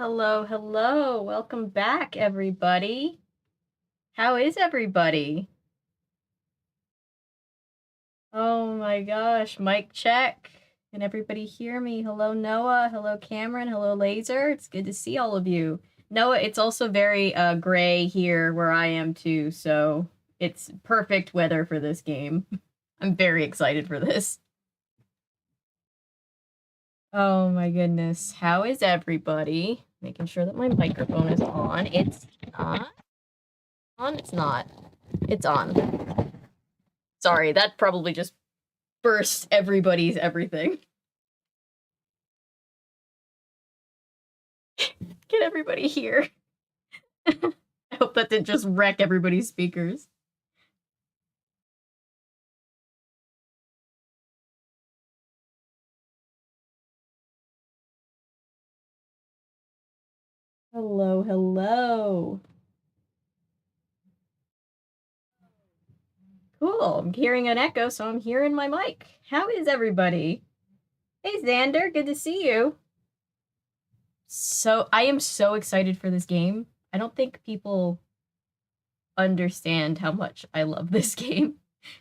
Hello, hello. Welcome back, everybody. How is everybody? Oh my gosh, mic check. Can everybody hear me? Hello, Noah. Hello, Cameron. Hello, Laser. It's good to see all of you. Noah, it's also very gray here where I am too, so it's perfect weather for this game. I'm very excited for this. Oh my goodness. How is everybody? Making sure that my microphone is on. It's not on. It's not. It's on. Sorry, that probably just burst everybody's everything. Can everybody hear? I hope that didn't just wreck everybody's speakers. Hello, hello. Cool, I'm hearing an echo, so I'm hearing my mic. How is everybody? Hey, Xander, good to see you. So, I am so excited for this game. I don't think people understand how much I love this game.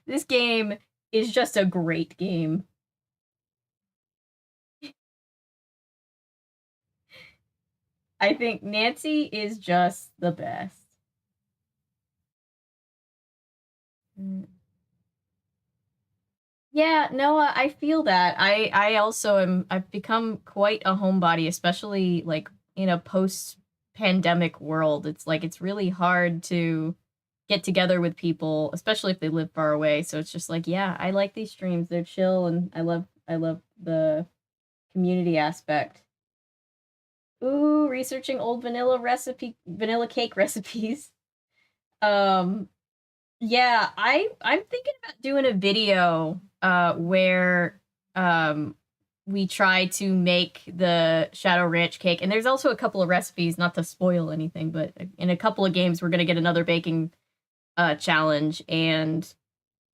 This game is just a great game. I think Nancy is just the best. Yeah, Noah, I feel that. I also I've become quite a homebody, especially like in a post-pandemic world. It's like it's really hard to get together with people, especially if they live far away. So it's just like, yeah, I like these streams. They're chill and I love the community aspect. Ooh, researching old vanilla cake recipes. Um Yeah, I'm thinking about doing a video where we try to make the Shadow Ranch cake. And there's also a couple of recipes, not to spoil anything, but in a couple of games we're gonna get another baking challenge. And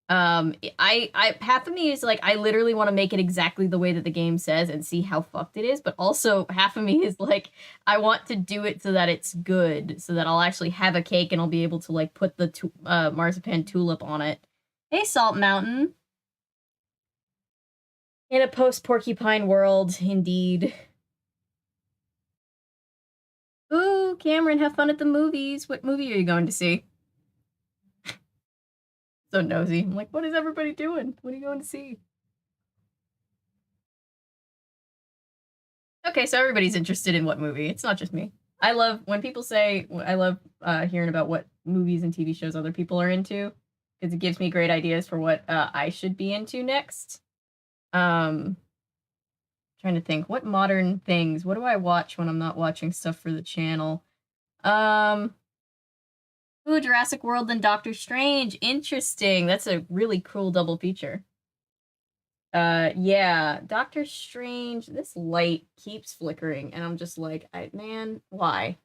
I half of me is like I literally want to make it exactly the way that the game says and see how fucked it is, but also half of me is like I want to do it so that it's good, so that I'll actually have a cake and I'll be able to like put the marzipan tulip on it. Hey, Salt Mountain. In a post Porcupine world, indeed. Ooh, Cameron, have fun at the movies. What movie are you going to see? So nosy. I'm like, what is everybody doing? What are you going to see? Okay, so everybody's interested in what movie. It's not just me. I love when people say I love hearing about what movies and TV shows other people are into because it gives me great ideas for what I should be into next. Um, Trying to think what modern things. What do I watch when I'm not watching stuff for the channel? Um, Ooh, Jurassic World and Doctor Strange. Interesting. That's a really cool double feature. Yeah, Doctor Strange, this light keeps flickering, and I'm just like, man, why?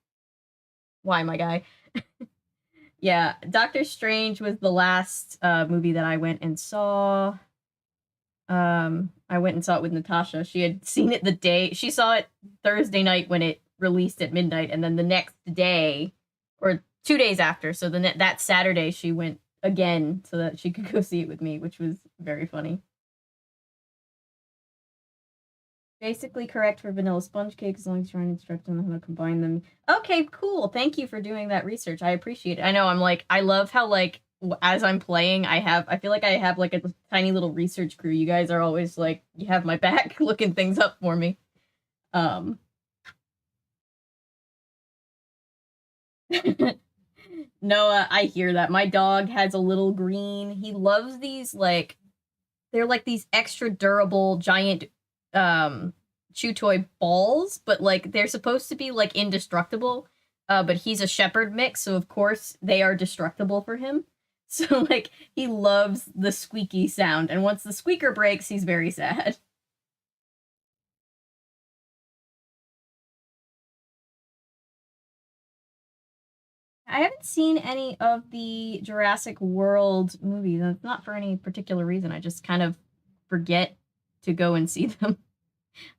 Why, my guy? Yeah, Doctor Strange was the last movie that I went and saw. I went and saw it with Natasha. She had seen it the day she saw it Thursday night when it released at midnight, and then the next day, or 2 days after, so that Saturday she went again so that she could go see it with me, which was very funny. Basically correct for vanilla sponge cake as long as you're trying to instruct them how to combine them. Okay, cool. Thank you for doing that research. I appreciate it. I know I'm like I love how like as I'm playing, I feel like I have like a tiny little research crew. You guys are always like you have my back looking things up for me. Um Noah, I hear that. My dog has a little green. He loves these like they're like these extra durable giant chew toy balls, but like they're supposed to be like indestructible. But he's a shepherd mix, so of course they are destructible for him. So like he loves the squeaky sound, and once the squeaker breaks, he's very sad. I haven't seen any of the Jurassic World movies. And it's not for any particular reason. I just kind of forget to go and see them.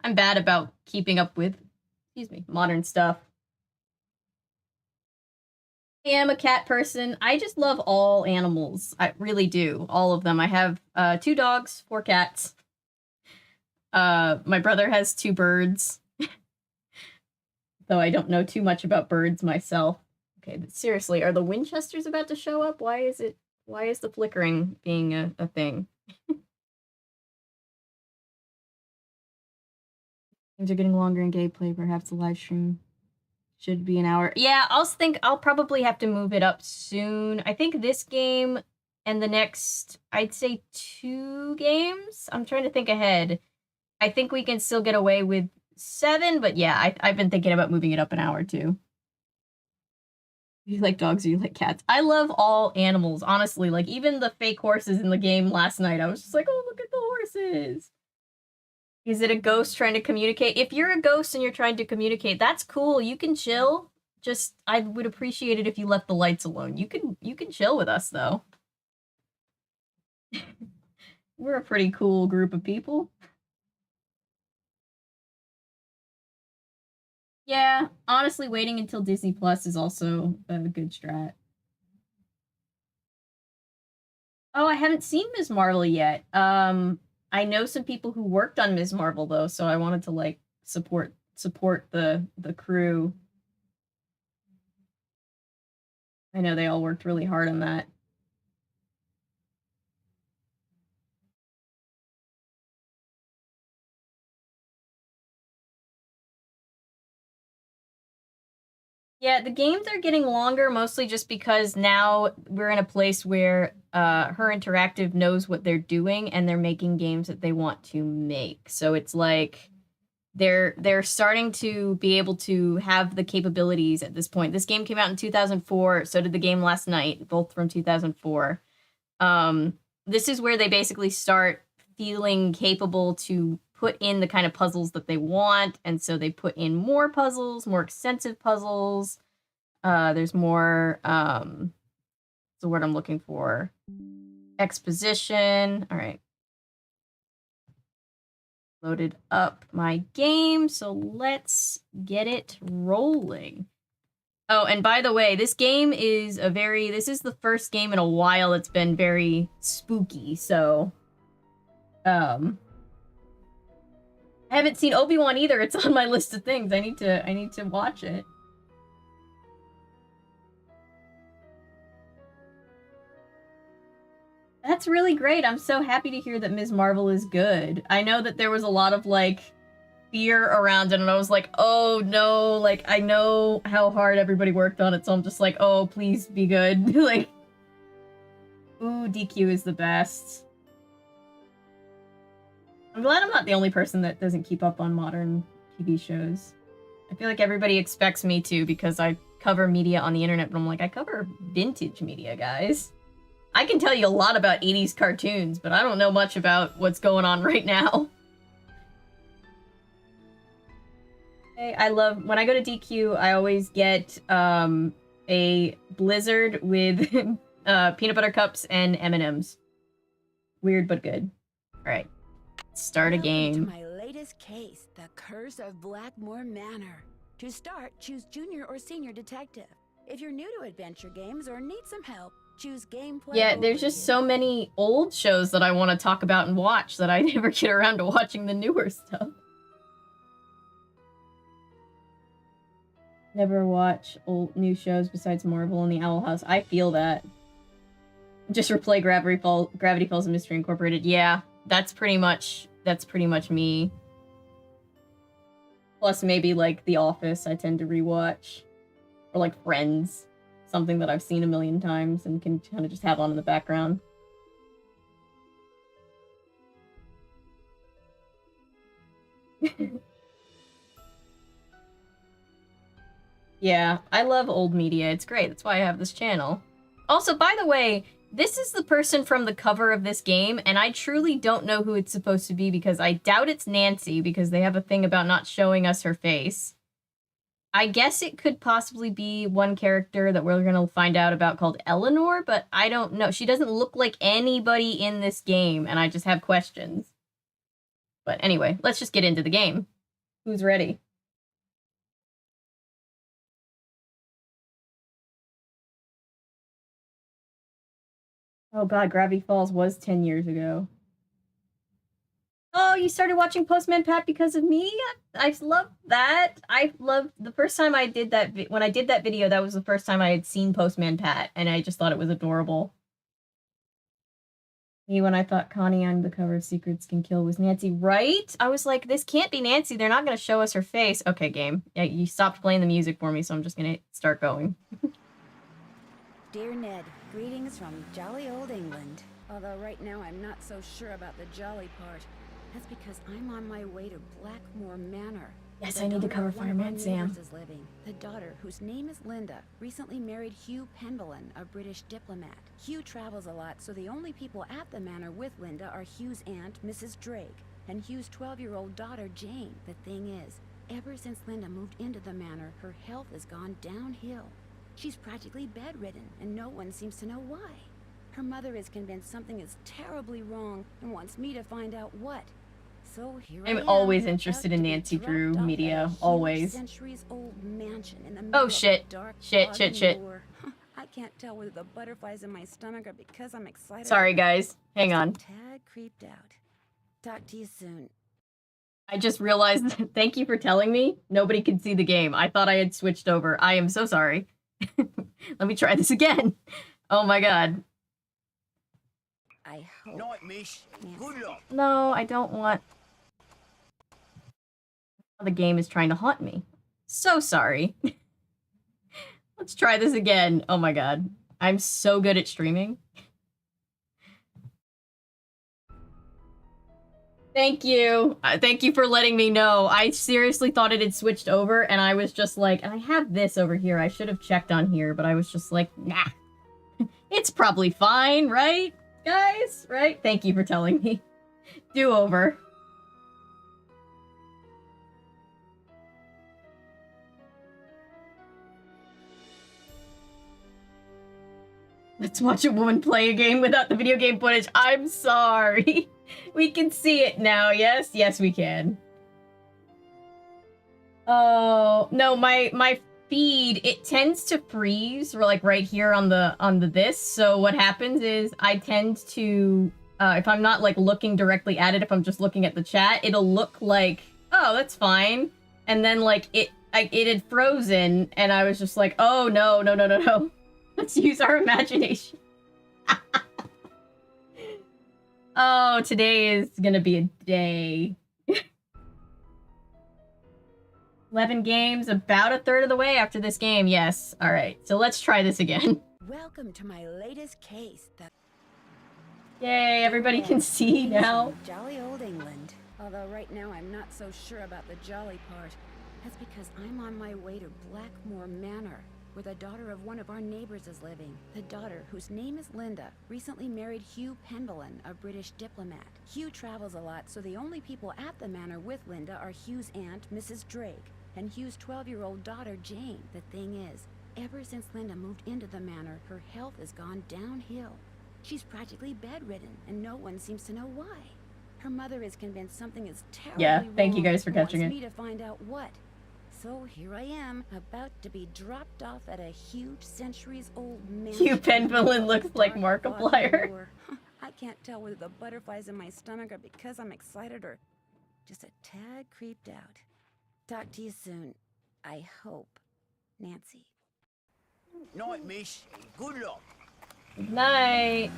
I'm bad about keeping up with excuse me, modern stuff. I am a cat person. I just love all animals. I really do. All of them. I have 2 dogs, 4 cats. My brother has 2 birds. Though I don't know too much about birds myself. Okay, but seriously, are the Winchesters about to show up? Why is the flickering being a thing? Things are getting longer in gameplay. Perhaps the live stream should be an hour. Yeah, I'll probably have to move it up soon. I think this game and the next, I'd say 2 games. I'm trying to think ahead. I think we can still get away with 7, but yeah, I've been thinking about moving it up an hour too. You like dogs or you like cats? I love all animals, honestly. Like, even the fake horses in the game last night, I was just like, oh, look at the horses. Is it a ghost trying to communicate? If you're a ghost and you're trying to communicate, that's cool. You can chill. Just, I would appreciate it if you left the lights alone. You can chill with us, though. We're a pretty cool group of people. Yeah, honestly, waiting until Disney Plus is also a good strat. Oh, I haven't seen Ms. Marvel yet. I know some people who worked on Ms. Marvel though, so I wanted to like support the crew. I know they all worked really hard on that. Yeah, the games are getting longer mostly just because now we're in a place where Her Interactive knows what they're doing and they're making games that they want to make. So it's like they're starting to be able to have the capabilities at this point. This game came out in 2004, so did the game Last Night, both from 2004. This is where they basically start feeling capable to put in the kind of puzzles that they want, and so they put in more puzzles, more extensive puzzles. There's more, what's the word I'm looking for? Exposition. All right. Loaded up my game, so let's get it rolling. Oh, and by the way, this game is this is the first game in a while that's been very spooky, so I haven't seen Obi-Wan either. It's on my list of things. I need to watch it. That's really great. I'm so happy to hear that Ms. Marvel is good. I know that there was a lot of like fear around it, and I was like, oh no, like I know how hard everybody worked on it, so I'm just like, oh, please be good. Like, ooh, DQ is the best. I'm glad I'm not the only person that doesn't keep up on modern TV shows. I feel like everybody expects me to because I cover media on the internet, but I'm like, I cover vintage media, guys. I can tell you a lot about 80s cartoons, but I don't know much about what's going on right now. I love, when I go to DQ, I always get a Blizzard with peanut butter cups and M&Ms. Weird, but good. All right. Start a game. Welcome to my latest case, The Curse of Blackmoor Manor. To start, choose Junior or Senior Detective. If you're new to adventure games or need some help, choose Gameplay. Yeah, there's just so many old shows that I want to talk about and watch that I never get around to watching the newer stuff. Never watch new shows besides Marvel and the Owl House. I feel that. Just replay Gravity Falls and Mystery Incorporated. Yeah, that's pretty much me. Plus maybe like The Office I tend to rewatch. Or like Friends. Something that I've seen a million times and can kind of just have on in the background. Yeah, I love old media. It's great. That's why I have this channel. Also, by the way, this is the person from the cover of this game, and I truly don't know who it's supposed to be because I doubt it's Nancy because they have a thing about not showing us her face. I guess it could possibly be one character that we're going to find out about called Eleanor, but I don't know. She doesn't look like anybody in this game, and I just have questions. But anyway, let's just get into the game. Who's ready? Oh god, Gravity Falls was 10 years ago. Oh, you started watching Postman Pat because of me? I love that. I love the first time I did that. When I did that video, that was the first time I had seen Postman Pat, and I just thought it was adorable. Me when I thought Connie on the cover of Secrets Can Kill was Nancy, right? I was like, this can't be Nancy. They're not going to show us her face. Okay, game. Yeah, you stopped playing the music for me, so I'm just going to start going. Dear Ned, greetings from jolly old England. Although right now I'm not so sure about the jolly part. That's because I'm on my way to Blackmoor Manor. Yes, I need to cover Fireman Sam. Is living. The daughter, whose name is Linda, recently married Hugh Penvellyn, a British diplomat. Hugh travels a lot, so the only people at the manor with Linda are Hugh's aunt, Mrs. Drake, and Hugh's 12-year-old daughter, Jane. The thing is, ever since Linda moved into the manor, her health has gone downhill. She's practically bedridden, and no one seems to know why. Her mother is convinced something is terribly wrong and wants me to find out what. So here I am, always interested in Nancy Drew media, always. Centuries-old mansion in the oh shit. Dark shit. I can't tell whether the butterflies in my stomach are because I'm excited. Sorry guys, hang on. Tad creeped out. Talk to you soon. I just realized, thank you for telling me. Nobody can see the game. I thought I had switched over. I am so sorry. Let me try this again. Oh my god. I hope. Night, miss. Good luck. No, I don't want... The game is trying to haunt me. So sorry. Let's try this again. Oh my god. I'm so good at streaming. Thank you. Thank you for letting me know. I seriously thought it had switched over, and I was just like, I have this over here. I should have checked on here, but I was just like, nah. It's probably fine, right? Guys, right? Thank you for telling me. Do over. Let's watch a woman play a game without the video game footage. I'm sorry. We can see it now, yes? Yes, we can. Oh, no, my feed, it tends to freeze, or like right here on the this. So what happens is I tend to, if I'm not like looking directly at it, if I'm just looking at the chat, it'll look like, oh, that's fine. And then like it had frozen, and I was just like, oh, no. Let's use our imagination. Oh, today is gonna be a day. 11 games, about a third of the way after this game, yes. Alright, so let's try this again. Welcome to my latest case. Yay, everybody can see now. Jolly old England. Although right now I'm not so sure about the jolly part. That's because I'm on my way to Blackmoor Manor, where the daughter of one of our neighbors is living. The daughter, whose name is Linda, recently married Hugh Penvellyn, a British diplomat. Hugh travels a lot, so the only people at the manor with Linda are Hugh's aunt, Mrs. Drake, and Hugh's 12-year-old daughter, Jane. The thing is, ever since Linda moved into the manor, her health has gone downhill. She's practically bedridden, and no one seems to know why. Her mother is convinced something is terribly wrong. Thank you guys for catching it. Wants me to find out what. So here I am, about to be dropped off at a huge centuries-old mansion. Hugh Penvellyn looks like Markiplier. I can't tell whether the butterflies in my stomach are because I'm excited or just a tad creeped out. Talk to you soon. I hope. Nancy. Night, miss. Good luck. Good night.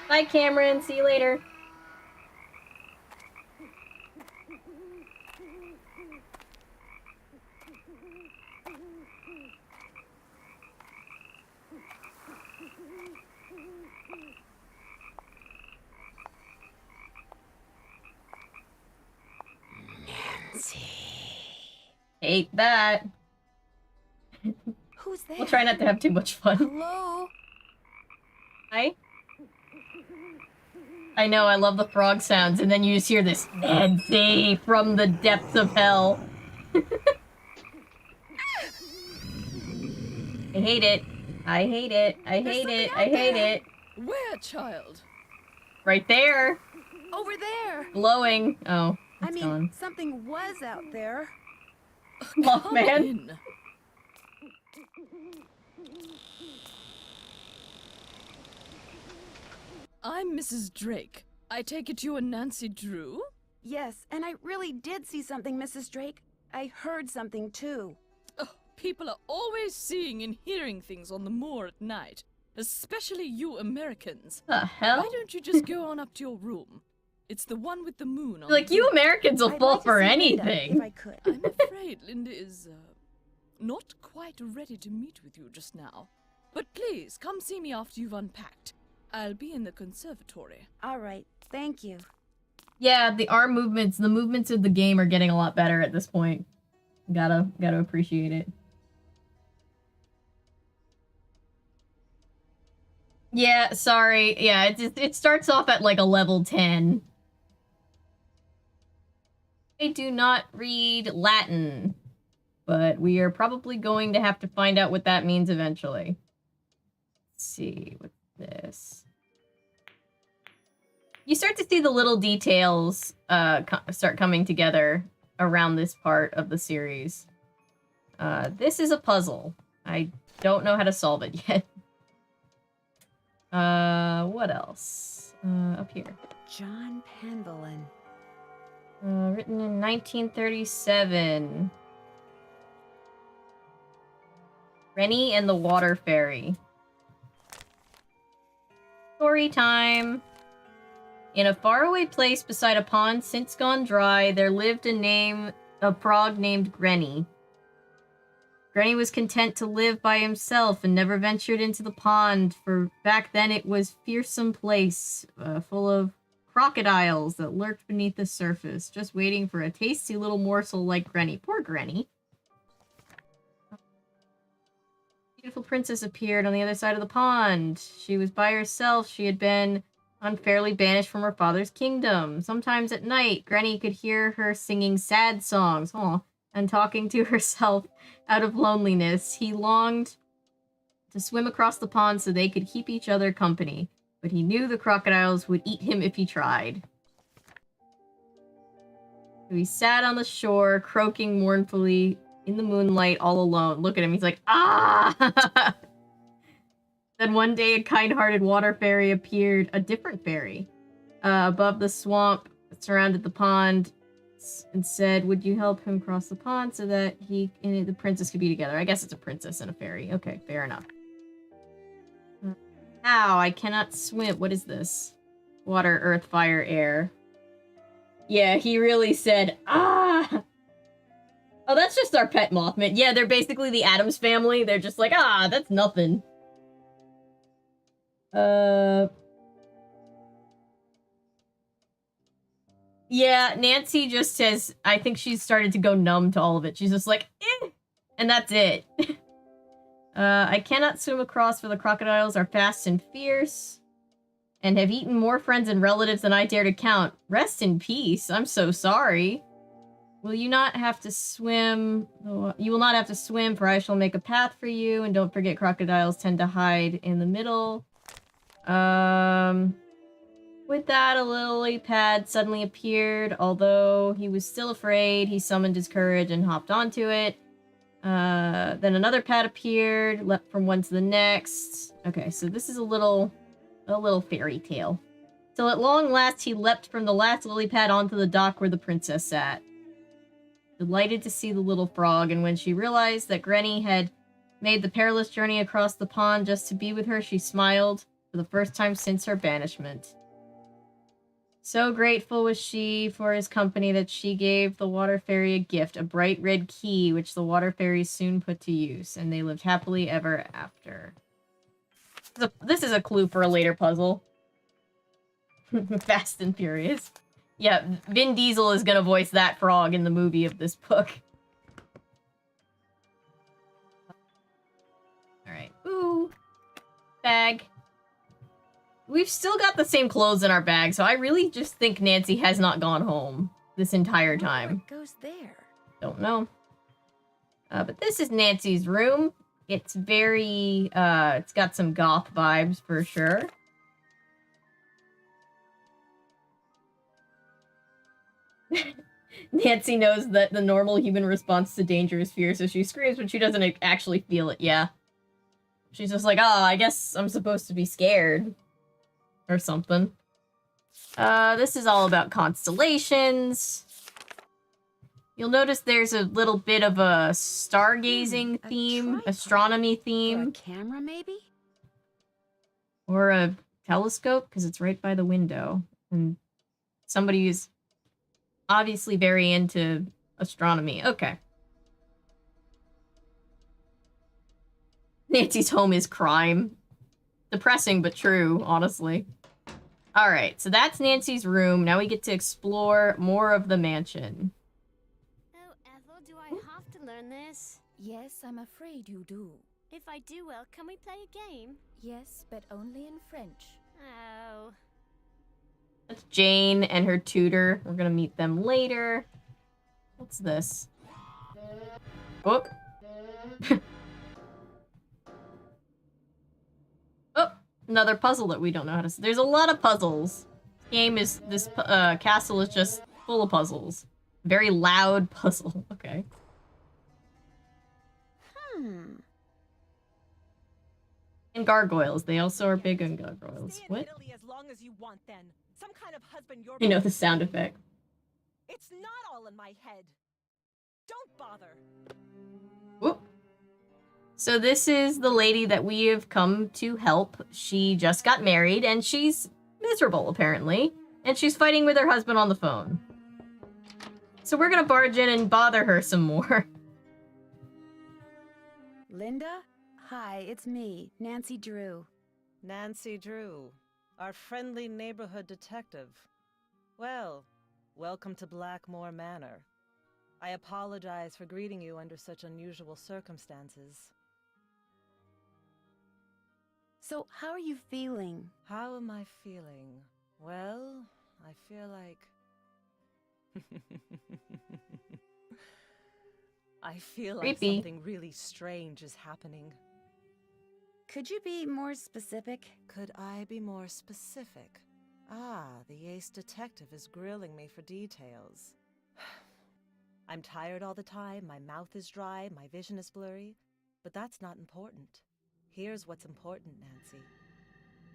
Bye, Cameron. See you later. Hate that. Who's there? We'll try not to have too much fun. Hello? Hi? I know, I love the frog sounds, and then you just hear this Nancy from the depths of hell. I hate it. I hate it. I hate it. I hate it. Where, child? Right there. Over there. Glowing. Oh, it's gone. Something was out there. Mothman. I'm Mrs. Drake. I take it you are Nancy Drew? Yes, and I really did see something, Mrs. Drake. I heard something, too. Oh, people are always seeing and hearing things on the moor at night. Especially you Americans. The hell? Why don't you just go on up to your room? It's the one with the moon on Like, the you roof. Americans will I'd fall like to for see Linda, anything. if I could. I'm afraid Linda is, not quite ready to meet with you just now. But please, come see me after you've unpacked. I'll be in the conservatory. All right, thank you. Yeah, the arm movements, the movements of the game are getting a lot better at this point. Gotta appreciate it. Yeah, sorry. Yeah, it starts off at like a level 10. I do not read Latin, but we are probably going to have to find out what that means eventually. Let's see, what's this? You start to see the little details start coming together around this part of the series. This is a puzzle. I don't know how to solve it yet. What else? Up here. John Penvillin. Written in 1937. Rennie and the Water Fairy. Story time. In a faraway place beside a pond since gone dry, there lived a frog named Grenny. Granny was content to live by himself and never ventured into the pond, for back then it was a fearsome place, full of crocodiles that lurked beneath the surface, just waiting for a tasty little morsel like Granny. Poor Granny. Beautiful princess appeared on the other side of the pond. She was by herself. She had been unfairly banished from her father's kingdom. Sometimes at night, Granny could hear her singing sad songs, and talking to herself out of loneliness. He longed to swim across the pond so they could keep each other company, but he knew the crocodiles would eat him if he tried. So he sat on the shore, croaking mournfully in the moonlight all alone. Look at him, he's like, ah! Then one day a kind-hearted water fairy appeared, a different fairy, above the swamp that surrounded the pond, and said, would you help him cross the pond so that he and the princess could be together? I guess it's a princess and a fairy. Okay, fair enough. Ow, I cannot swim. What is this? Water, earth, fire, air. Yeah, he really said, ah! Oh, that's just our pet Mothman. Yeah, they're basically the Addams family. They're just like, ah, that's nothing. Yeah, Nancy just says, I think she's started to go numb to all of it. She's just like, eh, and that's it. I cannot swim across, for the crocodiles are fast and fierce, and have eaten more friends and relatives than I dare to count. Rest in peace. I'm so sorry. Will you not have to swim? You will not have to swim, for I shall make a path for you, and don't forget crocodiles tend to hide in the middle. With that, a lily pad suddenly appeared. Although he was still afraid, he summoned his courage and hopped onto it. Then another pad appeared, leapt from one to the next. Okay, so this is a little fairy tale. Till at long last he leapt from the last lily pad onto the dock where the princess sat. Delighted to see the little frog, and when she realized that Granny had made the perilous journey across the pond just to be with her, she smiled for the first time since her banishment. So grateful was she for his company that she gave the water fairy a gift, a bright red key, which the water fairy soon put to use, and they lived happily ever after. This is a clue for a later puzzle. Fast and Furious. Yeah, Vin Diesel is gonna voice that frog in the movie of this book. Alright. Ooh. Bag. We've still got the same clothes in our bag, so I really just think Nancy has not gone home this entire time. What goes there? Don't know. But this is Nancy's room. It's very, it's got some goth vibes for sure. Nancy knows that the normal human response to danger is fear, so she screams, but she doesn't actually feel it, yeah. She's just like, oh, I guess I'm supposed to be scared. Or something. This is all about constellations. You'll notice there's a little bit of a stargazing theme, tripod. astronomy For a theme, camera, maybe? or a telescope, because it's right by the window. And somebody who's obviously very into astronomy. Okay. Nancy's home is crime. Depressing, but true, honestly. Alright, so that's Nancy's room. Now we get to explore more of the mansion. Oh, Ethel, do I have to learn this? Yes, I'm afraid you do. If I do well, can we play a game? Yes, but only in French. Oh. That's Jane and her tutor. We're gonna meet them later. What's this? Oh. Oh, another puzzle that we don't know how to... There's a lot of puzzles. This castle is just full of puzzles. Very loud puzzle. Okay. And gargoyles. They also are big on gargoyles. Stay in What? Italy as long as you want, then. Some kind of husband you're... You know the sound effect. It's not all in my head. Don't bother. Whoop. So this is the lady that we have come to help. She just got married, and she's miserable, apparently. And she's fighting with her husband on the phone. So we're gonna barge in and bother her some more. Linda? Hi, it's me, Nancy Drew. Nancy Drew, our friendly neighborhood detective. Well, welcome to Blackmoor Manor. I apologize for greeting you under such unusual circumstances. So, how are you feeling? How am I feeling? Well, I feel like... I feel like Creepy. something really strange is happening. Could you be more specific? Could I be more specific? Ah, the ace detective is grilling me for details. I'm tired all the time, my mouth is dry, my vision is blurry, but that's not important. Here's what's important, Nancy.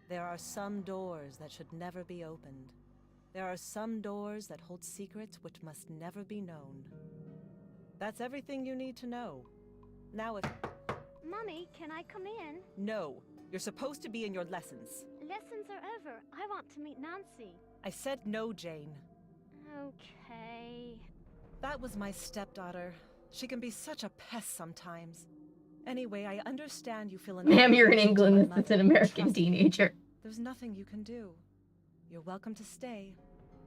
There are some doors that should never be opened. There are some doors that hold secrets which must never be known. That's everything you need to know. Now if... Mummy, can I come in? No, you're supposed to be in your lessons. Lessons are over. I want to meet Nancy. I said no, Jane. Okay. That was my stepdaughter. She can be such a pest sometimes. Anyway, I understand you feel... Ma'am, you're in England. It's It's an American teenager. There's nothing you can do. You're welcome to stay,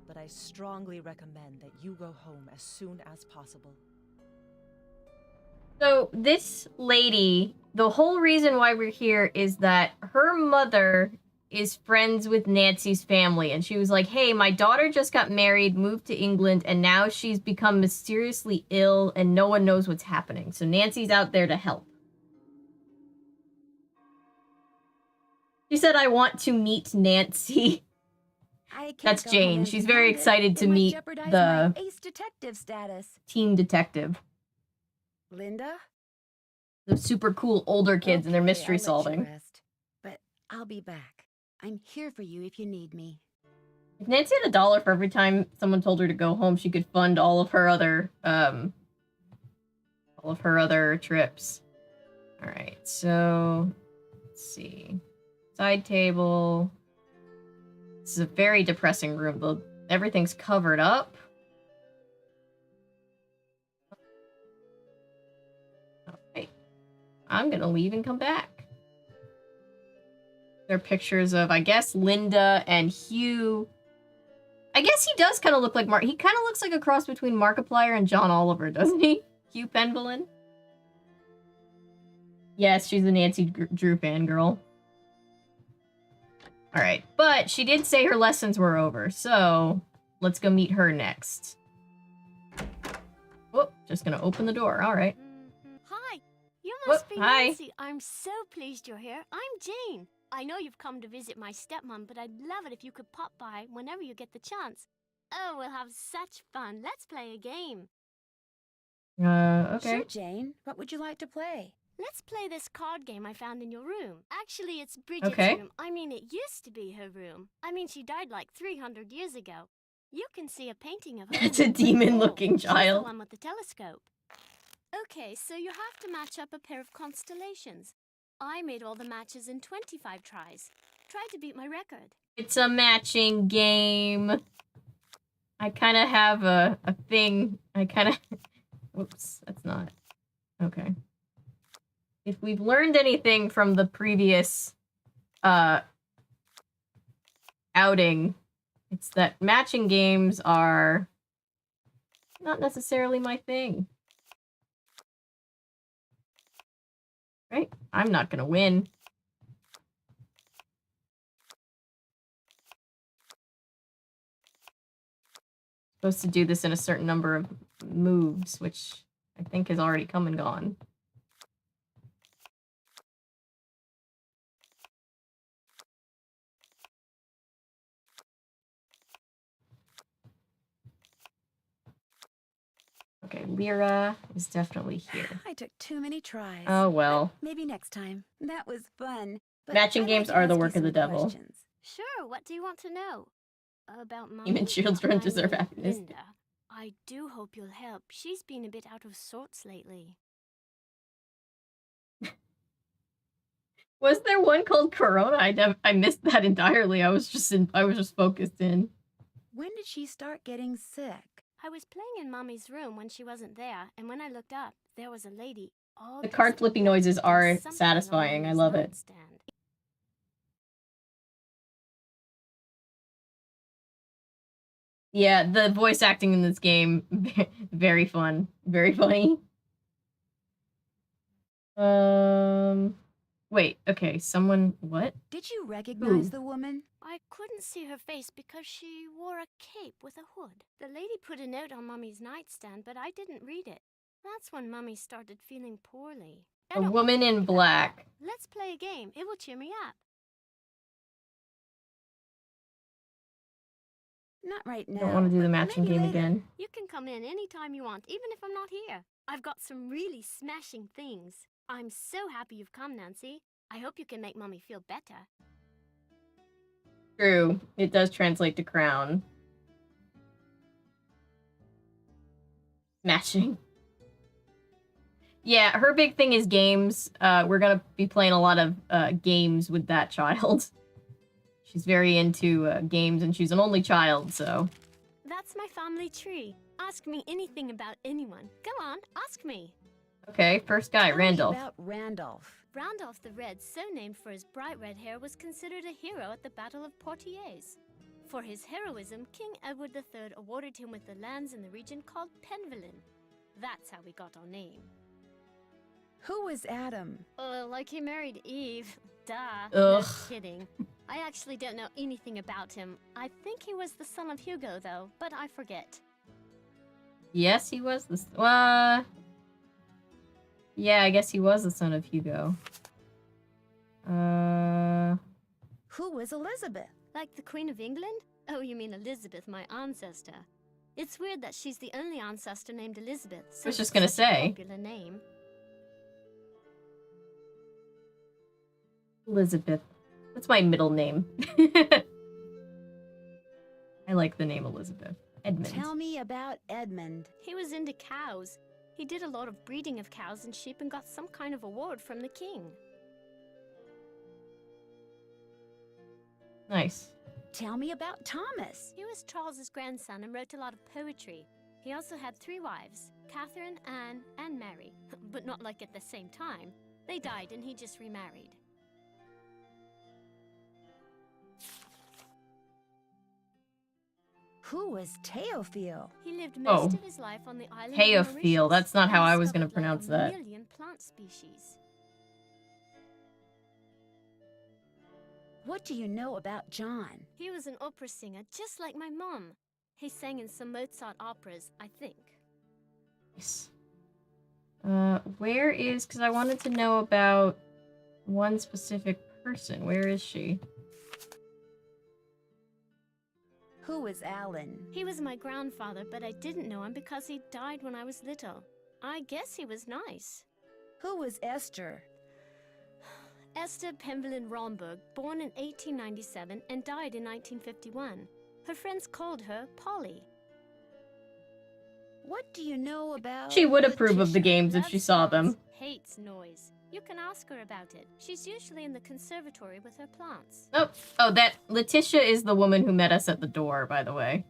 but I strongly recommend that you go home as soon as possible. So this lady, the whole reason why we're here is that her mother is friends with Nancy's family. And she was like, hey, my daughter just got married, moved to England, and now she's become mysteriously ill and no one knows what's happening. So Nancy's out there to help. She said, I want to meet Nancy. I can't That's go Jane. home She's very empty-handed. excited to It might meet jeopardize the my ace detective status. teen detective. Linda? The super cool older kids and their Okay, mystery I'll let you solving. rest, but I'll be back. I'm here for you if you need me. If Nancy had $1 for every time someone told her to go home, she could fund all of her other trips. All right, so let's see. Side table. This is a very depressing room. Everything's covered up. All right, I'm gonna leave and come back. There are pictures of, I guess, Linda and Hugh. I guess he does kind of look like Mark. He kind of looks like a cross between Markiplier and John Oliver, doesn't he? Hugh Penvillin. Yes, she's a Nancy Drew fangirl. Alright, but she did say her lessons were over, so let's go meet her next. Whoop, just gonna open the door, alright. Hi. You must Whoop, be hi. Nancy. I'm so pleased you're here. I'm Jane. I know you've come to visit my stepmom, but I'd love it if you could pop by whenever you get the chance. Oh, we'll have such fun. Let's play a game. Okay. Sure, Jane. What would you like to play? Let's play this card game I found in your room. Actually, it's Bridget's Okay. room. I mean, it used to be her room. I mean, she died like 300 years ago. You can see a painting of her. It's a in the brick wall. demon-looking She's the child. one with the telescope. Okay, so you have to match up a pair of constellations. I made all the matches in 25 tries. Try to beat my record. It's a matching game. I kind of have a thing. I kind of... Whoops, that's not... Okay. If we've learned anything from the previous outing, it's that matching games are not necessarily my thing. Right? I'm not gonna win. Supposed to do this in a certain number of moves, which I think has already come and gone. Okay, Lyra is definitely here. I took too many tries. Oh well. Maybe next time. That was fun. But Matching I'd like games to are the ask you work of the some devil. questions. Sure, what do you want to know? About Mom? Even children deserve happiness. Linda. I do hope you'll help. She's been a bit out of sorts lately. Was there one called Corona? I missed that entirely. I was just focused in. When did she start getting sick? I was playing in Mommy's room when she wasn't there, and when I looked up, there was a lady all The dressed card in flipping black noises and are something on satisfying. I Mommy's love it. nightstand. Yeah, the voice acting in this game, very fun. Very funny. Wait, okay, someone, what? Did you recognize Who? the woman? I couldn't see her face because she wore a cape with a hood. The lady put a note on Mummy's nightstand, but I didn't read it. That's when Mummy started feeling poorly. I A don't woman in want to black. Let's play a game. It will cheer me up. Not right I now. don't want to do the but matching maybe game later. again. You can come in anytime you want, even if I'm not here. I've got some really smashing things. I'm so happy you've come, Nancy. I hope you can make Mummy feel better. True, it does translate to crown. Matching. Yeah, her big thing is games. We're gonna be playing a lot of games with that child. She's very into games, and she's an only child, so... That's my family tree. Ask me anything about anyone. Go on, ask me. Okay, first guy, Tell me Randolph. about Randolph. Randolph the Red, so named for his bright red hair, was considered a hero at the Battle of Poitiers. For his heroism, King Edward III awarded him with the lands in the region called Penvelin. That's how we got our name. Who was Adam? Like he married Eve. Duh. Ugh. No kidding. I actually don't know anything about him. I think he was the son of Hugo, though, but I forget. Yes, he was the... yeah, I guess he was the son of Hugo. Who was Elizabeth? Like the Queen of England? Oh, you mean Elizabeth, my ancestor. It's weird that she's the only ancestor named Elizabeth. I was just since gonna it's such a say. popular name. Elizabeth. That's my middle name. I like the name Elizabeth. Edmund. Tell me about Edmund. He was into cows. He did a lot of breeding of cows and sheep and got some kind of award from the king. Nice. Tell me about Thomas. He was Charles's grandson and wrote a lot of poetry. He also had 3 wives, Catherine, Anne, and Mary. But not like at the same time. They died and he just remarried. Who was Theophile? He lived most Oh. of his life on the island of Theophile, Mauritius that's not and how I was gonna discovered pronounce like that. 1 million plant species. What do you know about John? He was an opera singer, just like my mom. He sang in some Mozart operas, I think. Nice. Where is... Because I wanted to know about one specific person. Where is she? Who was Alan? He was my grandfather, but I didn't know him because he died when I was little. I guess he was nice. Who was Esther? Esther Pemberlin Romberg, born in 1897 and died in 1951. Her friends called her Polly. What do you know about She would approve of the Letitia? games if she Loves saw sounds, them. hates noise. You can ask her about it. She's usually in the conservatory with her plants. Oh, that Letitia is the woman who met us at the door, by the way.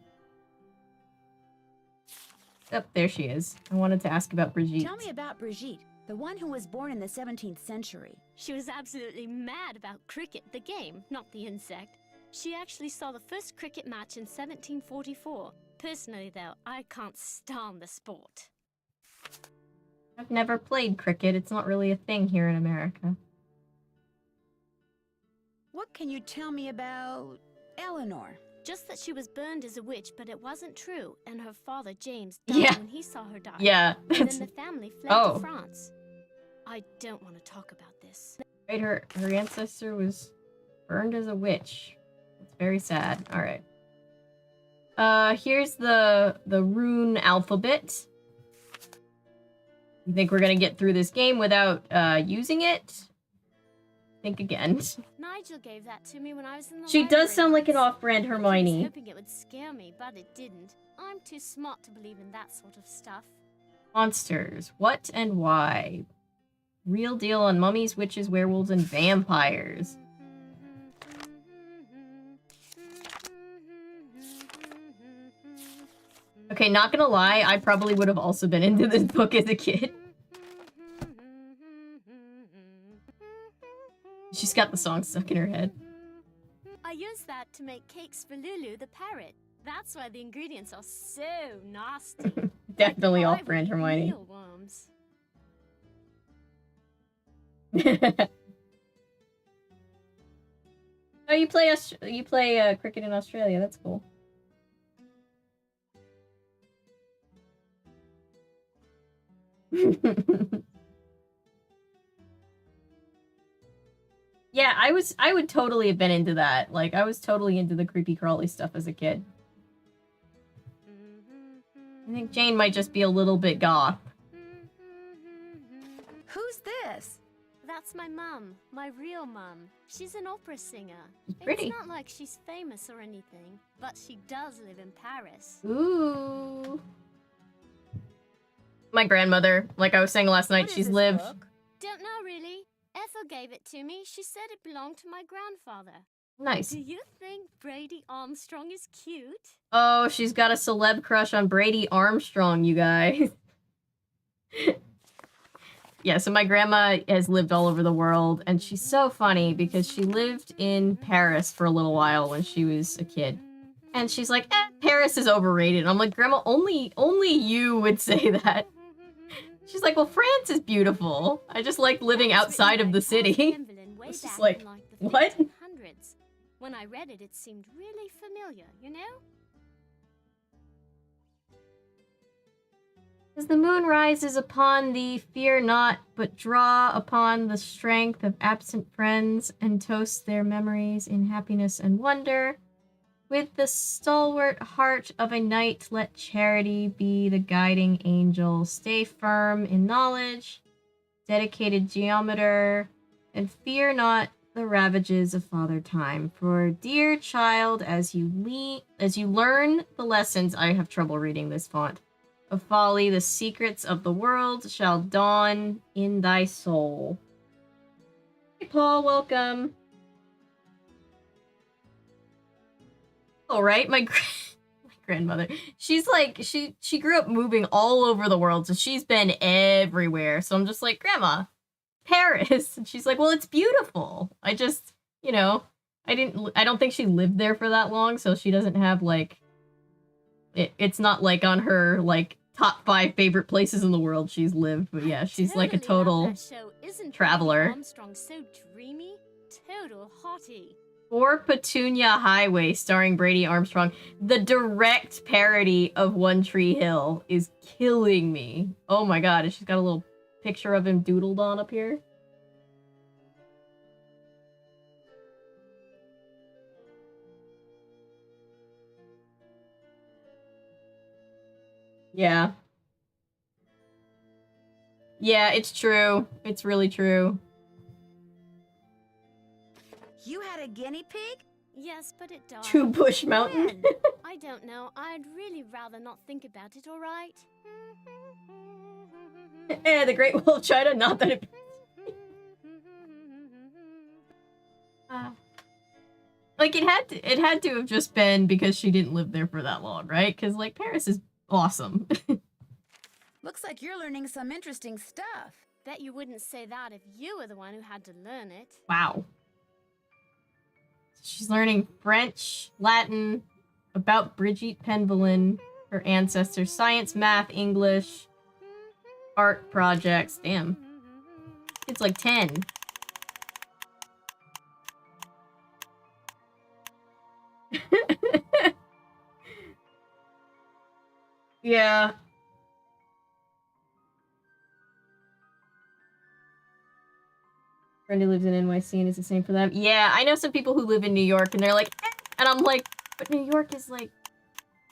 Oh, there she is. I wanted to ask about Brigitte. Tell me about Brigitte, the one who was born in the 17th century. She was absolutely mad about cricket, the game, not the insect. She actually saw the first cricket match in 1744. Personally, though, I can't stand the sport. I've never played cricket. It's not really a thing here in America. What can you tell me about Eleanor? Just that she was burned as a witch, but it wasn't true, and her father, James, died Yeah. when he saw her die. Yeah. And then the family fled Oh. to France. I don't want to talk about this. Right, her ancestor was burned as a witch. It's very sad. All right. Here's the rune alphabet. You think we're gonna get through this game without using it? Think again. Nigel gave that to me when I was in the She library does sound like an once. off-brand He was Hermione. hoping it would scare me, but it didn't. I'm too smart to believe in that sort of stuff. Monsters. What and why? Real deal on mummies, witches, werewolves, and vampires. Okay, not gonna lie, I probably would have also been into this book as a kid. She's got the song stuck in her head. I used that to make cakes for Lulu the parrot. That's why the ingredients are so nasty. Definitely Like off-brand I would Hermione. mealworms. Oh, you play cricket in Australia. That's cool. Yeah, I would totally have been into that. Like, I was totally into the creepy crawly stuff as a kid. I think Jane might just be a little bit goth. Who's this? That's my mum, my real mum. She's an opera singer. She's pretty. It's not like she's famous or anything, but she does live in Paris. Ooh. My grandmother, like I was saying last night, What is she's this lived. book? Don't know really. Ethel gave it to me. She said it belonged to my grandfather. Nice. Do you think Brady Armstrong is cute? Oh, she's got a celeb crush on Brady Armstrong, you guys. Yeah, so my grandma has lived all over the world, and she's so funny because she lived in Paris for a little while when she was a kid. And she's like, Paris is overrated. And I'm like, Grandma, only you would say that. She's like, well, France is beautiful. I just like living outside of the city. It's just like, what? When I read it, it seemed really familiar, you know? As the moon rises upon thee, fear not, but draw upon the strength of absent friends, and toast their memories in happiness and wonder. With the stalwart heart of a knight, let charity be the guiding angel. Stay firm in knowledge, dedicated geometer, and fear not the ravages of Father Time. For, dear child, as you learn the lessons, I have trouble reading this font, of folly, the secrets of the world shall dawn in thy soul. Hey, Paul, welcome. All right, my grandmother. She's like, she grew up moving all over the world, so she's been everywhere. So I'm just like, Grandma, Paris. And she's like, well, it's beautiful. I just, you know, I don't think she lived there for that long, so she doesn't have like, it's not like on her like top 5 favorite places in the world she's lived, but yeah, she's like a total traveler. Armstrong so dreamy, total hottie. For Petunia Highway, starring Brady Armstrong. The direct parody of One Tree Hill is killing me. Oh my god, and she's got a little picture of him doodled on up here. Yeah. Yeah, it's true. It's really true. You had a guinea pig? Yes, but it died. To Bush Mountain. When? I don't know. I'd really rather not think about it, alright? The Great Wall of China, not that it... Like, it had to have just been because she didn't live there for that long, right? Because, like, Paris is awesome. Looks like you're learning some interesting stuff. Bet you wouldn't say that if you were the one who had to learn it. Wow. She's learning French, Latin, about Brigitte Penvelin, her ancestors, science, math, English, art projects. Damn. It's like 10. Yeah. Brenda lives in NYC and it's the same for them. Yeah, I know some people who live in New York and they're like, eh. And I'm like, but New York is like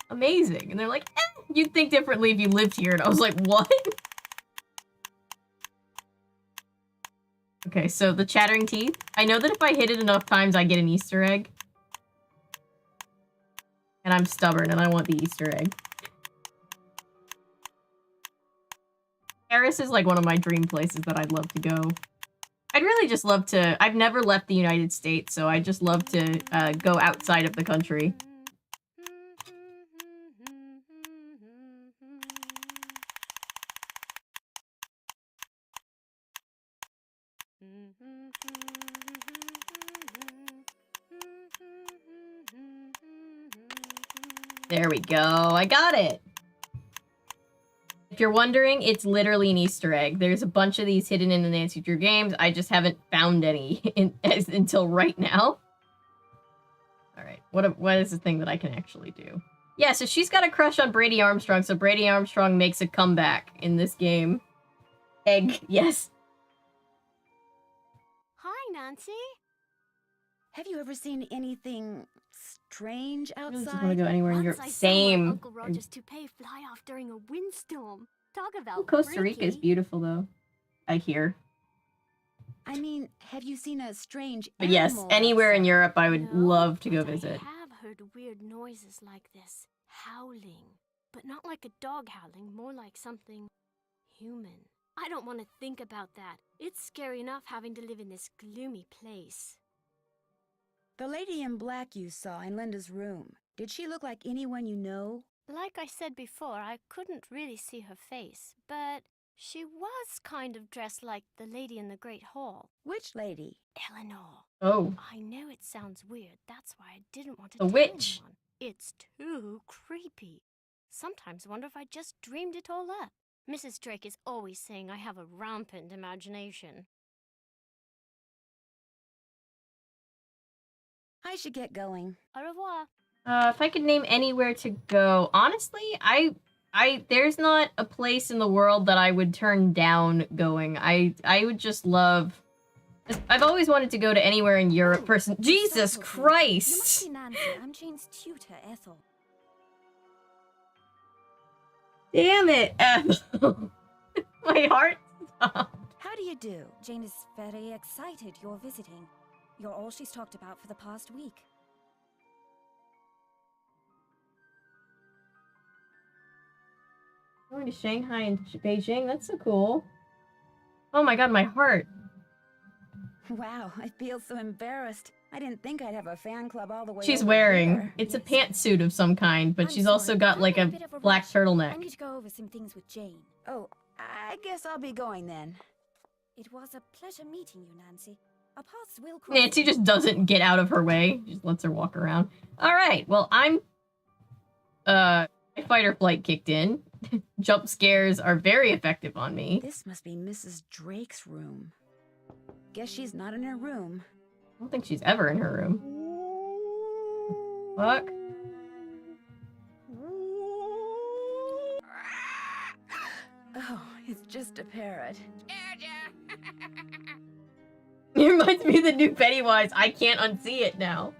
amazing. And they're like, eh, you'd think differently if you lived here. And I was like, what? Okay, so the chattering teeth. I know that if I hit it enough times, I get an Easter egg. And I'm stubborn and I want the Easter egg. Paris is like one of my dream places that I'd love to go. I'd really just love to... I've never left the United States, so I just love to go outside of the country. There we go. I got it. If you're wondering, it's literally an Easter egg. There's a bunch of these hidden in the Nancy Drew games. I just haven't found any until right now. All right, what is the thing that I can actually do? Yeah, so she's got a crush on Brady Armstrong, so Brady Armstrong makes a comeback in this game. Egg, yes. Hi, Nancy. Have you ever seen anything strange I really outside? just want to go anywhere in Europe. Once I saw Same. my Uncle Roger's toupee fly off during a windstorm. Talk about Oh, Costa Rica is freaky. beautiful, though. I hear. I mean, have you seen a strange But yes, animal anywhere in outside? Europe, I would No, love to go but visit. I have heard weird noises like this. Howling. But not like a dog howling, more like something human. I don't want to think about that. It's scary enough having to live in this gloomy place. The lady in black you saw in Linda's room, did she look like anyone you know? Like I said before, I couldn't really see her face, but she was kind of dressed like the lady in the Great Hall. Which lady? Eleanor. Oh. I know it sounds weird. That's why I didn't want to The tell witch. anyone. It's too creepy. Sometimes wonder if I just dreamed it all up. Mrs. Drake is always saying I have a rampant imagination. I should get going. Au revoir. If I could name anywhere to go, honestly, there's not a place in the world that I would turn down going. I would just love... I've always wanted to go to anywhere in Europe. Jesus You must Christ! be Nancy. I'm Jane's tutor, Ethel. Damn it, Ethel. My heart stopped. How do you do? Jane is very excited you're visiting. You're all she's talked about for the past week. Going to Shanghai and Beijing, that's so cool. Oh my god, my heart. Wow, I feel so embarrassed. I didn't think I'd have a fan club all the way She's over wearing. here. It's a pantsuit of some kind, but I'm she's also sorry, got I'm like in a bit of a black rush. I turtleneck. need to go over some things with Jane. Oh, I guess I'll be going then. It was a pleasure meeting you, Nancy. Our paths will cross. Nancy just doesn't get out of her way. Just lets her walk around. Alright, well, my fight or flight kicked in. Jump scares are very effective on me. This must be Mrs. Drake's room. Guess she's not in her room. I don't think she's ever in her room. Fuck. Oh, it's just a parrot. It reminds me of the new Pennywise. I can't unsee it now.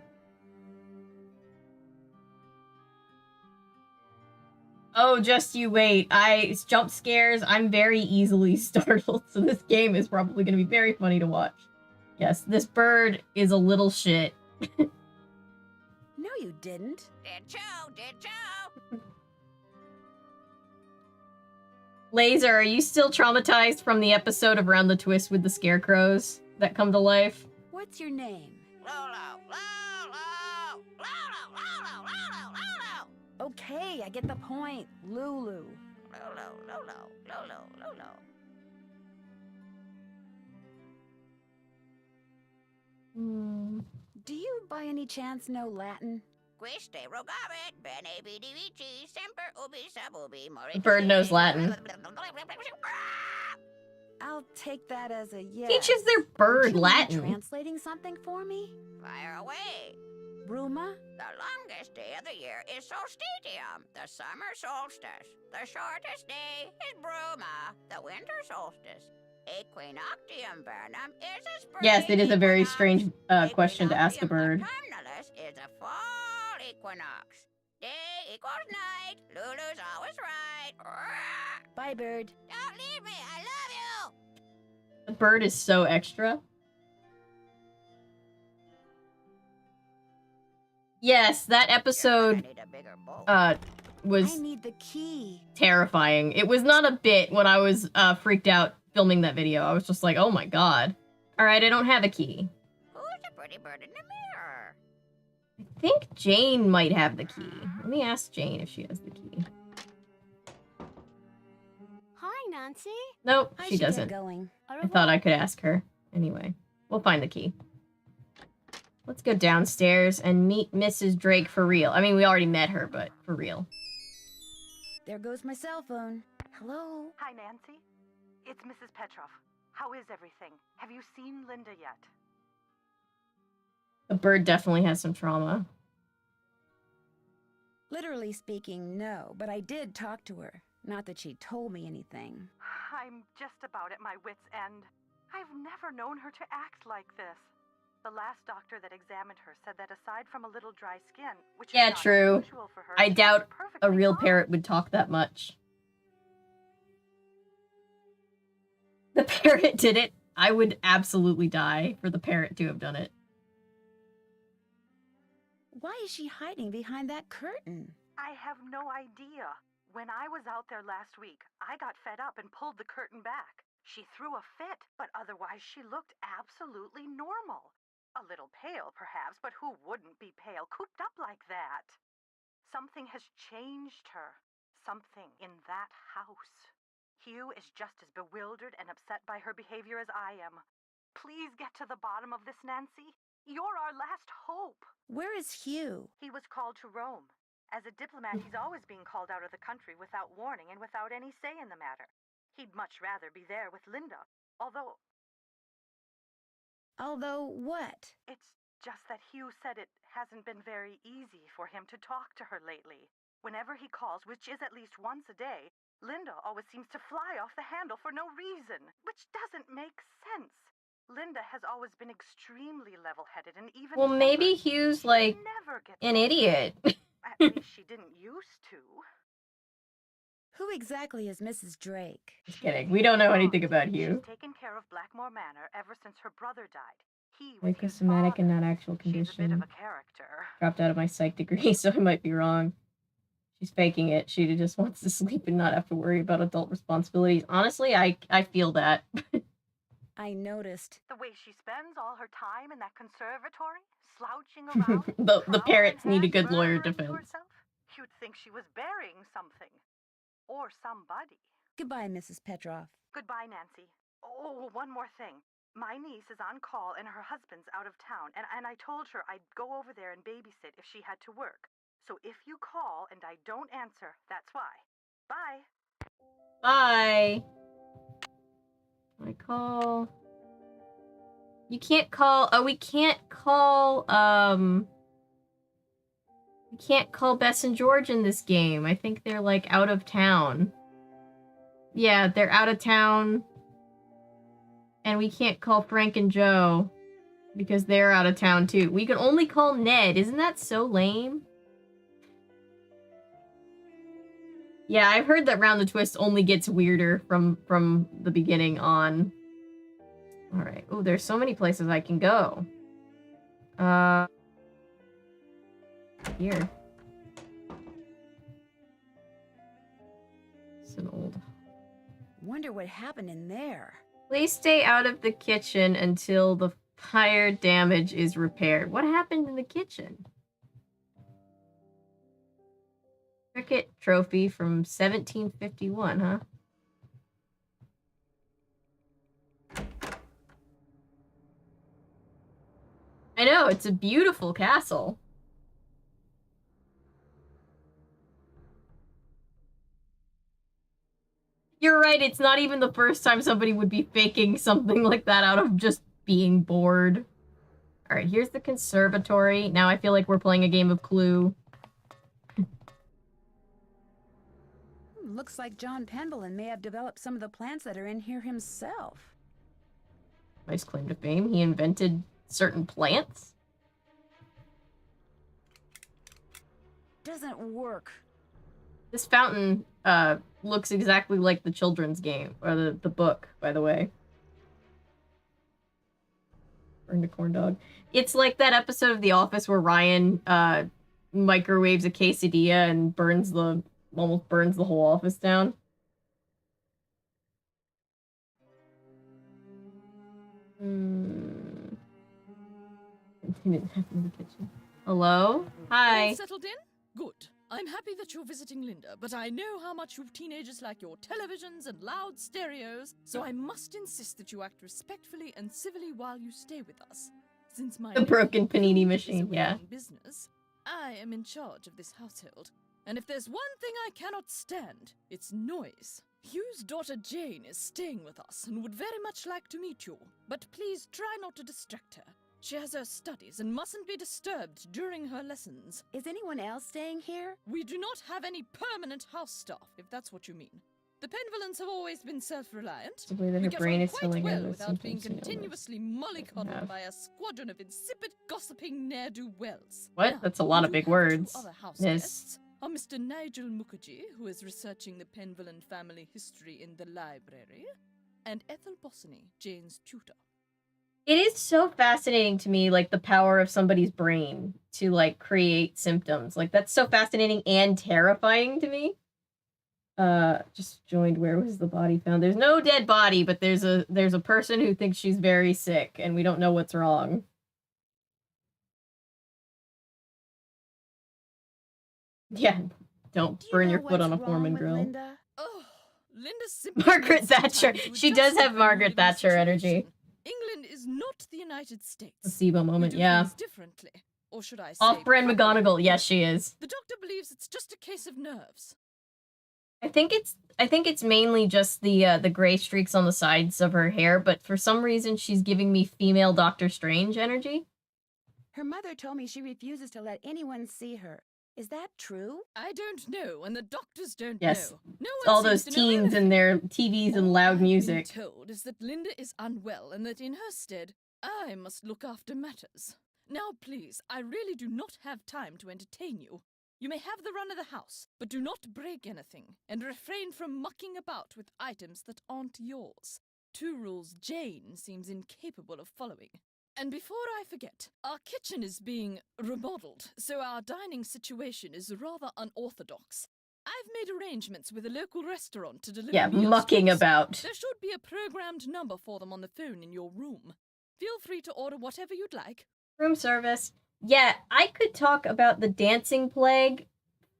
Oh, just you wait. It's jump scares. I'm very easily startled, so this game is probably going to be very funny to watch. Yes, this bird is a little shit. No, you didn't. Did you? Laser, are you still traumatized from the episode of Round the Twist with the scarecrows that come to life? What's your name? Lolo, Lolo, Lolo, Lolo, Lolo, Lolo. Okay, I get the point. Lulu. Lolo, Lolo, Lolo, Lolo. Do you by any chance know Latin? Quiste rogavit, bene vidi vici, semper ubi sub ubi, The bird knows Latin. I'll take that as a yes. Teaches their bird Would you mind Latin. translating something for me? Fire away. Bruma? The longest day of the year is solstitium, the summer solstice. The shortest day is Bruma, the winter solstice. Equinoctium vernum is a spring Yes, it is a very equinox. strange question to ask a bird. Autumnalis is a fall equinox. Day equals night. Lulu's always right. Bye, bird. Don't leave me. I love you. The bird is so extra. Yes, that episode I need a bigger bowl. was I need the key. terrifying. It was not a bit when I was freaked out filming that video. I was just like, oh my god. Alright, I don't have a key. Who's the pretty bird in the mirror? I think Jane might have the key. Let me ask Jane if she has the key. Hi, Nancy. Nope, I she should get doesn't. going. Au I thought I could ask her. Anyway, we'll find the key. Let's go downstairs and meet Mrs. Drake for real. I mean, we already met her, but for real. There goes my cell phone. Hello? Hi, Nancy. It's Mrs. Petrov. How is everything? Have you seen Linda yet? The bird definitely has some trauma. Literally speaking, no, but I did talk to her. Not that she told me anything. I'm just about at my wit's end. I've never known her to act like this. The last doctor that examined her said that aside from a little dry skin, which Yeah, is not true. unusual for her, I she was doubt a perfectly real fine. parrot would talk that much. The parrot did it. I would absolutely die for the parrot to have done it. Why is she hiding behind that curtain? I have no idea. When I was out there last week, I got fed up and pulled the curtain back. She threw a fit, but otherwise she looked absolutely normal. A little pale, perhaps, but who wouldn't be pale, cooped up like that? Something has changed her. Something in that house. Hugh is just as bewildered and upset by her behavior as I am. Please get to the bottom of this, Nancy. You're our last hope. Where is Hugh? He was called to Rome. As a diplomat, he's always being called out of the country without warning and without any say in the matter. He'd much rather be there with Linda, although What? it's just that Hugh said it hasn't been very easy for him to talk to her lately. Whenever he calls, which is at least once a day, Linda always seems to fly off the handle for no reason, which doesn't make sense. Linda has always been extremely level-headed and even Well, maybe tempered. Hugh's She like never gets an angry. idiot. At least she didn't used to. Who exactly is Mrs. Drake? Just kidding. We don't know anything Aunt. about Hugh. She's taken care of Blackmoor Manor ever since her brother died. He was his Psychosomatic and father. not actual She's a bit condition. of a character. Dropped out of my psych degree, so I might be wrong. She's faking it. She just wants to sleep and not have to worry about adult responsibilities. Honestly, I feel that. I noticed. The way she spends all her time in that conservatory, slouching around. The trowel in parrots need a hand, good lawyer murmuring to defense. herself. You'd think she was burying something. Or somebody. Goodbye, Mrs. Petrov. Goodbye, Nancy. Oh, one more thing. My niece is on call and her husband's out of town, and I told her I'd go over there and babysit if she had to work. So if you call and I don't answer, that's why. Bye. Bye. I call. You can't call. Oh, we can't call. We can't call Bess and George in this game. I think they're like out of town. Yeah, they're out of town. And we can't call Frank and Joe because they're out of town too. We can only call Ned. Isn't that so lame? Yeah, I've heard that Round the Twist only gets weirder from the beginning on. All right. Oh, there's so many places I can go. Here. It's an old. Wonder what happened in there. Please stay out of the kitchen until the fire damage is repaired. What happened in the kitchen? Cricket trophy from 1751, huh? I know, it's a beautiful castle. You're right, it's not even the first time somebody would be faking something like that out of just being bored. Alright, here's the conservatory. Now I feel like we're playing a game of Clue. Looks like John Pendleton may have developed some of the plants that are in here himself. Nice claim to fame. He invented certain plants? Doesn't work. This fountain looks exactly like the children's game, or the book, by the way. Burned a corn dog. It's like that episode of The Office where Ryan microwaves a quesadilla and almost burns the whole office down. Didn't happen in the kitchen. Hello? Hi. All settled in? Good. I'm happy that you're visiting Linda, but I know how much you teenagers like your televisions and loud stereos, so I must insist that you act respectfully and civilly while you stay with us. Since my The broken panini is machine, away yeah. on business, I am in charge of this household. And if there's one thing I cannot stand, it's noise. Hugh's daughter Jane is staying with us and would very much like to meet you, but please try not to distract her. She has her studies and mustn't be disturbed during her lessons. Is anyone else staying here? We do not have any permanent house staff, if that's what you mean. The Penvillans have always been self-reliant. The way that We her get brain on is quite telling her well that without being sometimes, continuously mollycoddled have. by a squadron of insipid, gossiping ne'er-do-wells. What? Now, That's a lot we of do big have words. Two other house Miss. guests are Mr. Nigel Mukherjee, who is researching the Penvillan family history in the library, and Ethel Bossany, Jane's tutor. It is so fascinating to me, like, the power of somebody's brain to, like, create symptoms. Like, that's so fascinating and terrifying to me. Just joined where was the body found? There's no dead body, but there's a person who thinks she's very sick, and we don't know what's wrong. Yeah, don't burn your foot on a Foreman grill. Linda? Oh, Linda's simply Margaret needs some Thatcher. time to She adjust does to have her Margaret living Thatcher energy. situation. England is not the United States. Placebo moment, we do yeah. things differently. Or should I say Off-brand properly. McGonagall, yes, she is. The doctor believes it's just a case of nerves. I think it's mainly just the gray streaks on the sides of her hair, but for some reason she's giving me female Doctor Strange energy. Her mother told me she refuses to let anyone see her. Is that true? I don't know, and the doctors don't Yes. know. No It's one all seems those to know teens anything. and their TVs and loud All music. I've been told is that Linda is unwell and that in her stead, I must look after matters. Now, please, I really do not have time to entertain you. You may have the run of the house, but do not break anything, and refrain from mucking about with items that aren't yours. 2 rules Jane seems incapable of following. And before I forget, our kitchen is being remodeled, so our dining situation is rather unorthodox. I've made arrangements with a local restaurant to deliver Yeah, meals mucking to us. about. There should be a programmed number for them on the phone in your room. Feel free to order whatever you'd like. Room service. Yeah, I could talk about the dancing plague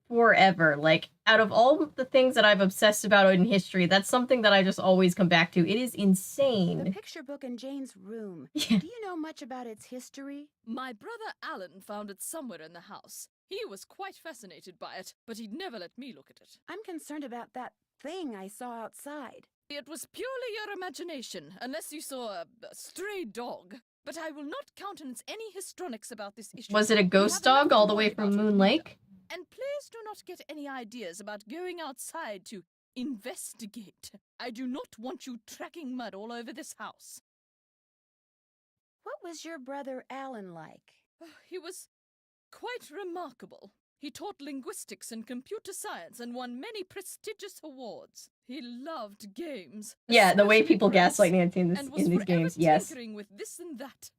forever. Like, out of all the things that I've obsessed about in history, that's something that I just always come back to. It is The insane. picture book in Jane's room. Yeah. Do you know much about its history? My brother Alan found it somewhere in the house. He was quite fascinated by it, but he'd never let me look at it. I'm concerned about that thing I saw outside. It was purely your imagination, unless you saw a stray dog. But I will not countenance any histrionics about this issue. Was it a We ghost have enough dog to all the worry way from about with Moon Linda. Lake? And please do not get any ideas about going outside to investigate. I do not want you tracking mud all over this house. What was your brother Alan like? He was quite remarkable. He taught linguistics and computer science and won many prestigious awards. He loved games. Yeah, the way especially people chess, gaslight Nancy in and was these forever games, yes. tinkering with this and that.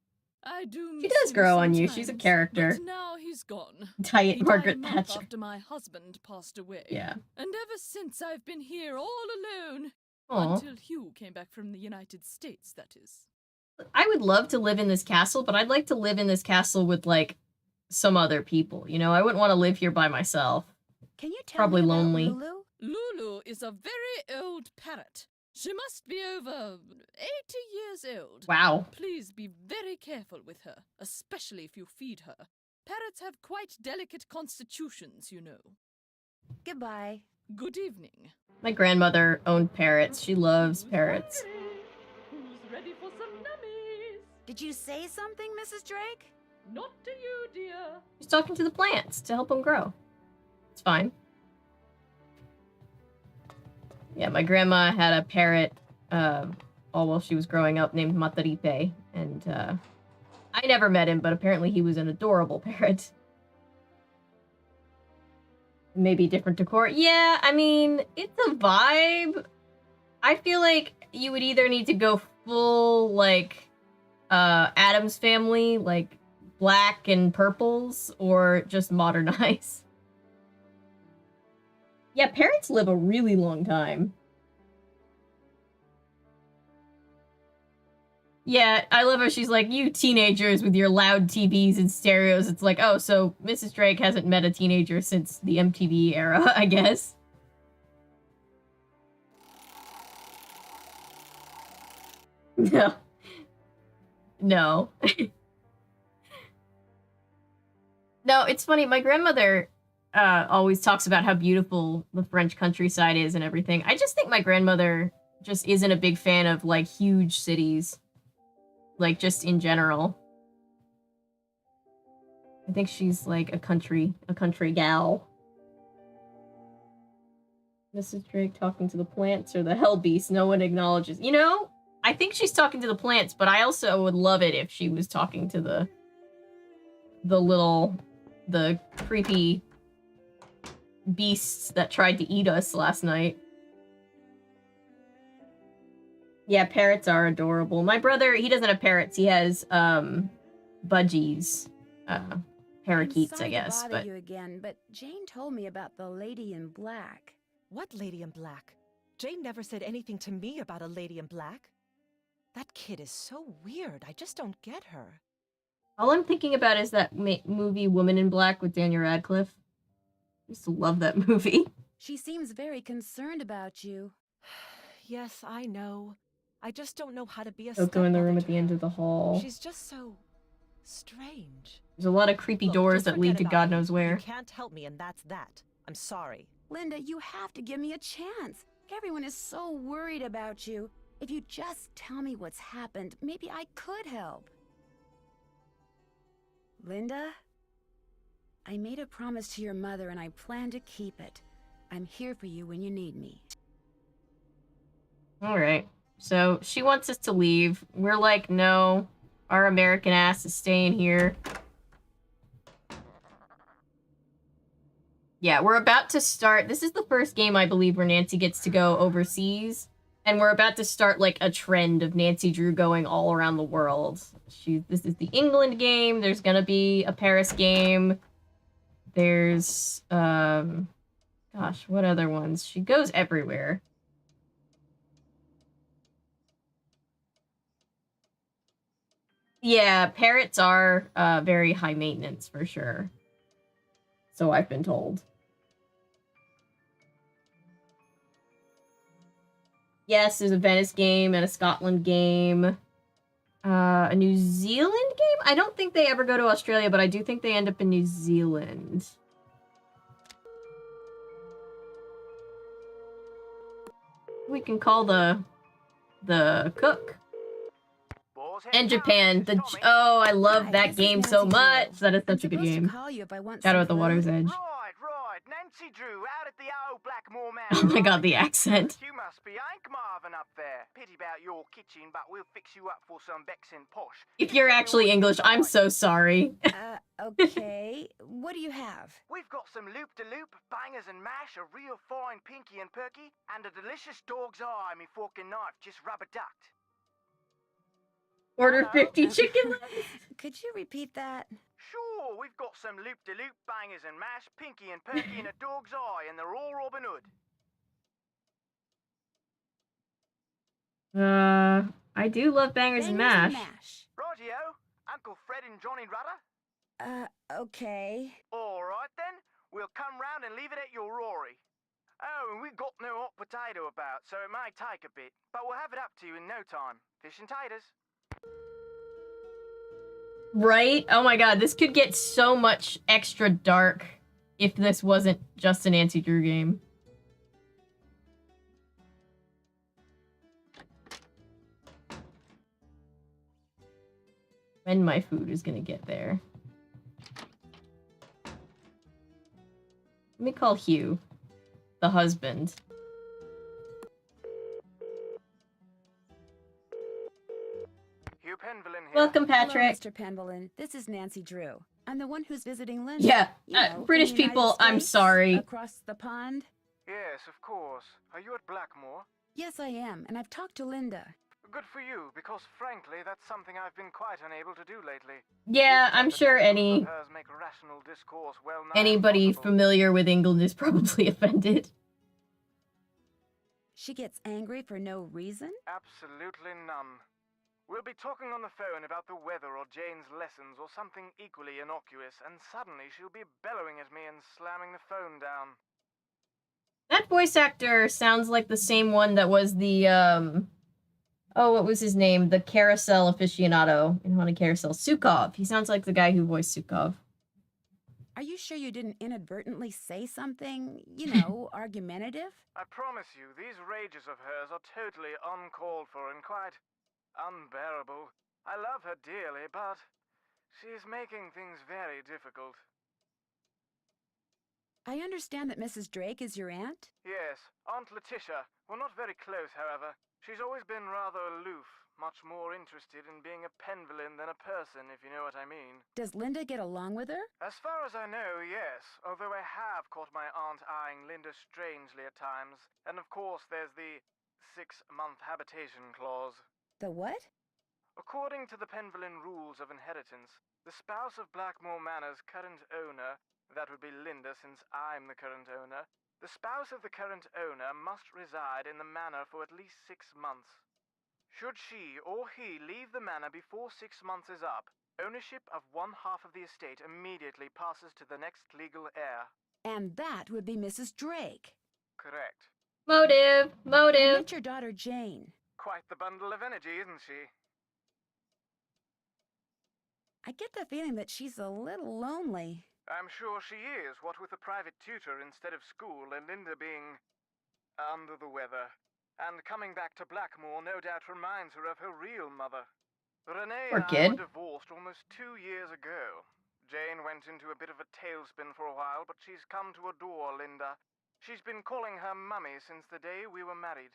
I do She miss does him grow on you. She's a sometimes, character. But now he's gone. Tight He Margaret died a month Thatcher. after my husband passed away. Yeah. And ever since I've been here all alone. Aw. Until Hugh came back from the United States, that is. I would love to live in this castle, but I'd like to live in this castle with, like, some other people. You know, I wouldn't want to live here by myself. Can you tell Probably me about lonely. Lulu? Lulu is a very old parrot. She must be over 80 years old. Wow. Please be very careful with her, especially if you feed her. Parrots have quite delicate constitutions, you know. Goodbye. Good evening. My grandmother owned parrots. She loves parrots. Who's ready for some nummies? Did you say something, Mrs. Drake? Not to you, dear. She's talking to the plants to help them grow. It's fine. Yeah, my grandma had a parrot all while she was growing up named Mataripe. And I never met him, but apparently he was an adorable parrot. Maybe different decor. Yeah, I mean, it's a vibe. I feel like you would either need to go full, like, Addams Family, like, black and purples, or just modernize. Yeah, parrots live a really long time. Yeah, I love how she's like, you teenagers with your loud TVs and stereos. It's like, oh, so Mrs. Drake hasn't met a teenager since the MTV era, I guess. No. No. No, it's funny. My grandmother always talks about how beautiful the French countryside is and everything. I just think my grandmother just isn't a big fan of, like, huge cities. Like, just in general. I think she's, like, a country gal. Mrs. Drake talking to the plants or the hell beast no one acknowledges. You know, I think she's talking to the plants, but I also would love it if she was talking to the creepy beasts that tried to eat us last night. Yeah, parrots are adorable. My brother, he doesn't have parrots. He has budgies, parakeets, I guess. I'm sorry to bother you again, but Jane told me about the lady in black. What lady in black? Jane never said anything to me about a lady in black. That kid is so weird. I just don't get her. All I'm thinking about is that movie Woman in Black with Daniel Radcliffe. I used to love that movie. She seems very concerned about you. Yes, I know. I just don't know how to be a Don't go in the room stepmother at to the end her. of the hall. She's just so strange. There's a lot of creepy Look, doors just that lead to forget God about it. knows where. You can't help me, and that's that. I'm sorry. Linda, you have to give me a chance. Everyone is so worried about you. If you just tell me what's happened, maybe I could help. Linda? I made a promise to your mother and I plan to keep it. I'm here for you when you need me. Alright. So, she wants us to leave. We're like, no. Our American ass is staying here. Yeah, we're about to start. This is the first game, I believe, where Nancy gets to go overseas. And we're about to start, like, a trend of Nancy Drew going all around the world. This is the England game. There's gonna be a Paris game. There's, gosh, what other ones? She goes everywhere. Yeah, parrots are very high maintenance for sure. So I've been told. Yes, there's a Venice game and a Scotland game. A New Zealand game? I don't think they ever go to Australia, but I do think they end up in New Zealand. We can call the cook. And Japan. Oh, I love that game so much. That is such a good game. Shadow at the Water's Edge. Right, Nancy Drew out at the old Blackmoor Manor. Oh my god, the accent. You must be Ink oven up there. Pity about your kitchen, but we'll fix you up for some Vexen posh. If you're actually English, I'm so sorry. Okay. What do you have? We've got some loop-de-loop, bangers and mash, a real fine pinky and perky, and a delicious dog's eye, me fork and knife, just rubber-ducked. Order 50 chicken legs. Could you repeat that? Sure, we've got some loop-de-loop, bangers and mash, pinky and perky, and a dog's eye, and they're all Robin Hood. I do love bangers and mash. Rightio, Uncle Fred and Johnny Rudder? Okay. All right then, we'll come round and leave it at your Rory. Oh, and we've got no hot potato about, so it may take a bit, but we'll have it up to you in no time. Fish and taters. Right? Oh my god, this could get so much extra dark if this wasn't just a Nancy Drew game. When my food is gonna get there. Let me call Hugh, the husband. Hugh Penvillin here. Welcome, Patrick. Hello, Mr. Penvillin. This is Nancy Drew. I'm the one who's visiting Linda. Yeah, You know, British in the United people, I'm States, sorry. Across the pond? Yes, of course. Are you at Blackmoor? Yes, I am, and I've talked to Linda. Good for you, because frankly, that's something I've been quite unable to do lately. Yeah, I'm sure Make rational discourse well-nigh anybody impossible. familiar with England is probably offended. She gets angry for no reason? Absolutely none. We'll be talking on the phone about the weather or Jane's lessons or something equally innocuous, and suddenly she'll be bellowing at me and slamming the phone down. That voice actor sounds like the same one that was the, oh, what was his name? The carousel aficionado in Haunted Carousel. Sukov. He sounds like the guy who voiced Sukov. Are you sure you didn't inadvertently say something, you know, argumentative? I promise you, these rages of hers are totally uncalled for and quite unbearable. I love her dearly, but she's making things very difficult. I understand that Mrs. Drake is your aunt? Yes, Aunt Letitia. We're not very close, however. She's always been rather aloof, much more interested in being a Penvillin than a person, if you know what I mean. Does Linda get along with her? As far as I know, yes, although I have caught my aunt eyeing Linda strangely at times. And of course, there's the 6-month habitation clause. The what? According to the Penvillin rules of inheritance, the spouse of Blackmoor Manor's current owner, that would be Linda since I'm the current owner, the spouse of the current owner must reside in the manor for at least 6 months. Should she or he leave the manor before 6 months is up, ownership of one half of the estate immediately passes to the next legal heir. And that would be Mrs. Drake. Correct. Motive. I Motive. met your daughter Jane. Quite the bundle of energy, isn't she? I get the feeling that she's a little lonely. I'm sure she is, what with a private tutor instead of school and Linda being under the weather. And coming back to Blackmoor no doubt reminds her of her real mother. Renee Poor and I kid. were divorced almost 2 years ago. Jane went into a bit of a tailspin for a while, but she's come to adore Linda. She's been calling her mummy since the day we were married.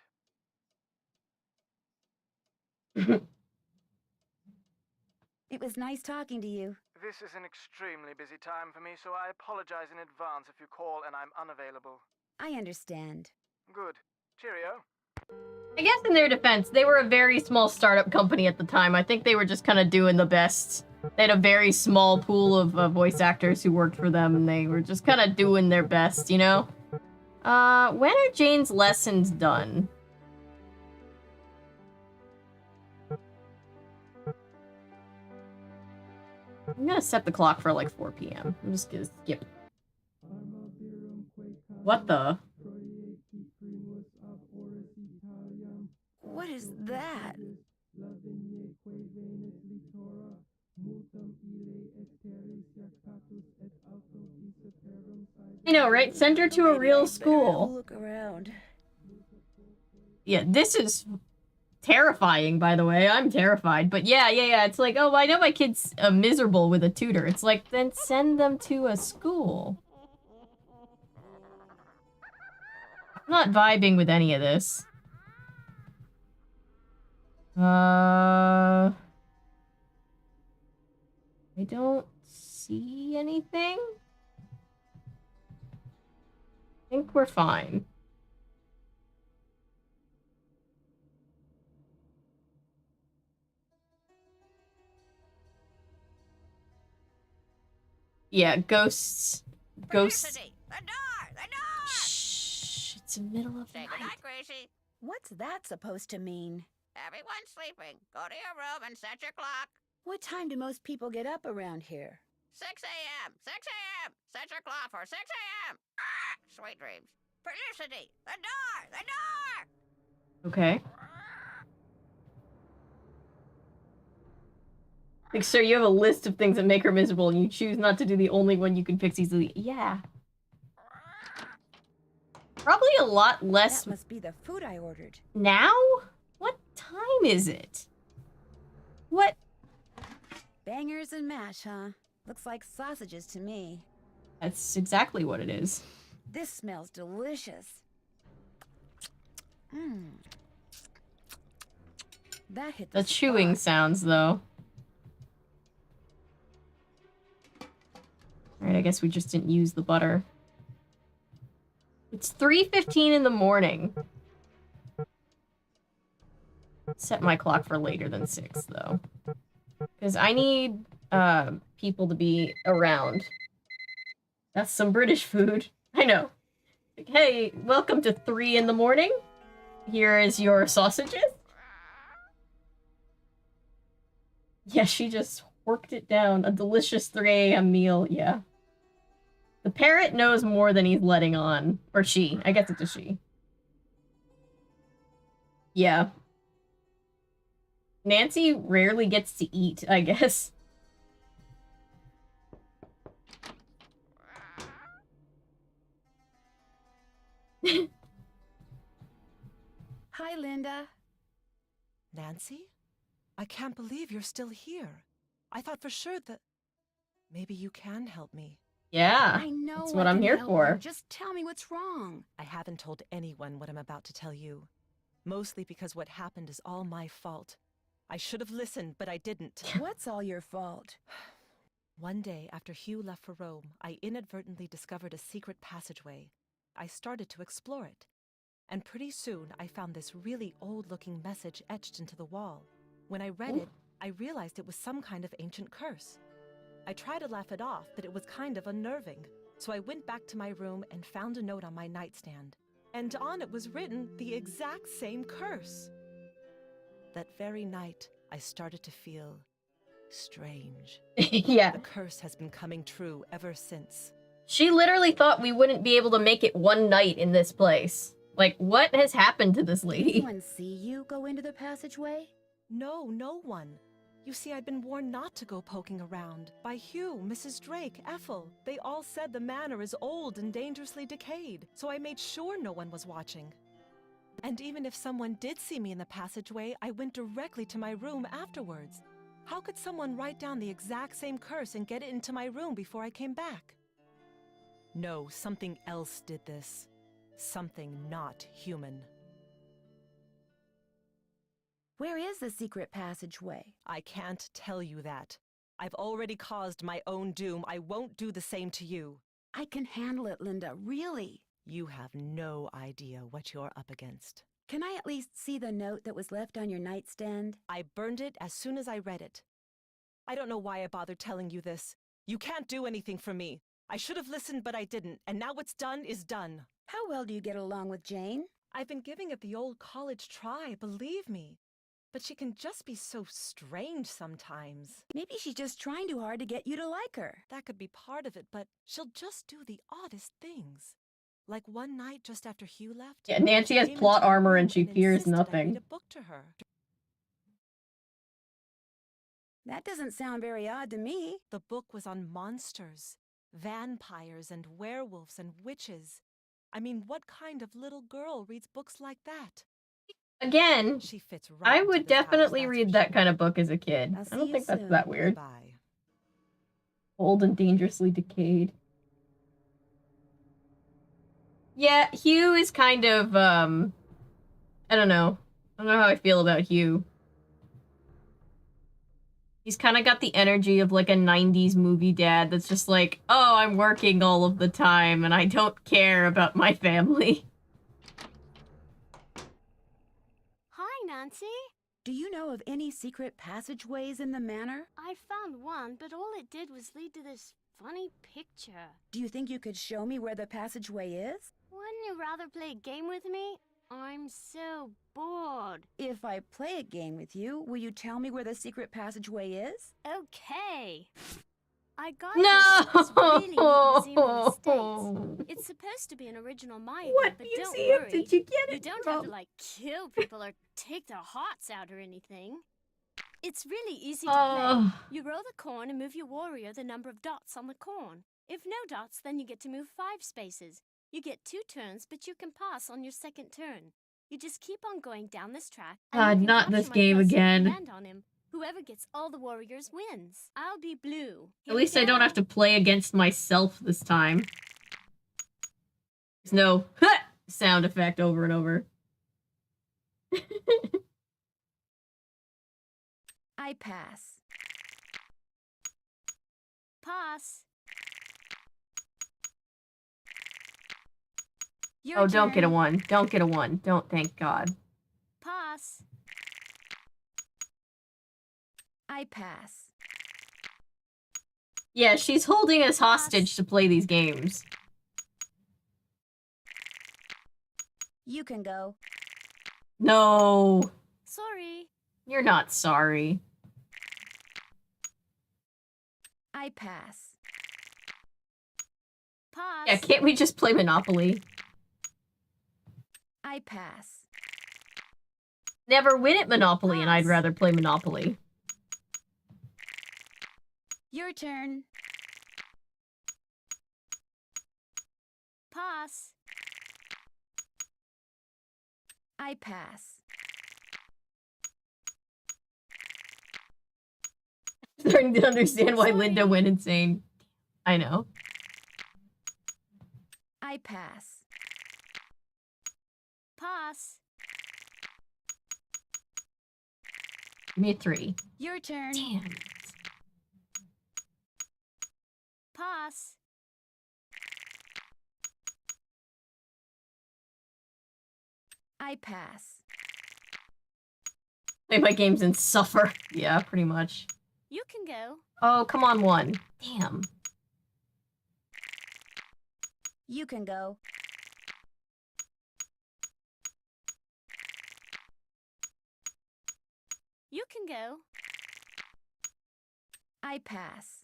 It was nice talking to you. This is an extremely busy time for me, so I apologize in advance if you call and I'm unavailable. I understand. Good. Cheerio. I guess in their defense, they were a very small startup company at the time. I think they were just kind of doing the best. They had a very small pool of voice actors who worked for them, and they were just kind of doing their best, you know? When are Jane's lessons done? I'm gonna set the clock for like 4 p.m. I'm just gonna skip. What the? What is that? I know, right? Send her to a real school. Look around. Yeah, this is terrifying, by the way. I'm terrified. But yeah. It's like, oh, I know my kid's miserable with a tutor. It's like, then send them to a school. I'm not vibing with any of this. I don't see anything. I think we're fine. Yeah, ghosts. Ghosts. Felicity, the door! The door! Shh, it's the middle of the Say night. goodnight, Gracie. What's that supposed to mean? Everyone's sleeping. Go to your room and set your clock. What time do most people get up around here? 6 a.m. 6 a.m. Set your clock for 6 a.m. Sweet dreams. Felicity, the door! The door! Okay. Like, sir, you have a list of things that make her miserable, and you choose not to do the only one you can fix easily. Yeah. Probably a lot less. That must be the food I ordered. Now? What time is it? What? Bangers and mash, huh? Looks like sausages to me. That's exactly what it is. This smells delicious. Mmm. That hit The the chewing spot. sounds, though. Alright, I guess we just didn't use the butter. It's 3:15 in the morning. Set my clock for later than 6, though. Because I need people to be around. That's some British food. I know. Like, hey, welcome to 3 in the morning. Here is your sausages. Yeah, she just worked it down. A delicious 3 a.m. meal, yeah. The parrot knows more than he's letting on. Or she. I guess it's a she. Yeah. Nancy rarely gets to eat, I guess. Hi, Linda. Nancy? I can't believe you're still here. I thought for sure that maybe you can help me. Yeah, I know that's what I'm can here help for. you. Just tell me what's wrong. I haven't told anyone what I'm about to tell you. Mostly because what happened is all my fault. I should have listened, but I didn't. What's all your fault? One day, after Hugh left for Rome, I inadvertently discovered a secret passageway. I started to explore it. And pretty soon, I found this really old-looking message etched into the wall. When I read it, I realized it was some kind of ancient curse. I tried to laugh it off, but it was kind of unnerving. So I went back to my room and found a note on my nightstand. And on it was written the exact same curse. That very night, I started to feel strange. Yeah. The curse has been coming true ever since. She literally thought we wouldn't be able to make it one night in this place. Like, what has happened to this lady? Anyone see you go into the passageway? No, no one. You see, I'd been warned not to go poking around. By Hugh, Mrs. Drake, Ethel. They all said the manor is old and dangerously decayed, so I made sure no one was watching. And even if someone did see me in the passageway, I went directly to my room afterwards. How could someone write down the exact same curse and get it into my room before I came back? No, something else did this. Something not human. Where is the secret passageway? I can't tell you that. I've already caused my own doom. I won't do the same to you. I can handle it, Linda, really. You have no idea what you're up against. Can I at least see the note that was left on your nightstand? I burned it as soon as I read it. I don't know why I bothered telling you this. You can't do anything for me. I should have listened, but I didn't, and now what's done is done. How well do you get along with Jane? I've been giving it the old college try, believe me. But she can just be so strange sometimes. Maybe she's just trying too hard to get you to like her. That could be part of it, but she'll just do the oddest things. Like one night just after Hugh left. Yeah, Nancy has plot armor and she fears nothing. I read a book to her. That doesn't sound very odd to me. The book was on monsters, vampires and werewolves and witches. I mean, what kind of little girl reads books like that? Again, She fits right I into would this house, definitely that's read for that sure. kind of book as a kid. I'll I see don't you think that's soon. that weird. Bye. Old and dangerously decayed. Yeah, Hugh is kind of, I don't know. I don't know how I feel about Hugh. He's kind of got the energy of like a 90s movie dad that's just like, oh, I'm working all of the time and I don't care about my family. Hi, Nancy. Do you know of any secret passageways in the manor? I found one, but all it did was lead to this funny picture. Do you think you could show me where the passageway is? Wouldn't you rather play a game with me? I'm so bored. If I play a game with you, will you tell me where the secret passageway is? Okay. I got No! this really neat museum in the States. It's supposed to be an original Maya What game, but don't museum worry. did you get You it don't from? have to, like, kill people or take their hearts out or anything. It's really easy to play. You roll the corn and move your warrior the number of dots on the corn. If no dots, then you get to move 5 spaces. You get 2 turns, but you can pass on your second turn. You just keep on going down this track. And God, you can not capture this my game cousin and again. land on him. Whoever gets all the warriors wins. I'll be blue. At least I don't have to play against myself this time. There's no sound effect over and over. I pass. Pass. Your Oh, don't get a turn. 1. Don't get a 1. Don't, thank God. Pass. I pass. Yeah, she's holding us hostage to play these games. You can go. No. Sorry. You're not sorry. I pass. Pass. Yeah, can't we just play Monopoly? I pass. Never win at Monopoly, and I'd rather play Monopoly. Your turn. Pass. I pass. Starting to understand why Linda went insane. I know. I pass. Pass. Give me a 3. Your turn. Damn. Pass. I pass. Play my games and suffer. Yeah, pretty much. You can go. Oh, come on, 1. Damn. You can go. You can go. I pass.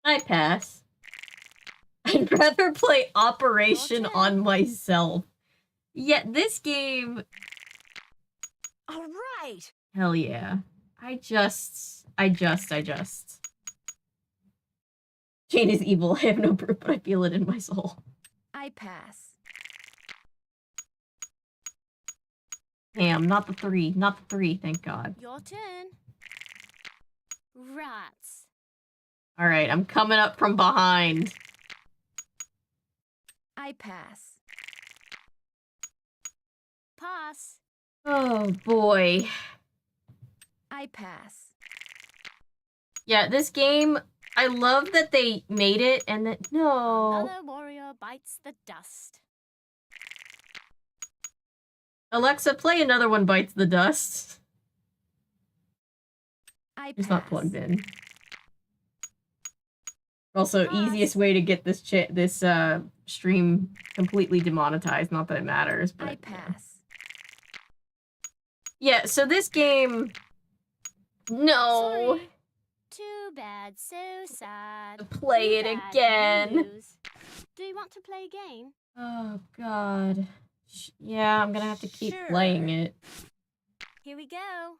I pass. I'd rather play Operation on myself. Yet this game... All right. Hell yeah. I just... Jane is evil. I have no proof, but I feel it in my soul. I pass. Damn, not the 3. Not the 3, thank God. Your turn. Rats. Alright, I'm coming up from behind. I pass. Pass. Oh, boy. I pass. Yeah, this game... I love that they made it and that... No. Another warrior bites the dust. Alexa, play Another One Bites the Dust. I It's pass. not plugged in. Also, Pass. easiest way to get this stream completely demonetized. Not that it matters, but... I pass. Yeah, so this game... No. Sorry. Too bad. So sad. Play Too it bad. again. You lose. Do you want to play again? Oh, God. Yeah, I'm gonna have to keep Sure. playing it. Here we go.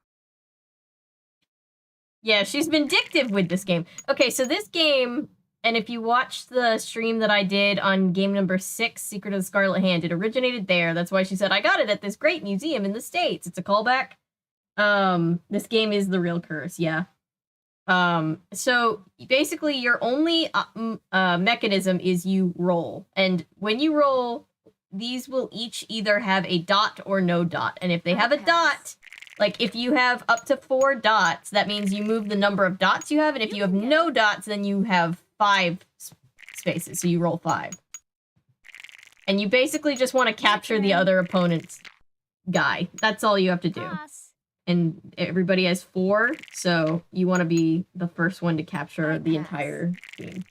Yeah, she's vindictive with this game. Okay, so this game, and if you watch the stream that I did on game number 6, Secret of the Scarlet Hand, it originated there. That's why she said, I got it at this great museum in the States. It's a callback. This game is the real curse, yeah. So basically your only mechanism is you roll. And when you roll, these will each either have a dot or no dot. And if they have a dot, Like, if you have up to 4 dots, that means you move the number of dots you have, and if you have no dots, then you have 5 spaces, so you roll 5. And you basically just want to capture the other opponent's guy. That's all you have to do. Pass. And everybody has 4, so you want to be the first one to capture the entire game.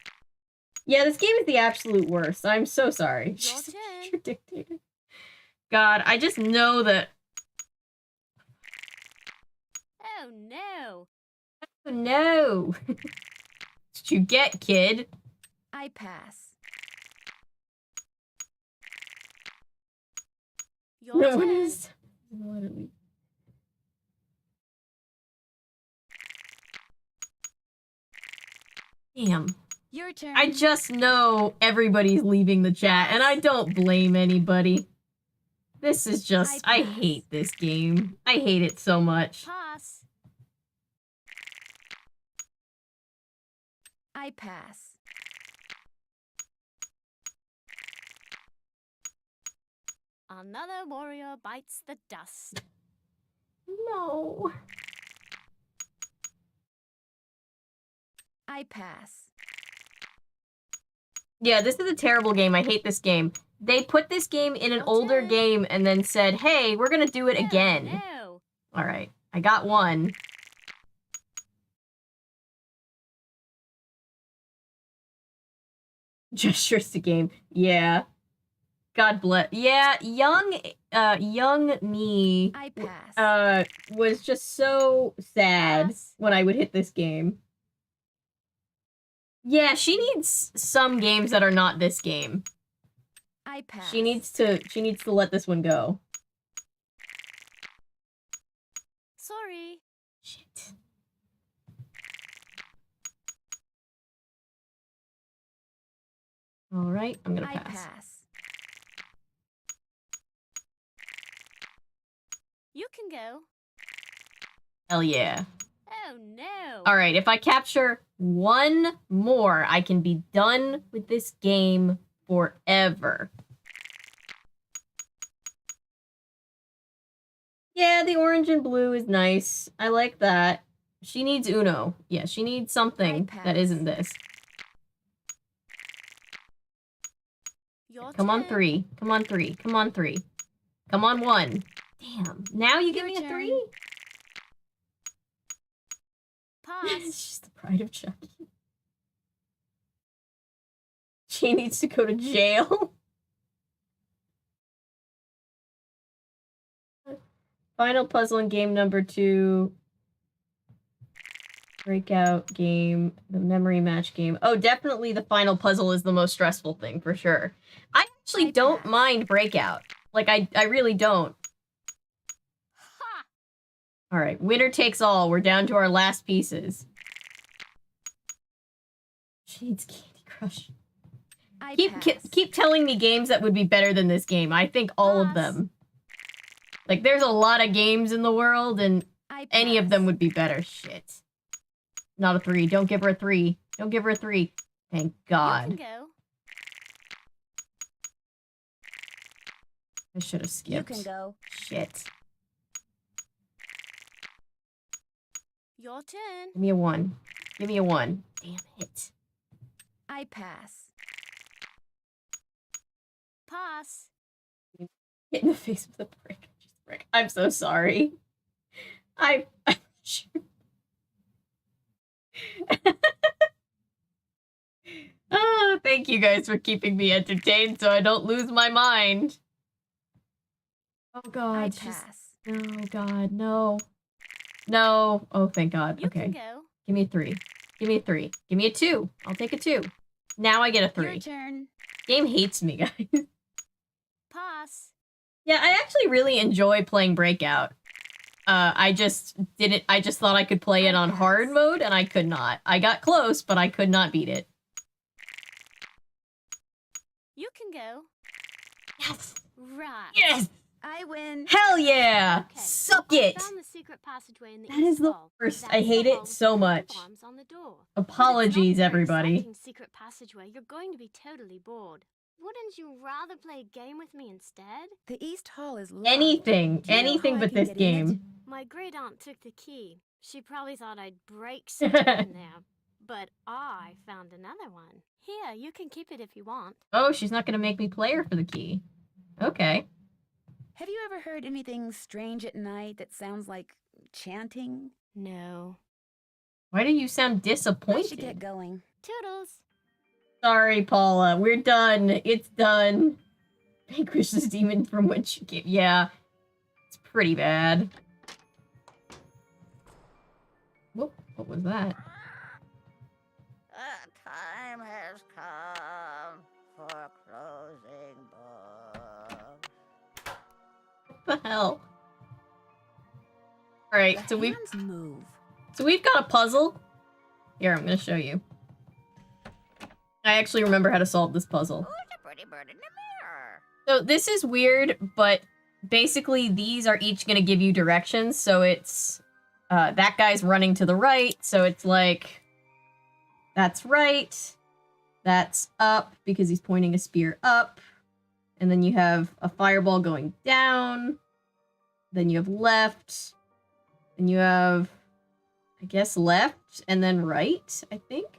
Yeah, this game is the absolute worst. I'm so sorry. Your turn. You're dictating. God, I just know that... Oh no. Oh no! What you get, kid? I pass. Your No turn. one is... Literally. Damn. Your turn. I just know everybody's leaving the chat, and I don't blame anybody. This is just... I hate this game. I hate it so much. Pass. I pass. Another warrior bites the dust. No. I pass. Yeah, this is a terrible game. I hate this game. They put this game in an older game and then said, hey, we're gonna do it again. No. Alright, I got one. Gestures to game. Yeah. God bless. Yeah, young me I pass. was just so sad when I would hit this game. Yeah, she needs some games that are not this game. I pass. She needs to let this one go. Sorry. Shit. All right, I'm gonna pass. I pass. You can go. Hell yeah. Oh no. All right, if I capture one more, I can be done with this game forever. Yeah, the orange and blue is nice. I like that. She needs Uno. Yeah, she needs something that isn't this. Your Come on, turn. 3. Come on, 3. Come on, 3. Come on, 1. Damn. Now you give me a 3? Pass. She's the pride of Chucky. She needs to go to jail. Final puzzle in game number 2. Breakout game. The memory match game. Oh, definitely the final puzzle is the most stressful thing, for sure. I actually don't mind Breakout. Like, I really don't. Ha! Alright, winner takes all. We're down to our last pieces. She needs Candy Crush. Keep telling me games that would be better than this game. I think all of them. Like, there's a lot of games in the world, and any of them would be better. Shit. Not a 3. Don't give her a 3. Don't give her a 3. Thank God. You can go. I should have skipped. You can go. Shit. Your turn. Give me a 1. Give me a 1. Damn it. I pass. Pass. Hit in the face with a brick. I'm so sorry. Oh, thank you guys for keeping me entertained so I don't lose my mind. Oh God. I pass. No, God, no. No. Oh, thank God. You Okay. can go. Give me a 3. Give me a 3. Give me a 2. I'll take a 2. Now I get a 3. Your turn. Game hates me, guys. Pass. Yeah, I actually really enjoy playing Breakout. I just thought I could play it on hard mode, and I could not. I got close, but I could not beat it. You can go. Yes! Right. Yes! I win. Hell yeah! Okay. Suck I it! found the secret passageway in the That is east the wall. worst. That's I hate the it hole with so the much. arms on the door. Apologies, But it's not a very everybody. exciting secret passageway. You're going to be totally bored. Wouldn't you rather play a game with me instead? The East Hall is locked. Anything. Do you know Anything how I but can this get in it? game. My great aunt took the key. She probably thought I'd break something in there. But I found another one. Here, you can keep it if you want. Oh, she's not gonna make me play her for the key. Okay. Have you ever heard anything strange at night that sounds like chanting? No. Why do you sound I should disappointed? get going. Toodles. Sorry, Paula. We're done. It's done. Vanquish this demon from which you came. Yeah. It's pretty bad. Whoop. What was that? The time has come for closing books. What the hell? Alright, The so we've hands move. got a puzzle. Here, I'm gonna show you. I actually remember how to solve this puzzle. Who's a pretty bird in the mirror? So this is weird, but basically these are each gonna give you directions. So it's that guy's running to the right, so it's like that's right, that's up because he's pointing a spear up, and then you have a fireball going down, then you have left, and you have, I guess, left and then right, I think.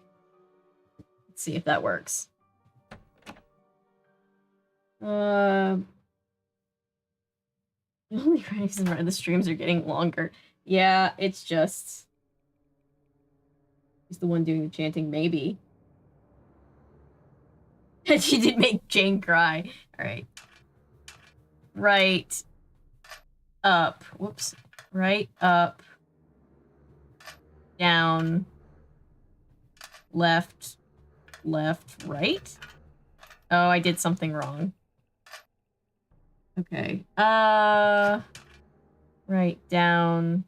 Let's see if that works. The only reason why the streams are getting longer. Yeah, it's just... He's the one doing the chanting, maybe. And she did make Jane cry. Alright. Right. Up. Whoops. Right, up. Down. Left. Left, right? Oh, I did something wrong. Okay. Right, down.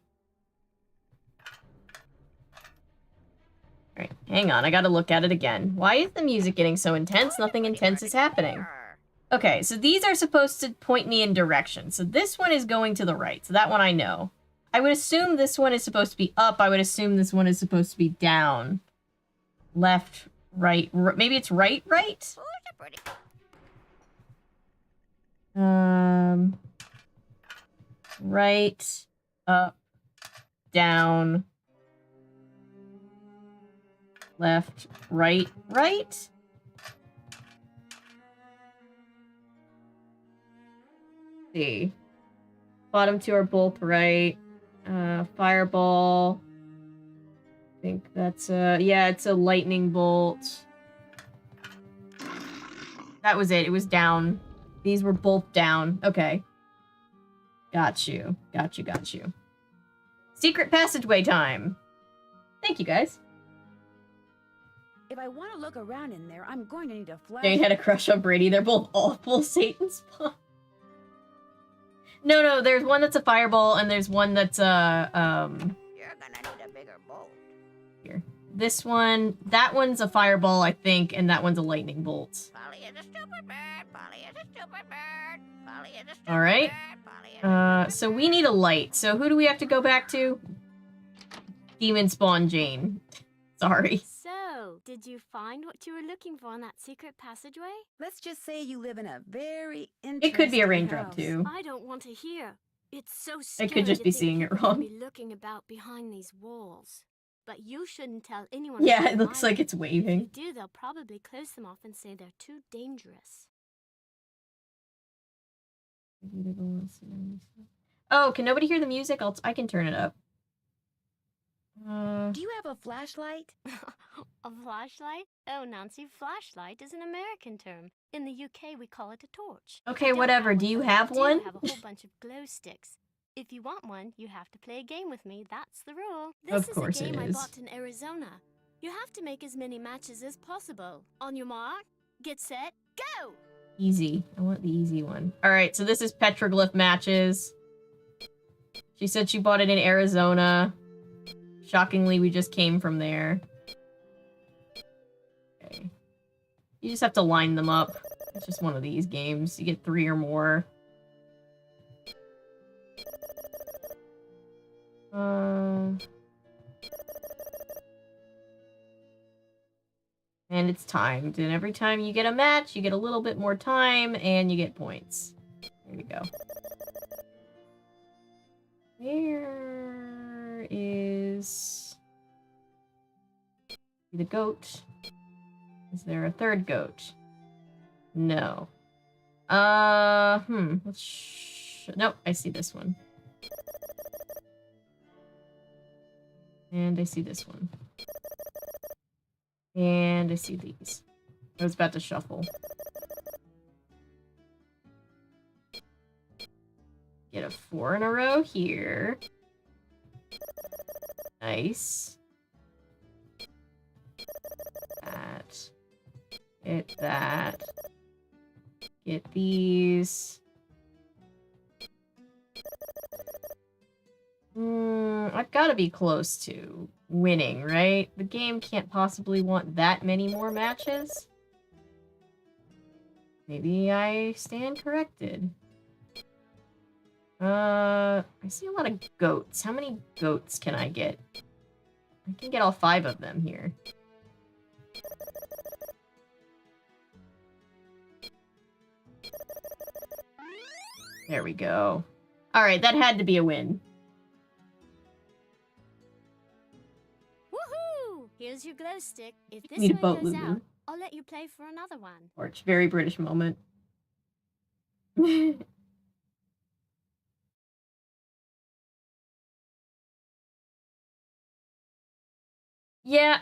Alright, hang on. I gotta look at it again. Why is the music getting so intense? Nothing intense is happening. Okay, so these are supposed to point me in direction. So this one is going to the right. So that one I know. I would assume this one is supposed to be up. I would assume this one is supposed to be down. Left, right, maybe it's right, right? Who's a pretty... Right, up, down, left, right, right? Let's see. Bottom two are both right. Fireball. I think that's yeah, it's a lightning bolt. That was it. It was down. These were both down. Okay. Got you. Got you, got you. Secret passageway time. Thank you, guys. If I want to look around in there, I'm going to need a flashlight. Jane had a crush on Brady. They're both awful Satan spawn. No, there's one that's a fireball, and there's one that's a, You're gonna need a bigger bolt. Here. This one, that one's a fireball, I think, and that one's a lightning bolt. Polly is a stupid bird. Polly is a stupid bird. Polly is a stupid Alright. bird. Polly is a stupid So we need a light. So who do we have to go back to? Demon spawn Jane. Sorry. So, did you find what you were looking for in that secret passageway? Let's just say you live in a very interesting It could be a raindrop, house. too. I don't want to hear. It's so I scary. could just to be think seeing it people could wrong. Be looking about behind these walls. But you shouldn't tell anyone. Yeah, about it looks like either. it's waving. If you do, they'll probably close them off and say they're too dangerous. Oh, can nobody hear the music? I can turn it up. Do you have a flashlight? A flashlight? Oh, Nancy, flashlight is an American term. In the UK, we call it a torch. Okay, I don't whatever. have Do one, you but have I do one? have a whole bunch of glow sticks. If you want one, you have to play a game with me. That's the rule. Of This course is a it game I is. bought in Arizona. You have to make as many matches as possible. On your mark, get set, go! Easy. I want the easy one. Alright, so this is petroglyph matches. She said she bought it in Arizona. Shockingly, we just came from there. Okay. You just have to line them up. It's just one of these games. You get 3 or more. And it's timed. And every time you get a match, you get a little bit more time, and you get points. There we go. Where is the goat? Is there a third goat? No. Nope, I see this one. And I see this one. And I see these. I was about to shuffle. Get a 4 in a row here. Nice. That. Get that. Get these. I've got to be close to winning, right? The game can't possibly want that many more matches. Maybe I stand corrected. I see a lot of goats. How many goats can I get? I can get all 5 of them here. There we go. Alright, that had to be a win. Woohoo! Here's your glow stick. If this Need a one boat, goes Lulu. out, I'll let you play for another one. Torch, very British moment. Yeah,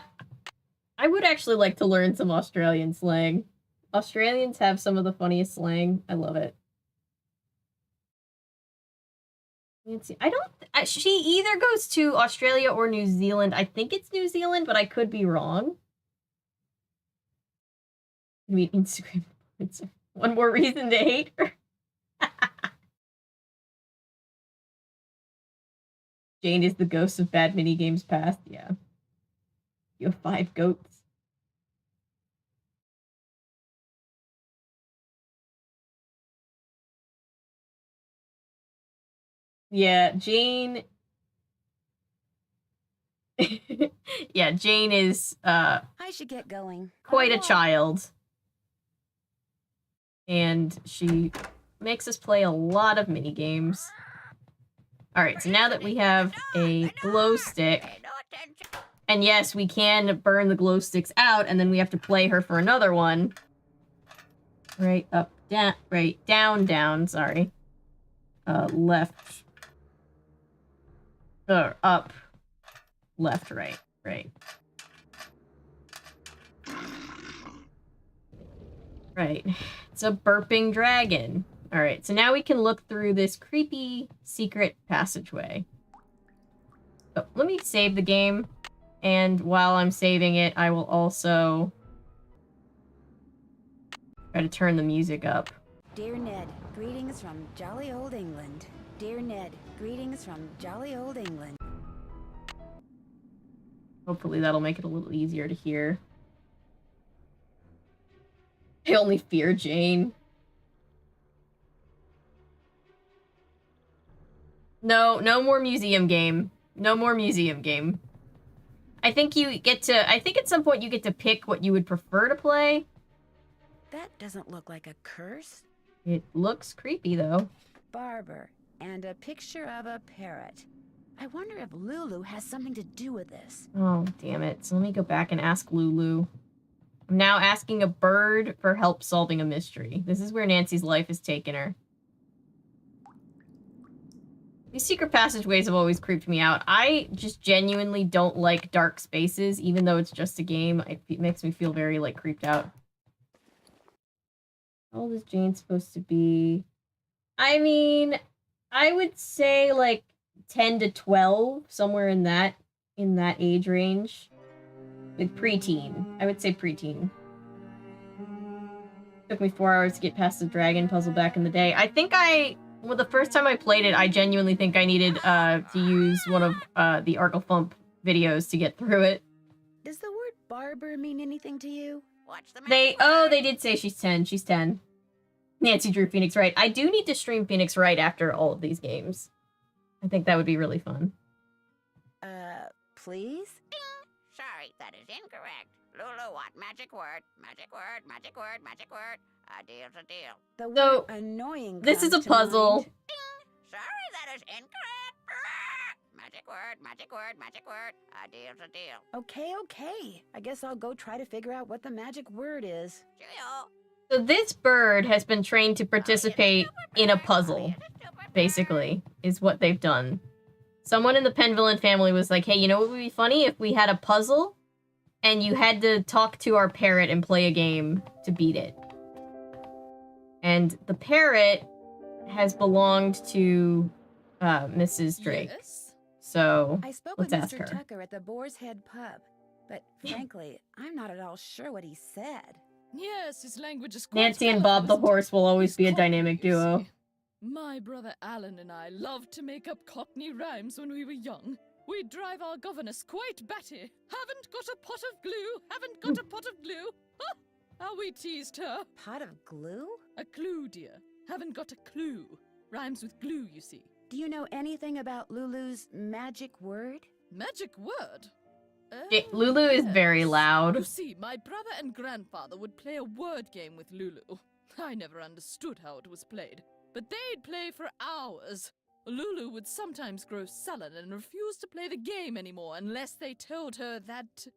I would actually like to learn some Australian slang. Australians have some of the funniest slang. I love it. Nancy, she either goes to Australia or New Zealand. I think it's New Zealand, but I could be wrong. I mean, Instagram influencer. One more reason to hate her. Jane is the ghost of bad mini games past. Yeah. You have 5 goats. Yeah, Jane. Yeah, Jane is I should get going. quite a child. And she makes us play a lot of mini games. Alright, so now that we have a glow stick, Pay no attention. and yes, we can burn the glow sticks out, and then we have to play her for another one. Right, up, down, right, down, down, sorry. Left. Up. Left, right, right. Right. It's a burping dragon. Alright, so now we can look through this creepy secret passageway. So, let me save the game. And while I'm saving it, I will also try to turn the music up. Dear Ned, greetings from jolly old England. Dear Ned, greetings from jolly old England. Hopefully that'll make it a little easier to hear. I only fear Jane. No more museum game. No more museum game. I think at some point you get to pick what you would prefer to play. That doesn't look like a curse. It looks creepy, though. Barber, and a picture of a parrot. I wonder if Lulu has something to do with this. Oh, damn it. So let me go back and ask Lulu. I'm now asking a bird for help solving a mystery. This is where Nancy's life has taken her. These secret passageways have always creeped me out. I just genuinely don't like dark spaces, even though it's just a game. It makes me feel very, like, creeped out. How old is Jane supposed to be? I mean, I would say, like, 10 to 12, somewhere in that age range. Like, preteen. I would say preteen. Took me 4 hours to get past the dragon puzzle back in the day. I think well, the first time I played it, I genuinely think I needed to use one of the Arglethump videos to get through it. Does the word barber mean anything to you? What's the They did say she's 10. She's 10. Nancy drew Phoenix Wright. I do need to stream Phoenix Wright after all of these games. I think that would be really fun. Please? Sorry, that is incorrect. Lulu, what magic word? Magic word, magic word, magic word. A deal's a deal. The So, word annoying this is comes a to mind. puzzle. Sorry, that is incorrect. Magic word, magic word, magic word. A deal's a deal. Okay. I guess I'll go try to figure out what the magic word is. Cheerio. So this bird has been trained to participate in a puzzle, basically, is what they've done. Someone in the Penvillain family was like, hey, you know what would be funny if we had a puzzle and you had to talk to our parrot and play a game to beat it. And the parrot has belonged to Mrs. Drake. Yes? So I spoke let's with ask Mr. her. Tucker at the Boar's Head pub, but frankly, I'm not at all sure what he said. Yes, his language is quite Nancy and colourful, Bob the isn't it? horse will always He's be a Cockney, dynamic you duo. see. My brother Alan and I loved to make up Cockney rhymes when we were young. We'd drive our governess quite batty. Haven't got a pot of glue, haven't got a pot of glue. Ha! How we teased her. Pot of glue? A clue, dear. Haven't got a clue. Rhymes with glue, you see. Do you know anything about Lulu's magic word? Magic word? Lulu is very Yes. loud. You see, my brother and grandfather would play a word game with Lulu. I never understood how it was played, but they'd play for hours. Lulu would sometimes grow sullen and refuse to play the game anymore unless they told her that...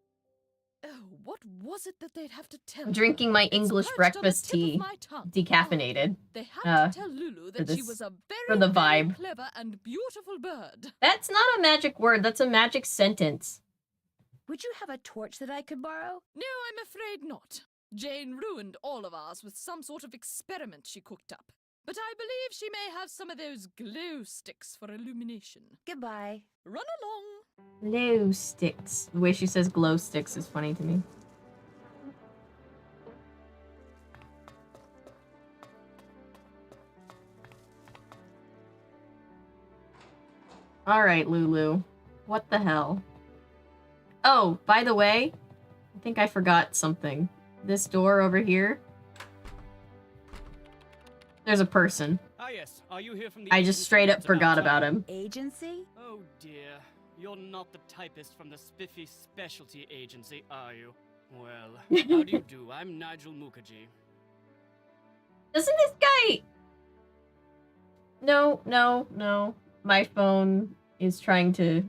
Oh, what was it that they'd have to tell I'm her? drinking my It's English perched on the breakfast tip of tea, my tongue. decaffeinated. They had uh, to tell Lulu for that she this- was a for very, the very vibe. clever and beautiful bird. That's not a magic word, that's a magic sentence. Would you have a torch that I could borrow? No, I'm afraid not. Jane ruined all of ours with some sort of experiment she cooked up. But I believe she may have some of those glow sticks for illumination. Goodbye. Run along. Glow sticks. The way she says glow sticks is funny to me. Alright, Lulu. What the hell? Oh, by the way, I think I forgot something. This door over here. There's a person. Ah, yes. Are you here from the I just agency? straight up It's forgot time. about him. Agency? Oh dear. You're not the typist from the Spiffy Specialty Agency, are you? Well, how do you do? I'm Nigel Mukherjee. Doesn't this guy... No. My phone is trying to,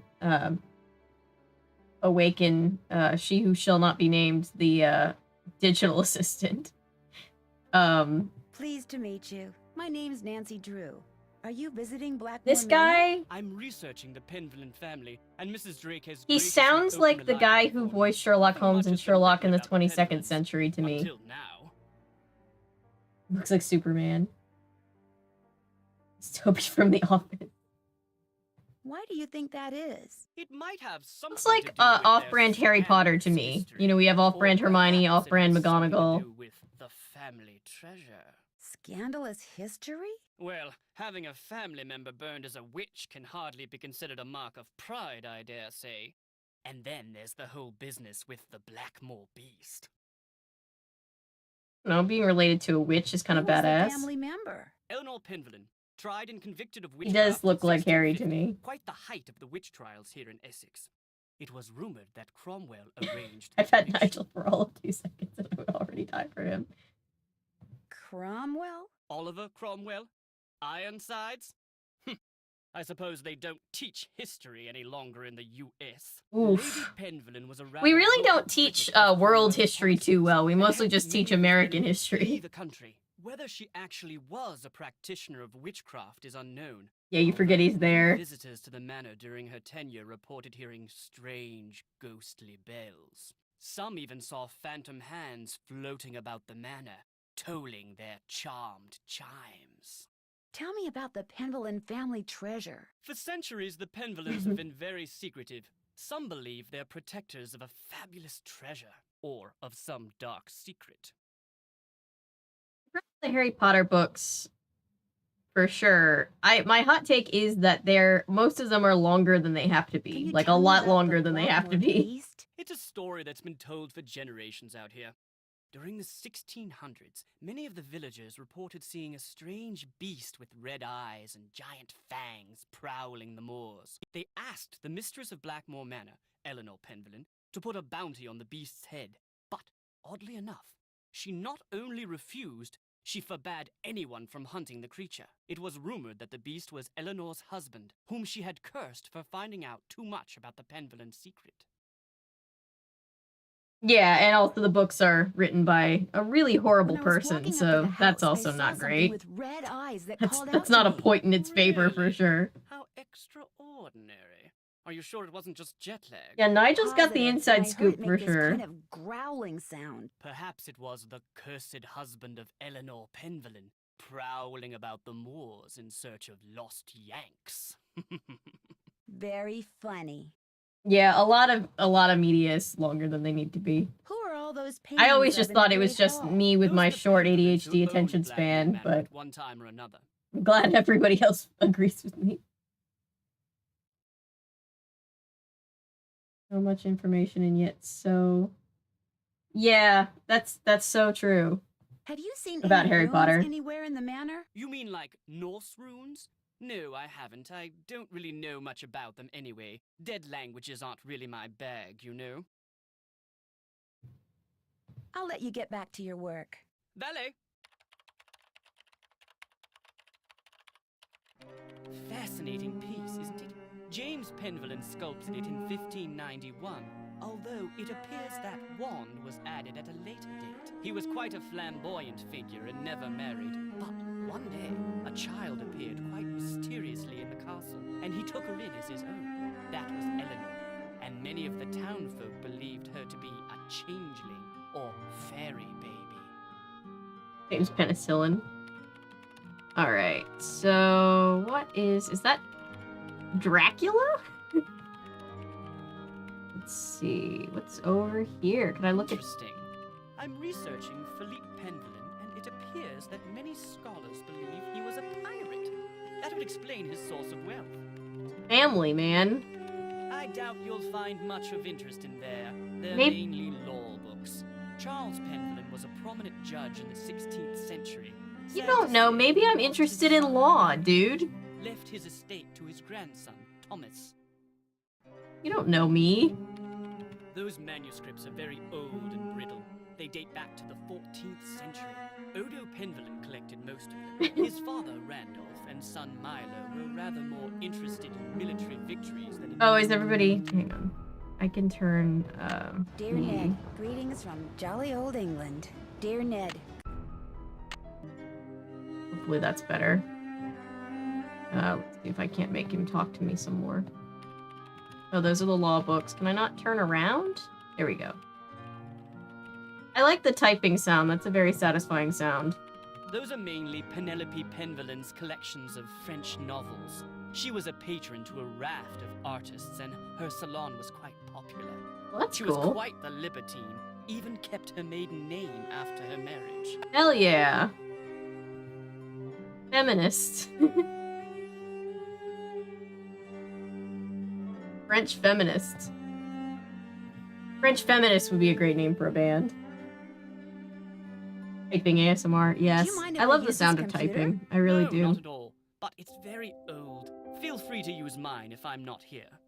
awaken, she who shall not be named, the, digital assistant. Pleased to meet you. My name's Nancy Drew. Are you visiting Blackmoor This Manor? guy... I'm researching the Penvillain family, and Mrs. Drake has He graciously sounds opened like a the guy library who for me. voiced Sherlock Nothing Holmes much in has been Sherlock in the written about 22nd Penvillans century to me. Until now. Looks like Superman. It's Toby from The Office. Why do you think that is? It might have something Looks like to do with their off-brand Harry Potter to scandalous me. history. You know, we have off-brand Or Hermione, perhaps it off-brand has something to McGonagall. do with the family treasure. Scandalous history? Well, having a family member burned as a witch can hardly be considered a mark of pride, I dare say. And then there's the whole business with the Blackmoor beast. No, being related to a witch is kind of Who was the badass. family member? Eleanor Penvillain, tried and convicted of He witchcraft. does look in like Harry to 1650, me. Quite the height of the witch trials here in Essex. It was rumored that Cromwell arranged. I've the had connection. Nigel for all of 2 seconds and I would already die for him. Cromwell? Oliver Cromwell? Ironsides? I suppose they don't teach history any longer in the U.S. Oof. Lady Penvillain was a We rather really vocal don't teach critic of world Cromwell's history too policies, well. We and mostly hence just many teach of his American enemies flee history. the country. Whether she actually was a practitioner of witchcraft is unknown. Yeah, you forget he's there. Visitors to the manor during her tenure reported hearing strange, ghostly bells. Some even saw phantom hands floating about the manor, tolling their charmed chimes. Tell me about the Penvillain family treasure. For centuries, the Penvillans have been very secretive. Some believe they're protectors of a fabulous treasure, or of some dark secret. The Harry Potter books, for sure. My hot take is that most of them are longer than they have to Can be. you Like, a tell me lot about longer the than they have to Blackmoor be. Beast? It's a story that's been told for generations out here. During the 1600s, many of the villagers reported seeing a strange beast with red eyes and giant fangs prowling the moors. They asked the mistress of Blackmoor Manor, Eleanor Penvillain, to put a bounty on the beast's head, oddly enough, she not only refused, she forbade anyone from hunting the creature. It was rumored that the beast was Eleanor's husband, whom she had cursed for finding out too much about the Penvillen secret. Yeah, and also the books are written by a really horrible person, so that's also not great. With red eyes that That's not a point in its favor for sure. How extraordinary. Are you sure it wasn't just jet lag? Yeah, Nigel's got the inside scoop for sure. Kind of growling sound. Perhaps it was the cursed husband of Eleanor Penvillen, prowling about the moors in search of lost Yanks. Very funny. Yeah, a lot of media is longer than they need to be. Who are all those I always just thought it was just me with my short ADHD attention span, but one time or another. I'm glad everybody else agrees with me. So much information and yet so... Yeah, that's so true. Have you seen about any Harry runes Potter anywhere in the manor? You mean like Norse runes? No, I haven't. I don't really know much about them anyway. Dead languages aren't really my bag, you know? I'll let you get back to your work. Valet! Fascinating piece, isn't it? James Penvillen sculpted it in 1591, although it appears that wand was added at a later date. He was quite a flamboyant figure and never married, but one day, a child appeared quite mysteriously in the castle, and he took her in as his own. That was Eleanor, and many of the townfolk believed her to be a changeling or fairy baby. James Penicillin. Alright, so what is that Dracula? Let's see, what's over here? Can I look at... Interesting. I'm researching Philippe Penvillen, and it appears that many scholars believe he was a pirate. That would explain his source of wealth. Family, man. I doubt you'll find much of interest in there. They're Maybe... mainly law books. Charles Penvillen was a prominent judge in the 16th century. You don't know, maybe I'm interested in law, dude. Left his estate to his grandson, Thomas. You don't know me. Those manuscripts are very old and brittle. They date back to the 14th century. Odo Penvillen collected most of them. His father, Randolph, and son Milo were rather more interested in military victories than in... Oh, is everybody... Hang on. I can turn, Dear Ned, greetings from jolly old England. Dear Ned. Hopefully that's better. Let's see if I can't make him talk to me some more. Oh, those are the law books. Can I not turn around? There we go. I like the typing sound. That's a very satisfying sound. Those are mainly Penelope Penvillen's collections of French novels. She was a patron to a raft of artists, and her salon was quite popular. Well, that's she cool. was quite the libertine, even kept her maiden name after her marriage. Hell yeah. Feminist. French feminist. French feminist would be a great name for a band. Typing ASMR, yes. I love the sound of typing. I really do. Not at all. But it's very old. Feel free to use mine if I'm not here.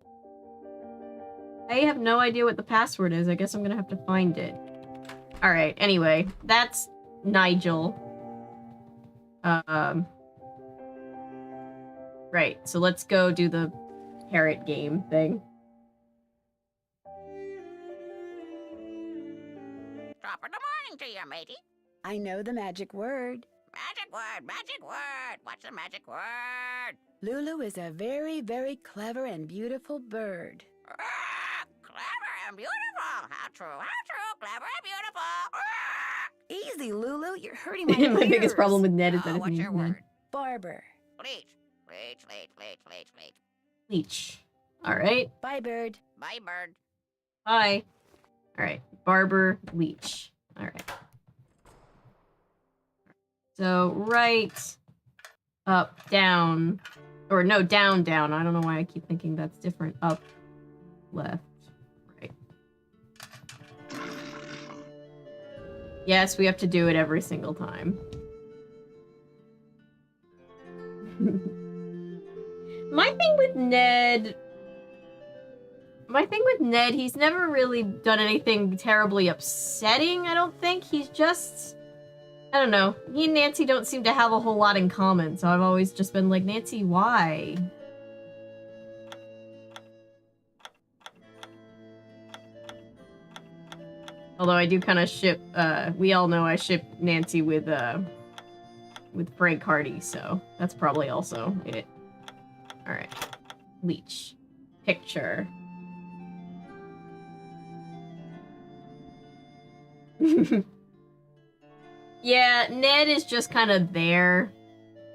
I have no idea what the password is. I guess I'm gonna have to find it. Alright, anyway. That's Nigel. Right, so let's go do the parrot game thing. Top of the morning to you, matey. I know the magic word. Magic word, magic word. What's the magic word? Lulu is a very, very clever and beautiful bird. Clever and beautiful. How true, clever and beautiful. Easy, Lulu. You're hurting my My ears. biggest problem with Ned is that his What's name's your Ned. word? Barber. Leech. Leech. Alright. Bye, bird. Bye, bird. Bye. Alright. Barber, Leech. Alright. So, right, up, down. Or no, down, down. I don't know why I keep thinking that's different. Up, left, right. Yes, we have to do it every single time. My thing with Ned my thing with Ned, he's never really done anything terribly upsetting, I don't think. He's just... I don't know. He and Nancy don't seem to have a whole lot in common, so I've always just been like, Nancy, why? Although I do kind of ship, we all know I ship Nancy with Frank Hardy, so that's probably also it. Alright. Leech. Picture. Yeah, Ned is just kind of there.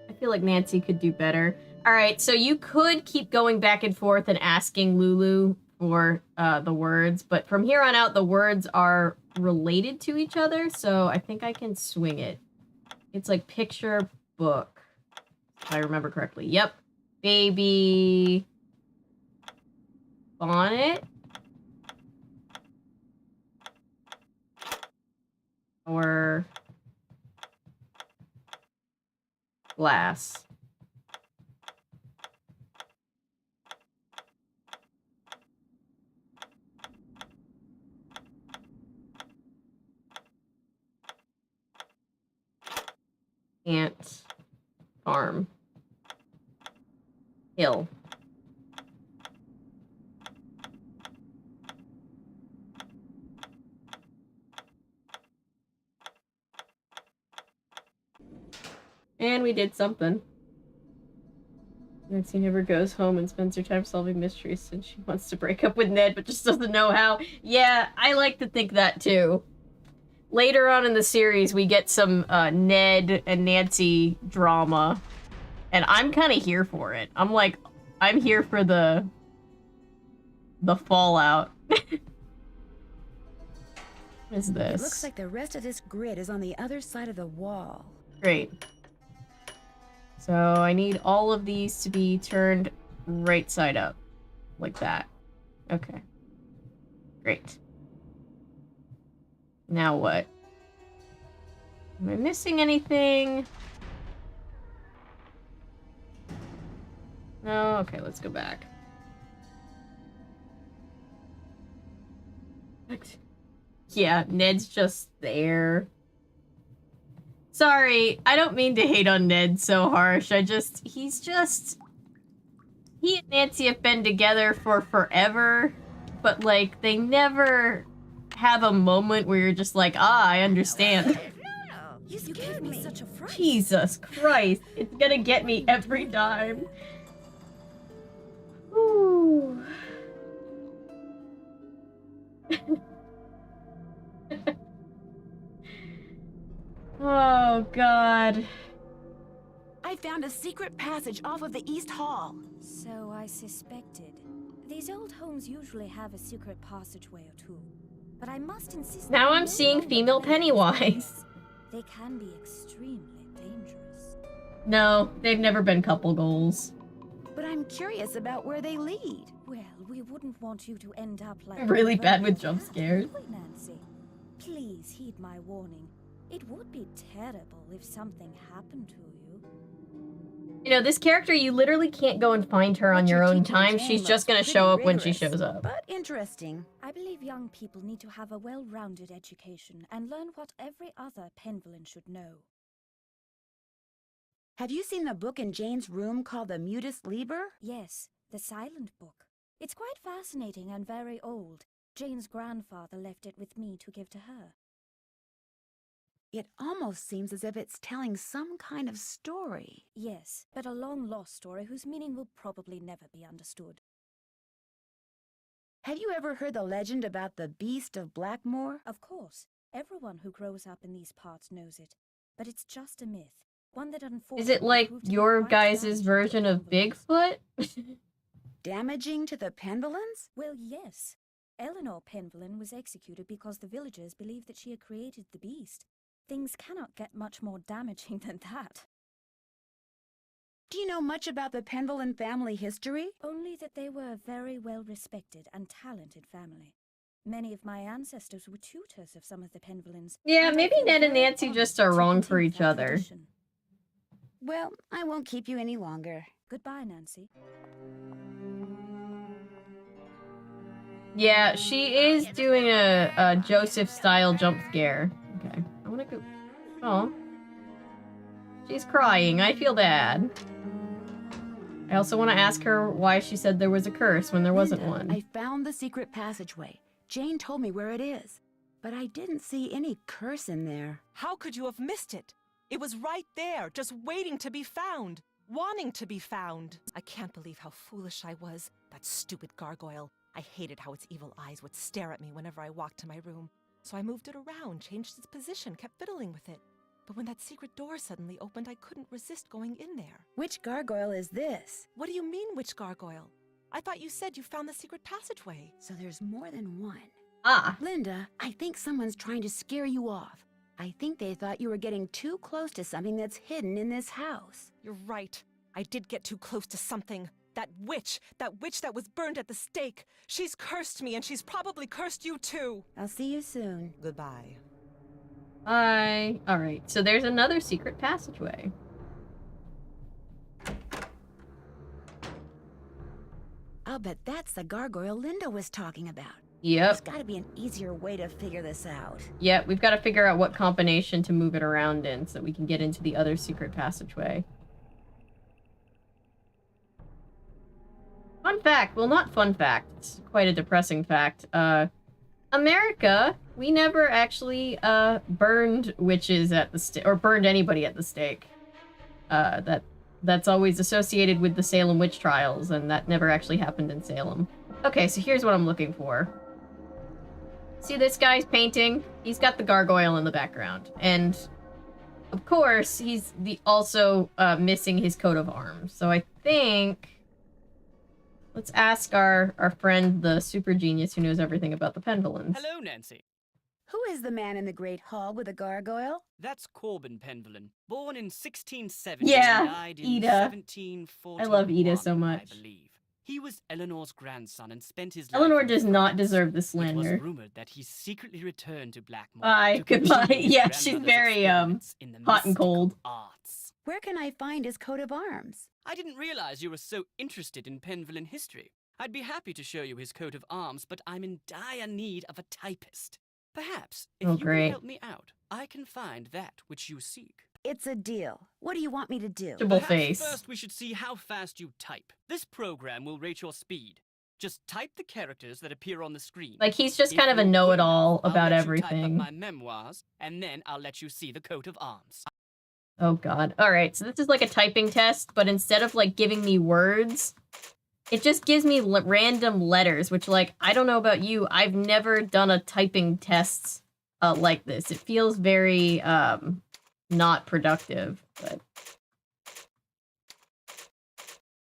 I feel like Nancy could do better. Alright, so you could keep going back and forth and asking Lulu for the words, but from here on out, the words are related to each other, so I think I can swing it. It's like picture, book, if I remember correctly. Yep. Baby... bonnet? Or... glass. Ant. Farm. Hill. And we did something. Nancy never goes home and spends her time solving mysteries since she wants to break up with Ned but just doesn't know how. Yeah, I like to think that too. Later on in the series, we get some Ned and Nancy drama. And I'm kind of here for it. I'm like, I'm here for the fallout. What is this? It looks like the rest of this grid is on the other side of the wall. Great. So I need all of these to be turned right side up. Like that. Okay. Great. Now what? Am I missing anything? No? Okay, let's go back. Yeah, Ned's just there. Sorry, I don't mean to hate on Ned so harsh. He and Nancy have been together for forever, but like, they never have a moment where you're just like, ah, I understand. You gave me such a fright. Jesus Christ, it's gonna get me every time. Ooh. Oh, God. I found a secret passage off of the East Hall. So I suspected. These old homes usually have a secret passageway or two. But I must insist. Now that I'm no seeing longer female play these Pennywise. games. They can be extremely dangerous. No, they've never been couple goals. But I'm curious about where they lead. Well, we wouldn't want you to end up like... I'm really the bad with version jump of that, scares. would we, Nancy? Please heed my warning. It would be terrible if something happened to you. You know, this character, you literally can't go and find her on What your you're own teaching time. Jane She's just looks gonna pretty show up when she rigorous, shows up. But interesting. I believe young people need to have a well-rounded education and learn what every other Penvillain should know. Have you seen the book in Jane's room called the Mutus Liber? Yes, the silent book. It's quite fascinating and very old. Jane's grandfather left it with me to give to her. It almost seems as if it's telling some kind of story. Yes, but a long-lost story whose meaning will probably never be understood. Have you ever heard the legend about the Beast of Blackmoor? Of course, everyone who grows up in these parts knows it. But it's just a myth. One that unfortunately Is it like proved to be your quite guys' damaging version to of Penvillans. Bigfoot? Damaging to the Penvillans? Well, yes. Eleanor Penvillain was executed because the villagers believed that she had created the beast. Things cannot get much more damaging than that. Do you know much about the Penvillain family history? Only that they were a very well-respected and talented family. Many of my ancestors were tutors of some of the Penvillans. Yeah, and I maybe feel Ned and very Nancy honored just are to wrong for continue each that other. tradition. Well, I won't keep you any longer. Goodbye, Nancy. Yeah, she is doing a Joseph-style jump scare. Okay, I wanna go... Oh. She's crying. I feel bad. I also want to ask her why she said there was a curse when there wasn't Linda, one. I found the secret passageway. Jane told me where it is, but I didn't see any curse in there. How could you have missed it? It was right there, just waiting to be found. Wanting to be found. I can't believe how foolish I was. That stupid gargoyle. I hated how its evil eyes would stare at me whenever I walked to my room. So I moved it around, changed its position, kept fiddling with it. But when that secret door suddenly opened, I couldn't resist going in there. Which gargoyle is this? What do you mean, which gargoyle? I thought you said you found the secret passageway. So there's more than one. Ah. Linda, I think someone's trying to scare you off. I think they thought you were getting too close to something that's hidden in this house. You're right. I did get too close to something. That witch that was burned at the stake. She's cursed me, and she's probably cursed you too. I'll see you soon. Goodbye. Bye. Alright, so there's another secret passageway. I'll bet that's the gargoyle Linda was talking about. Yep. There's gotta be an easier way to figure this out. Yep, we've got to figure out what combination to move it around in so that we can get into the other secret passageway. Fun fact. Well, not fun fact. It's quite a depressing fact. America, we never actually, burned witches at the stake, or burned anybody at the stake. That's always associated with the Salem witch trials, and that never actually happened in Salem. Okay, so here's what I'm looking for. See this guy's painting? He's got the gargoyle in the background. And, of course, he's also missing his coat of arms. So I think... Let's ask our friend, the super genius who knows everything about the Penvillans. Hello, Nancy. Who is the man in the Great Hall with the gargoyle? That's Corbin Penvillin, born in 1670 Yeah, and died in Ida. 1741. I love Ida so much. I believe. He was Eleanor's grandson and spent his Eleanor life in does not France. deserve the It slander. was rumored that he secretly returned to Blackmoor. Bye, to goodbye. continue his Yeah, she's grandmother's very, experiments in the hot and mystical cold. arts. Where can I find his coat of arms? I didn't realize you were so interested in Penvillin history. I'd be happy to show you his coat of arms, but I'm in dire need of a typist. Perhaps, if Oh, you great. can help me out, I can find that which you seek. It's a deal. What do you want me to do? Double Perhaps face. first we should see how fast you type. This program will rate your speed. Just type the characters that appear on the screen. Like, he's just If kind of a you're good know-it-all enough, I'll about let you everything. type up my memoirs, and then I'll let you see the coat of arms. Oh god. Alright, so this is like a typing test, but instead of, like, giving me words, it just gives me random letters, which, like, I don't know about you, I've never done a typing test like this. It feels very, not productive, but...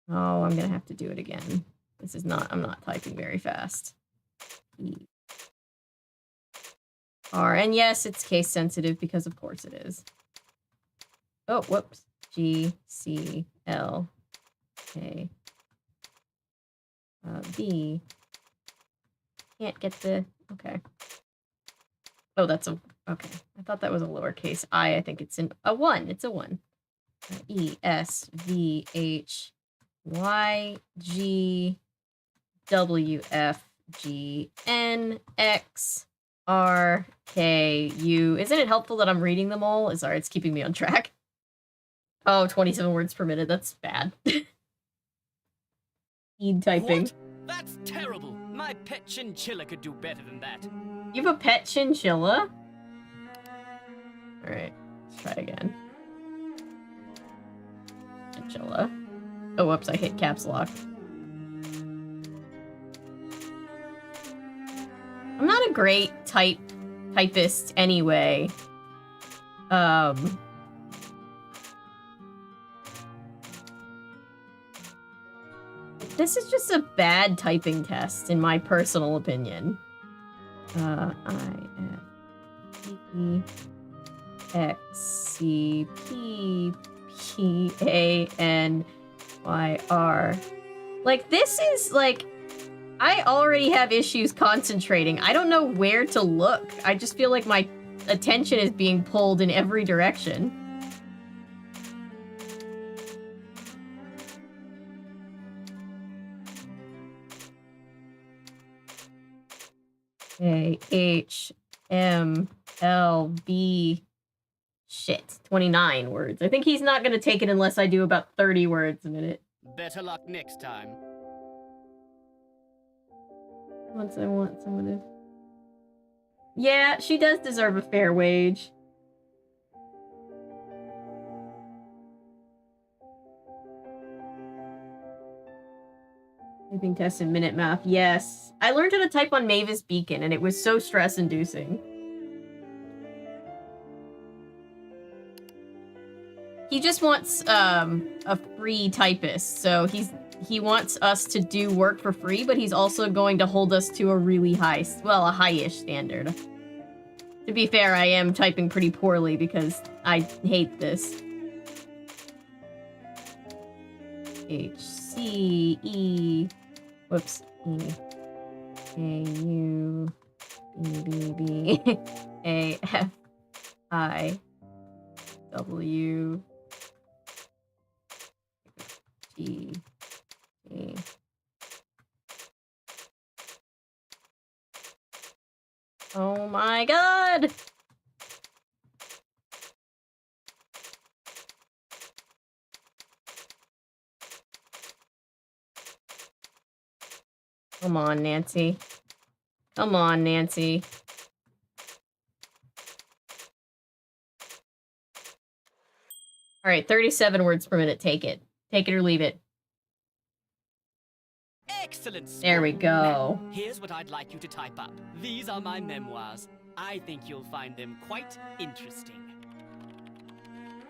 Oh, I'm gonna have to do it again. This is not, I'm not typing very fast. E. R, and yes, it's case sensitive, because of course it is. Oh, whoops. G, C, L, K, B. Can't get the... Okay. Oh, that's a... Okay. I thought that was a lowercase I. I think it's a 1. It's a 1. E, S, V, H, Y, G, W, F, G, N, X, R, K, U. Isn't it helpful that I'm reading them all? Sorry, it's keeping me on track. Oh, 27 words per minute. That's bad. Speed typing. What? That's terrible. My pet chinchilla could do better than that. You have a pet chinchilla? Alright, let's try again. Chinchilla. Oh, whoops, I hit caps lock. I'm not a great typist anyway. This is just a bad typing test, in my personal opinion. I-F-P-P-A-N-Y-R. Like, this is, like... I already have issues concentrating. I don't know where to look. I just feel like my attention is being pulled in every direction. A-H-M-L-B. Shit, 29 words. I think he's not gonna take it unless I do about 30 words a minute. Better luck next time. Once I want someone to... Yeah, she does deserve a fair wage. Typing test in Minute Math, yes. I learned how to type on Mavis Beacon, and it was so stress-inducing. He just wants a free typist, so he wants us to do work for free, but he's also going to hold us to a really high, well, a high-ish standard. To be fair, I am typing pretty poorly because I hate this. H-C-E... Whoops. E-A-U-B-B-B-A-F-I-W... G. Oh my god! Come on, Nancy. Come on, Nancy. Alright, 37 words per minute. Take it. Take it or leave it. Excellent. There we go. Here's what I'd like you to type up. These are my memoirs. I think you'll find them quite interesting.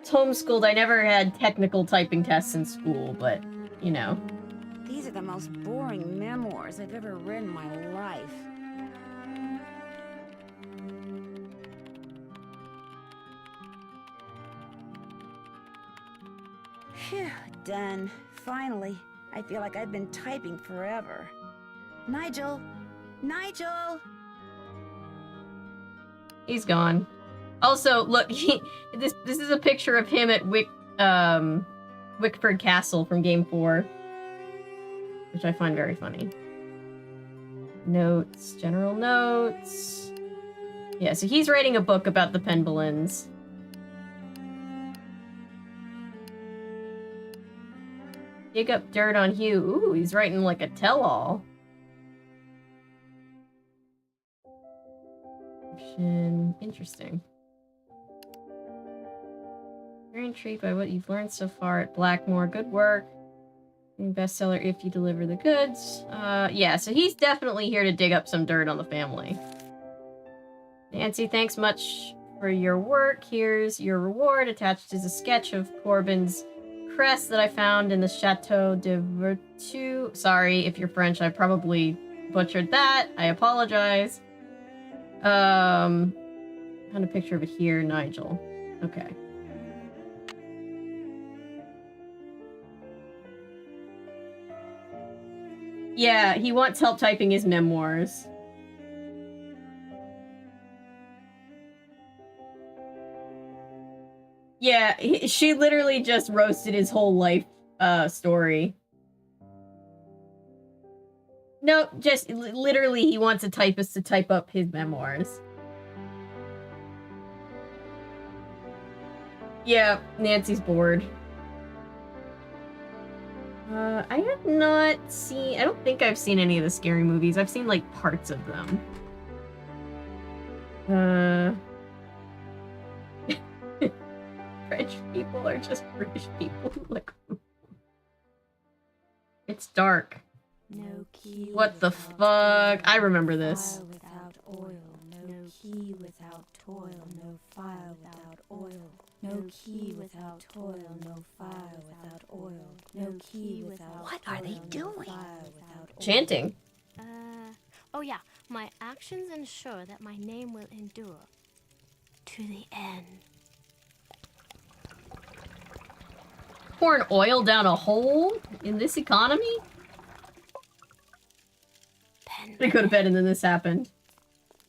It's homeschooled. I never had technical typing tests in school, but, you know. These are the most boring memoirs I've ever read in my life. Phew, done. Finally. I feel like I've been typing forever. Nigel! Nigel! He's gone. Also, look, this is a picture of him at Wickford Castle from Game 4. Which I find very funny. Notes, general notes. Yeah, so he's writing a book about the Penbolins. Dig up dirt on Hugh. Ooh, he's writing like a tell-all. Interesting. Very intrigued by what you've learned so far at Blackmoor. Good work. Bestseller if you deliver the goods. Yeah, so he's definitely here to dig up some dirt on the family. Nancy, thanks much for your work. Here's your reward. Attached is a sketch of Corbin's crest that I found in the Chateau de Vertu. Sorry if you're French, I probably butchered that. I apologize. Found a picture of it here, Nigel. Okay. Yeah, he wants help typing his memoirs. Yeah, she literally just roasted his whole life story. No, just literally he wants a typist to type up his memoirs. Yeah, Nancy's bored. I have not seen... I don't think I've seen any of the scary movies. I've seen, like, parts of them. French people are just British people who like... It's dark. No key. What the fuck? I remember this. Fire without oil. No key without toil. No fire without oil. No key without toil, no fire without oil. No key without What are they doing? Chanting. Oh yeah, my actions ensure that my name will endure to the end. Pouring oil down a hole in this economy? They go to bed and then this happened.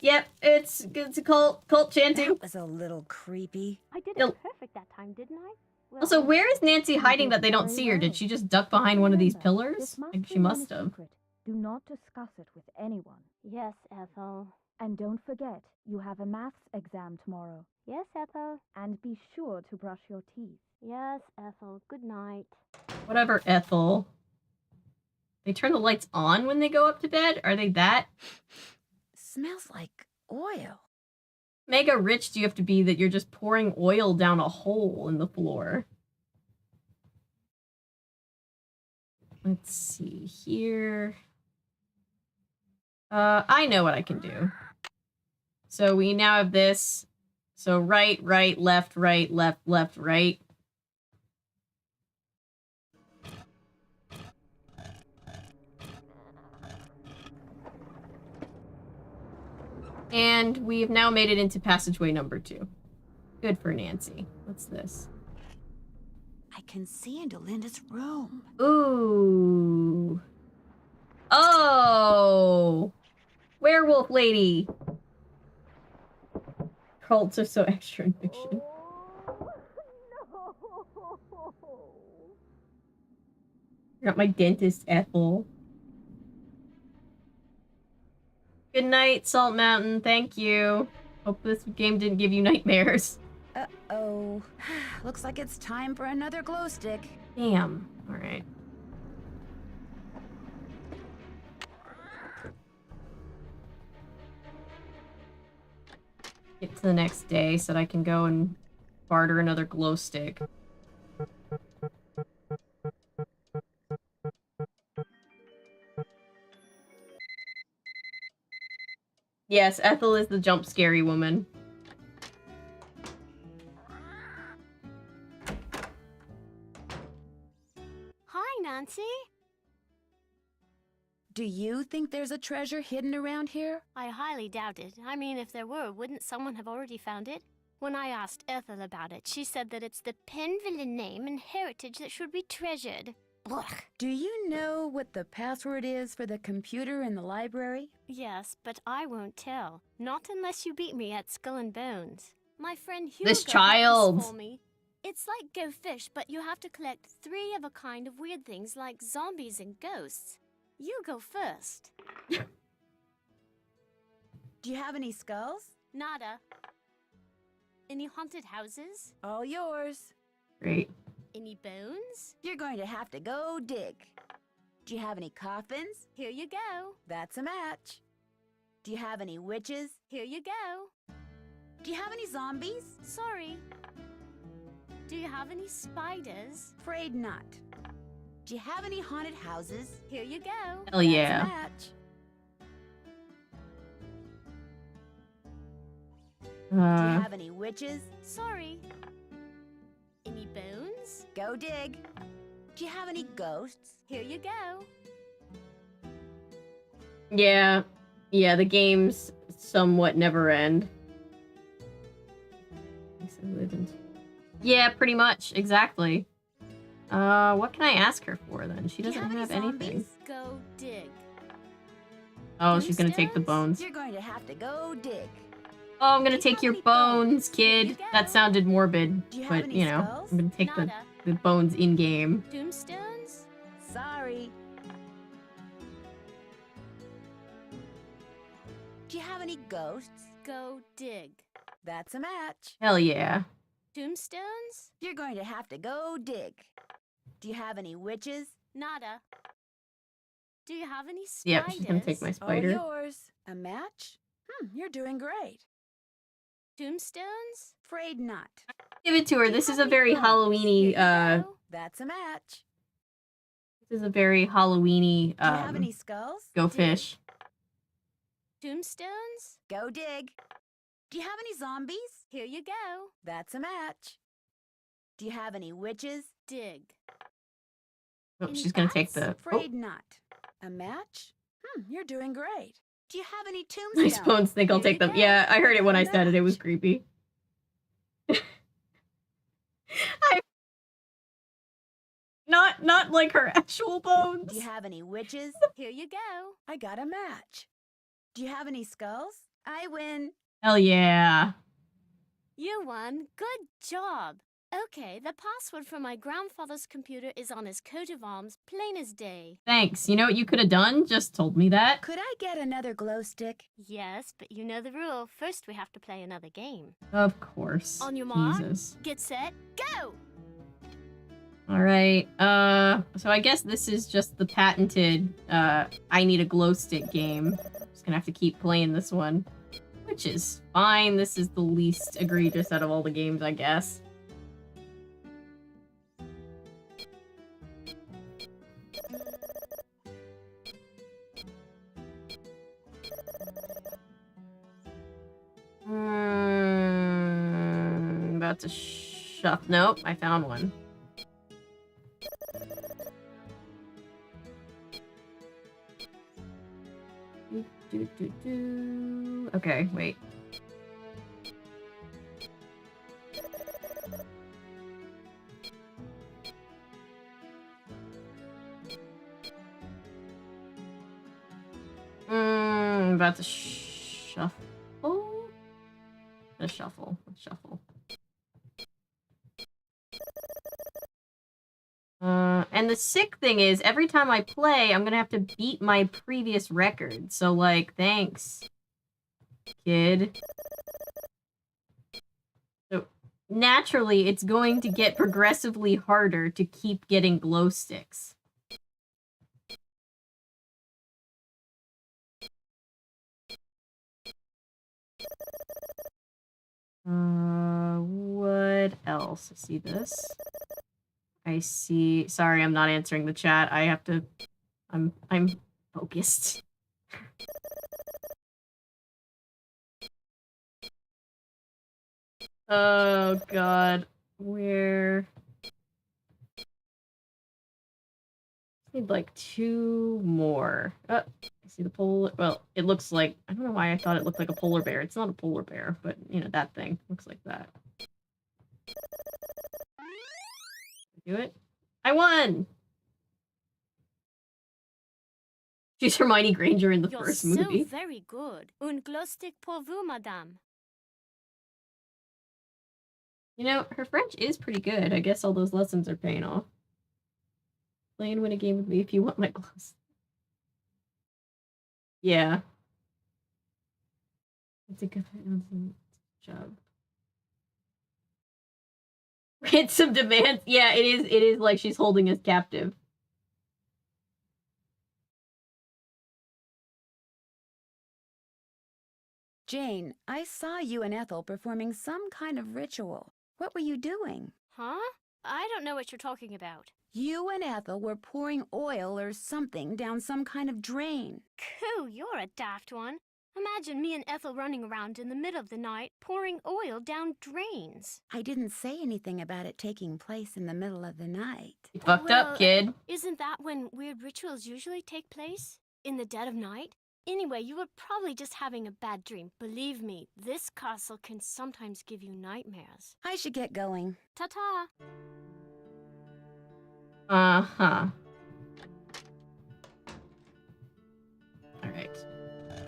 Yep, it's a cult chanting. That was a little creepy. I did it perfect that time, didn't I? Well, Also, where is Nancy hiding that they don't see her? Did she just duck behind one of these pillars? Like, she must have. Do not discuss it with anyone. yes, Ethel. And don't forget, you have a maths exam tomorrow. Yes, Ethel. And be sure to brush your teeth. Yes, Ethel. Good night. Whatever, Ethel. They turn the lights on when they go up to bed? Are they that? Smells like oil. Mega rich do you have to be that you're just pouring oil down a hole in the floor? Let's see here. I know what I can do. So we now have this. So right, left, left, right. And we've now made it into passageway number 2. Good for Nancy. What's this? I can see into Linda's room. Ooh. Oh! Werewolf lady! Cults are so extra in fiction. You're not my dentist, Ethel. Good night, Salt Mountain. Thank you. Hope this game didn't give you nightmares. Uh-oh. Looks like it's time for another glow stick. Damn. Alright. Get to the next day so that I can go and barter another glow stick. Yes, Ethel is the jump scary woman. Hi, Nancy. Do you think there's a treasure hidden around here? I highly doubt it. I mean, if there were, wouldn't someone have already found it? When I asked Ethel about it, she said that it's the Penvillin name and heritage that should be treasured. Blech. Do you know what the password is for the computer in the library? Yes, but I won't tell. Not unless you beat me at Skull and Bones. My friend Hugo This got child. this for me. It's like Go Fish, but you have to collect 3 of a kind of weird things like zombies and ghosts. You go first. Do you have any skulls? Nada. Any haunted houses? All yours. Great. Any bones? You're going to have to go dig. Do you have any coffins? Here you go. That's a match. Do you have any witches? Here you go. Do you have any zombies? Sorry. Do you have any spiders? Afraid not. Do you have any haunted houses? Here you go. Hell yeah. That's a match. Do you have any witches? Sorry. Any bones? Go dig. Do you have any ghosts? Here you go. Yeah. Yeah, the games somewhat never end. Yeah, pretty much. Exactly. What can I ask her for then? She doesn't have anything. Go dig. Oh, she's gonna take the bones. You're going to have to go dig. Oh, I'm gonna take your bones, kid. That sounded morbid, but you know, skulls? I'm gonna take Nada. the bones in game. Tombstones? Sorry. Do you have any ghosts? Go dig. That's a match. Hell yeah. Tombstones? You're going to have to go dig. Do you have any witches? Nada. Do you have any spiders? Yep, she's gonna take my spider. All yours. A match? You're doing great. Tombstones? Afraid not. Give it to her. This is a very Halloweeny. That's a match. This is a very Halloweeny. Do you have any skulls? Go fish. Tombstones? Go dig. Do you have any zombies? Here you go. That's a match. Do you have any witches? Dig. Oh, Any she's gonna take bats? the. Oh, Afraid not. A match? You're doing great. Do you have any tombstones? nice bones. Think I'll Here take you them. go. Yeah, I heard it when I A said it. It was match. creepy. Not like her actual bones. Do you have any witches? Here you go. I got a match. Do you have any skulls? I win. Hell yeah. You won. Good job. Okay, the password for my grandfather's computer is on his coat of arms, plain as day. Thanks. You know what you could have done? Just told me that. Could I get another glow stick? Yes, but you know the rule. First, we have to play another game. Of course. On your mark, Jesus. get set, go! Alright, so I guess this is just the patented, I need a glow stick game. Just gonna have to keep playing this one. Which is fine. This is the least egregious out of all the games, I guess. About to shuff. Nope, I found one. Okay, wait. About to shuffle. Let's shuffle. Let's shuffle. And the sick thing is, every time I play, I'm gonna have to beat my previous record. So, like, thanks, kid. So, naturally, it's going to get progressively harder to keep getting glow sticks. What else? I see this. I see. Sorry, I'm not answering the chat. I have to. I'm focused. Oh God, where? I need like 2 more. I see the polar. Well, it looks like, I don't know why I thought it looked like a polar bear. It's not a polar bear, but you know that thing looks like that. Do it. I won! She's Hermione Granger in the first movie. You're so very good. Un glow stick pour vous, madame. You know, her French is pretty good. I guess all those lessons are paying off. Play and win a game with me if you want my gloves. Yeah. It's a good job. Ransom demands. Yeah, it is. It is like she's holding us captive. Jane, I saw you and Ethel performing some kind of ritual. What were you doing? Huh? I don't know what you're talking about. You and Ethel were pouring oil or something down some kind of drain. Coo, you're a daft one. Imagine me and Ethel running around in the middle of the night, pouring oil down drains. I didn't say anything about it taking place in the middle of the night. You fucked up, kid. Isn't that when weird rituals usually take place? In the dead of night? Anyway, you were probably just having a bad dream. Believe me, this castle can sometimes give you nightmares. I should get going. Ta-ta! Uh-huh. Alright.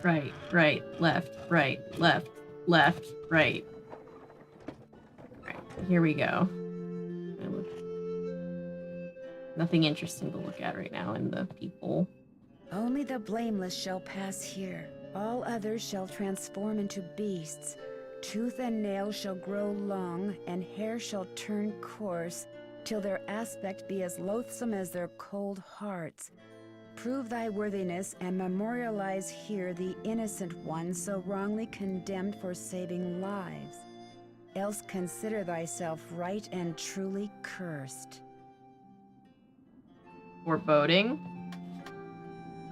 Right, left, right. Alright, here we go. Nothing interesting to look at right now in the people. Only the blameless shall pass here. All others shall transform into beasts. Tooth and nail shall grow long, and hair shall turn coarse, till their aspect be as loathsome as their cold hearts. Prove thy worthiness, and memorialize here the innocent one so wrongly condemned for saving lives. Else consider thyself right and truly cursed. Foreboding.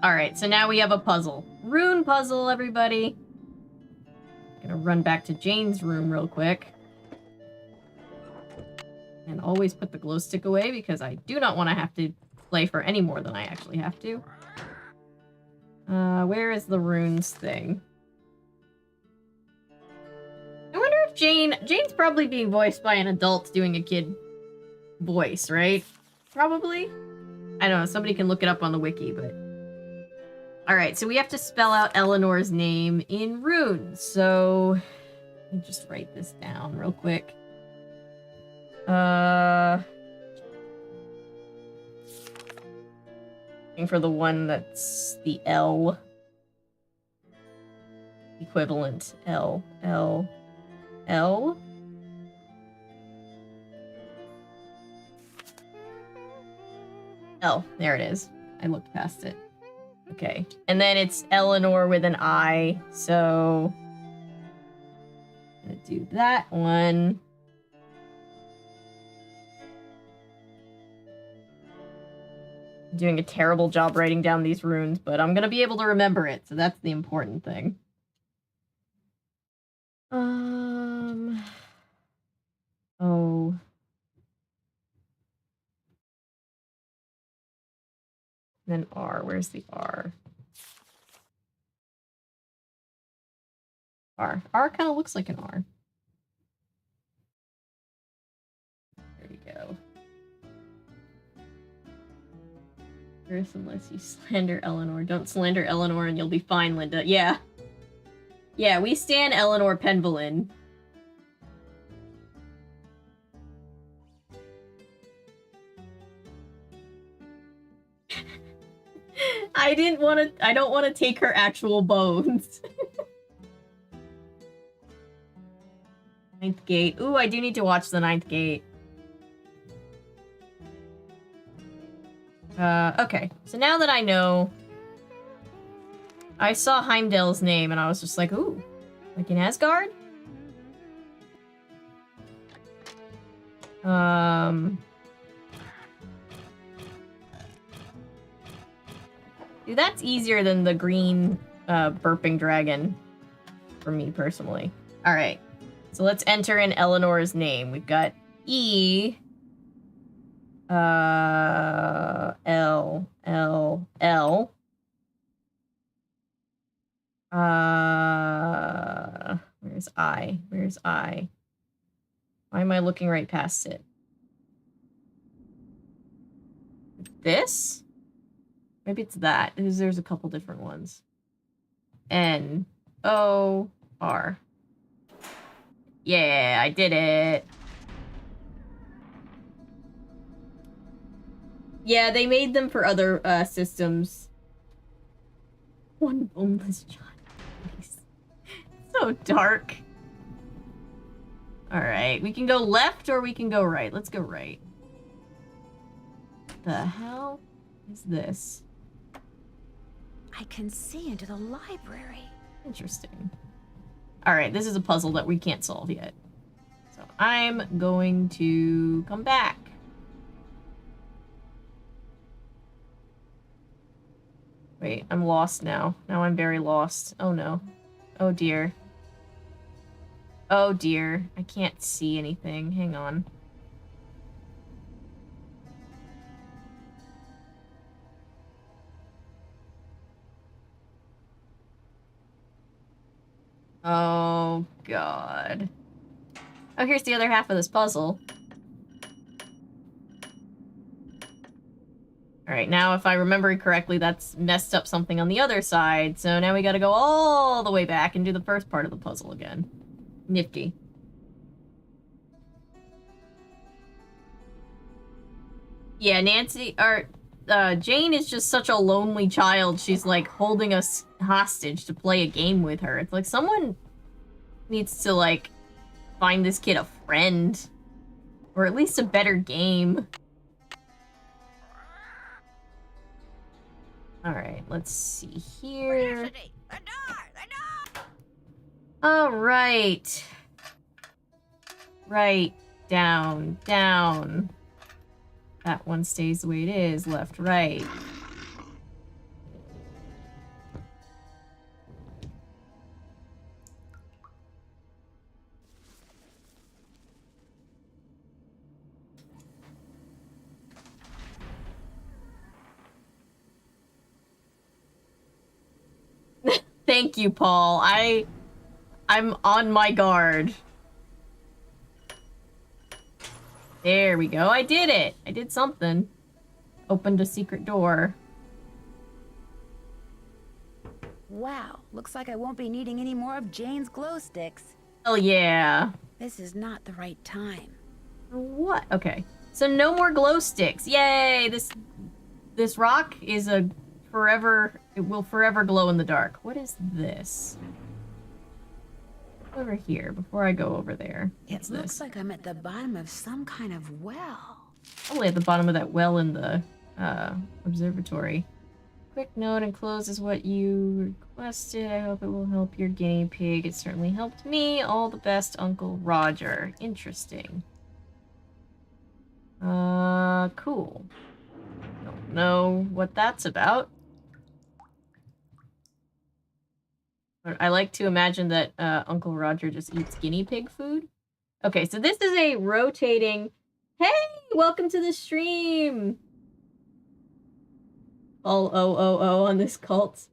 Alright, so now we have a puzzle. Rune puzzle, everybody. Gonna run back to Jane's room real quick. And always put the glow stick away because I do not want to have to play for any more than I actually have to. Where is the runes thing? I wonder if Jane's probably being voiced by an adult doing a kid voice, right? Probably? I don't know, somebody can look it up on the wiki, but... Alright, so we have to spell out Eleanor's name in runes, so... Let me just write this down real quick. Looking for the one that's the L equivalent. L. Oh, there it is. I looked past it. Okay. And then it's Eleanor with an I, so I'm gonna do that one. I'm doing a terrible job writing down these runes, but I'm gonna be able to remember it, so that's the important thing. Oh. Then R. Where's the R? R. R kind of looks like an R. There you go. Earth unless you slander Eleanor. Don't slander Eleanor and you'll be fine, Linda. Yeah. Yeah, we stan Eleanor Penvelin. I don't want to take her actual bones. Ninth Gate. Ooh, I do need to watch the Ninth Gate. Okay. So now that I know... I saw Heimdall's name and I was just like, ooh. Like in Asgard? Dude, that's easier than the green, burping dragon. For me, personally. Alright. So let's enter in Eleanor's name. We've got E... L. Where's I? Where's I? Why am I looking right past it? This? Maybe it's that. There's a couple different ones. N. O. R. Yeah, I did it. Yeah, they made them for other systems. One boneless giant. So dark. Alright, we can go left or we can go right. Let's go right. The hell is this? I can see into the library. Interesting. Alright, this is a puzzle that we can't solve yet. So I'm going to come back. Wait, I'm lost now. Now I'm very lost. Oh no. Oh dear. Oh dear. I can't see anything. Hang on. Oh god. Oh, here's the other half of this puzzle. Alright, now if I remember correctly, that's messed up something on the other side, so now we gotta go all the way back and do the first part of the puzzle again. Nifty. Yeah, Jane is just such a lonely child. She's like holding us hostage to play a game with her. It's like someone needs to like find this kid a friend. Or at least a better game. Alright, let's see here. Alright. Right, down, down. That one stays the way it is, left, right. Thank you, Paul. I'm on my guard. There we go. I did it. I did something. Opened a secret door. Wow, looks like I won't be needing any more of Jane's glow sticks. Hell yeah. This is not the right time. What? Okay. So no more glow sticks. Yay! This rock is it will forever glow in the dark. What is this? Over here, before I go over there. What's It looks this? like I'm at the bottom of some kind of well. Probably at the bottom of that well in the observatory. Quick note enclosed is what you requested. I hope it will help your guinea pig. It certainly helped me. All the best, Uncle Roger. Interesting. Cool. Don't know what that's about. But I like to imagine that Uncle Roger just eats guinea pig food. Okay, so this is a rotating... Hey! Welcome to the stream! All O on this cult.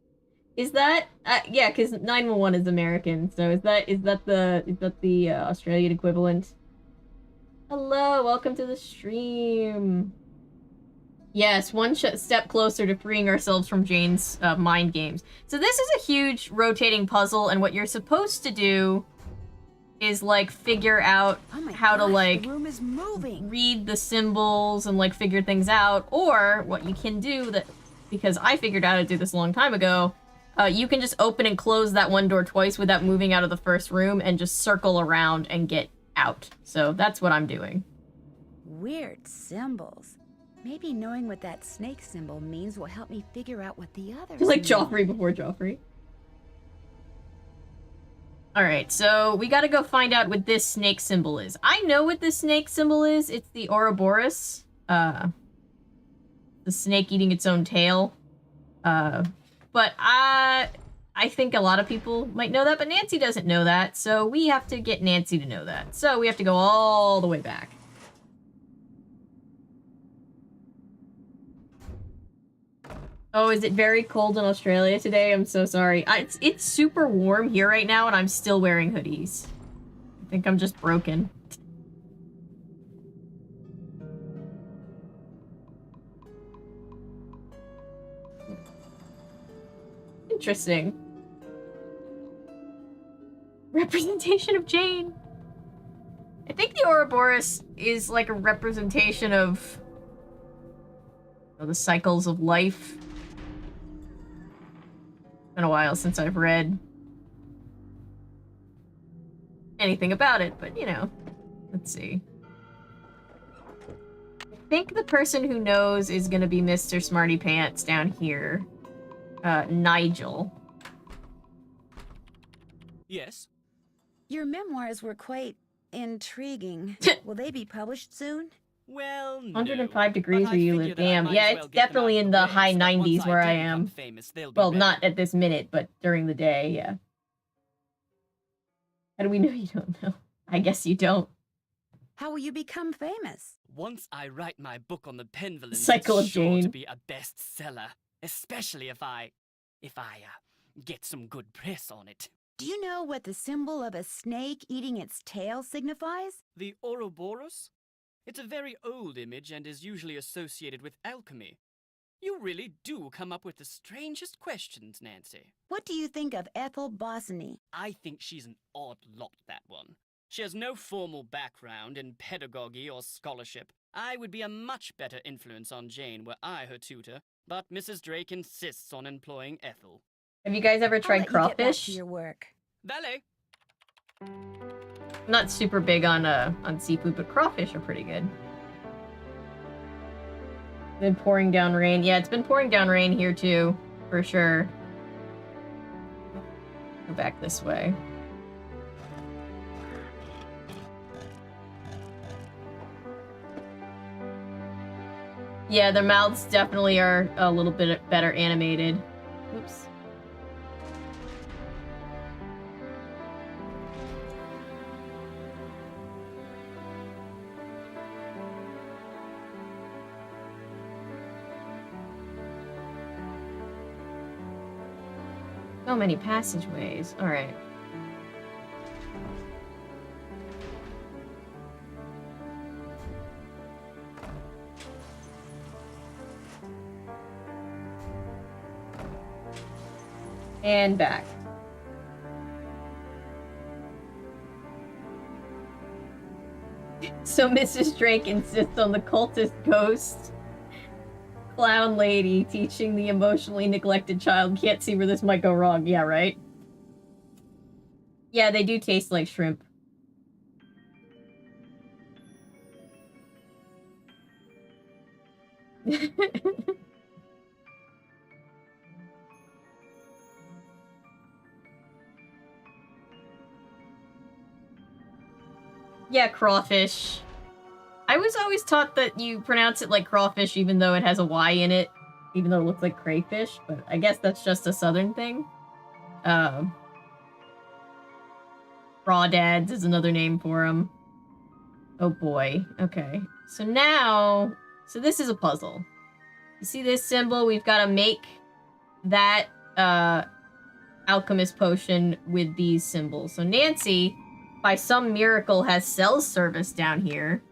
Is that... yeah, because 911 is American, so is that the Australian equivalent? Hello, welcome to the stream. Yes, one step closer to freeing ourselves from Jane's mind games. So this is a huge rotating puzzle, and what you're supposed to do is, like, figure out how to, like, the room is moving. Read the symbols and, like, figure things out. Or what you can do, that because I figured out how to do this a long time ago, you can just open and close that one door twice without moving out of the first room and just circle around and get out. So that's what I'm doing. Weird symbols. Maybe knowing what that snake symbol means will help me figure out what the others Just like mean. Joffrey before Joffrey. Alright, so we gotta go find out what this snake symbol is. I know what this snake symbol is. It's the Ouroboros. The snake eating its own tail. But I think a lot of people might know that, but Nancy doesn't know that, so we have to get Nancy to know that. So we have to go all the way back. Oh, is it very cold in Australia today? I'm so sorry. It's super warm here right now, and I'm still wearing hoodies. I think I'm just broken. Interesting. Representation of Jane. I think the Ouroboros is like a representation of the cycles of life. It's been a while since I've read anything about it, but you know, let's see. I think the person who knows is gonna be Mr. Smarty Pants down here. Nigel. Yes? Your memoirs were quite intriguing. Will they be published soon? Well, no. 105 degrees But where I you figured live. that I Damn. might Yeah, as it's well get them definitely out in of the way, high so that once 90s I where do I become am. famous, they'll be Well, ready. not at this minute, but during the day, yeah. How do we know you don't know? I guess you don't. How will you become famous? Once I write my book on the Penvillans, Cycle it's of sure to Jane. be a bestseller. Especially if I get some good press on it. Do you know what the symbol of a snake eating its tail signifies? The Ouroboros? It's a very old image and is usually associated with alchemy. You really do come up with the strangest questions, Nancy. What do you think of Ethel Bosny? I think she's an odd lot, that one. She has no formal background in pedagogy or scholarship. I would be a much better influence on Jane were I her tutor, but Mrs. Drake insists on employing Ethel. Have you guys ever I'll tried let you get back crawfish? to your work. Valet! I'm not super big on seafood, but crawfish are pretty good. Been pouring down rain. Yeah, it's been pouring down rain here too, for sure. Go back this way. Yeah, their mouths definitely are a little bit better animated. Whoops. So many passageways. All right. And back. So Mrs. Drake insists on the cultist ghost clown lady teaching the emotionally neglected child. Can't see where this might go wrong. Yeah, right? Yeah, they do taste like shrimp. Yeah, crawfish. I was always taught that you pronounce it like crawfish even though it has a Y in it. Even though it looks like crayfish, but I guess that's just a southern thing. Crawdads is another name for them. Oh boy. Okay. So now... So this is a puzzle. You see this symbol? We've got to make that alchemist potion with these symbols. So Nancy, by some miracle, has cell service down here.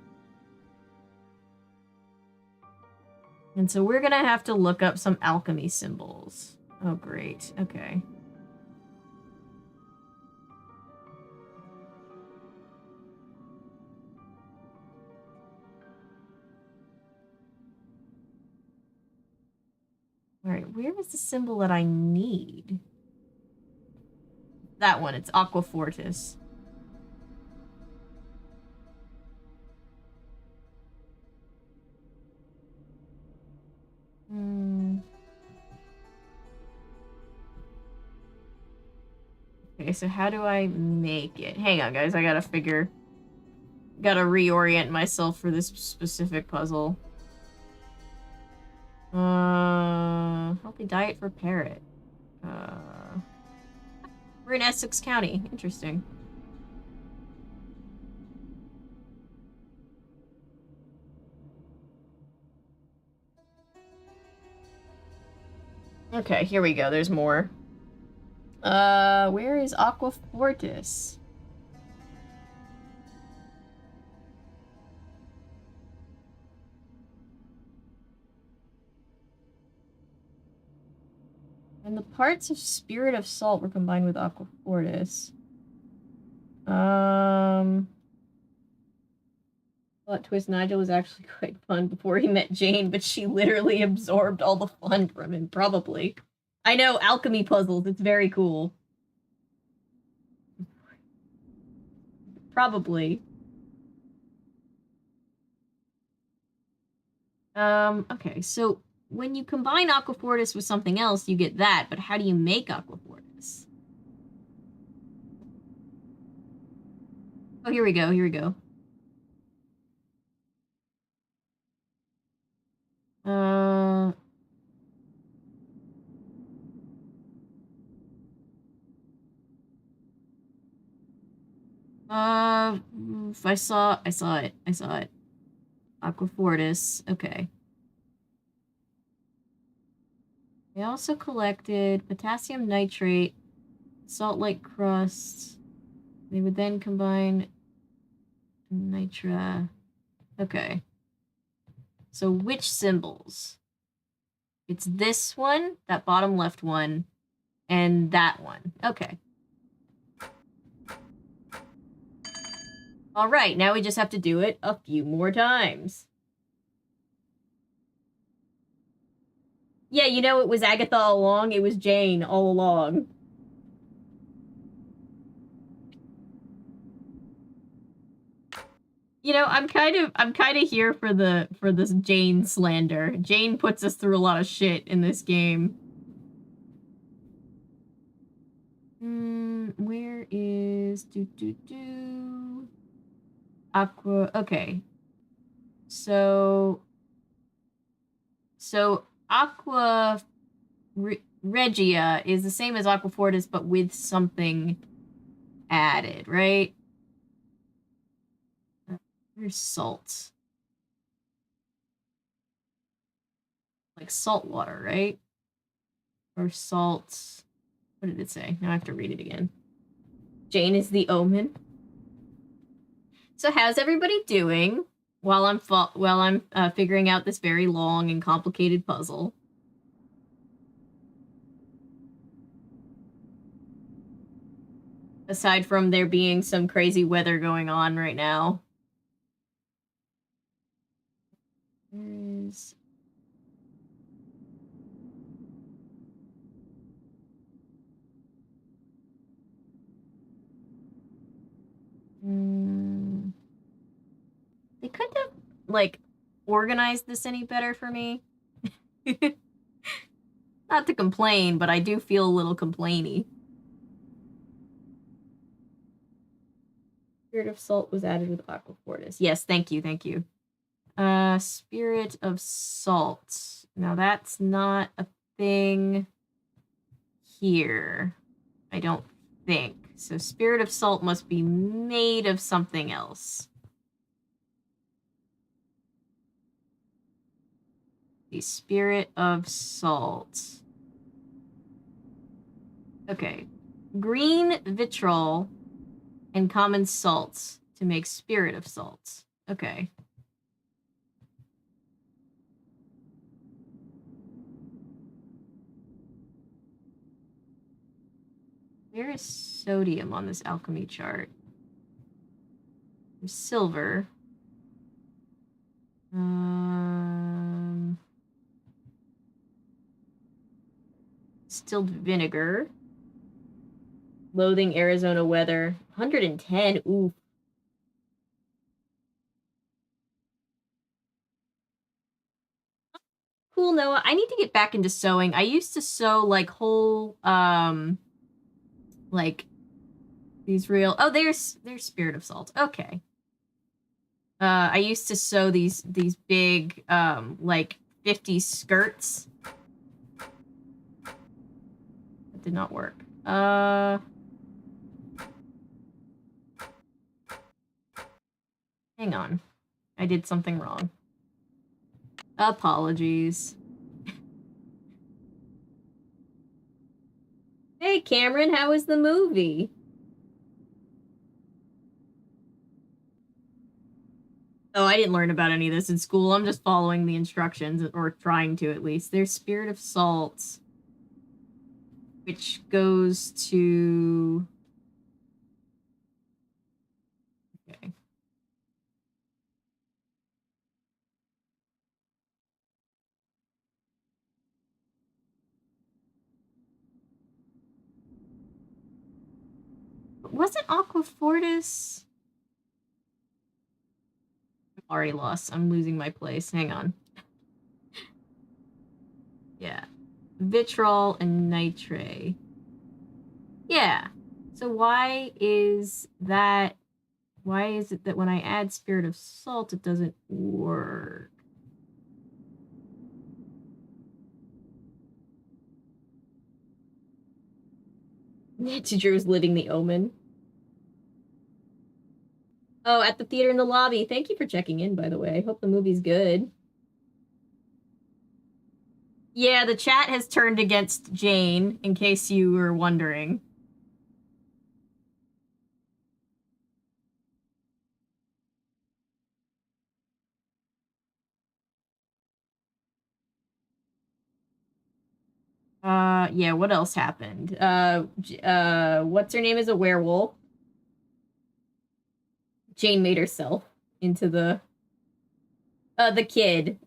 And so we're gonna have to look up some alchemy symbols. Oh, great. Okay. Alright, where is the symbol that I need? That one, it's Aqua Fortis. Okay, so how do I make it? Hang on, guys, I gotta reorient myself for this specific puzzle. Healthy diet for parrot. We're in Essex County. Interesting. Okay, here we go. There's more. Where is Aqua Fortis? And the parts of Spirit of Salt were combined with Aqua Fortis. Plot twist, Nigel was actually quite fun before he met Jane, but she literally absorbed all the fun from him, probably. I know, alchemy puzzles, it's very cool. Probably. Okay, so when you combine Aqua Fortis with something else, you get that, but how do you make Aqua Fortis? Oh, here we go, here we go. I saw it. Aqua Fortis, okay. They also collected potassium nitrate, salt-like crust. They would then combine nitra. Okay. So which symbols? It's this one, that bottom left one, and that one. Okay. All right, now we just have to do it a few more times. Yeah, you know, it was Agatha all along. It was Jane all along. You know, I'm kind of here for this Jane slander. Jane puts us through a lot of shit in this game. Where is Aqua? Okay. So Aqua Regia is the same as Aqua Fortis, but with something added, right? Where's salt? Like salt water, right? Or salt. What did it say? Now I have to read it again. Jane is the omen. So how's everybody doing while I'm figuring out this very long and complicated puzzle? Aside from there being some crazy weather going on right now. Where's... They couldn't have, like, organized this any better for me. Not to complain, but I do feel a little complainy. Spirit of Salt was added with Aquafortis. Yes, thank you, thank you. Spirit of Salt. Now that's not a thing here, I don't think. So Spirit of Salt must be made of something else. The Spirit of Salt. Okay. Green vitriol and common salt to make Spirit of Salt. Okay. Where is sodium on this alchemy chart? There's silver. Distilled vinegar. Loathing Arizona weather. 110. Ooh. Cool, Noah. I need to get back into sewing. I used to sew like whole like these real... Oh, there's Spirit of Salt. Okay. I used to sew these big like 50s skirts. That did not work. Hang on. I did something wrong. Apologies. Hey, Cameron, how was the movie? Oh, I didn't learn about any of this in school. I'm just following the instructions, or trying to at least. There's Spirit of Salt, which goes to... Okay. Wasn't Aquafortis... I'm already lost. I'm losing my place. Hang on. Yeah. Vitriol and nitrate. Yeah. So why is that... Why is it that when I add Spirit of Salt, it doesn't work? Teacher was living the Omen. Oh, at the theater in the lobby. Thank you for checking in, by the way. I hope the movie's good. Yeah, the chat has turned against Jane, in case you were wondering. Yeah, what else happened? What's her name is a werewolf. Jane made herself into the kid.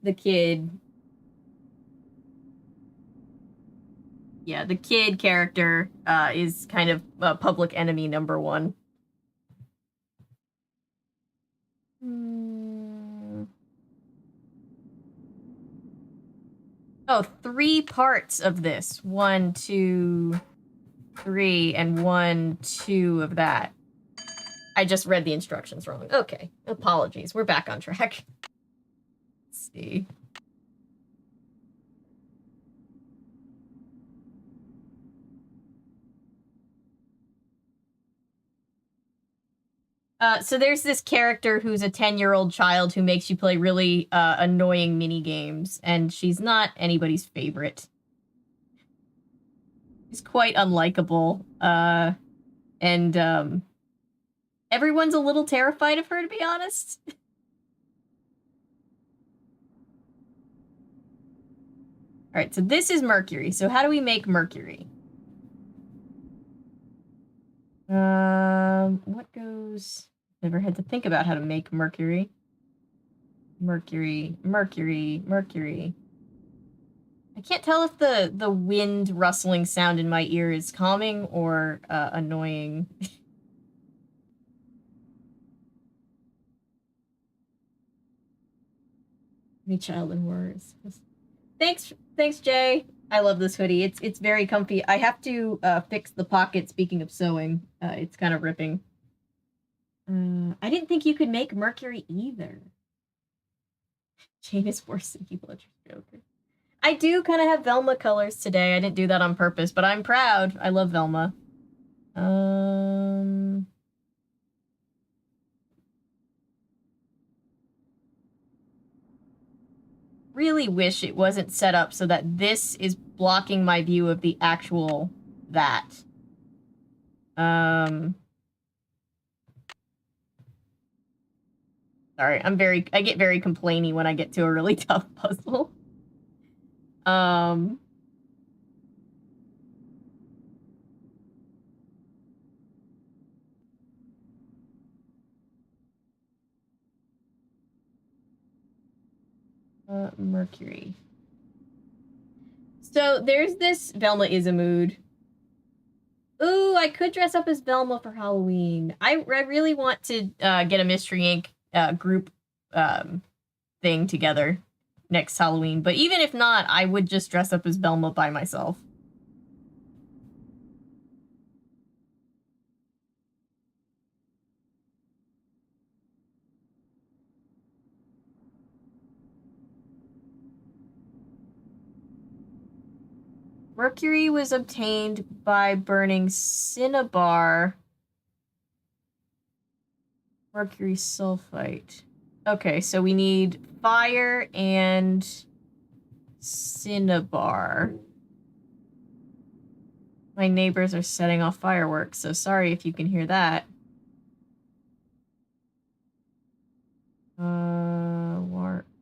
Yeah, the kid character, is kind of public enemy number one. Oh, 3 parts of this. 1, 2, 3, and 1, 2 of that. I just read the instructions wrong. Okay, apologies. We're back on track. Let's see. So there's this character who's a 10-year-old child who makes you play really annoying mini games, and she's not anybody's favorite. She's quite unlikable, and everyone's a little terrified of her, to be honest. All right, so this is Mercury. So how do we make Mercury? What goes... Never had to think about how to make Mercury. Mercury, Mercury, Mercury. I can't tell if the wind rustling sound in my ear is calming or annoying. Me child and words. Thanks, Jay. I love this hoodie. It's very comfy. I have to fix the pocket. Speaking of sewing, it's kind of ripping. I didn't think you could make Mercury either. Jane is worse than Heath Ledger's Joker. I do kind of have Velma colors today. I didn't do that on purpose, but I'm proud. I love Velma. Really wish it wasn't set up so that this is blocking my view of the actual that. Sorry, I get very complainy when I get to a really tough puzzle. Mercury. So there's this Velma is a mood. Ooh, I could dress up as Velma for Halloween. I really want to get a Mystery Inc. Group thing together next Halloween. But even if not, I would just dress up as Velma by myself. Mercury was obtained by burning cinnabar. Mercury sulfite. Okay, so we need fire and cinnabar. My neighbors are setting off fireworks, so sorry if you can hear that.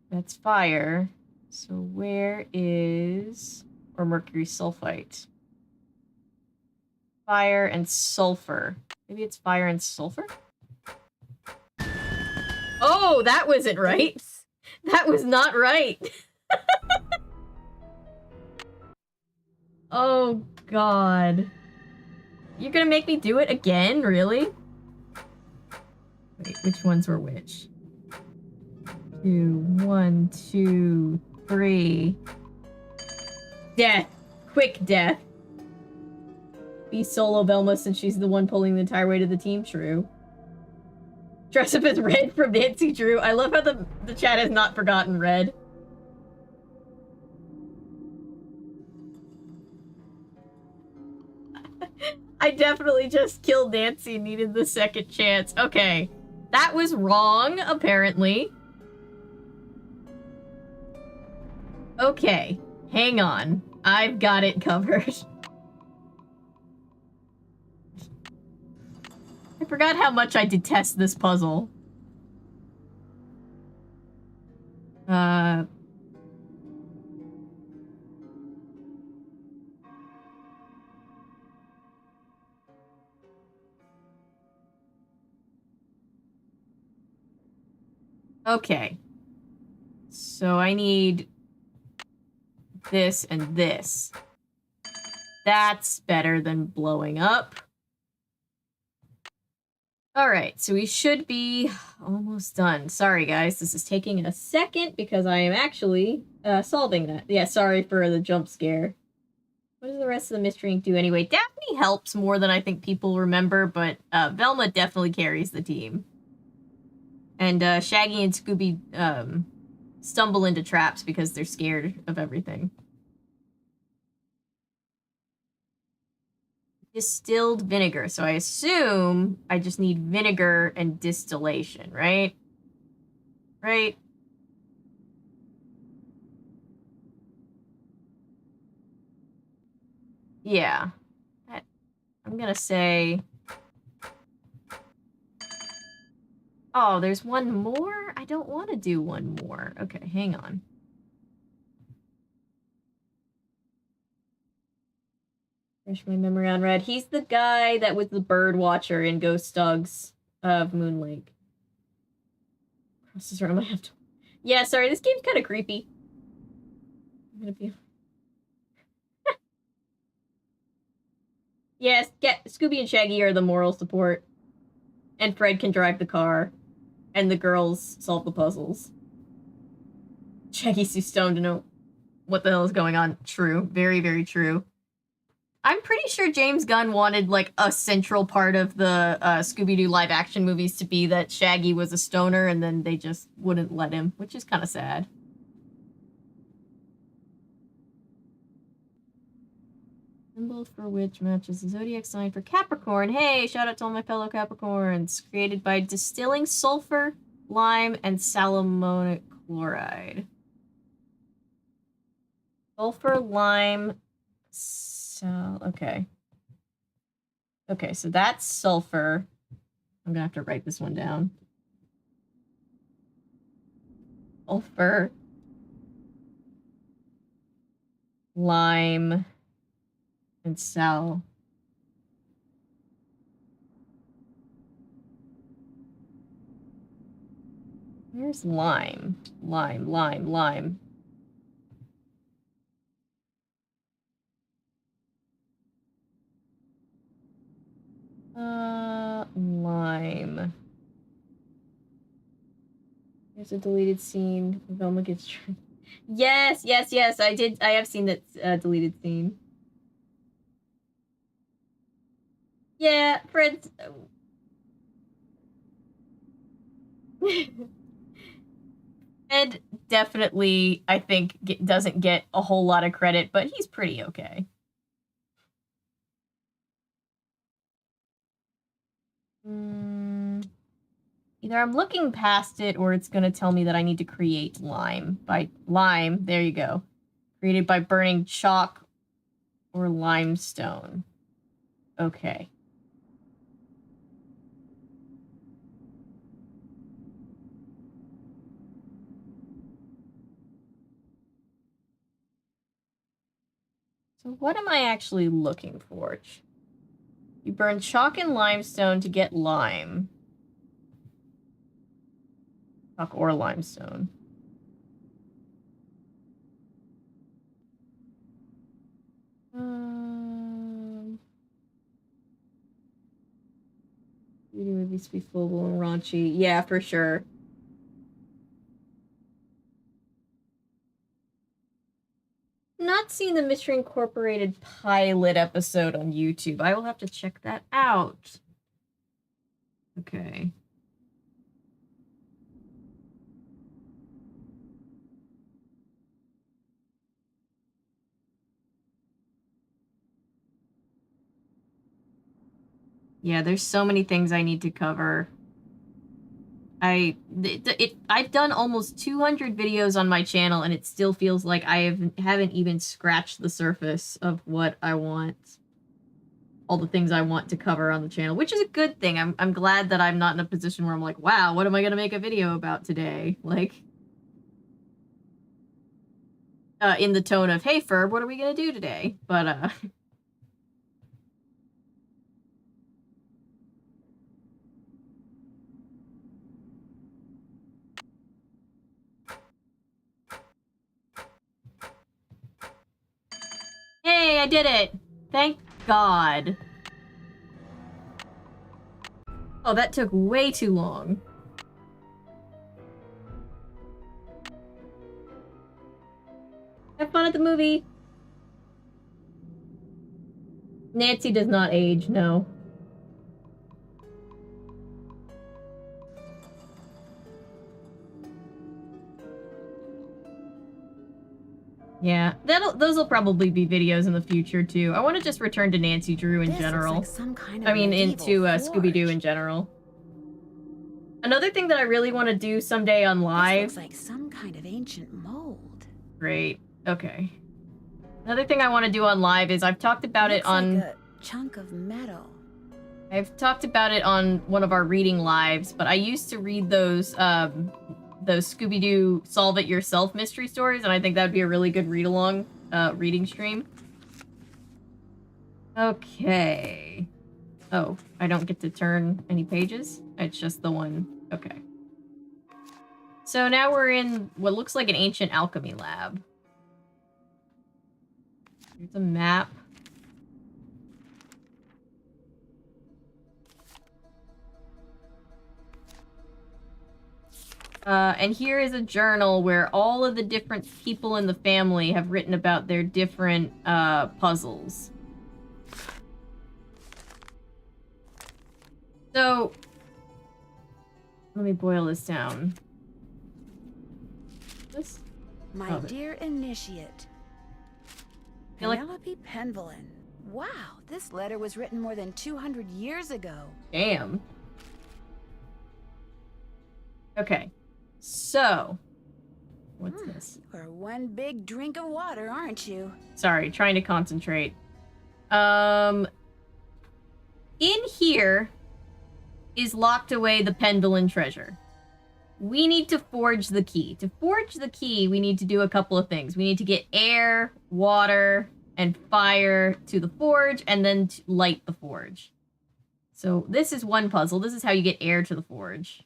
That's fire. So where is... or mercury sulfite? Fire and sulfur. Maybe it's fire and sulfur? Oh, that wasn't right. Oops. That was not right. Oh, God. You're gonna make me do it again? Really? Wait, which ones were which? 1, 2, 3. Death. Quick death. Be solo Velma since she's the one pulling the entire weight of the team. True. Dress up as Red from Nancy Drew. I love how the chat has not forgotten Red. I definitely just killed Nancy and needed the second chance. Okay. That was wrong, apparently. Okay. Hang on. I've got it covered. I forgot how much I detest this puzzle. Okay. So I need this and this. That's better than blowing up. Alright, so we should be almost done. Sorry, guys. This is taking a second because I am actually solving that. Yeah, sorry for the jump scare. What does the rest of the Mystery Inc. do anyway? Daphne helps more than I think people remember, but Velma definitely carries the team. And Shaggy and Scooby stumble into traps because they're scared of everything. Distilled vinegar. So I assume I just need vinegar and distillation, right? Right? Yeah. I'm gonna say... Oh, there's one more? I don't want to do one more. Okay, hang on. Refresh my memory on Red. He's the guy that was the bird watcher in Ghost Dogs of Moon Lake. Crosses around my head. Yeah, sorry, this game's kind of creepy. I'm gonna be... Yes, Scooby and Shaggy are the moral support. And Fred can drive the car. And the girls solve the puzzles. Shaggy's too stoned to know what the hell is going on. True. Very, very true. I'm pretty sure James Gunn wanted, like, a central part of the Scooby-Doo live-action movies to be that Shaggy was a stoner, and then they just wouldn't let him, which is kind of sad. Symbol for which matches the zodiac sign for Capricorn. Hey, shout out to all my fellow Capricorns. Created by distilling sulfur, lime, and salamonic chloride. Sulfur, lime, okay. Okay, so that's sulfur. I'm gonna have to write this one down. Sulfur, lime, and sal. Where's lime? Lime. Lime. There's a deleted scene. Velma gets... Yes! I have seen that deleted scene. Yeah, Fred... Ed definitely, I think, doesn't get a whole lot of credit, but he's pretty okay. Either I'm looking past it or it's going to tell me that I need to create lime. Lime, there you go. Created by burning chalk or limestone. Okay. So what am I actually looking for? You burn chalk and limestone to get lime. Chalk or limestone. Movies be full and raunchy. Yeah, for sure. Not seen the Mystery Incorporated pilot episode on YouTube. I will have to check that out. Okay. Yeah, there's so many things I need to cover. I've done almost 200 videos on my channel, and it still feels like I haven't even scratched the surface of what I want. All the things I want to cover on the channel, which is a good thing. I'm glad that I'm not in a position where I'm like, wow, what am I gonna make a video about today? Like, in the tone of, hey, Ferb, what are we gonna do today? But, Hey, I did it! Thank God. Oh, that took way too long. Have fun at the movie. Nancy does not age, no. Yeah, those will probably be videos in the future too. I want to just return to Nancy Drew in general. Looks like some kind of I mean, into medieval Scooby-Doo forge. in general. Another thing that I really want to do someday on live. This looks like some kind of ancient mold. Great. Okay. Another thing I want to do on live is I've talked about it on like a chunk of metal. I've talked about it on one of our reading lives, but I used to read those Scooby-Doo Solve It Yourself mystery stories, and I think that would be a really good read-along reading stream. Okay. Oh, I don't get to turn any pages? It's just the one. Okay. So now we're in what looks like an ancient alchemy lab. Here's a map. And here is a journal where all of the different people in the family have written about their different puzzles. So, let me boil this down. My dear initiate, Penelope Penvillin. Wow, this letter was written more than 200 years ago. Damn. Okay. So, what's this? You're one big drink of water, aren't you? Sorry, trying to concentrate. In here is locked away the Penvillin treasure. We need to forge the key. To forge the key, we need to do a couple of things. We need to get air, water, and fire to the forge, and then to light the forge. So this is one puzzle. This is how you get air to the forge.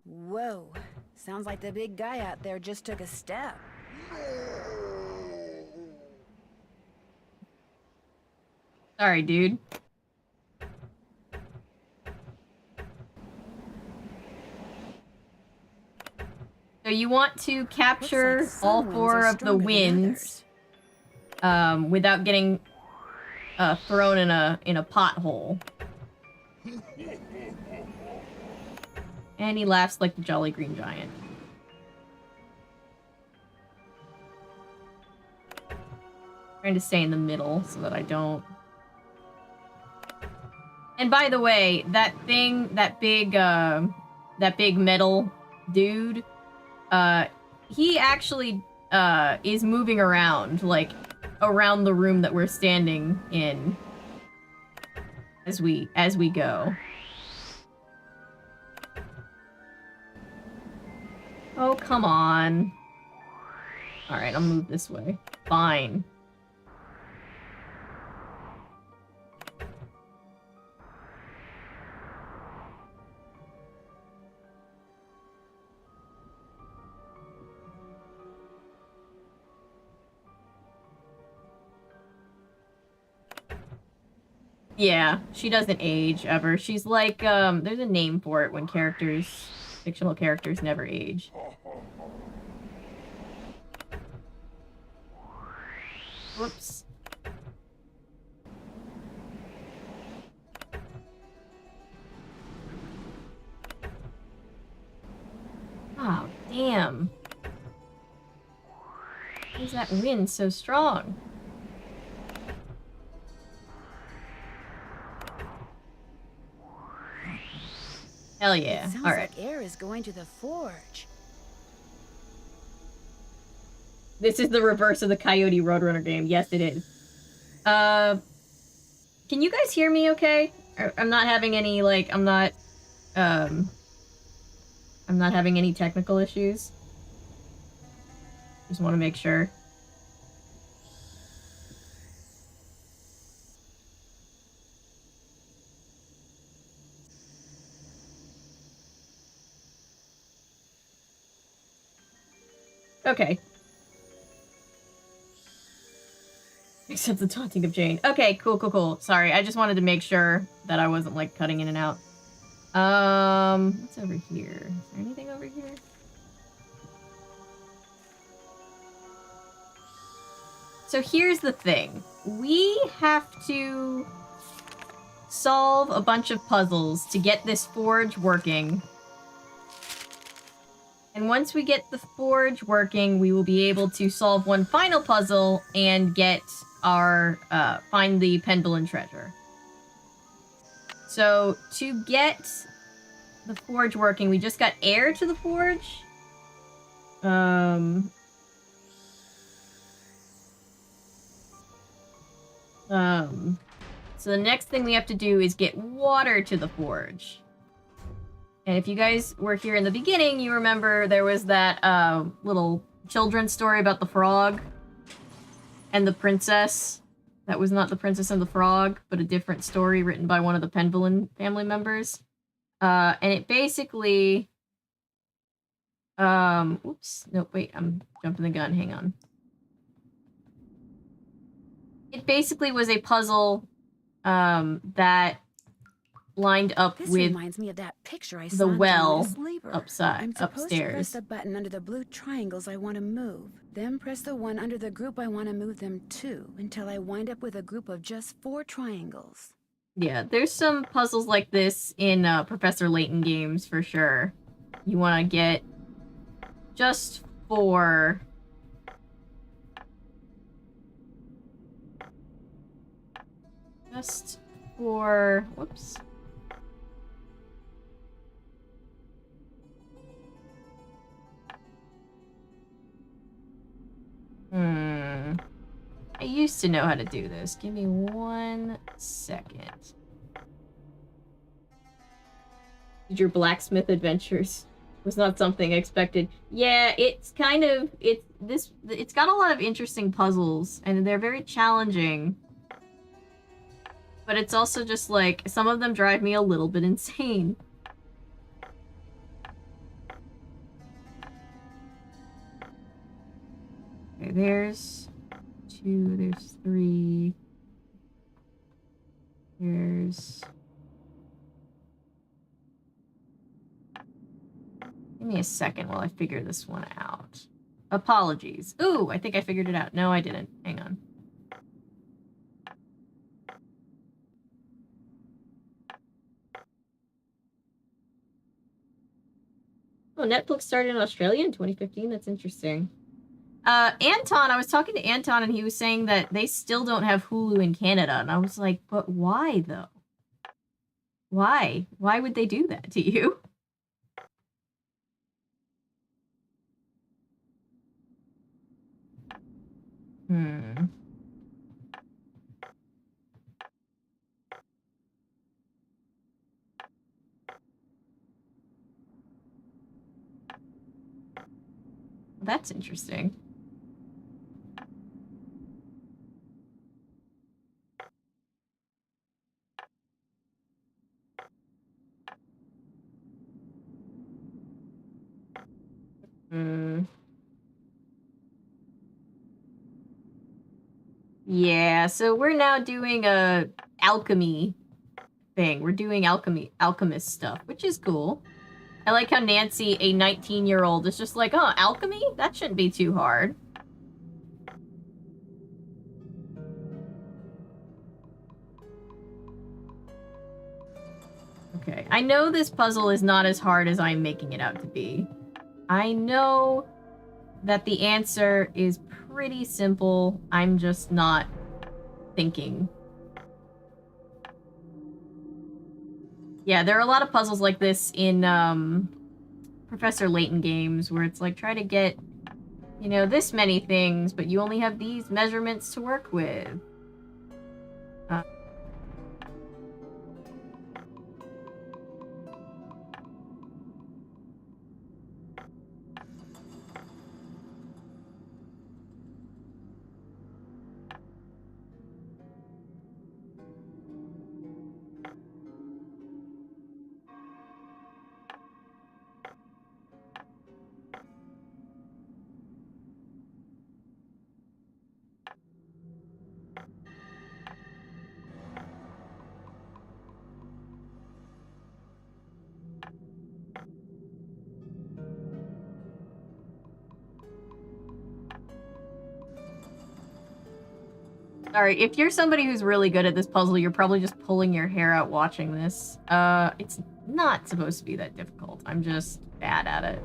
Whoa. Sounds like the big guy out there just took a step. Sorry, dude. So you want to capture Looks like all some four winds are of the stronger than winds without getting thrown in a pothole. And he laughs like the Jolly Green Giant. Trying to stay in the middle so that I don't. And by the way, that thing, that big metal dude, he actually is moving around, like, around the room that we're standing in as we go. Oh, come on. Alright, I'll move this way. Fine. Yeah, she doesn't age, ever. She's like, there's a name for it when fictional characters never age. Whoops. Oh, damn. Why is that wind so strong? Hell yeah. Sounds Alright. like air is going to the forge. This is the reverse of the Coyote Roadrunner game. Yes, it is. Can you guys hear me okay? I'm not having any, like, I'm not having any technical issues. Just want to make sure. Okay. Except the taunting of Jane. Okay, cool. Sorry, I just wanted to make sure that I wasn't, like, cutting in and out. What's over here? Is there anything over here? So here's the thing. We have to solve a bunch of puzzles to get this forge working. And once we get the forge working, we will be able to solve one final puzzle and get our, find the Penvillin treasure. So, to get the forge working, we just got air to the forge. So the next thing we have to do is get water to the forge. And if you guys were here in the beginning, you remember there was that little children's story about the frog and the princess. That was not the Princess and the Frog, but a different story written by one of the Penvillin family members. And it basically Oops. No, wait, I'm jumping the gun. Hang on. It basically was a puzzle, that lined up This with reminds me of that picture I the saw in well Julius Lieber. upside, I'm supposed to press upstairs. the button under the blue triangles I want to move, then press the one under the group I want to move them to, until I wind up with a group of just 4 triangles. Yeah, there's some puzzles like this in Professor Layton games for sure. You want to get just 4. Just 4. Whoops. I used to know how to do this. Give me 1 second. Your blacksmith adventures was not something expected. Yeah, it's kind of it's got a lot of interesting puzzles and they're very challenging. But it's also just like some of them drive me a little bit insane. Okay, there's 2, there's 3. There's... Give me a second while I figure this one out. Apologies. Ooh, I think I figured it out. No, I didn't. Hang on. Oh, Netflix started in Australia in 2015. That's interesting. Anton, I was talking to Anton and he was saying that they still don't have Hulu in Canada. And I was like, but why though? Why? Why would they do that to you? That's interesting. Yeah, so we're now doing a alchemy thing. We're doing alchemist stuff, which is cool. I like how Nancy, a 19-year-old, is just like, oh, alchemy? That shouldn't be too hard. Okay, I know this puzzle is not as hard as I'm making it out to be. I know that the answer is pretty simple. I'm just not thinking. Yeah, there are a lot of puzzles like this in Professor Layton games where it's like, try to get, you know, this many things, but you only have these measurements to work with. Alright, if you're somebody who's really good at this puzzle, you're probably just pulling your hair out watching this. It's not supposed to be that difficult. I'm just bad at it.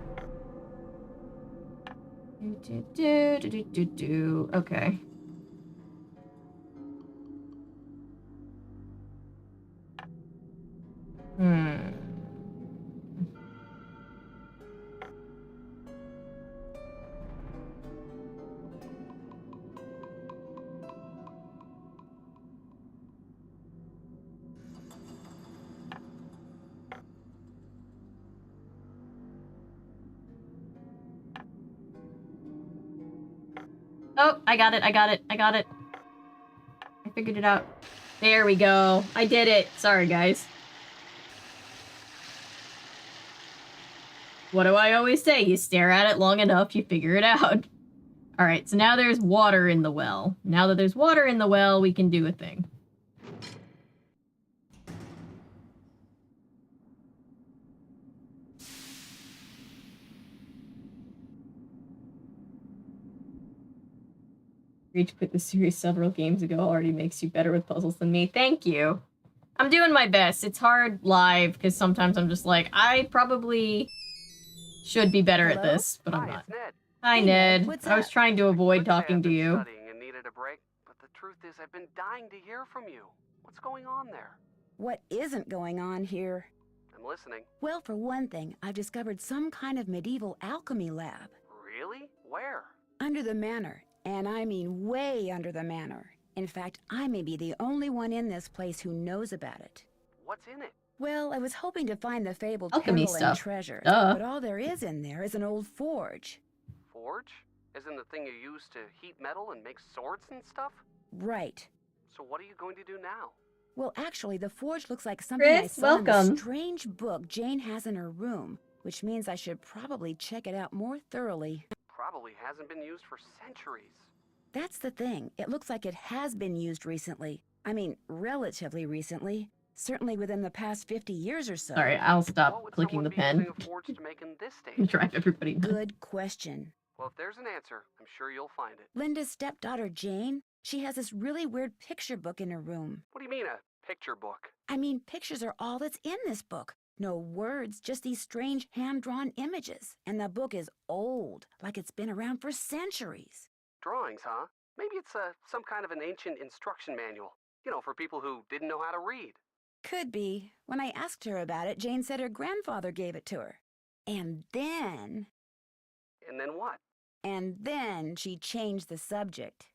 Okay. Oh, I got it. I figured it out. There we go. I did it. Sorry, guys. What do I always say? You stare at it long enough, you figure it out. Alright, so now there's water in the well. Now that there's water in the well, we can do a thing. Reach quit the series several games ago already makes you better with puzzles than me. Thank you. I'm doing my best. It's hard live because sometimes I'm just like, I probably should be better at this, but I'm not. Ned. Hi, Hey, Ned. Ned, what's I was up? trying to avoid Would say talking I've to been you. Studying and needed a break, but the truth is I've been dying to hear from you. What's going on there? What isn't going on here? I'm listening. Well, for one thing, I've discovered some kind of medieval alchemy lab. Really? Where? Under the manor. And I mean way under the manor. In fact, I may be the only one in this place who knows about it. What's in it? Well, I was hoping to find the fabled Alchemy Pendleton stuff. treasure, Duh. but all there is in there is an old forge. Forge? Isn't the thing you use to heat metal and make swords and stuff? Right. So what are you going to do now? Well, actually, the forge looks like something I Chris, saw in welcome. a strange book Jane has in her room, which means I should probably check it out more thoroughly. Probably hasn't been used for centuries. That's the thing. It looks like it has been used recently. I mean, relatively recently. Certainly within the past 50 years or so. Sorry, I'll What stop would clicking someone the be pen. using a forge to make in this day? I'm drive everybody nuts. Good question. Well, if there's an answer, I'm sure you'll find it. Linda's stepdaughter, Jane, she has this really weird picture book in her room. What do you mean, a picture book? I mean, pictures are all that's in this book. No words, just these strange hand-drawn images. And the book is old, like it's been around for centuries. Drawings, huh? Maybe it's some kind of an ancient instruction manual. You know, for people who didn't know how to read. Could be. When I asked her about it, Jane said her grandfather gave it to her. And then what? And then she changed the subject.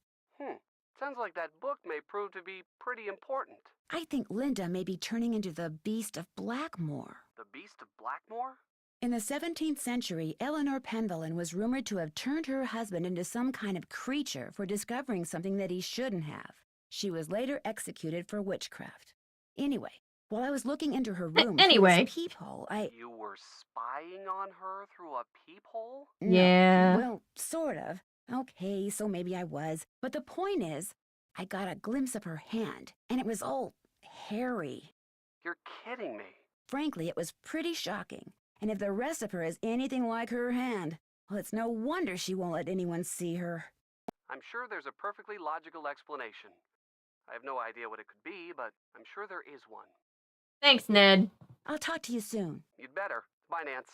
Sounds like that book may prove to be pretty important. I think Linda may be turning into the Beast of Blackmoor. The Beast of Blackmoor? In the 17th century, Eleanor Pendleton was rumored to have turned her husband into some kind of creature for discovering something that he shouldn't have. She was later executed for witchcraft. Anyway, while I was looking into her room through this peephole, You were spying on her through a peephole? No, Yeah. well, sort of. Okay, so maybe I was. But the point is, I got a glimpse of her hand, and it was all hairy. You're kidding me. Frankly, it was pretty shocking. And if the rest of her is anything like her hand, well, it's no wonder she won't let anyone see her. I'm sure there's a perfectly logical explanation. I have no idea what it could be, but I'm sure there is one. Thanks, Ned. I'll talk to you soon. You'd better. Bye, Nance.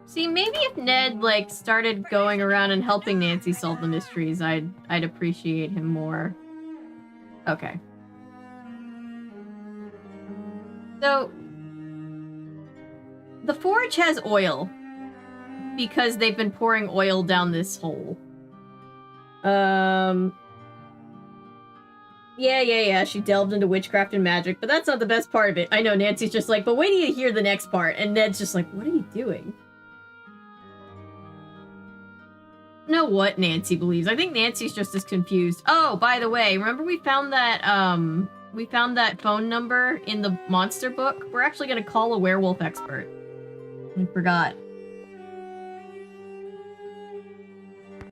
See, maybe if Ned, like, started going around and helping Nancy solve the mysteries, I'd appreciate him more. Okay. So, the forge has oil. Because they've been pouring oil down this hole. Yeah, she delved into witchcraft and magic, but that's not the best part of it. I know, Nancy's just like, but wait till you hear the next part, and Ned's just like, what are you doing? Know what Nancy believes. I think Nancy's just as confused. Oh, by the way, remember we found that phone number in the monster book? We're actually gonna call a werewolf expert. I forgot.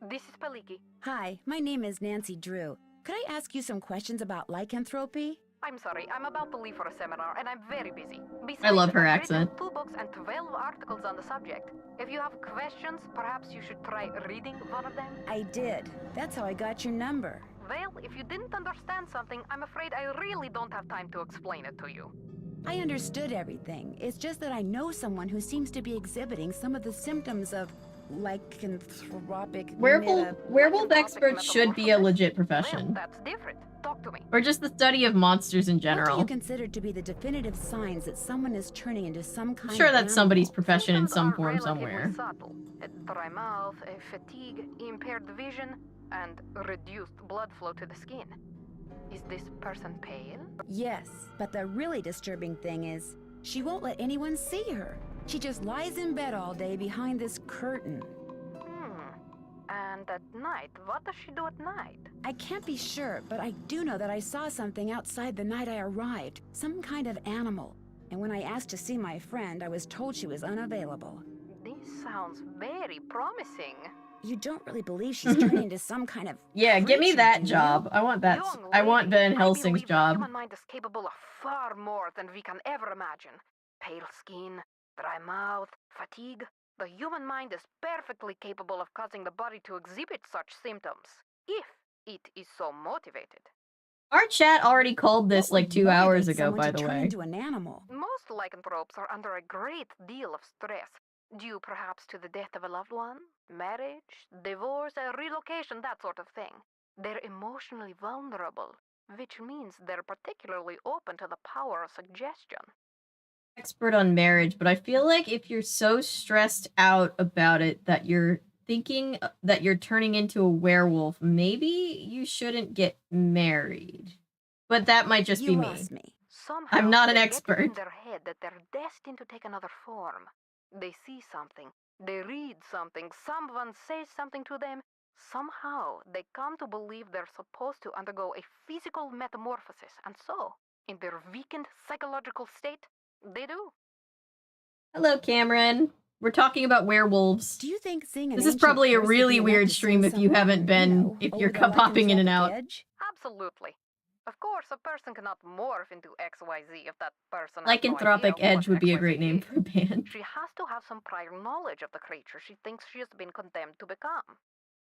This is Paliki. Hi, my name is Nancy Drew. Could I ask you some questions about lycanthropy? I'm sorry, I'm about to leave for a seminar and I'm very busy. Besides, I love her I've accent. written 2 books and 12 articles on the subject. If you have questions, perhaps you should try reading one of them. I did. That's how I got your number. Well, if you didn't understand something, I'm afraid I really don't have time to explain it to you. I understood everything. It's just that I know someone who seems to be exhibiting some of the symptoms of lycanthropic... Werewolf experts should be a legit profession. Well, that's different. Talk to me. Or just the study of monsters in What do general. you consider to be the definitive signs that someone is turning into some kind I'm sure of that's animal? somebody's profession in Symptoms some are form relatively somewhere. Subtle. A dry mouth, a fatigue, impaired vision, and reduced blood flow to the skin. Is this person pale? Yes, but the really disturbing thing is, she won't let anyone see her. She just lies in bed all day behind this curtain. And at night, what does she do at night? I can't be sure, but I do know that I saw something outside the night I arrived. Some kind of animal. And when I asked to see my friend, I was told she was unavailable. This sounds very promising. You don't really believe she's turning into some kind of Yeah, give me creature, that do you? job. I want that. Young I want lady, Van I Helsing's believe the job. human mind is capable of far more than we can ever imagine. Pale skin, dry mouth, fatigue. The human mind is perfectly capable of causing the body to exhibit such symptoms, if it is so motivated. Our chat already called this What like would 2 hours motivate ago, someone by to the turn way. into an animal? Most lycanthropes are under a great deal of stress, due perhaps to the death of a loved one, marriage, divorce, a relocation, that sort of thing. They're emotionally vulnerable, which means they're particularly open to the power of suggestion. Expert on marriage, but I feel like if you're so stressed out about it that you're thinking that you're turning into a werewolf, maybe you shouldn't get married. But that might just be You me. lost me. Somehow I'm not an they get it expert. in their head that they're destined to take another form. They see something, they read something, someone says something to them. Somehow they come to believe they're supposed to undergo a physical metamorphosis, and so, in their weakened psychological state, they do. Hello, Cameron. We're talking about werewolves. Do you think seeing an This is ancient probably a curse would be really enough weird to stream send if you someone, haven't been, if over you're the popping in and out. lycanthropic edge? Absolutely. Of course, a person cannot morph into XYZ if that person has no idea Lycanthropic what Edge would be a XYZ great name is. for a band. She has to have some prior knowledge of the creature she thinks she has been condemned to become.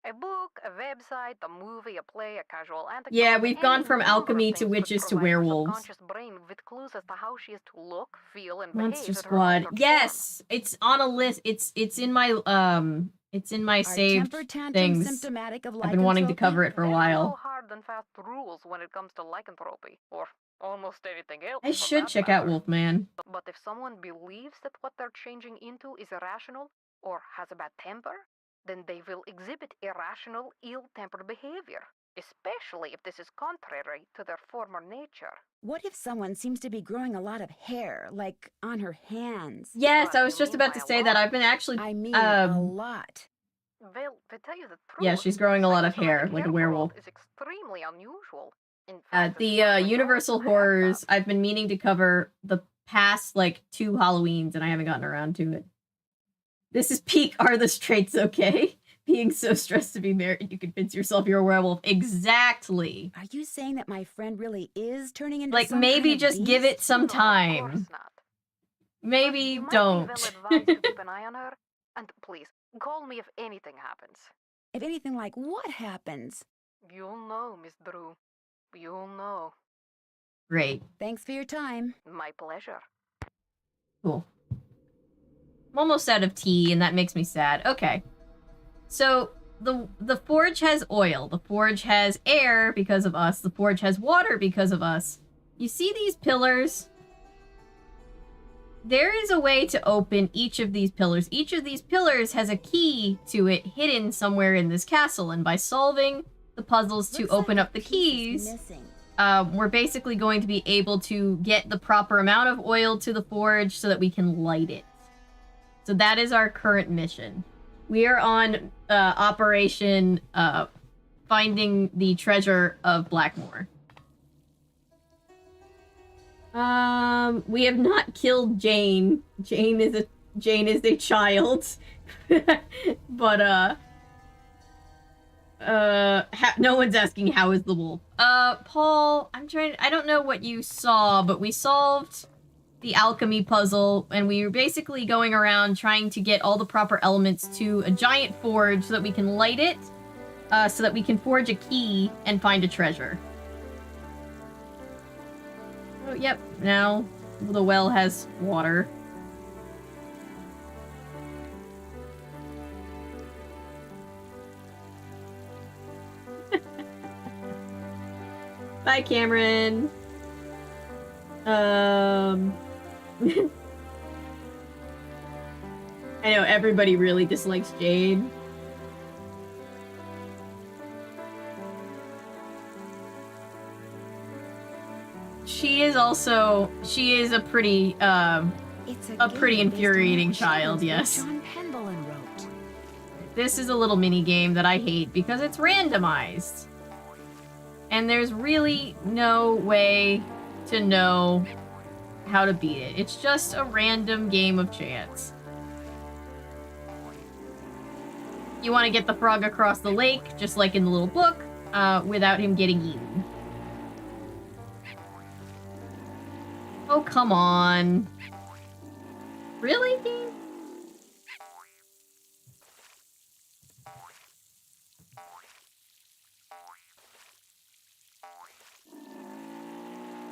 A book, a website, a movie, a play, a casual anecdote. Yeah, we've gone any from number of alchemy to things could witches to provide her werewolves. subconscious brain with clues as to how she is to look, feel, and Monster behave in her Squad. altered Yes, it's on a list. It's in my it's in my Are saved temper tantrums things. symptomatic of I've been wanting to lycanthropy? cover it for a There are no while. hard and fast rules when it comes to lycanthropy, or almost anything else. I for should that check out matter. Wolfman. But if someone believes that what they're changing into is irrational or has a bad temper, then they will exhibit irrational, ill-tempered behavior, especially if this is contrary to their former nature. What if someone seems to be growing a lot of hair, like on her hands? Yes, What I was do you just mean about by to a say that. lot? I've been actually I mean, a lot. Well, to tell you the truth, yeah, she's growing a lot of hair, psychosomatic like a hair werewolf. growth is extremely unusual. In At fact, the it's certainly Universal known to have Horrors, that. I've been meaning to cover the past like 2 Halloweens, and I haven't gotten around to it. This is peak. Are the traits okay? Being so stressed to be married, you convince yourself you're a werewolf. Exactly. Are you saying that my friend really is turning into Like some maybe kind of just give it beast? some No, of course time. not. Maybe You might don't. be well advised to keep an eye on her, and please, call me if anything happens. If anything like what happens? You'll know, Miss Drew. You'll know. Great. Thanks for your time. My pleasure. Cool. I'm almost out of tea, and that makes me sad. Okay. So, the forge has oil. The forge has air because of us. The forge has water because of us. You see these pillars? There is a way to open each of these pillars. Each of these pillars has a key to it hidden somewhere in this castle, and by solving the puzzles to Looks open like up the a piece keys, is missing. we're basically going to be able to get the proper amount of oil to the forge so that we can light it. So that is our current mission. We are on Operation Finding the Treasure of Blackmoor. We have not killed Jane. Jane is a child. But no one's asking how is the wolf. Paul, I don't know what you saw, but we solved the alchemy puzzle, and we were basically going around trying to get all the proper elements to a giant forge so that we can light it, so that we can forge a key and find a treasure. Oh, yep, now the well has water. Bye, Cameron. I know everybody really dislikes Jade. She is a pretty infuriating child, yes. John Penbelin wrote. This is a little mini game that I hate because it's randomized. And there's really no way to know how to beat it. It's just a random game of chance. You want to get the frog across the lake, just like in the little book, without him getting eaten. Oh, come on. Really, game?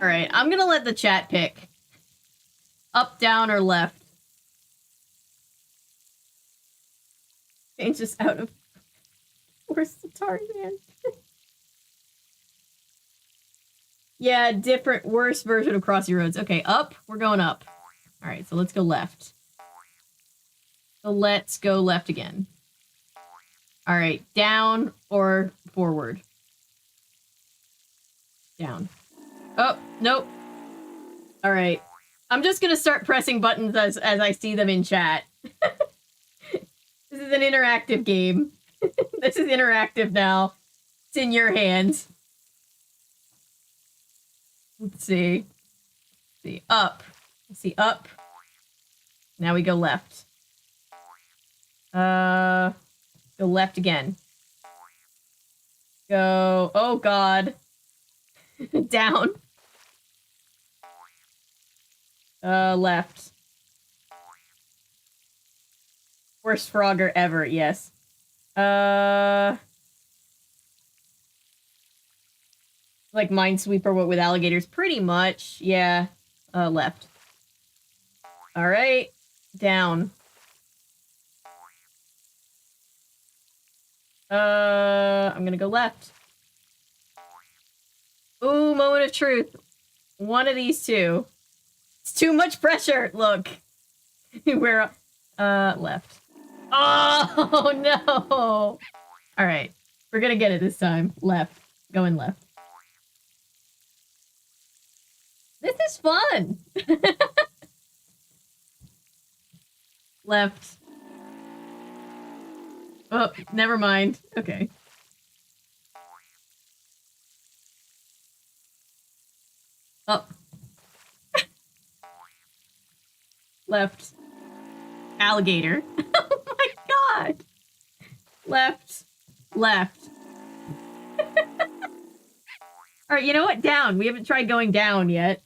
Alright, I'm gonna let the chat pick. Up, down, or left. Change this out of Force to Tarzan. Yeah, different, worse version of Crossy Roads. Okay, up. We're going up. Alright, so let's go left. So let's go left again. Alright, down or forward? Down. Oh, nope. Alright. I'm just gonna start pressing buttons as I see them in chat. This is an interactive game. This is interactive now. It's in your hands. Let's see. See, up. See, up. Now we go left. Go left again. Go, oh god. Down. Left. Worst Frogger ever, yes. Like Minesweeper, but with alligators, pretty much. Yeah. Left. Alright. Down. I'm gonna go left. Ooh, moment of truth. One of these two. It's too much pressure. Look. We're left. Oh no. Alright. We're gonna get it this time. Left. Going left. This is fun. Left. Oh, never mind. Okay. Up. Left. Alligator. Oh my god. Left. Left. Alright, you know what? Down. We haven't tried going down yet.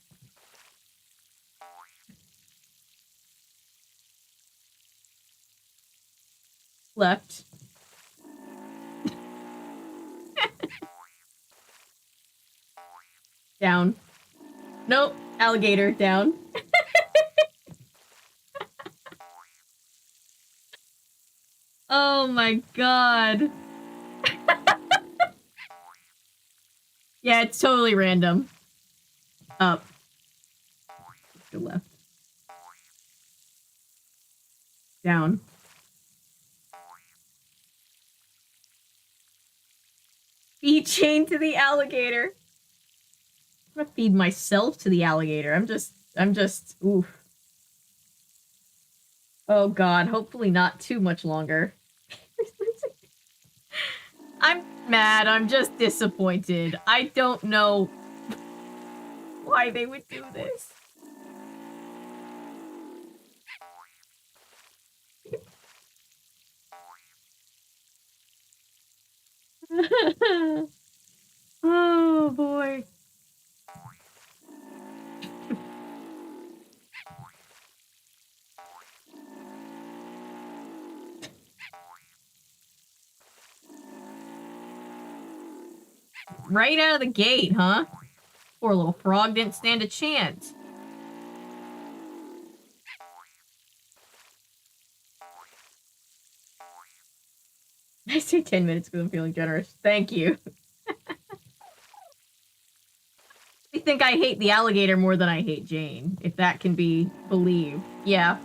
Left. Down. Nope. Alligator. Down. Oh my god. Yeah, it's totally random. Up. Let's go left. Down. Feed chain to the alligator. I'm gonna feed myself to the alligator. I'm just, oof. Oh god, hopefully not too much longer. I'm mad, I'm just disappointed. I don't know why they would do this. Oh boy. Right out of the gate, huh? Poor little frog didn't stand a chance. I say 10 minutes because I'm feeling generous. Thank you. I think I hate the alligator more than I hate Jane, if that can be believed. Yeah.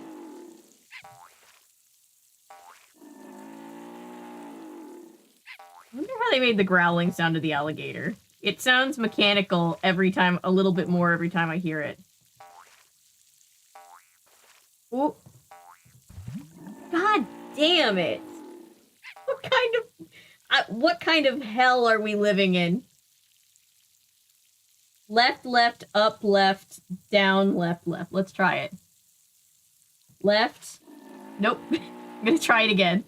I wonder how they made the growling sound of the alligator. It sounds mechanical every time, a little bit more every time I hear it. Ooh. God damn it. What kind of hell are we living in? Left, left, up, left, down, left, left. Let's try it. Left. Nope. I'm gonna try it again.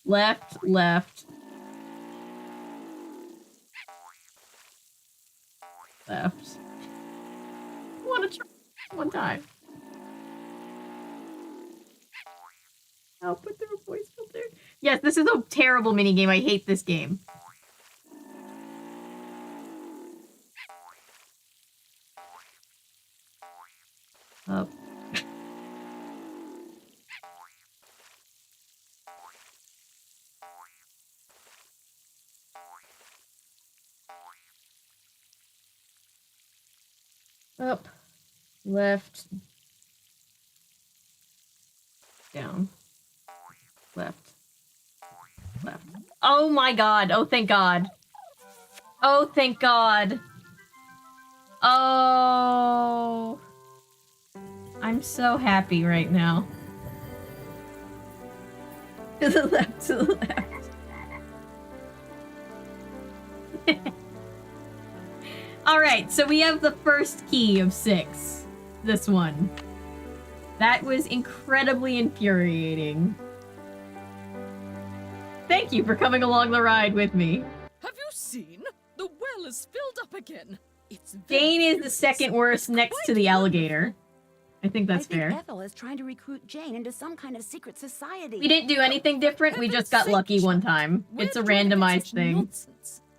Left, left. Left. I want to try one time. I'll put through a voice filter. Yes, this is a terrible minigame. I hate this game. Up. Up. Left. Down. Left. Left. Oh my god. Oh, thank god. Oh, thank god. Oh. I'm so happy right now. To the left, to the left. Alright, so we have the first key of 6. This one. That was incredibly infuriating. Thank you for coming along the ride with me. Have you seen? The well is filled up again. It's Jane is the second worst next to the alligator. I think that's fair. Ethel is trying to recruit Jane into some kind of secret society. We didn't do anything different, we just got lucky one time. It's a randomized thing.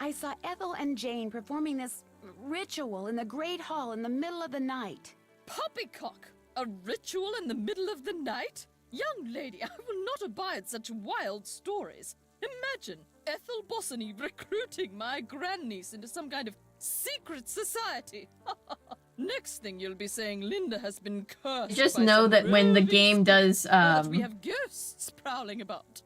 I saw Ethel and Jane performing this ritual in the Great Hall in the middle of the night. Poppycock! A ritual in the middle of the night? Young lady, I will not abide such wild stories. Imagine Ethel Bossany recruiting my grandniece into some kind of secret society. Next thing you'll be saying Linda has been cursed. I just by know some that when the roving game does, that we have ghosts prowling about.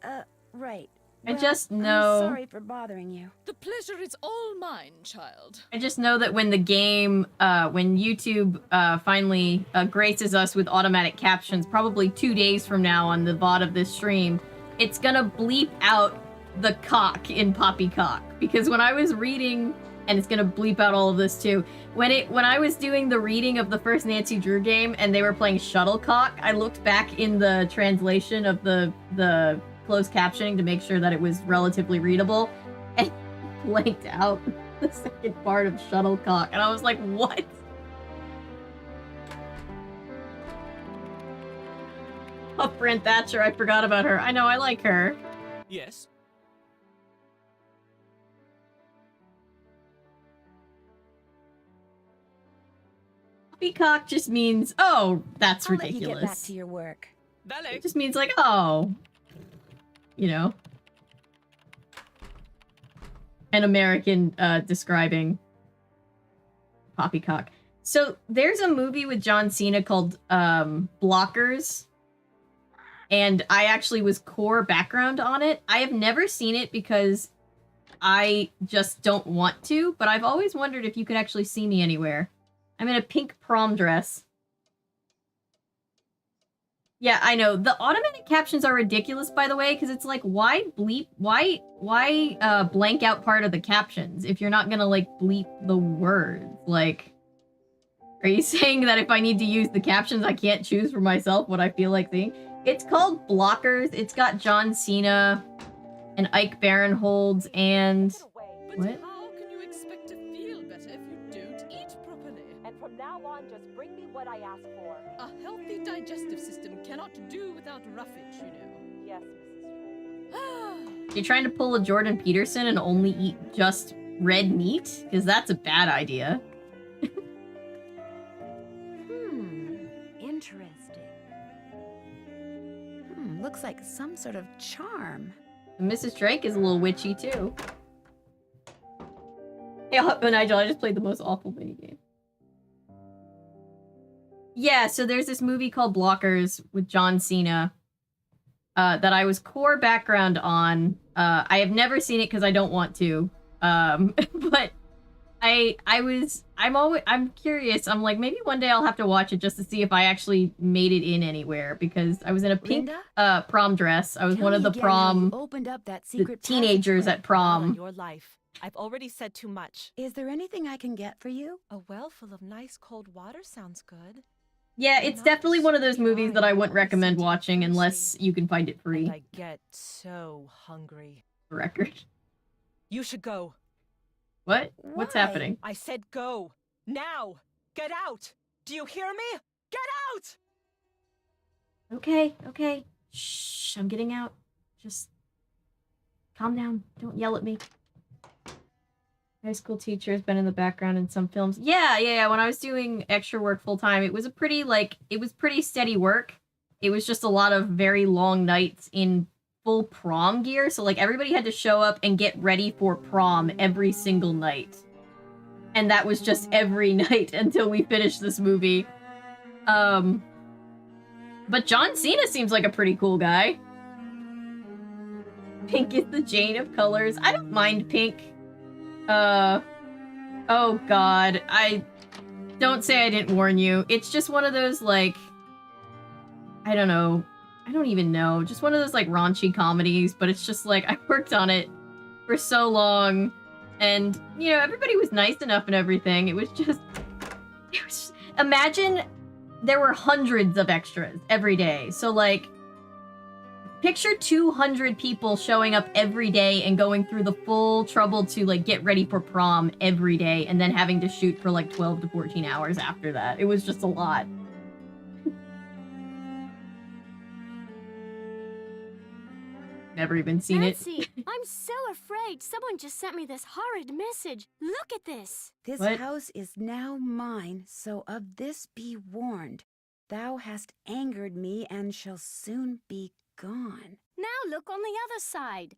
Right. I just know... I'm sorry for bothering you. The pleasure is all mine, child. I just know that when the game, when YouTube finally graces us with automatic captions, probably 2 days from now on the VOD of this stream, it's gonna bleep out the cock in Poppycock. Because when I was reading, and it's gonna bleep out all of this too, when I was doing the reading of the first Nancy Drew game and they were playing Shuttlecock, I looked back in the translation of the closed captioning to make sure that it was relatively readable, and blanked out the second part of Shuttlecock, and I was like, what? Oh, Fran Thatcher, I forgot about her. I know, I like her. Yes? Poppycock just means, oh, that's I'll ridiculous. Let you get back to your work. It just means like, oh, you know, an American describing Poppycock. So there's a movie with John Cena called Blockers, and I actually was core background on it. I have never seen it because I just don't want to, but I've always wondered if you could actually see me anywhere. I'm in a pink prom dress. Yeah, I know. The automatic captions are ridiculous, by the way, because it's like, why bleep, why blank out part of the captions if you're not gonna, like, bleep the words? Like, are you saying that if I need to use the captions, I can't choose for myself what I feel like seeing? It's called Blockers. It's got John Cena and Ike Barinholtz and... What? How can you expect to feel better if you don't eat properly? And from now on, just bring me what I ask for. A healthy digestive system cannot do without roughage, you know. Yes, Mrs. Trey. You're trying to pull a Jordan Peterson and only eat just red meat? Because that's a bad idea. Interesting. Looks like some sort of charm. Mrs. Drake is a little witchy, too. Hey, Nigel, I just played the most awful minigame. Yeah, so there's this movie called Blockers with John Cena that I was core background on. I have never seen it because I don't want to. But I'm curious. I'm like, maybe one day I'll have to watch it just to see if I actually made it in anywhere, because I was in a pink prom dress. I was one of the the teenagers at prom. Your life. I've already said too much. Is there anything I can get for you? A well full of nice cold water sounds good. Yeah, it's definitely one of those movies that I wouldn't recommend watching unless you can find it free. And I get so hungry. For record. You should go. What? What's happening? I said go. Now. Get out. Do you hear me? Get out! Okay. Shh, I'm getting out. Just calm down. Don't yell at me. High school teacher has been in the background in some films. Yeah. When I was doing extra work full time, it was pretty steady work. It was just a lot of very long nights in full prom gear. So like everybody had to show up and get ready for prom every single night. And that was just every night until we finished this movie. But John Cena seems like a pretty cool guy. Pink is the Jane of colors. I don't mind pink. Oh god. Don't say I didn't warn you. It's just one of those, like, I don't know. I don't even know. Just one of those, like, raunchy comedies, but it's just, like, I worked on it for so long, and, you know, everybody was nice enough and everything. It was just... Imagine there were hundreds of extras every day. So, like, picture 200 people showing up every day and going through the full trouble to, like, get ready for prom every day, and then having to shoot for, like, 12 to 14 hours after that. It was just a lot. Never even seen Nancy, I'm so afraid. Someone just sent me this horrid message. Look at this. This What? house is now mine, so of this be warned. Thou hast angered me and shall soon be gone. Now look on the other side.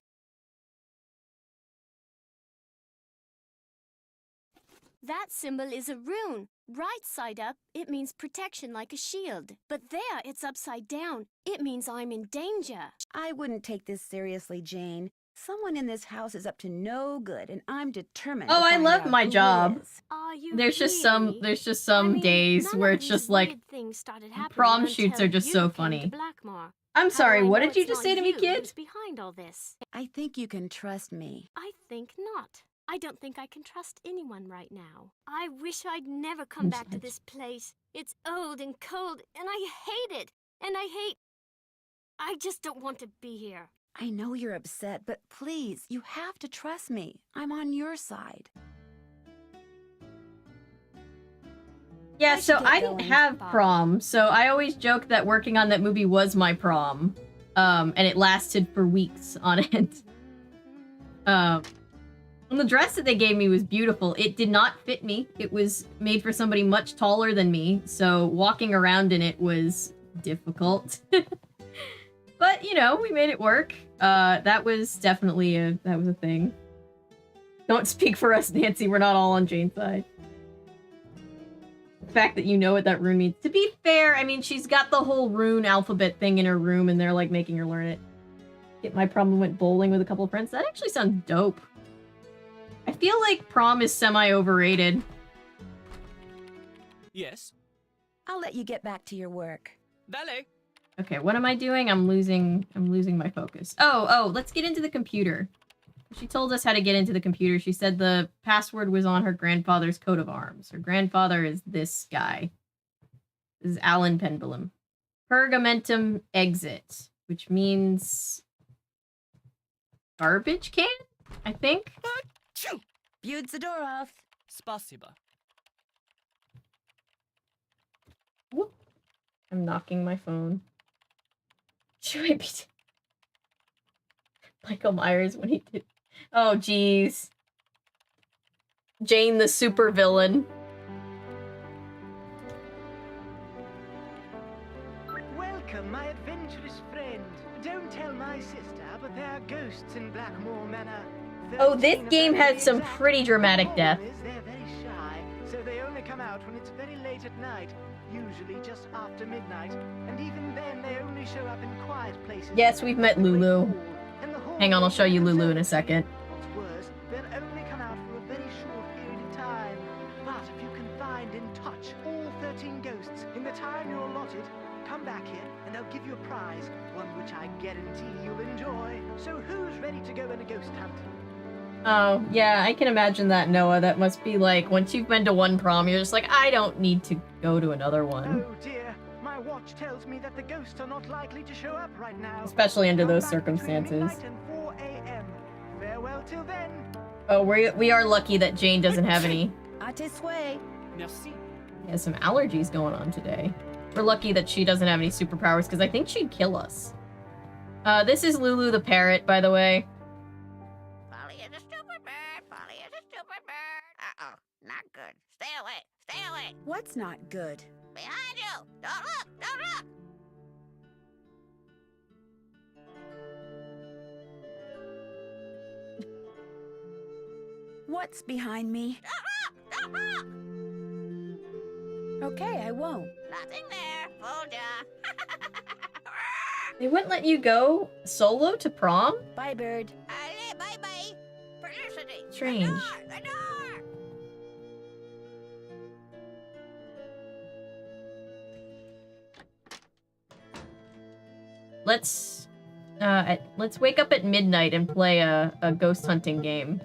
That symbol is a rune. Right side up, it means protection like a shield. But there, it's upside down. It means I'm in danger. I wouldn't take this seriously, Jane. Someone in this house is up to no good, and I'm determined to Oh, I find love out my who job. is. Are you There's just really? some days none where of it's these just like, weird things started happening prom shoots until are just you so came funny. to Blackmoor. I'm How sorry, do I what know did you it's just not say to me, you kid? who's behind all this? I think you can trust me. I think not. I don't think I can trust anyone right now. I wish I'd never come back to this place. It's old and cold, and I hate it. And I just don't want to be here. I know you're upset, but please, you have to trust me. I'm on your side. Yeah, I should so get I didn't going. have prom, so I always joke that working on that movie was my prom. And it lasted for weeks on end. And the dress that they gave me was beautiful. It did not fit me. It was made for somebody much taller than me, so walking around in it was difficult. But, you know, we made it work. That was definitely a thing. Don't speak for us, Nancy. We're not all on Jane's side. The fact that you know what that rune means. To be fair, I mean, she's got the whole rune alphabet thing in her room, and they're, like, making her learn it. My prom went bowling with a couple of friends. That actually sounds dope. I feel like prom is semi-overrated. Yes? I'll let you get back to your work. Valet! Okay, what am I doing? I'm losing my focus. Oh, let's get into the computer. She told us how to get into the computer. She said the password was on her grandfather's coat of arms. Her grandfather is this guy. This is Alan Penbillum. Pergamentum exit, which means garbage can, I think. Viewed the door off. Spasiba. Whoop. I'm knocking my phone. Should I be Michael Myers when he did... Oh, jeez. Jane the supervillain. Welcome, my adventurous friend. Don't tell my sister, but there are ghosts in Blackmoor Manor. Oh, this game has some pretty dramatic death. They're very shy, so they only come out when it's very late at night, usually just after midnight, and even then they only show up in quiet places. Yes, we've met Lulu. Hang on, I'll show you Lulu in a second. What's worse, they'll only come out for a very short period of time. and touch all 13 ghosts in the time you're allotted. Come back here, and I'll give you a prize, one which I guarantee you'll enjoy. So who's ready to go on a ghost hunt? Oh, yeah, I can imagine that, Noah. That must be like, once you've been to one prom, you're just like, I don't need to go to another one. Oh dear, my watch tells me that the ghosts are not likely to show up right now. Especially under Come those back circumstances. between midnight and 4 a.m. Farewell till then. Oh, we are lucky that Jane doesn't have any. Merci. She has some allergies going on today. We're lucky that she doesn't have any superpowers, because I think she'd kill us. This is Lulu the parrot, by the way. Polly is a stupid bird. Polly is a stupid bird. Uh-oh, not good. Stay away. Stay away. What's not good? Behind you. Don't look. Don't look. What's behind me? Don't look. Don't look. Okay, I won't. Nothing there. Fooled ya. They wouldn't let you go solo to prom? Bye, bird. Allez, bye-bye. Felicity. Strange. The door. Let's wake up at midnight and play a ghost hunting game.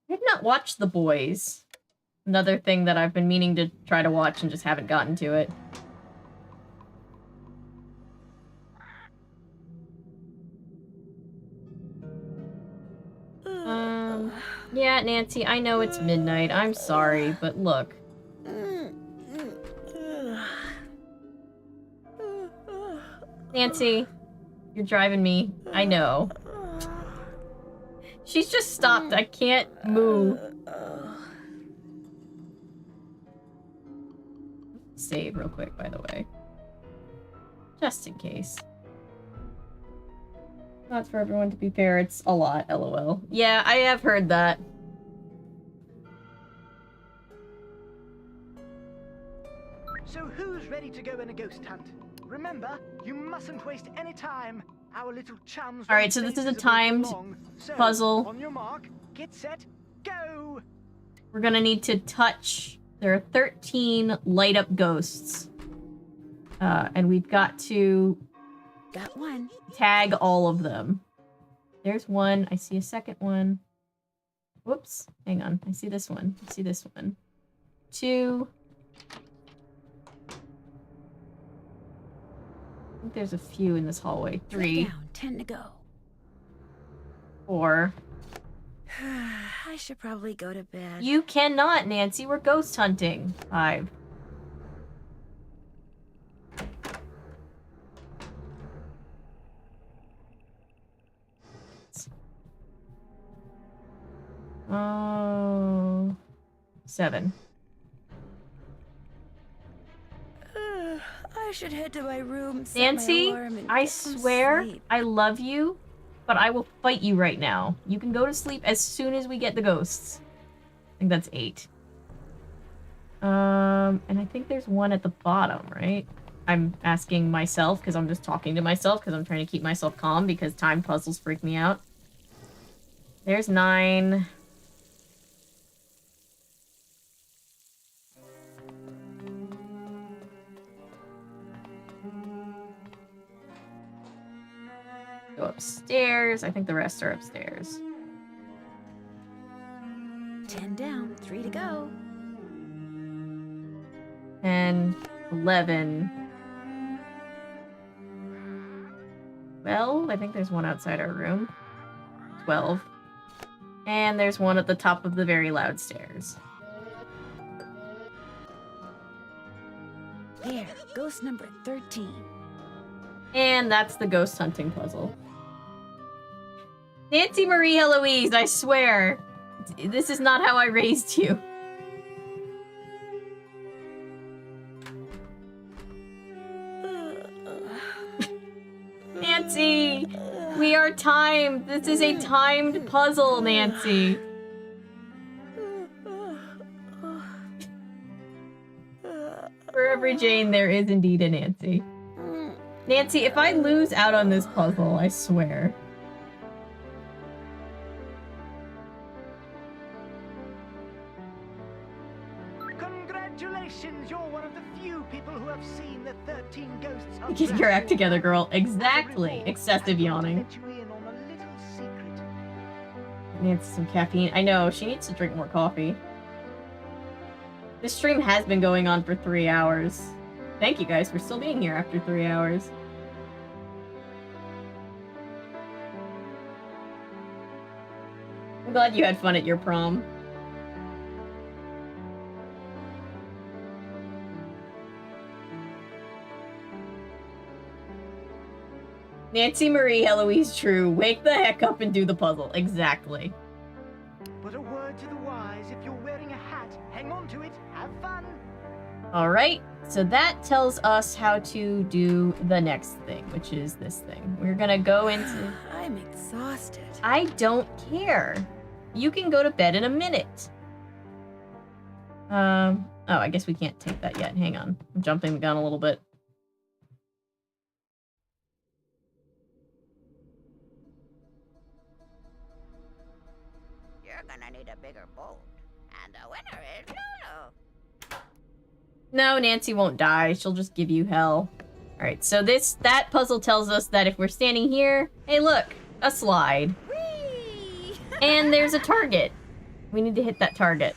I have not watched The Boys. Another thing that I've been meaning to try to watch and just haven't gotten to it. Yeah, Nancy, I know it's midnight. I'm sorry, but look. Nancy, you're driving me. I know. She's just stopped. I can't move. Save real quick, by the way. Just in case. Not for everyone to be fair, it's a lot, lol. Yeah, I have heard that. So who's ready to go on a ghost hunt? Remember, you mustn't waste any time. Our little chums. Alright, so this is a timed puzzle. On your mark, get set, go! We're gonna need to touch. There are 13 light up ghosts. And we've got to Got one. Tag all of them. There's one. I see a second one. Whoops. Hang on. I see this one. I see this one. 2. I think there's a few in this hallway. 3. Down, 10 to go. 4. I should probably go to bed. You cannot, Nancy. We're ghost hunting. 5. Oh, 7. I should head to my room. Nancy, I swear I love you, but I will fight you right now. You can go to sleep as soon as we get the ghosts. I think that's 8. And I think there's one at the bottom, right? I'm asking myself because I'm just talking to myself because I'm trying to keep myself calm because time puzzles freak me out. There's 9. Go upstairs. I think the rest are upstairs. 10 down, 3 to go. 10, 11. Well, I think there's one outside our room. 12. And there's one at the top of the very loud stairs. There, ghost number 13. And that's the ghost hunting puzzle. Nancy Marie Heloise, I swear. This is not how I raised you. Nancy! We are timed! This is a timed puzzle, Nancy. For every Jane, there is indeed a Nancy. Nancy, if I lose out on this puzzle, I swear. Get your act together, girl. Exactly. Excessive yawning. Let you in on a little secret. Needs some caffeine. I know, she needs to drink more coffee. This stream has been going on for 3 hours. Thank you guys for still being here after 3 hours. I'm glad you had fun at your prom. Nancy Marie Eloise True, wake the heck up and do the puzzle. Exactly. But a word to the wise, if you're wearing a hat, hang on to it, have fun. Alright, so that tells us how to do the next thing, which is this thing. We're gonna go into... I'm exhausted. I don't care. You can go to bed in a minute. Oh, I guess we can't take that yet. Hang on. I'm jumping the gun a little bit. You're gonna need a bigger boat. And the winner is Lulu. No, Nancy won't die. She'll just give you hell. Alright, so that puzzle tells us that if we're standing here... Hey, look! A slide. Whee! And there's a target. We need to hit that target.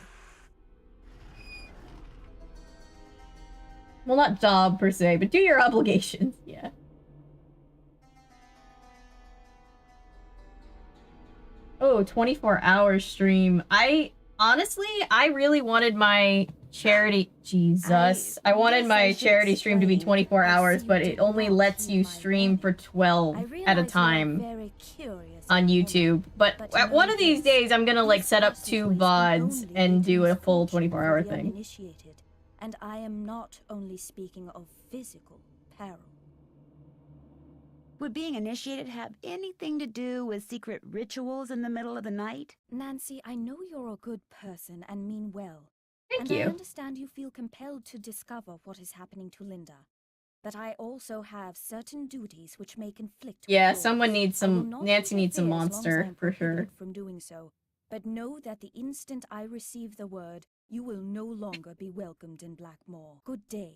Well, not job, per se, but do your obligations. Yeah. Oh, 24-hour stream. Honestly, I really wanted my charity... Jesus. I wanted my charity stream to be 24 hours, but it only lets you stream for 12 at a time on YouTube. But one of these days, I'm gonna, like, set up 2 VODs and do a full 24-hour thing. And I am not only speaking of physical peril. Would being initiated have anything to do with secret rituals in the middle of the night? Nancy, I know you're a good person and mean well. Thank and you. I understand you feel compelled to discover what is happening to Linda. But I also have certain duties which may conflict with Yeah, yours. someone needs I will some... not Nancy needs some interfere as long as I monster, am for sure. prohibited from doing so. But know that the instant I receive the word, you will no longer be welcomed in Blackmoor. Good day.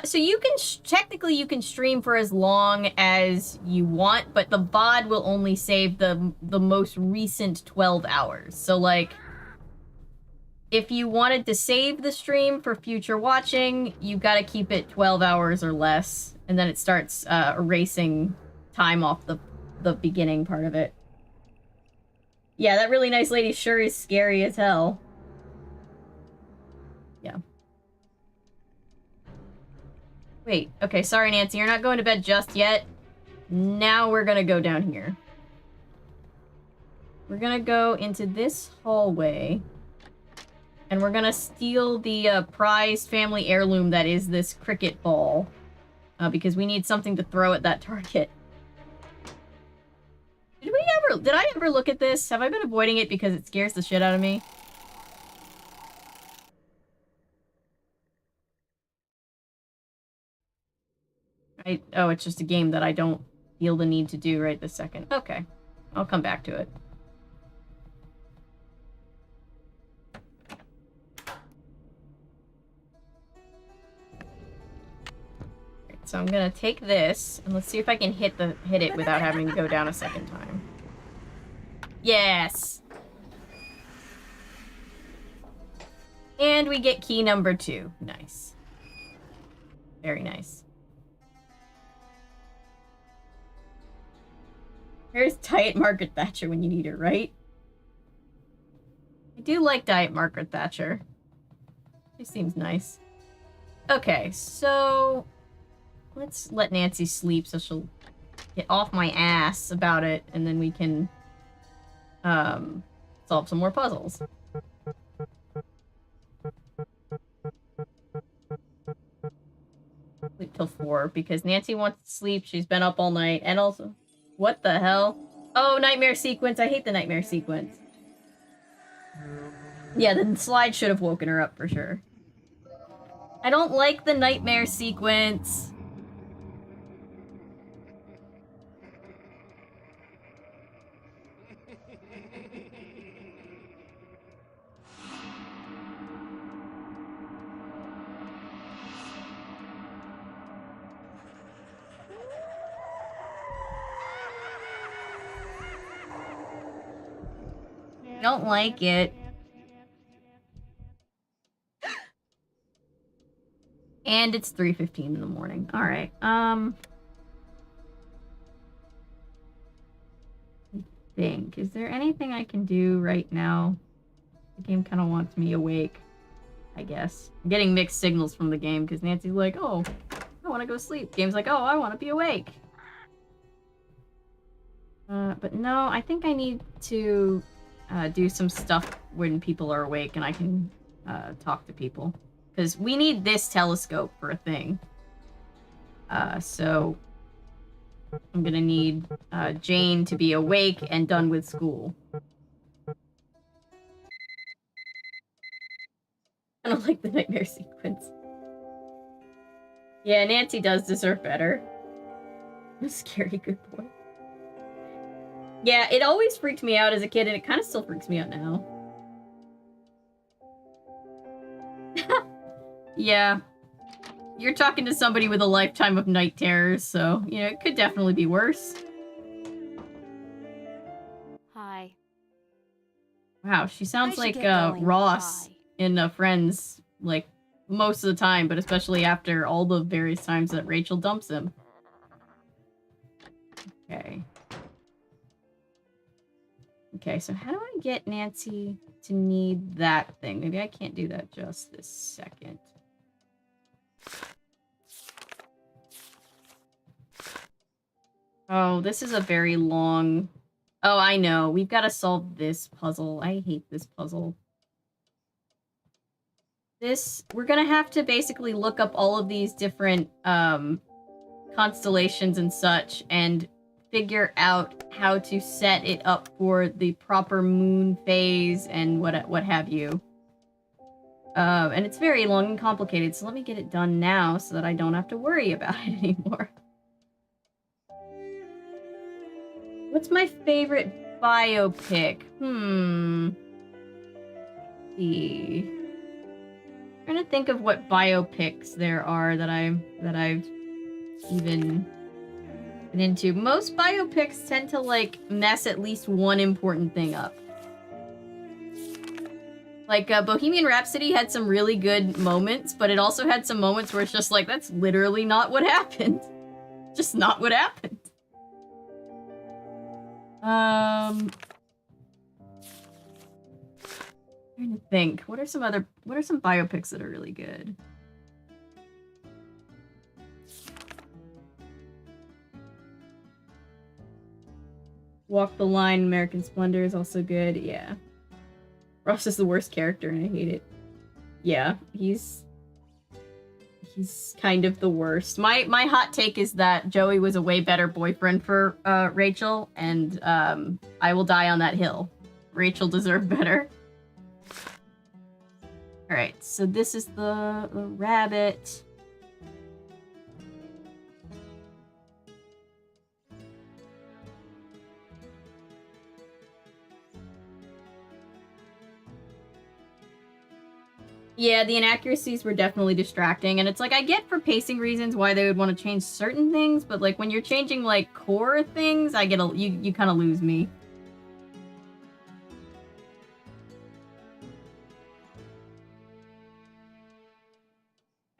So you can... Technically, you can stream for as long as you want, but the VOD will only save the most recent 12 hours. So, like... If you wanted to save the stream for future watching, you've got to keep it 12 hours or less, and then it starts erasing time off the beginning part of it. Yeah, that really nice lady sure is scary as hell. Yeah. Wait, okay, sorry Nancy, you're not going to bed just yet. Now we're gonna go down here. We're gonna go into this hallway. And we're gonna steal the prized family heirloom that is this cricket ball. Because we need something to throw at that target. Did I ever look at this? Have I been avoiding it because it scares the shit out of me? Oh, it's just a game that I don't feel the need to do right this second. Okay. I'll come back to it. So I'm gonna take this, and let's see if I can hit it without having to go down a second time. Yes! And we get key number 2. Nice. Very nice. Here's Diet Margaret Thatcher when you need her, right? I do like Diet Margaret Thatcher. She seems nice. Okay, so... Let's let Nancy sleep so she'll get off my ass about it, and then we can solve some more puzzles. Sleep till 4, because Nancy wants to sleep, she's been up all night, and also... What the hell? Oh, nightmare sequence, I hate the nightmare sequence. Yeah, the slide should have woken her up for sure. I don't like the nightmare sequence. Don't like it. And it's 3:15 in the morning. All right. Think. Is there anything I can do right now? The game kind of wants me awake, I guess. I'm getting mixed signals from the game because Nancy's like, oh, I want to go sleep. Game's like, oh, I want to be awake. But no, I think I need to do some stuff when people are awake and I can talk to people. Because we need this telescope for a thing. So I'm gonna need Jane to be awake and done with school. I don't like the nightmare sequence. Yeah, Nancy does deserve better. A scary good boy. Yeah, it always freaked me out as a kid, and it kind of still freaks me out now. Yeah. You're talking to somebody with a lifetime of night terrors, so, you know, it could definitely be worse. Hi. Wow, she sounds I should like get going. Ross Bye. in Friends, like, most of the time, but especially after all the various times that Rachel dumps him. Okay. Okay, so how do I get Nancy to need that thing? Maybe I can't do that just this second. Oh, this is a very long... Oh, I know. We've got to solve this puzzle. I hate this puzzle. We're gonna have to basically look up all of these different constellations and such and figure out how to set it up for the proper moon phase and what have you. And it's very long and complicated, so let me get it done now so that I don't have to worry about it anymore. What's my favorite biopic? Let's see. I'm trying to think of what biopics there are that I've even been into. Most biopics tend to like mess at least one important thing up. Like Bohemian Rhapsody had some really good moments, but it also had some moments where it's just like, that's literally not what happened. Just not what happened. Trying to think. What are some biopics that are really good? Walk the Line, American Splendor is also good. Yeah. Ross is the worst character and I hate it. Yeah, he's kind of the worst. My hot take is that Joey was a way better boyfriend for Rachel, and I will die on that hill. Rachel deserved better. Alright, so this is the rabbit. Yeah, the inaccuracies were definitely distracting, and it's like, I get for pacing reasons why they would want to change certain things, but like when you're changing like core things, I get you kind of lose me.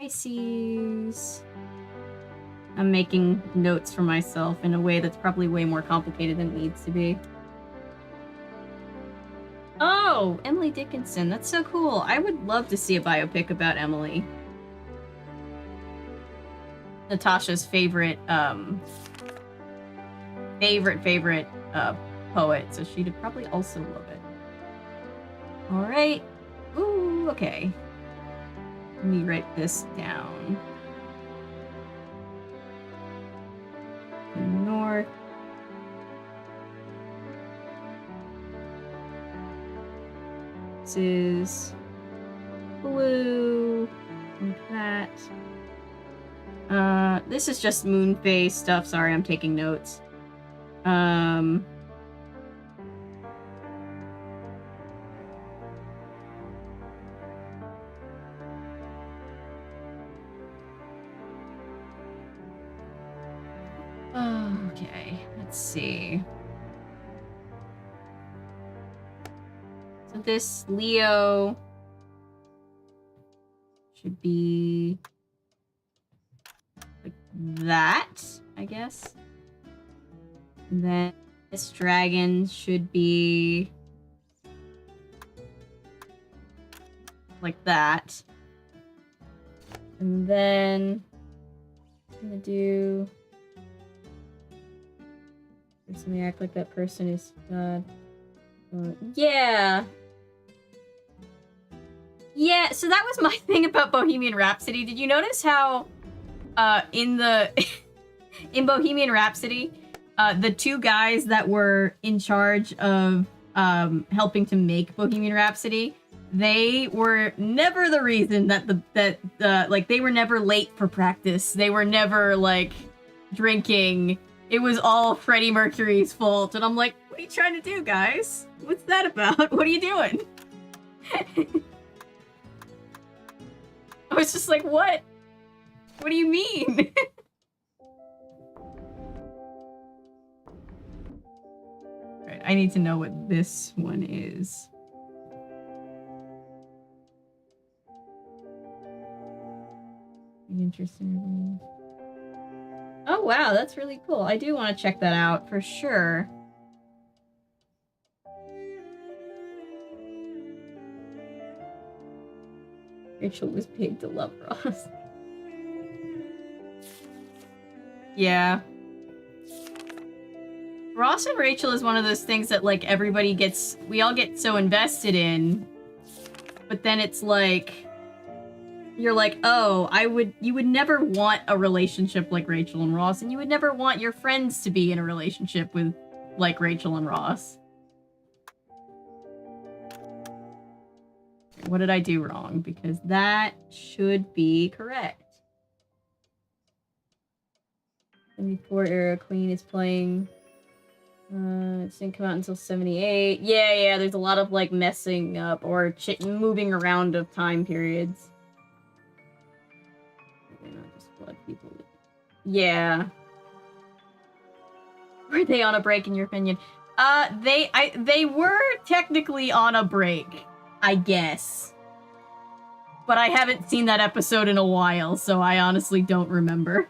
Pisces. I'm making notes for myself in a way that's probably way more complicated than it needs to be. Oh, Emily Dickinson. That's so cool. I would love to see a biopic about Emily. Natasha's favorite poet, so she'd probably also love it. Alright. Ooh, okay. Let me write this down. North. This is blue. Like that. This is just moon phase stuff. Sorry, I'm taking notes. Okay, let's see. this Leo should be like that, I guess. And then this dragon should be like that. And then I'm gonna do something act like that person is God. Yeah. Yeah, so that was my thing about Bohemian Rhapsody. Did you notice how in Bohemian Rhapsody, the two guys that were in charge of helping to make Bohemian Rhapsody, they were never the reason that like they were never late for practice. They were never like drinking. It was all Freddie Mercury's fault. And I'm like, what are you trying to do, guys? What's that about? What are you doing? I was just like, what? What do you mean? Alright, I need to know what this one is. Interesting. Oh wow, that's really cool. I do want to check that out for sure. Rachel was paid to love Ross. Yeah. Ross and Rachel is one of those things that like we all get so invested in, but then it's like, you're like, oh, you would never want a relationship like Rachel and Ross, and you would never want your friends to be in a relationship with like Rachel and Ross. What did I do wrong? Because that should be correct. 74 era Queen is playing. It didn't come out until 78. Yeah, there's a lot of like messing up or moving around of time periods. They're not just blood people. Yeah. Were they on a break in your opinion? They were technically on a break, I guess. But I haven't seen that episode in a while, so I honestly don't remember.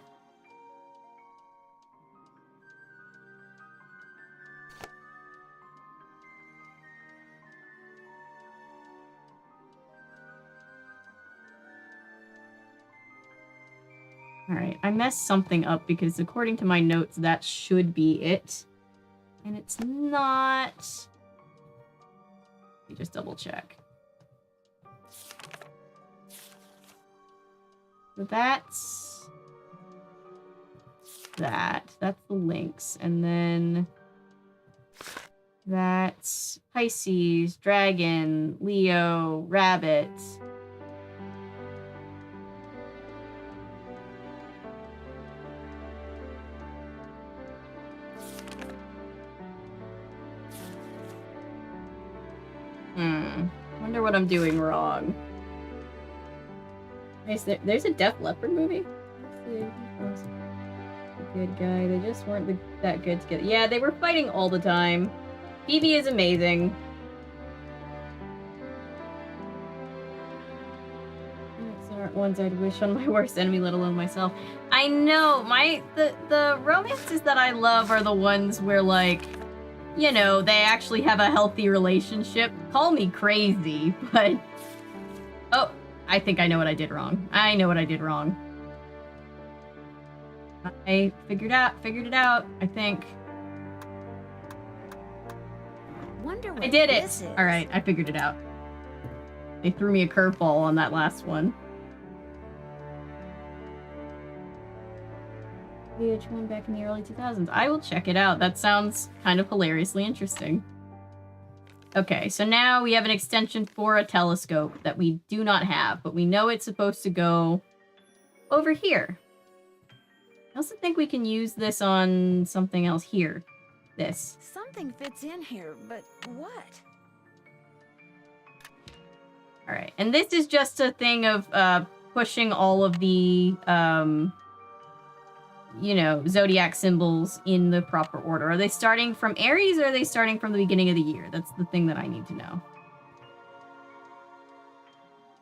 Alright, I messed something up because according to my notes, that should be it. And it's not. Let me just double check. So that's that. That's the links. And then that's Pisces, Dragon, Leo, Rabbit. Wonder what I'm doing wrong. There's a Def Leppard movie? Good guy. They just weren't that good together. Yeah, they were fighting all the time. Phoebe is amazing. Those aren't ones I'd wish on my worst enemy, let alone myself. I know, the romances that I love are the ones where, like, you know, they actually have a healthy relationship. Call me crazy, but... Oh, I think I know what I did wrong. I know what I did wrong. I figured it out, I think. Wonder what I did it! this is. Alright, I figured it out. They threw me a curveball on that last one. VH1 back in the early 2000s. I will check it out. That sounds kind of hilariously interesting. Okay, so now we have an extension for a telescope that we do not have, but we know it's supposed to go over here. I also think we can use this on something else here. This. Something fits in here, but what? Alright, and this is just a thing of pushing all of the you know, zodiac symbols in the proper order. Are they starting from Aries or are they starting from the beginning of the year? That's the thing that I need to know.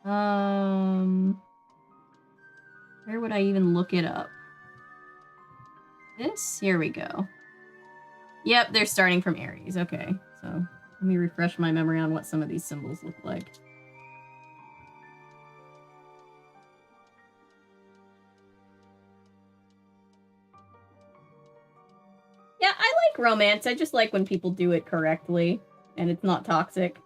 Where would I even look it up? This? Here we go. Yep, they're starting from Aries. Okay, so let me refresh my memory on what some of these symbols look like. Yeah, I like romance. I just like when people do it correctly and it's not toxic.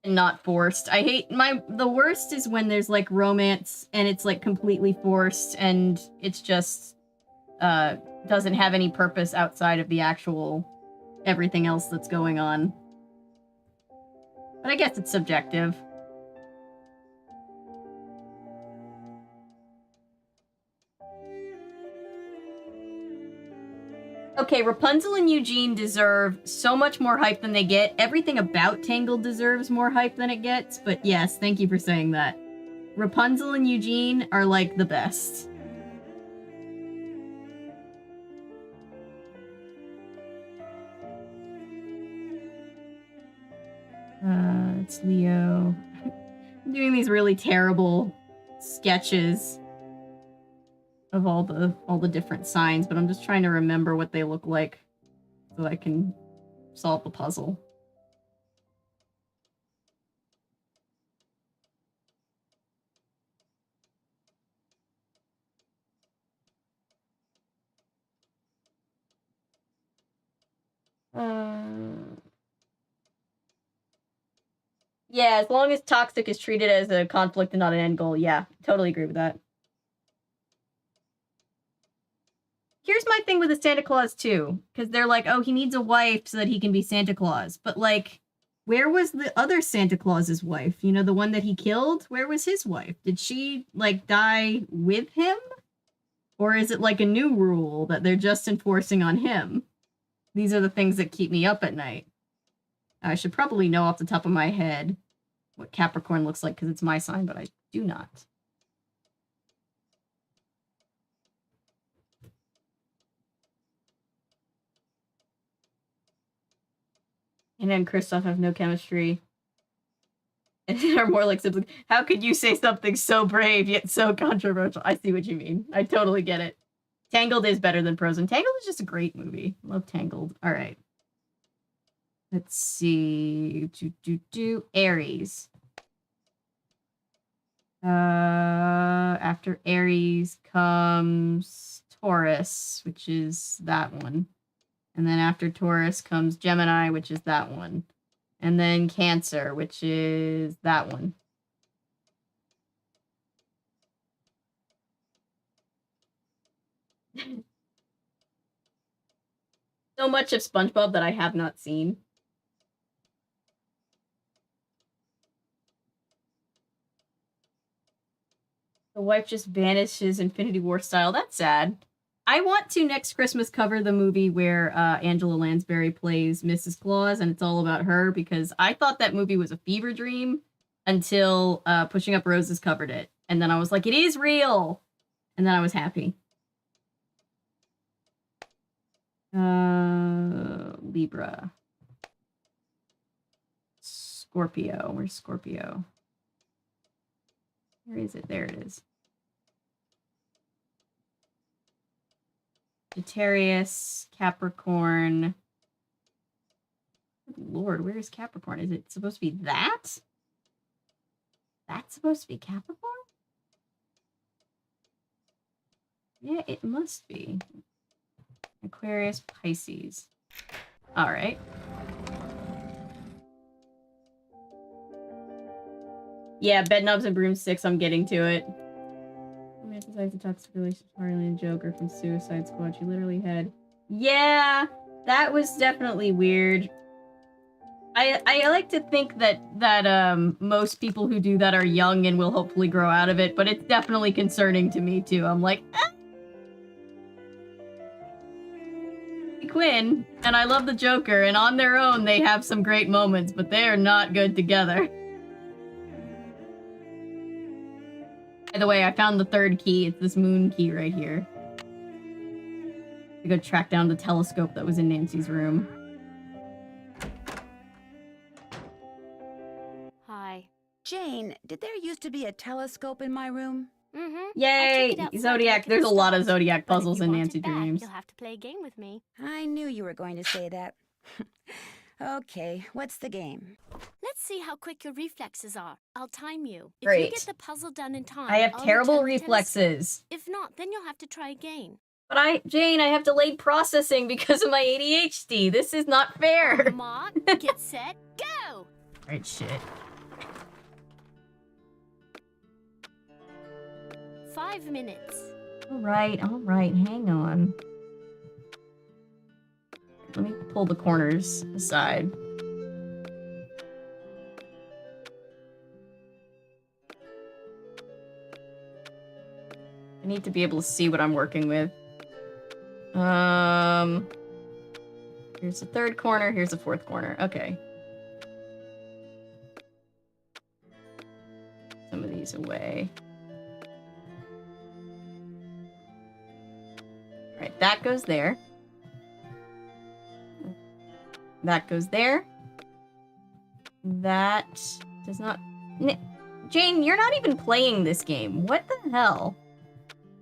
And not forced. I hate the worst is when there's like romance and it's like completely forced and it's just doesn't have any purpose outside of the actual everything else that's going on. But I guess it's subjective. Okay, Rapunzel and Eugene deserve so much more hype than they get. Everything about Tangled deserves more hype than it gets, but yes, thank you for saying that. Rapunzel and Eugene are like the best. It's Leo. I'm doing these really terrible sketches of all the different signs, but I'm just trying to remember what they look like so I can solve the puzzle. Yeah, as long as toxic is treated as a conflict and not an end goal, yeah, totally agree with that. Here's my thing with the Santa Claus too, because they're like, oh, he needs a wife so that he can be Santa Claus. But like, where was the other Santa Claus's wife? You know, the one that he killed? Where was his wife? Did she like die with him? Or is it like a new rule that they're just enforcing on him? These are the things that keep me up at night. I should probably know off the top of my head what Capricorn looks like because it's my sign, but I do not. And then Kristoff have no chemistry. And are more like siblings. How could you say something so brave yet so controversial? I see what you mean. I totally get it. Tangled is better than Frozen. Tangled is just a great movie. Love Tangled. All right. Let's see. Aries. After Aries comes Taurus, which is that one. And then after Taurus comes Gemini, which is that one. And then Cancer, which is that one. So much of SpongeBob that I have not seen. The wife just vanishes Infinity War style. That's sad. I want to next Christmas cover the movie where Angela Lansbury plays Mrs. Claus, and it's all about her, because I thought that movie was a fever dream until Pushing Up Roses covered it. And then I was like, it is real! And then I was happy. Libra. Scorpio. Where's Scorpio? Where is it? There it is. Sagittarius, Capricorn. Good Lord, where is Capricorn? Is it supposed to be that? That's supposed to be Capricorn? Yeah, it must be. Aquarius, Pisces. All right. Yeah, Bedknobs and Broomsticks, I'm getting to it. Besides the toxic relationship, Harley and Joker from Suicide Squad, she literally had... Yeah, that was definitely weird. I like to think that most people who do that are young and will hopefully grow out of it, but it's definitely concerning to me too. I'm like, Quinn, and I love the Joker, and on their own they have some great moments, but they are not good together. By the way, I found the third key. It's this moon key right here. I go track down the telescope that was in Nancy's room. Hi. Jane, did there used to be a telescope in my room? Mm-hmm. Yay! Zodiac. There's a lot of Zodiac puzzles in Nancy Dreams. You'll have to play a game with me. I knew you were going to say that. Okay, what's the game? Let's see how quick your reflexes are. I'll time you. If Great. you get the puzzle done in time, I have I'll terrible return the reflexes. telescope. If not, then you'll have to try again. But Jane, I have delayed processing because of my ADHD. This is not fair. Mark, get set, go! Alright, shit. 5 minutes. Alright, hang on. Let me pull the corners aside. I need to be able to see what I'm working with. Here's the third corner, here's the fourth corner. Okay. Some of these away. Alright, that goes there. That goes there. That does not... Jane, you're not even playing this game. What the hell?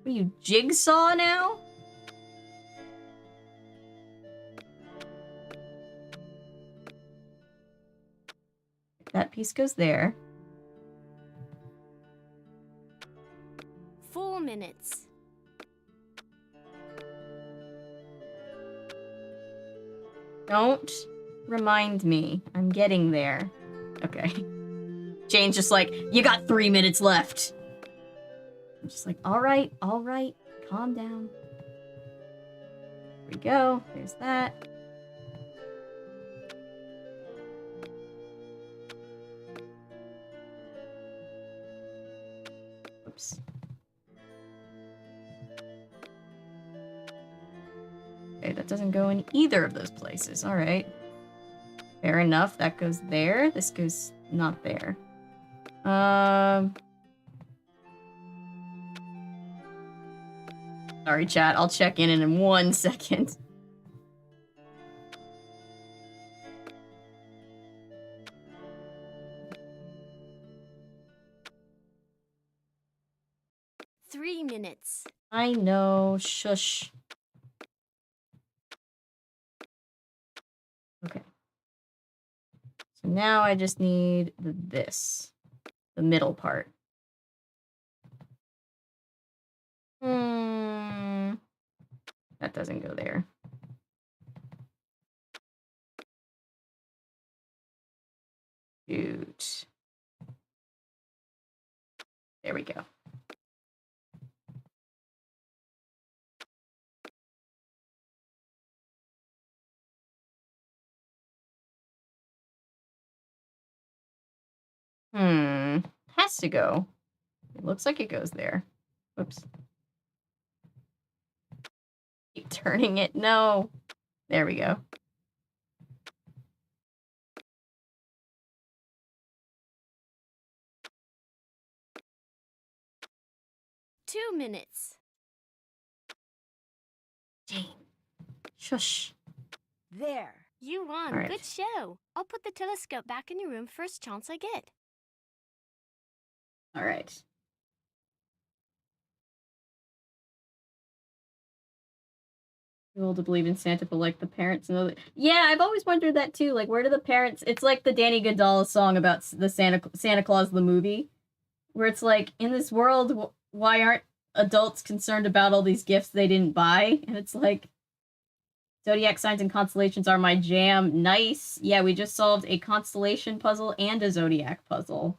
What are you, Jigsaw now? That piece goes there. 4 minutes. Don't remind me. I'm getting there. Okay. Jane's just like, you got 3 minutes left. I'm just like, all right, calm down. Here we go. There's that. Oops. Okay, that doesn't go in either of those places. All right. Fair enough. That goes there. This goes not there. Sorry, chat. I'll check in 1 second. Three minutes. I know. Shush. Okay. So now I just need this. The middle part. That doesn't go there. Shoot. There we go. Has to go. It looks like it goes there. Whoops. Keep turning it. No. There we go. Two minutes. Jane. Shush. There. You won. All right. Good show. I'll put the telescope back in your room first chance I get. All right. Too old to believe in Santa, but like the parents know that. Yeah, I've always wondered that too. Like, where do the parents? It's like the Danny Gonzalez song about the Santa Claus the movie, where it's like, in this world, why aren't adults concerned about all these gifts they didn't buy? And it's like, zodiac signs and constellations are my jam. Nice. Yeah, we just solved a constellation puzzle and a zodiac puzzle.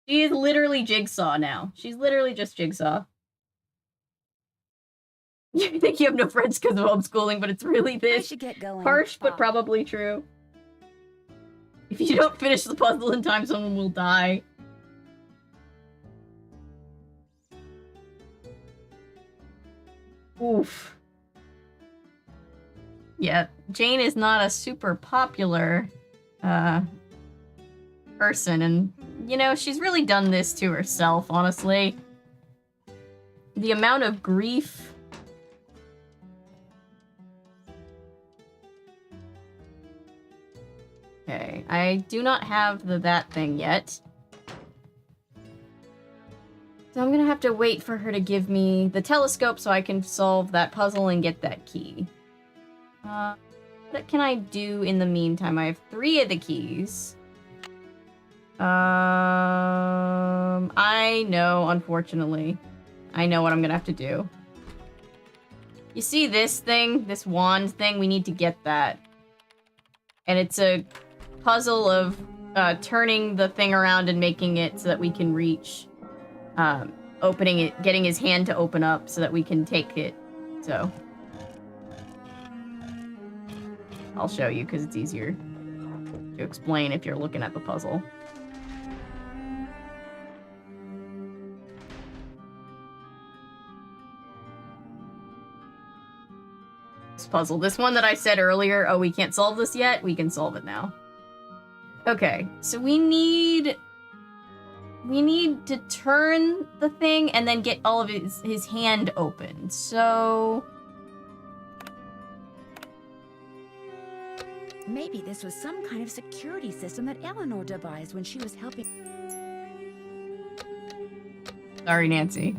She is literally Jigsaw now. She's literally just Jigsaw. You think you have no friends because of homeschooling, but it's really I this. should get going. Harsh, but probably true. If you don't finish the puzzle in time, someone will die. Oof. Yeah, Jane is not a super popular person, and, you know, she's really done this to herself, honestly. The amount of grief... Okay, I do not have that thing yet. So I'm gonna have to wait for her to give me the telescope so I can solve that puzzle and get that key. What can I do in the meantime? I have 3 of the keys. I know, unfortunately. I know what I'm gonna have to do. You see this thing? This wand thing? We need to get that. And it's a puzzle of turning the thing around and making it so that we can reach... opening it, getting his hand to open up so that we can take it. So... I'll show you because it's easier to explain if you're looking at the puzzle. This puzzle. This one that I said earlier, oh, we can't solve this yet? We can solve it now. Okay, so we need to turn the thing and then get all of his hand open. So... Maybe this was some kind of security system that Eleanor devised when she was helping... Sorry, Nancy.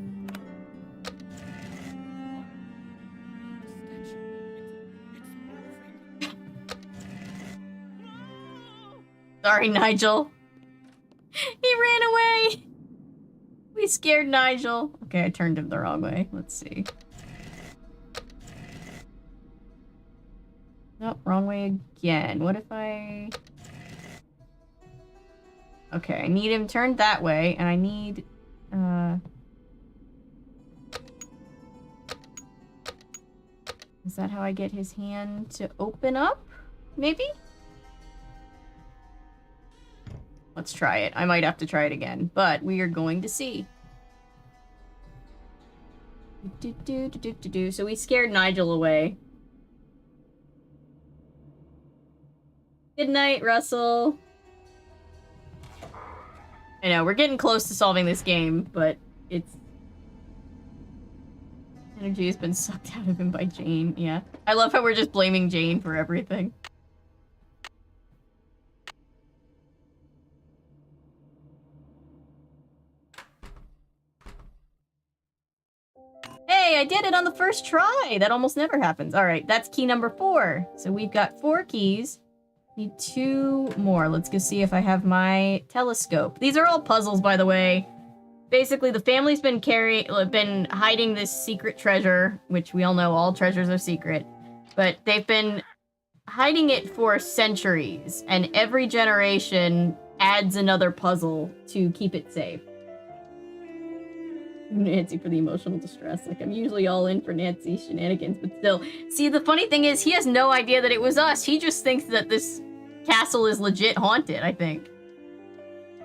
Sorry, Nigel. He ran away! We scared Nigel. Okay, I turned him the wrong way. Let's see. Nope, wrong way again. What if I... Okay, I need him turned that way, and I need... Is that how I get his hand to open up? Maybe? Let's try it. I might have to try it again, but we are going to see. So we scared Nigel away. Good night, Russell. I know, we're getting close to solving this game, but it's... Energy has been sucked out of him by Jane, yeah. I love how we're just blaming Jane for everything. Hey, I did it on the first try! That almost never happens. Alright, that's key number 4. So we've got 4 keys. Need 2 more. Let's go see if I have my telescope. These are all puzzles, by the way. Basically, the family's been hiding this secret treasure, which we all know all treasures are secret. But they've been hiding it for centuries, and every generation adds another puzzle to keep it safe. Nancy for the emotional distress. Like, I'm usually all in for Nancy's shenanigans, but still. See, the funny thing is, he has no idea that it was us. He just thinks that this castle is legit haunted, I think.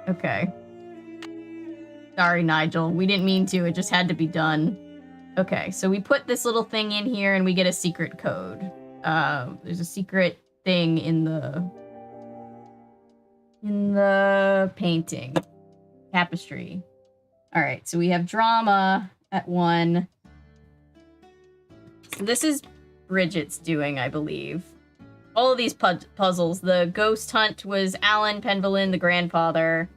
Okay. Sorry, Nigel. We didn't mean to. It just had to be done. Okay, so we put this little thing in here, and we get a secret code. There's a secret thing in the painting. Tapestry. Alright, so we have drama at 1. So this is Bridget's doing, I believe. All of these puzzles. The ghost hunt was Alan Penvillin, the grandfather.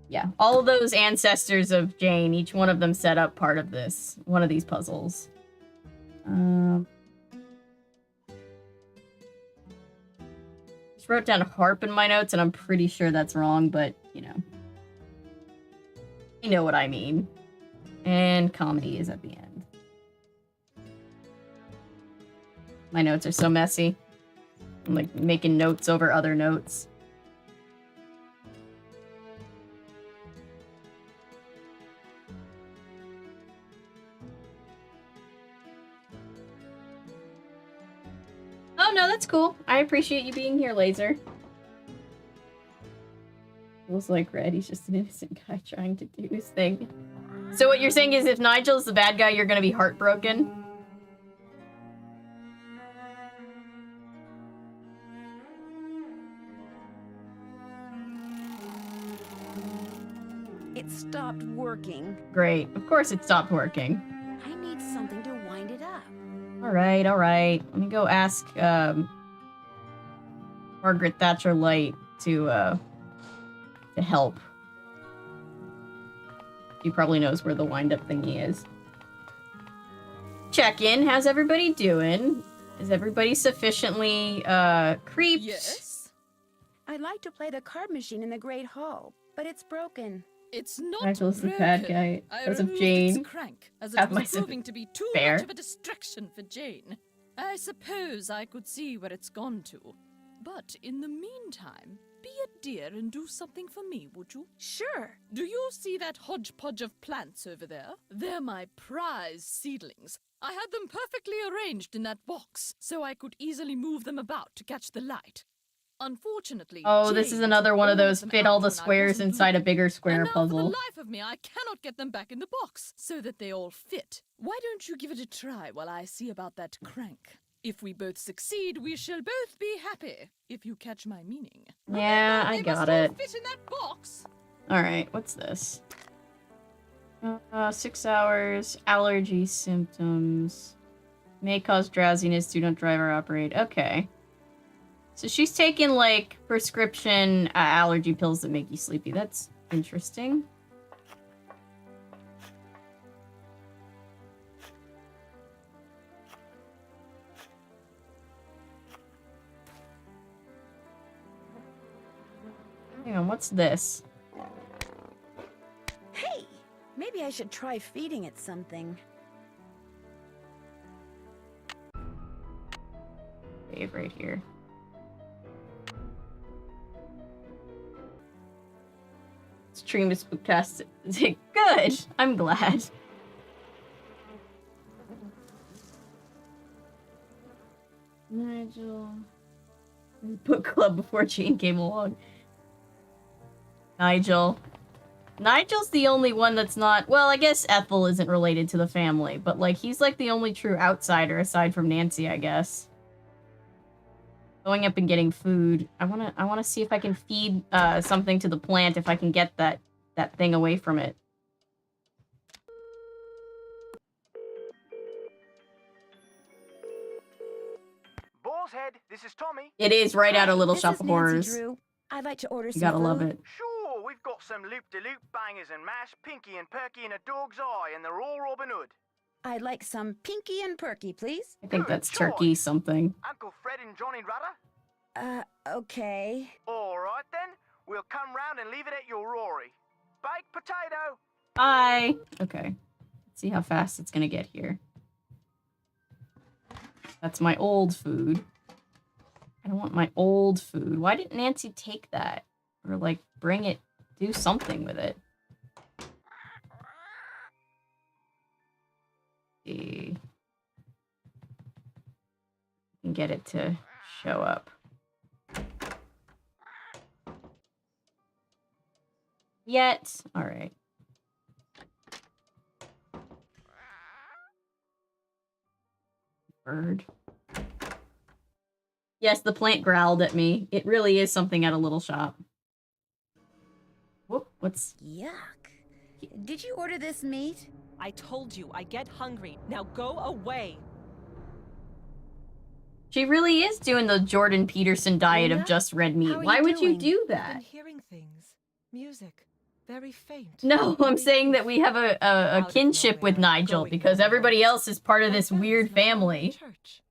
Yeah, all of those ancestors of Jane, each one of them set up part of this, one of these puzzles. Wrote down harp in my notes, and I'm pretty sure that's wrong, but, you know. You know what I mean. And comedy is at the end. My notes are so messy. I'm, like, making notes over other notes. Oh, no, that's cool. I appreciate you being here, Laser. Feels like Red. He's just an innocent guy trying to do his thing. So what you're saying is if Nigel's the bad guy, you're gonna be heartbroken? stopped working. Great. Of course it stopped working. I need something to wind it up. Alright, alright. Let me go ask, Margaret Thatcher Light to help. She probably knows where the wind-up thingy is. Check in. How's everybody doing? Is everybody sufficiently, creeped? Yes? I'd like to play the card machine in the Great Hall, but it's broken. It's not Nigel's the broken. bad guy I because of removed Jane. its crank, as it Have was myself proving to be too fair. much of a distraction for Jane. I suppose I could see where it's gone to. But in the meantime, be a dear and do something for me, would you? Sure. Do you see that hodgepodge of plants over there? They're my prize seedlings. I had them perfectly arranged in that box, so I could easily move them about to catch the light. Unfortunately, Oh, this is Jane another took one of all those them fit out all the when I squares wasn't inside a looking. bigger square And now, puzzle. for the life of me, I cannot get them back in the box so that they all fit. Why don't you give it a try while I see about that crank? If we both succeed, we shall both be happy, if you catch my meaning. Yeah, I They got must all it. fit in that box. Alright, what's this? 6 hours, allergy symptoms. May cause drowsiness, do not drive or operate. Okay. So she's taking, like, prescription allergy pills that make you sleepy. That's interesting. Hang on, what's this? Hey, maybe I should try feeding it something. Save right here. Stream is spooktastic. Good! I'm glad. Nigel. Book club before Jane came along. Nigel. Nigel's the only one that's not... Well, I guess Ethel isn't related to the family, but, like, he's, like, the only true outsider aside from Nancy, I guess. Going up and getting food. I wanna see if I can feed, something to the plant, if I can get that thing away from it. Boar's Head, this is Tommy. It is right out of Little This Shop is of Nancy Horrors. Drew. I'd like to order You some gotta food. love it. Sure, we've got some loop-de-loop bangers and mash, Pinky and Perky in a dog's eye, and they're all Robin Hood. I'd like some Pinky and Perky, please. I think Good that's choice. turkey something. Uncle Fred and Johnny Rudder? Okay. All right then, we'll come round and leave it at your Rory. Baked potato. Bye! Okay. Let's see how fast it's gonna get here. That's my old food. I don't want my old food. Why didn't Nancy take that? Or, like, bring it, do something with it. See. And get it to show up. Yet. Alright. Bird. Yes, the plant growled at me. It really is something at a little shop. Whoop, what's... Yuck. Did you order this meat? I told you, I get hungry. Now go away. She really is doing the Jordan Peterson diet of Linda? just red meat. How are Why you would you doing? do I've been that? hearing things. Music. Very faint. No, I'm very saying that faint. we have a Out of kinship with nowhere, Nigel going because nowhere. everybody else is part of My this friends weird know I'm in family. church.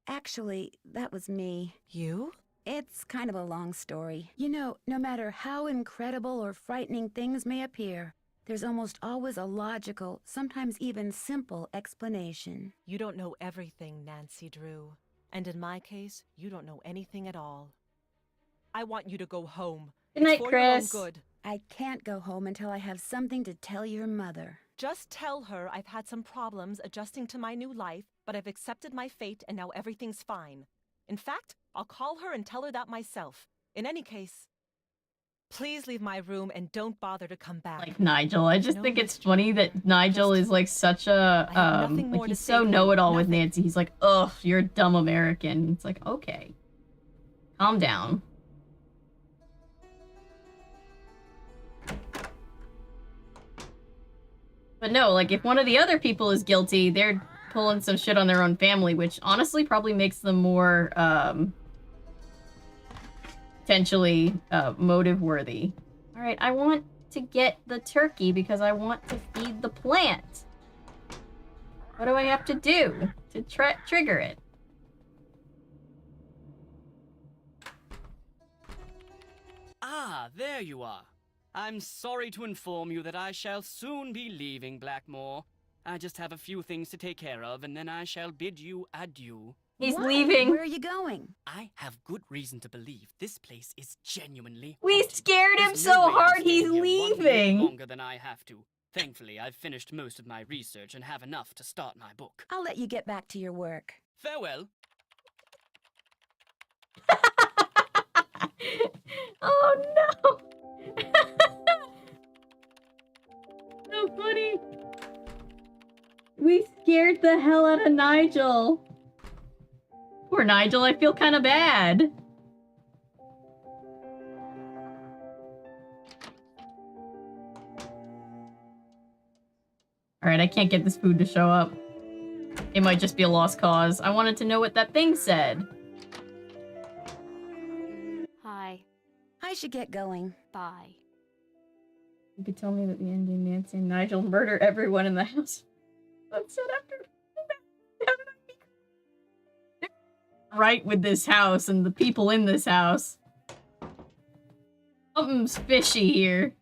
Actually, that was me. You? It's kind of a long story. You know, no matter how incredible or frightening things may appear, there's almost always a logical, sometimes even simple explanation. You don't know everything, Nancy Drew. And in my case, you don't know anything at all. I want you to go home. Good night, it's for your own Chris. good. I can't go home until I have something to tell your mother. Just tell her I've had some problems adjusting to my new life, but I've accepted my fate and now everything's fine. In fact, I'll call her and tell her that myself. In any case, please leave my room and don't bother to come back. Like Nigel. I just No think it's mystery. funny that Nigel Just- is like such I have a nothing more like to he's say so to you. know-it-all with Nothing. Nancy. He's like, ugh, you're a dumb American. It's like, okay. Calm down. But no, like, if one of the other people is guilty, they're pulling some shit on their own family, which honestly probably makes them more, potentially, motive-worthy. Alright, I want to get the turkey because I want to feed the plant. What do I have to do to trigger it? Ah, there you are. I'm sorry to inform you that I shall soon be leaving Blackmoor. I just have a few things to take care of, and then I shall bid you adieu. He's Why? leaving. Where are you going? I have good reason to believe this place is genuinely We haunted. scared him There's so no way I'm hard staying he's here 1 minute leaving. longer than I have to. Thankfully, I've finished most of my research and have enough to start my book. I'll let you get back to your work. Farewell. Oh no! So funny. We scared the hell out of Nigel. Poor Nigel, I feel kind of bad. Alright, I can't get this food to show up. It might just be a lost cause. I wanted to know what that thing said. Hi. I should get going. Bye. You could tell me that the ending Nancy and Nigel murder everyone in the house. That's said after. Right with this house and the people in this house. Something's fishy here.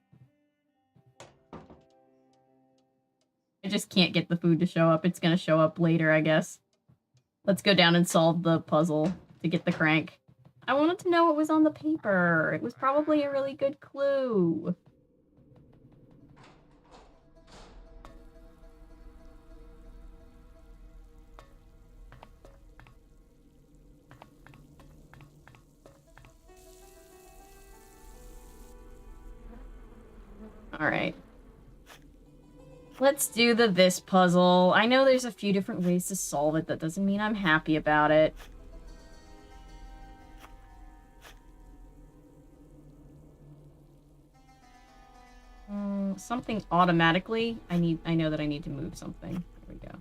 I just can't get the food to show up. It's gonna show up later, I guess. Let's go down and solve the puzzle to get the crank. I wanted to know what was on the paper. It was probably a really good clue. Alright. Let's do this puzzle. I know there's a few different ways to solve it. That doesn't mean I'm happy about it. Something automatically. I know that I need to move something. There we go.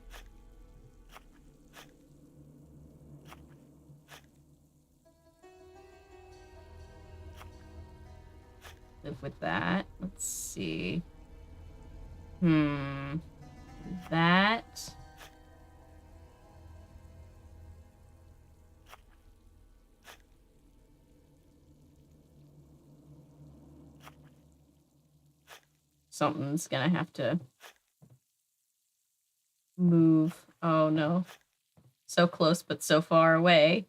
Live with that. Let's see. That. Something's gonna have to move. Oh no. So close, but so far away.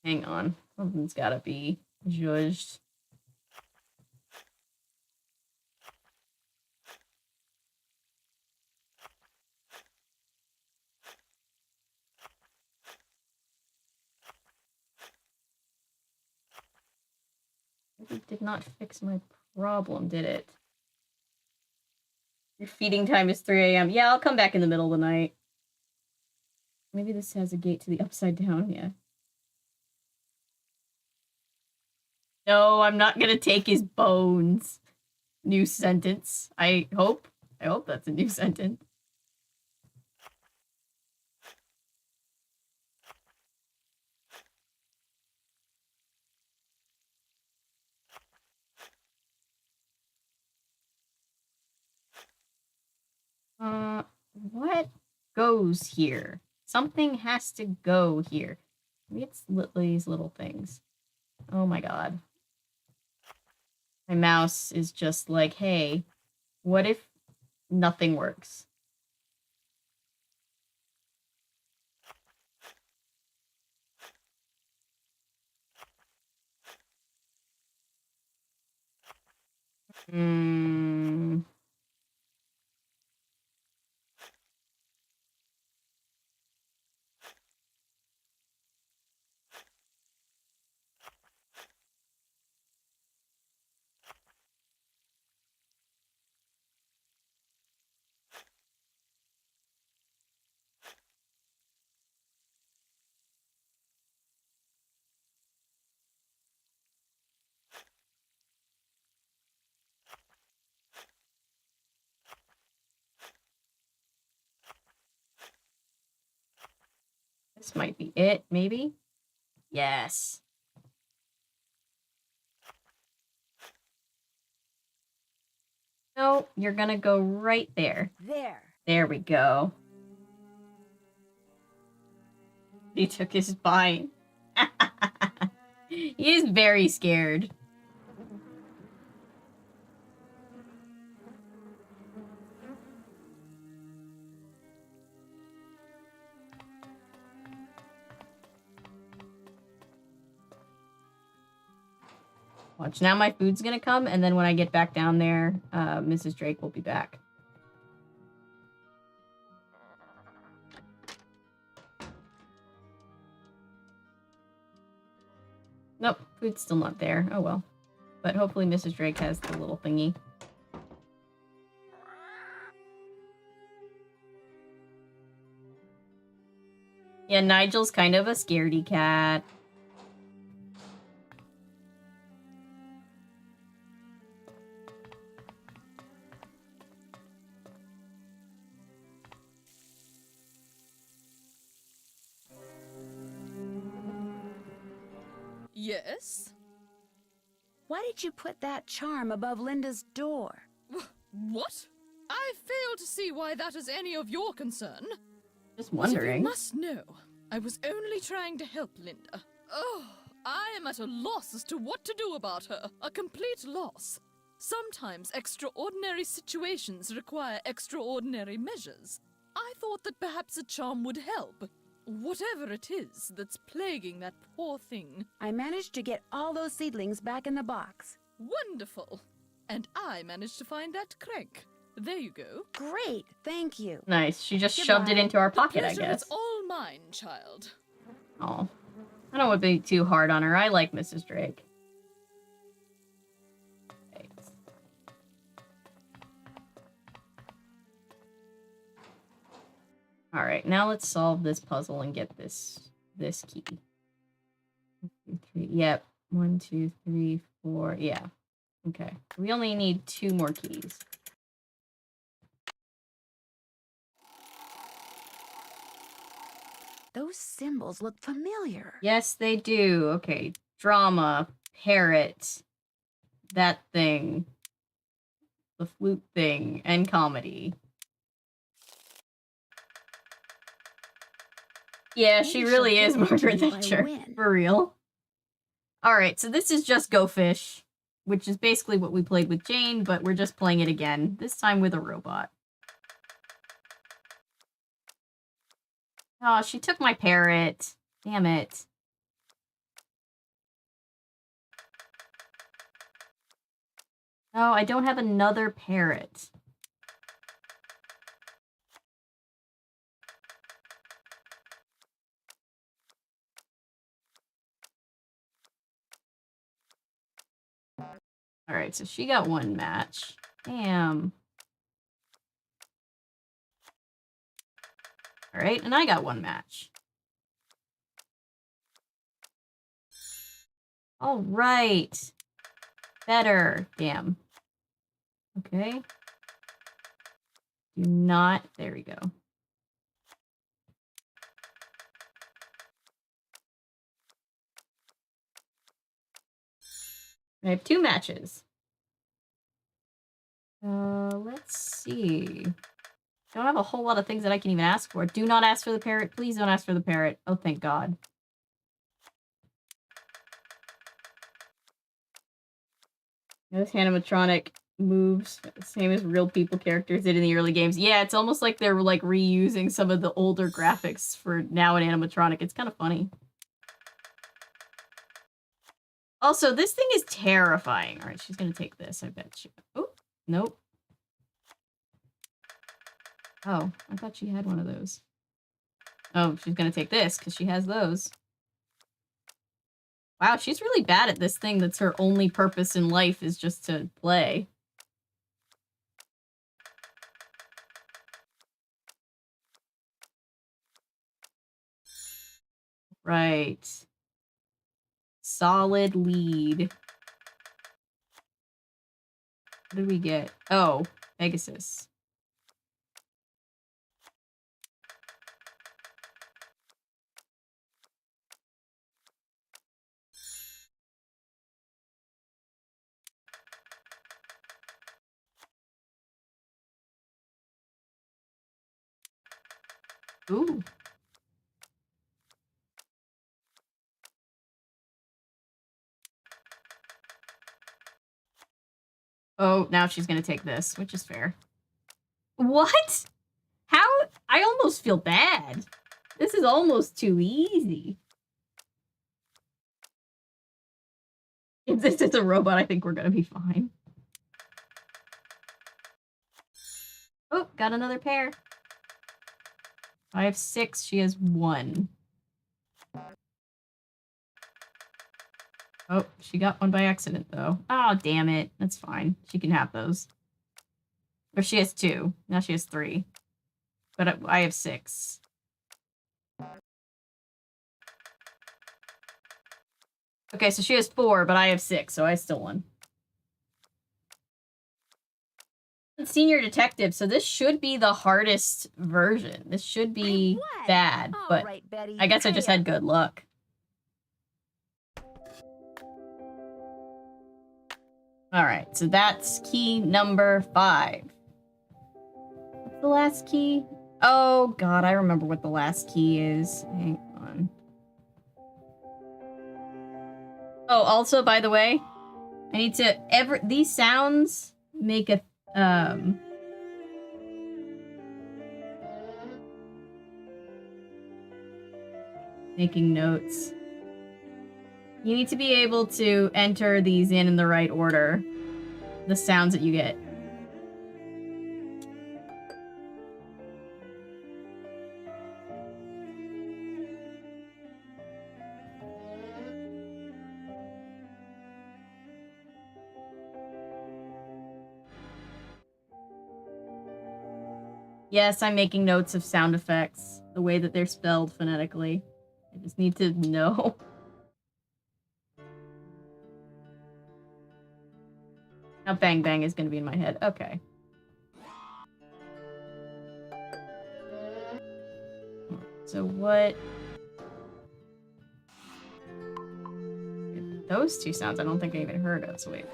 Hang on. Something's gotta be judged. It did not fix my problem, did it? Your feeding time is 3 a.m. Yeah, I'll come back in the middle of the night. Maybe this has a gate to the upside down, yeah. No, I'm not gonna take his bones. New sentence. I hope that's a new sentence. What goes here? Something has to go here. Maybe it's these little things. Oh my god. My mouse is just like, hey, what if nothing works? This might be it, maybe? Yes. No, you're gonna go right there. There. There we go. He took his spine. He is very scared. Watch, now my food's gonna come, and then when I get back down there, Mrs. Drake will be back. Nope, food's still not there. Oh well. But hopefully Mrs. Drake has the little thingy. Yeah, Nigel's kind of a scaredy cat. Yes? Why did you put that charm above Linda's door? What? I fail to see why that is any of your concern. Just But if wondering. you must know, I was only trying to help Linda. Oh, I am at a loss as to what to do about her. A complete loss. Sometimes extraordinary situations require extraordinary measures. I thought that perhaps a charm would help. Whatever it is that's plaguing that poor thing. I managed to get all those seedlings back in the box. Wonderful. And I managed to find that crank. There you go. Great, thank you. Nice. She just shoved it into our pocket, I The pleasure guess. is all mine, child. Oh. I don't want to be too hard on her. I like Mrs. Drake. Okay. Alright, now let's solve this puzzle and get this key. 1, 2, 3. Yep. 1, 2, 3, 4. Yeah. Okay. We only need 2 more keys. Those symbols look familiar. Yes, they do. Okay. Drama, parrot, that thing, the flute thing, and comedy. Yeah, she really is Margaret Thatcher. For real. Alright, so this is just Go Fish, which is basically what we played with Jane, but we're just playing it again, this time with a robot. Oh, she took my parrot. Damn it. Oh, I don't have another parrot. Alright, so she got 1 match. Damn. Alright, and I got 1 match. Alright. Better. Damn. Okay. Do not. There we go. I have 2 matches. Let's see. Don't have a whole lot of things that I can even ask for. Do not ask for the parrot. Please don't ask for the parrot. Oh, thank God. This animatronic moves the same as real people characters did in the early games. Yeah, it's almost like they're like reusing some of the older graphics for now an animatronic. It's kind of funny. Also, this thing is terrifying. All right, she's gonna take this, I bet she... Oh, nope. Oh, I thought she had one of those. Oh, she's gonna take this, because she has those. Wow, she's really bad at this thing that's her only purpose in life is just to play. Right. Solid lead. What did we get? Oh, Pegasus. Ooh. Oh, now she's gonna take this, which is fair. What? How? I almost feel bad. This is almost too easy. If this is a robot, I think we're gonna be fine. Oh, got another pair. I have 6, she has 1. Oh, she got one by accident, though. Oh, damn it. That's fine. She can have those. Or she has 2. Now she has 3. But I have 6. Okay, so she has 4, but I have 6, so I still won. Senior detective, so this should be the hardest version. This should be bad, but right, Betty. I guess I just had good luck. Alright, so that's key number 5. What's the last key? Oh god, I remember what the last key is. Hang on. Oh, also, by the way, I need to these sounds make a making notes. You need to be able to enter these in the right order. The sounds that you get. Yes, I'm making notes of sound effects, the way that they're spelled phonetically. I just need to know. Now Bang Bang is going to be in my head. Okay. So what... Those two sounds I don't think I even heard of, so wait.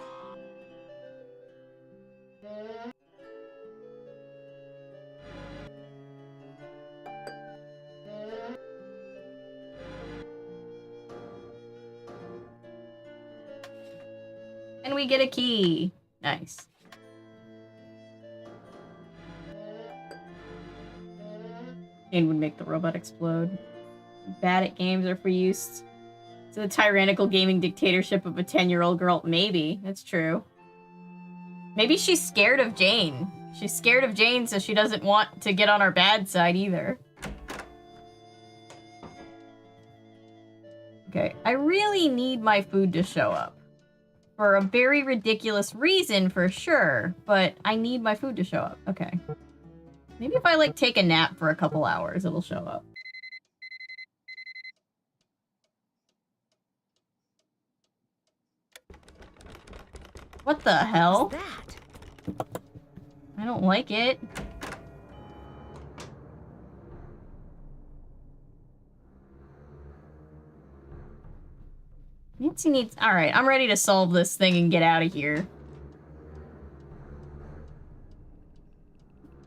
And we get a key. Nice. Jane would make the robot explode. Bad at games or for use to the tyrannical gaming dictatorship of a 10-year-old girl. Maybe. That's true. Maybe she's scared of Jane. She's scared of Jane, so she doesn't want to get on our bad side either. Okay, I really need my food to show up. For a very ridiculous reason, for sure, but I need my food to show up. Okay. Maybe if I, like, take a nap for a couple hours, it'll show up. What the hell? What's that? I don't like it. Nancy needs... Alright, I'm ready to solve this thing and get out of here.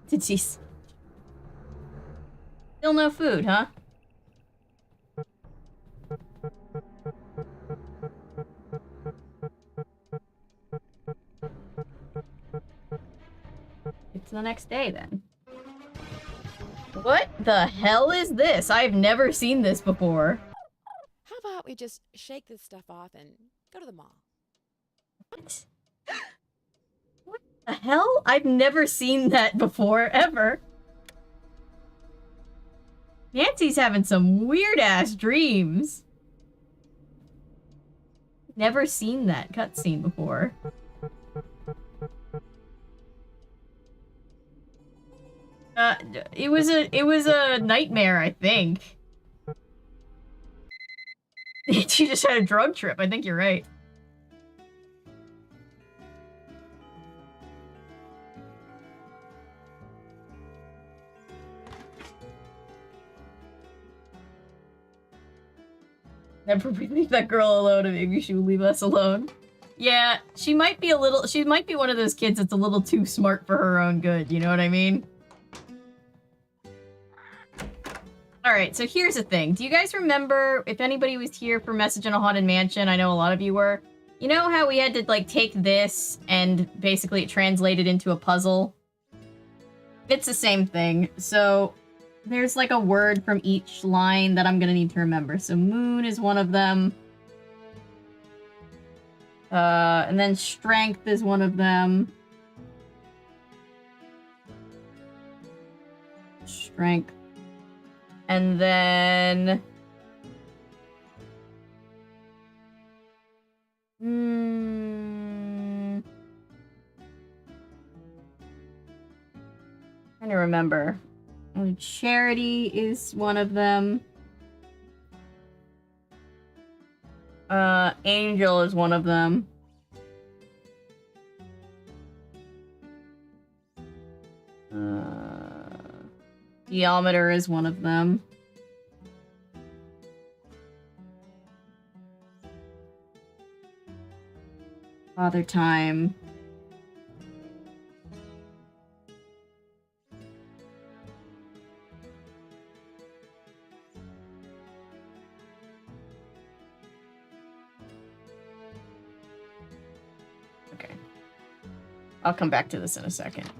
Did she... Still no food, huh? It's the next day, then. What the hell is this? I've never seen this before. How about we just shake this stuff off and go to the mall? What? What the hell? I've never seen that before, ever. Nancy's having some weird-ass dreams. Never seen that cutscene before. It was a nightmare, I think. She just had a drug trip. I think you're right. Never leave that girl alone, and maybe she will leave us alone. Yeah, she might be one of those kids that's a little too smart for her own good, you know what I mean? Alright, so here's the thing. Do you guys remember, if anybody was here for Message in a Haunted Mansion, I know a lot of you were, you know how we had to, like, take this and basically it translated into a puzzle? It's the same thing. So, there's, like, a word from each line that I'm gonna need to remember. So, moon is one of them. And then strength is one of them. Strength. And then... Trying to remember. Charity is one of them. Angel is one of them. Geometer is one of them. Father Time. Okay. I'll come back to this in a second.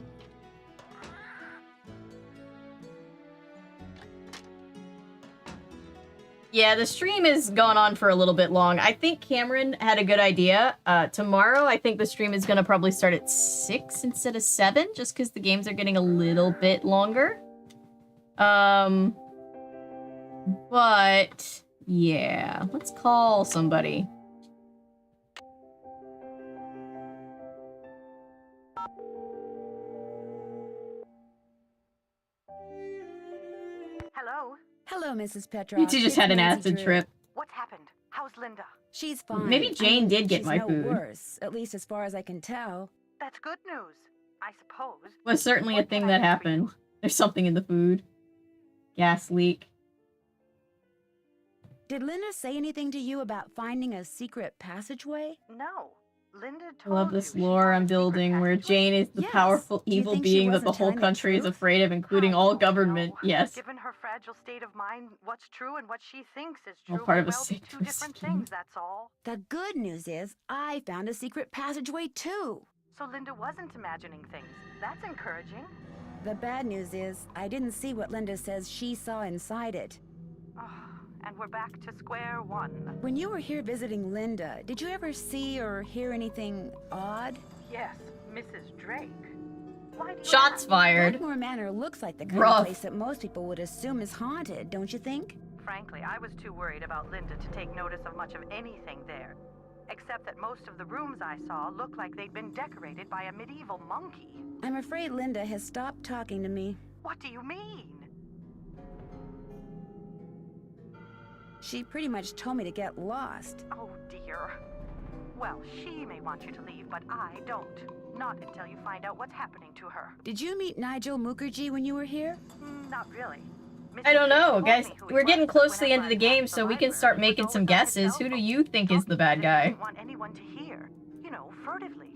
Yeah, the stream is gone on for a little bit long. I think Cameron had a good idea. Tomorrow, I think the stream is going to probably start at 6 instead of 7, just because the games are getting a little bit longer. But, yeah. Let's call somebody. Hello? Hello, Mrs. Petrov. You two just had an Nancy acid Drew. trip. What's happened? How's Linda? She's fine. Maybe Jane did get she's my no food. worse, at least as far as I can tell. That's good news, I suppose. Was certainly a thing that happened. There's something in the food. Gas leak. Did Linda say anything to you about finding a secret passageway? No. Linda I love this lore I'm building where Jane is the Yes. powerful Do you evil think she being that the wasn't whole telling the country is truth? afraid of, including all government. Yes. Given her fragile state of mind, what's true and what she thinks is All true part may of a well be sick two different scheme. things, that's all. The good news is I found a secret passageway too. So Linda wasn't imagining things. That's encouraging. The bad news is I didn't see what Linda says she saw inside it. And we're back to square one. When you were here visiting Linda, did you ever see or hear anything odd? Yes, Mrs. Drake. Why do you Shots ask? fired. Blackmoor Manor looks like the kind Rough. of place that most people would assume is haunted, don't you think? Frankly, I was too worried about Linda to take notice of much of anything there. Except that most of the rooms I saw looked like they'd been decorated by a medieval monkey. I'm afraid Linda has stopped talking to me. What do you mean? She pretty much told me to get lost. Oh dear. Well, she may want you to leave, but I don't. Not until you find out what's happening to her. Did you meet Nigel Mukherjee when you were here? Not really. I don't know, guys. We're getting close to the end of the game, so we can start making some guesses. Who do you think is the bad guy? I didn't want anyone to hear. You know, furtively.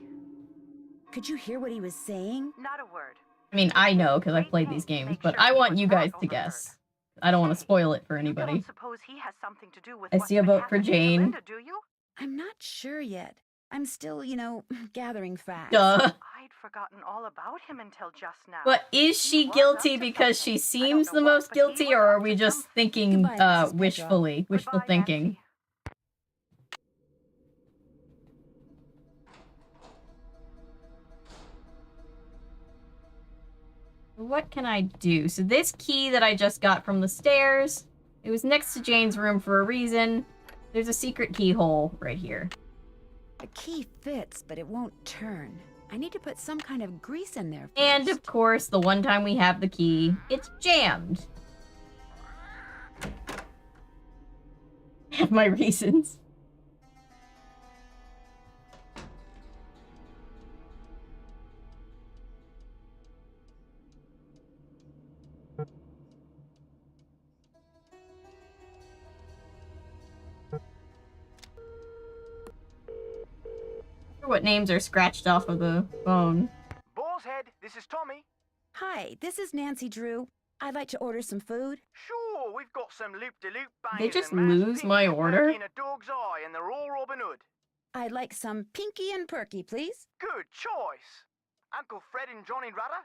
Could you hear what he was saying? Not a word. I mean, I know because I've played these games, but I want you guys to guess. I don't want to spoil it for anybody. Don't suppose he has something to do with I what's see a been vote for happening to Jane. Linda, do you? I'm not sure yet. I'm still, gathering facts. Duh. I'd forgotten all about him until just now. But is she guilty because she seems the most guilty, or are we just thinking wishful thinking? What can I do? So this key that I just got from the stairs, it was next to Jane's room for a reason. There's a secret keyhole right here. The key fits, but it won't turn. I need to put some kind of grease in there first. And of course, the one time we have the key, it's jammed. I have my reasons. What names are scratched off of the phone? Boar's Head, this is Tommy. Hi, this is Nancy Drew. I'd like to order some food. Sure, we've got some loop-de-loop They bangers just and mashed lose pig my and order? turkey in a dog's eye, and they're all Robin Hood. I'd like some Pinky and Perky, please. Good choice. Uncle Fred and Johnny Rudder?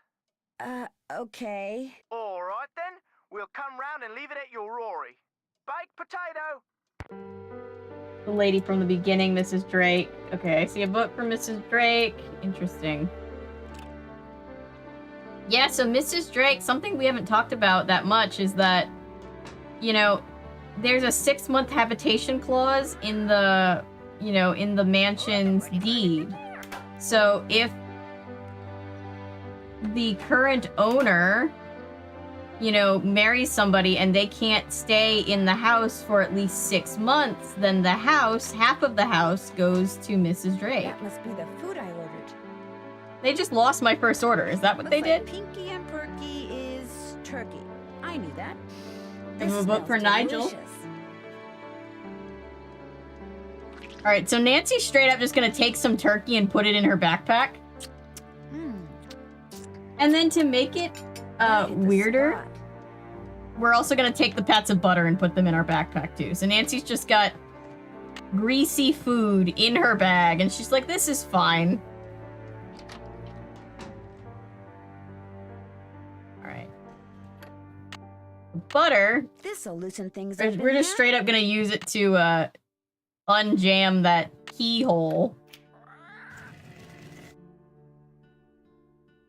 Okay. All right then. We'll come round and leave it at your Rory. Baked potato. The lady from the beginning, Mrs. Drake. Okay, I see a book from Mrs. Drake. Interesting. Yeah, so Mrs. Drake, something we haven't talked about that much is that, you know, there's a 6-month habitation clause in the, you know, in the mansion's deed. So if the current owner, you know, marries somebody and they can't stay in the house for at least 6 months, then the house, half of the house, goes to Mrs. Drake. That must be the food I ordered. They just lost my first order. Is that what they did? Pinky and Perky is turkey. I knew that. I have a book for Nigel. Delicious. All right, so Nancy's straight up just gonna take some turkey and put it in her backpack. And then to make it weirder, we're also gonna take the pats of butter and put them in our backpack too. So Nancy's just got greasy food in her bag, and she's like, this is fine. All right. Butter. This'll loosen things We're up. we're just straight up gonna use it to unjam that keyhole.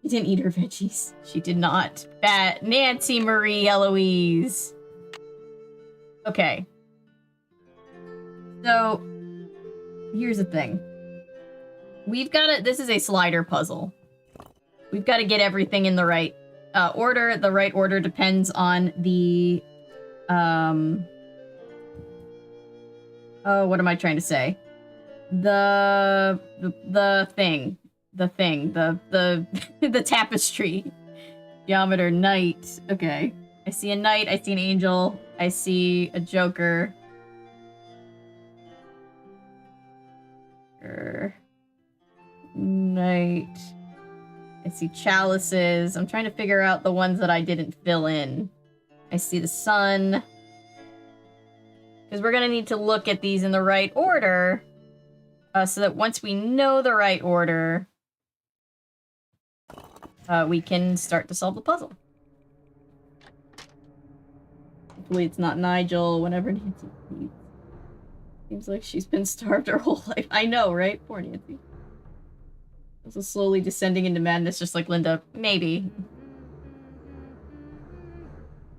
She didn't eat her veggies. She did not. Bad Nancy Marie Eloise. Okay. So, here's the thing. We've got to... This is a slider puzzle. We've got to get everything in the right order. The right order depends on the... Oh, what am I trying to say? The thing. The tapestry. Geometer, knight. Okay. I see a knight, I see an angel, I see a joker. Knight. I see chalices. I'm trying to figure out the ones that I didn't fill in. I see the sun. Because we're gonna need to look at these in the right order. So that once we know the right order, we can start to solve the puzzle. Hopefully it's not Nigel, whenever Nancy eats. Seems like she's been starved her whole life. I know, right? Poor Nancy. Also slowly descending into madness, just like Linda. Maybe.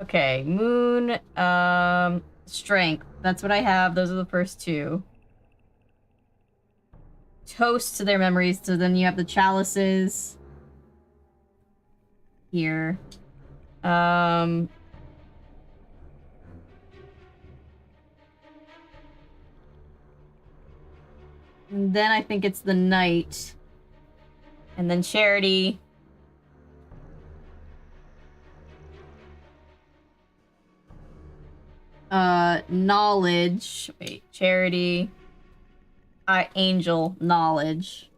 Okay, moon, strength. That's what I have. Those are the first two. Toast to their memories. So then you have the chalices. Here. And then I think it's the knight. And then charity. Knowledge. Wait, charity. Angel. Knowledge.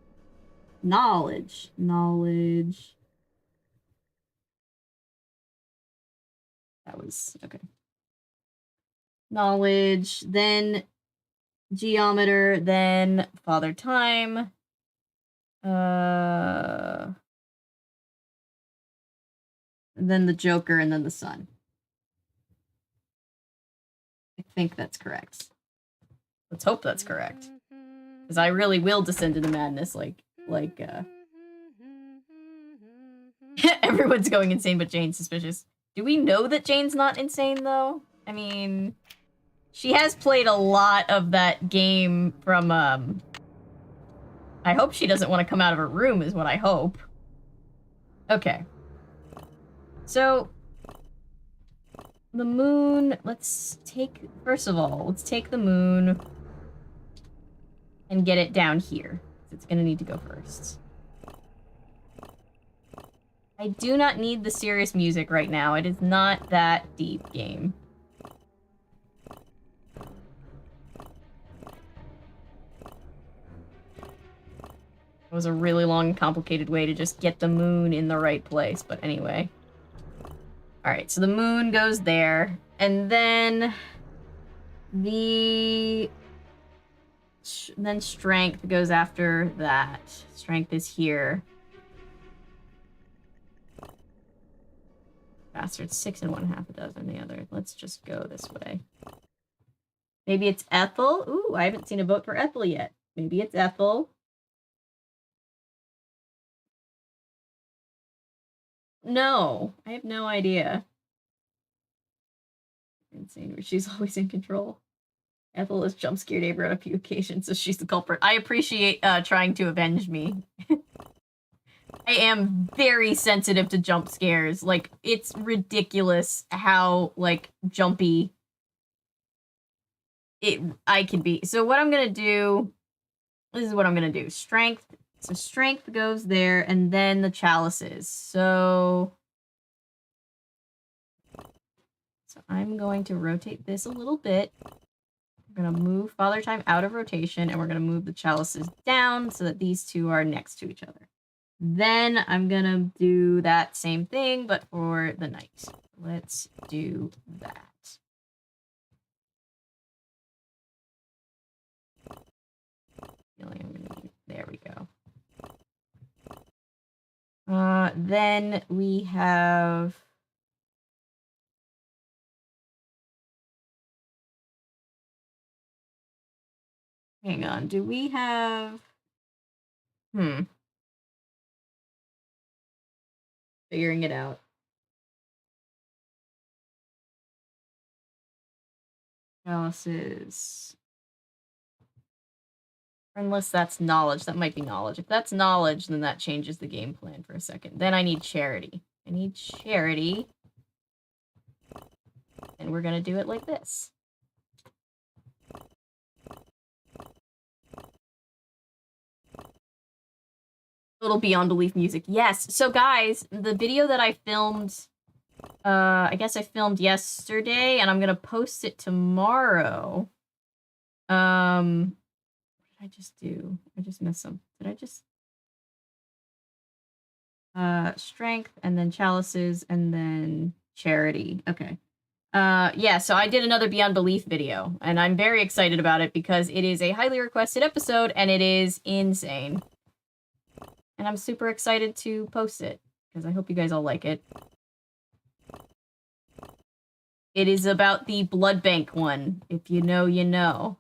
Knowledge. That was, okay. Knowledge, then geometer, then father time. Then the joker, and then the sun. I think that's correct. Let's hope that's correct. Because I really will descend into madness everyone's going insane but Jane's suspicious. Do we know that Jane's not insane, though? I mean, she has played a lot of that game from, I hope she doesn't want to come out of her room, is what I hope. Okay. So, the moon, first of all, let's take the moon and get it down here. It's gonna need to go first. I do not need the serious music right now. It is not that deep, game. It was a really long, complicated way to just get the moon in the right place, but anyway. All right, so the moon goes there, and then then strength goes after that. Strength is here. Bastard, 6 and 1/2 a dozen the other. Let's just go this way. Maybe it's Ethel. Ooh, I haven't seen a vote for Ethel yet. Maybe it's Ethel. No, I have no idea. Insane. She's always in control. Ethel has jump scared Avery on a few occasions, so she's the culprit. I appreciate trying to avenge me. I am very sensitive to jump scares. Like, it's ridiculous how, like, jumpy I can be. So what I'm gonna do, this is what I'm gonna do. Strength. So strength goes there, and then the chalices. So I'm going to rotate this a little bit. We're going to move Father Time out of rotation, and we're going to move the chalices down so that these two are next to each other. Then I'm going to do that same thing, but for the knight. Let's do that. There we go. Then we have... Hang on, do we have... Figuring it out. Chalices. Unless that's knowledge. That might be knowledge. If that's knowledge, then that changes the game plan for a second. Then I need charity. I need charity. And we're going to do it like this. Little Beyond Belief music. Yes. So guys, the video that I filmed, I guess I filmed yesterday, and I'm going to post it tomorrow. What did I just do? I just missed some. Did I just... strength, and then chalices, and then charity. Okay. Yeah, so I did another Beyond Belief video, and I'm very excited about it because it is a highly requested episode, and it is insane. And I'm super excited to post it, because I hope you guys all like it. It is about the blood bank one. If you know, you know.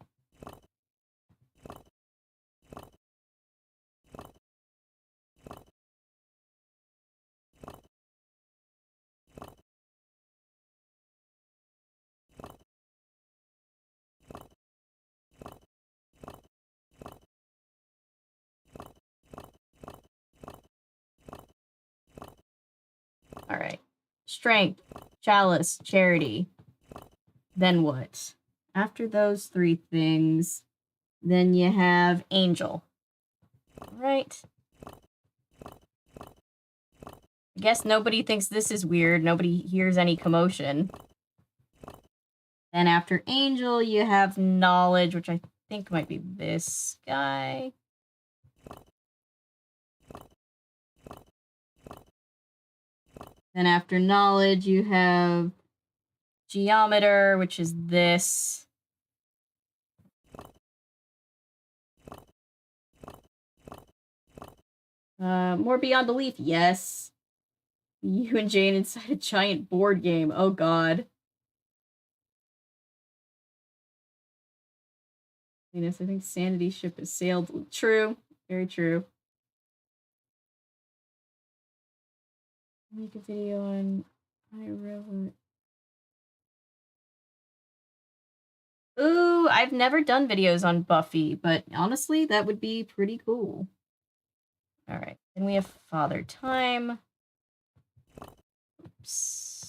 All right. Strength, chalice, charity. Then what? After those three things, then you have angel. All right. I guess nobody thinks this is weird. Nobody hears any commotion. Then after angel, you have knowledge, which I think might be this guy. Then after knowledge, you have geometer, which is this. More Beyond Belief, yes. You and Jane inside a giant board game. Oh god. Venus, I think Sanity ship has sailed. True. Very true. Make a video on iRobot. Ooh, I've never done videos on Buffy, but honestly, that would be pretty cool. All right, then we have Father Time. Oops.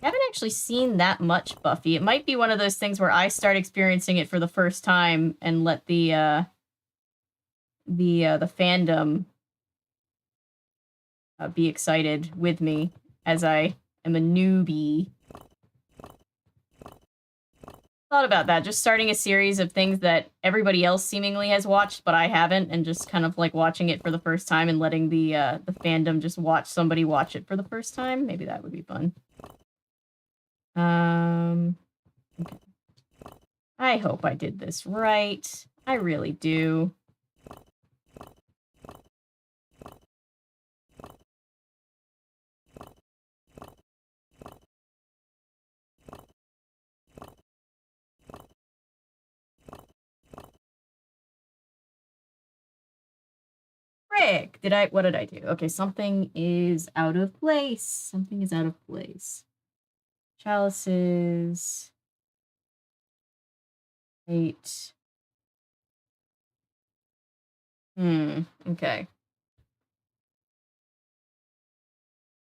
I haven't actually seen that much Buffy. It might be one of those things where I start experiencing it for the first time and let the fandom be excited with me as I am a newbie. Thought about that, just starting a series of things that everybody else seemingly has watched, but I haven't, and just kind of like watching it for the first time and letting the fandom just watch somebody watch it for the first time. Maybe that would be fun. Okay. I hope I did this right. I really do. Frick! What did I do? Okay, something is out of place. Something is out of place. Chalices. 8. Okay.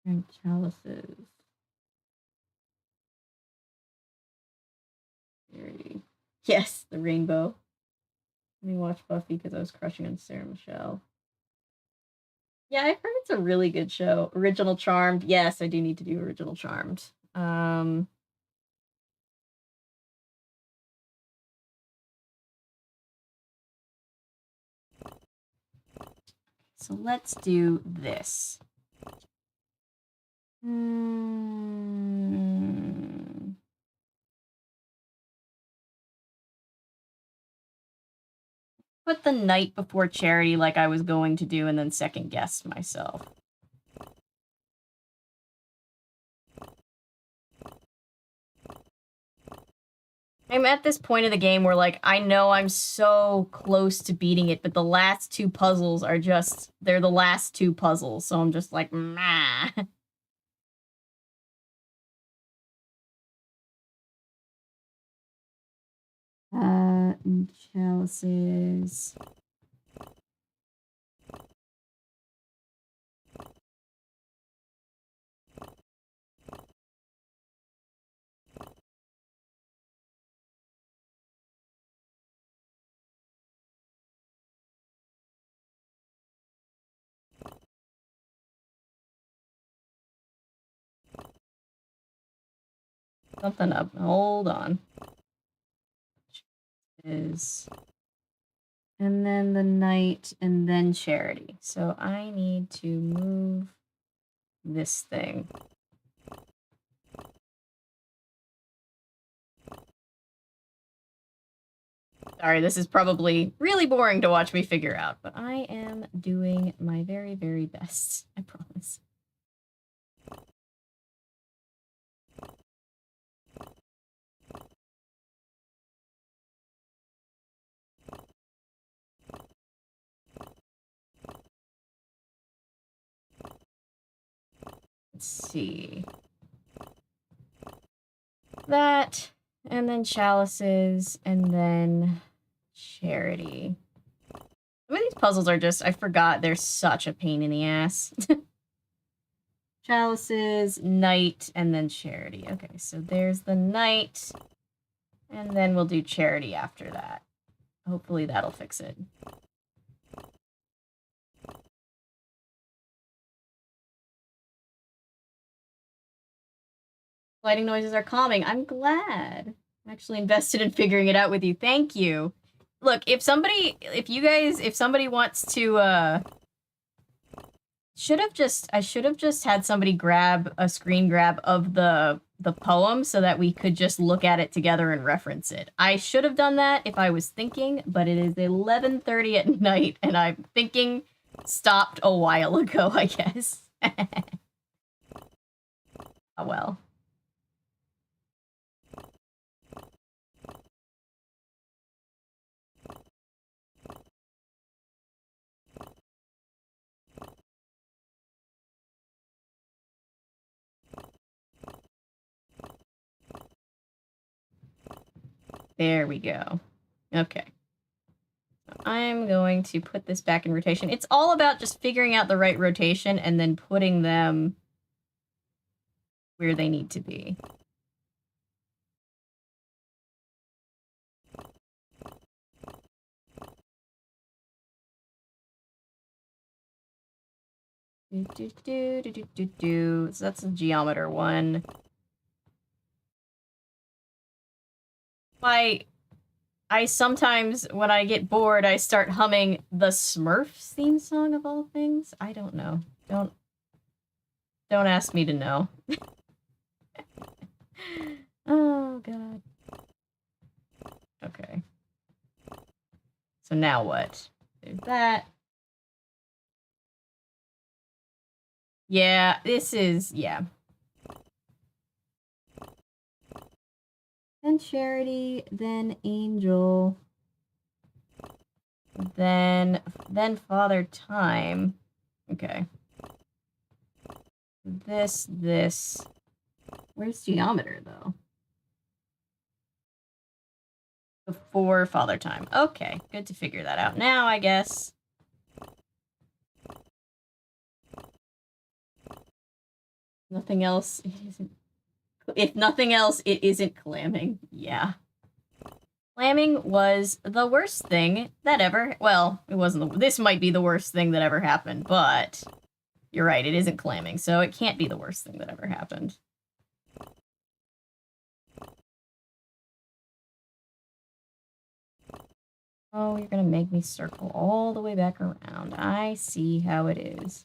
And chalices. 30. Yes, the rainbow. Let me watch Buffy because I was crushing on Sarah Michelle. Yeah, I've heard it's a really good show. Original Charmed. Yes, I do need to do Original Charmed. So let's do this. Put the night before charity like I was going to do and then second guess myself. I'm at this point of the game where, like, I know I'm so close to beating it, but the last 2 puzzles are just, they're the last 2 puzzles, so I'm just like, nah. Chalices. Something up. Hold on. And then the night, and then charity. So I need to move this thing. Sorry, this is probably really boring to watch me figure out, but I am doing my very, very best. I promise. Let's see. That, and then chalices, and then charity. Some of these puzzles are just, I forgot, they're such a pain in the ass. Chalices, night, and then charity. Okay, so there's the night, and then we'll do charity after that. Hopefully that'll fix it. Lighting noises are calming. I'm glad. I'm actually invested in figuring it out with you. Thank you. Look, if somebody wants to, I should have just had somebody grab a screen grab of the poem so that we could just look at it together and reference it. I should have done that if I was thinking, but it is 11:30 at night and I'm thinking stopped a while ago, I guess. Oh well. There we go. Okay. I'm going to put this back in rotation. It's all about just figuring out the right rotation and then putting them where they need to be. So that's a geometer one. I sometimes, when I get bored, I start humming the Smurfs theme song of all things. I don't know. Don't ask me to know. Oh, God. Okay. So now what? There's that. Yeah, this is, yeah. Then Charity, then Angel, then Father Time. Okay. This. Where's Geometer, though? Before Father Time. Okay, good to figure that out now, I guess. Nothing else, it isn't... If nothing else, it isn't clamming. Yeah. Clamming was the worst thing that ever... Well, it wasn't the... This might be the worst thing that ever happened, but... You're right, it isn't clamming, so it can't be the worst thing that ever happened. Oh, you're gonna make me circle all the way back around. I see how it is.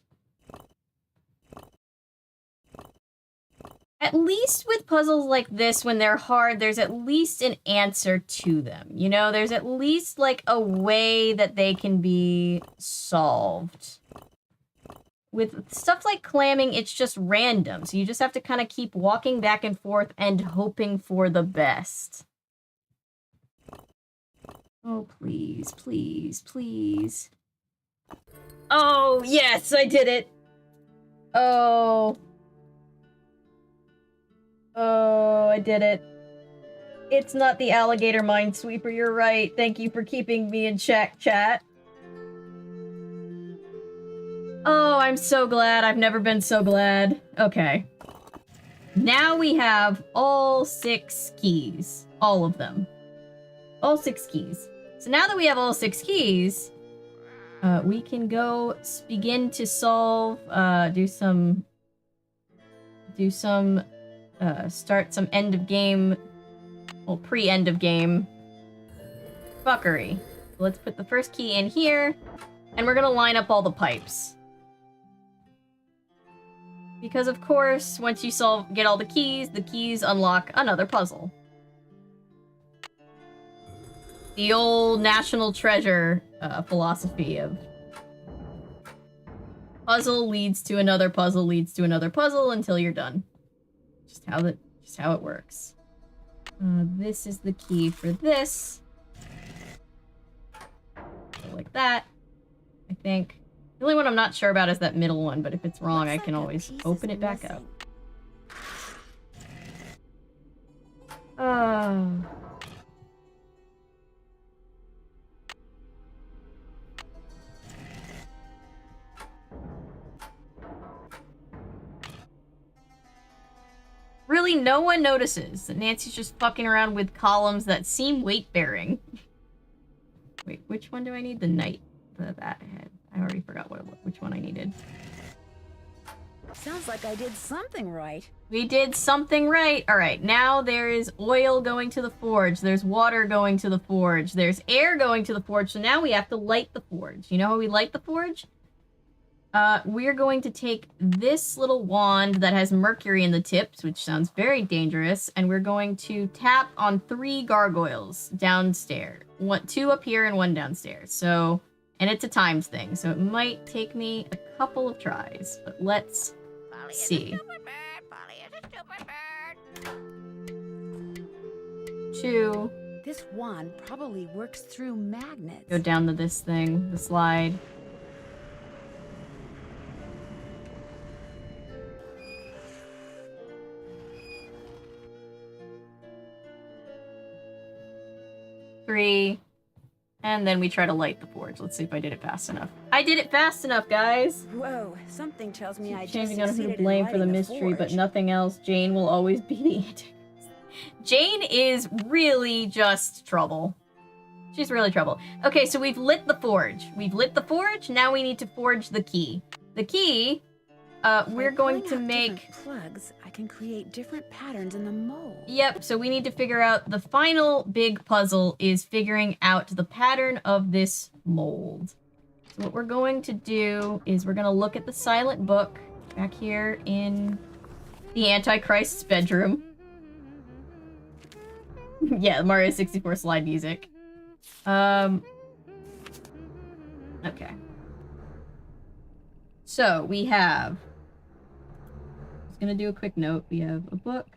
At least with puzzles like this, when they're hard, there's at least an answer to them. You know, there's at least, like, a way that they can be solved. With stuff like clamming, it's just random, so you just have to kind of keep walking back and forth and hoping for the best. Oh, please, please, please. Oh, yes, I did it! Oh... Oh, I did it. It's not the alligator minesweeper, you're right. Thank you for keeping me in check, chat. Oh, I'm so glad. I've never been so glad. Okay. Now we have all 6 keys. All of them. All 6 keys. So now that we have all 6 keys, we can go begin to solve, start some end of game, well, pre-end of game fuckery. Let's put the first key in here, and we're gonna line up all the pipes. Because of course, once you get all the keys unlock another puzzle. The old national treasure philosophy of puzzle leads to another puzzle leads to another puzzle until you're done. Just how it works. This is the key for this. So like that, I think. The only one I'm not sure about is that middle one, but if it's wrong, I can always open it back up. Really, no one notices that Nancy's just fucking around with columns that seem weight-bearing. Wait, which one do I need? The knight. That head. I already forgot which one I needed. Sounds like I did something right. We did something right. All right, now there is oil going to the forge. There's water going to the forge. There's air going to the forge. So now we have to light the forge. You know how we light the forge? We're going to take this little wand that has mercury in the tips, which sounds very dangerous, and we're going to tap on 3 gargoyles downstairs. 2 up here and 1 downstairs. So, and it's a times thing, so it might take me a couple of tries, but let's see. 2. This wand probably works through magnets. Go down to this thing, the slide. Three, and then we try to light the forge. Let's see if I did it fast enough. I did it fast enough, guys! Whoa, something tells me I just changing on who to succeeded in blame for the lighting mystery, but forge. nothing else. Jane will always be the antagonist. Jane is really just trouble. She's really trouble. Okay, so we've lit the forge. We've lit the forge, now we need to forge the key. The key we're going to make plugs. I can create different patterns in the mold. Yep, so we need to figure out the final big puzzle is figuring out the pattern of this mold. So what we're going to do is we're going to look at the silent book back here in the Antichrist's bedroom. Yeah, Mario 64 slide music. Okay. So we have, I'm just gonna do a quick note. We have a book.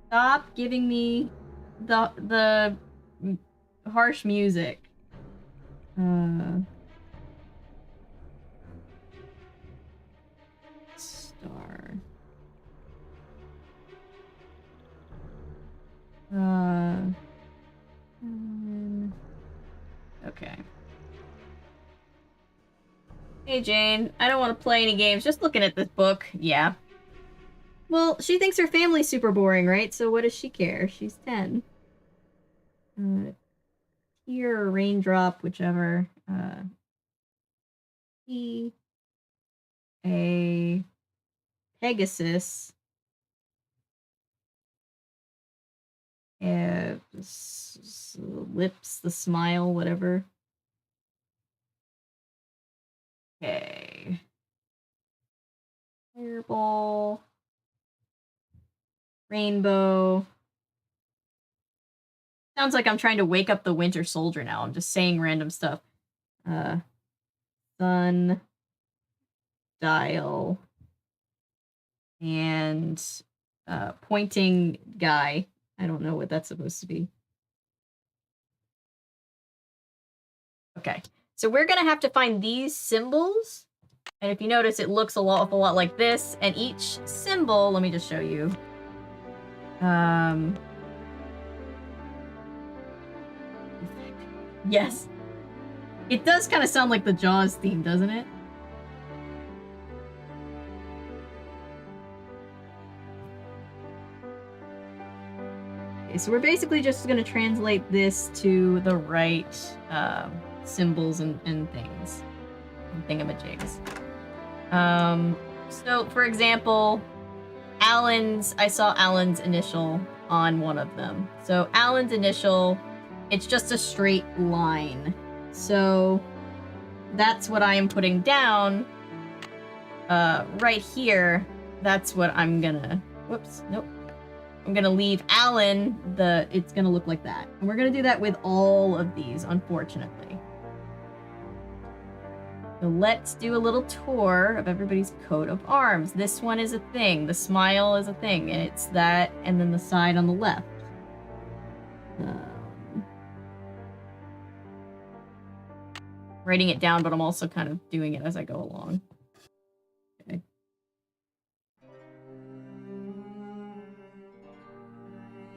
Stop giving me the harsh music. Star. Okay. Hey Jane, I don't want to play any games, just looking at this book. Yeah. Well, she thinks her family's super boring, right? So what does she care? She's 10. Tear or raindrop, whichever. He. A. Pegasus. Lips, the smile, whatever. Okay. Fireball. Rainbow. Sounds like I'm trying to wake up the Winter Soldier now. I'm just saying random stuff. Sun. Dial. And pointing guy. I don't know what that's supposed to be. Okay. So we're going to have to find these symbols. And if you notice, it looks an awful lot like this. And each symbol, let me just show you. Yes. It does kind of sound like the Jaws theme, doesn't it? Okay, so we're basically just going to translate this to the right symbols and things. And thingamajigs. So, for example, I saw Alan's initial on one of them. So Alan's initial, it's just a straight line. So that's what I am putting down right here. That's what I'm gonna, whoops, nope. I'm gonna leave Alan, it's gonna look like that. And we're gonna do that with all of these, unfortunately. So let's do a little tour of everybody's coat of arms. This one is a thing. The smile is a thing. And it's that, and then the side on the left. Writing it down, but I'm also kind of doing it as I go along. Okay.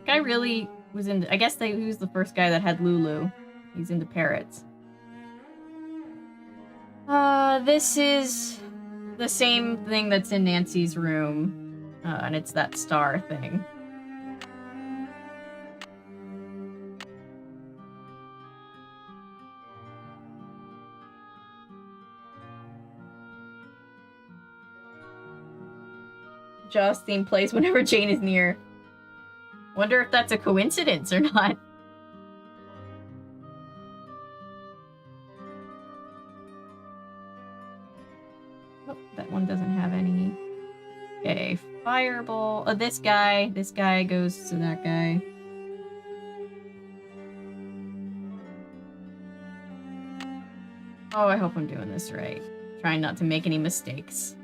The guy really was into, I guess he was the first guy that had Lulu. He's into parrots. This is the same thing that's in Nancy's room, and it's that star thing. Jaws theme plays whenever Jane is near. Wonder if that's a coincidence or not. Oh, that one doesn't have any. Okay, fireball. Oh, this guy goes to that guy. Oh, I hope I'm doing this right. Trying not to make any mistakes.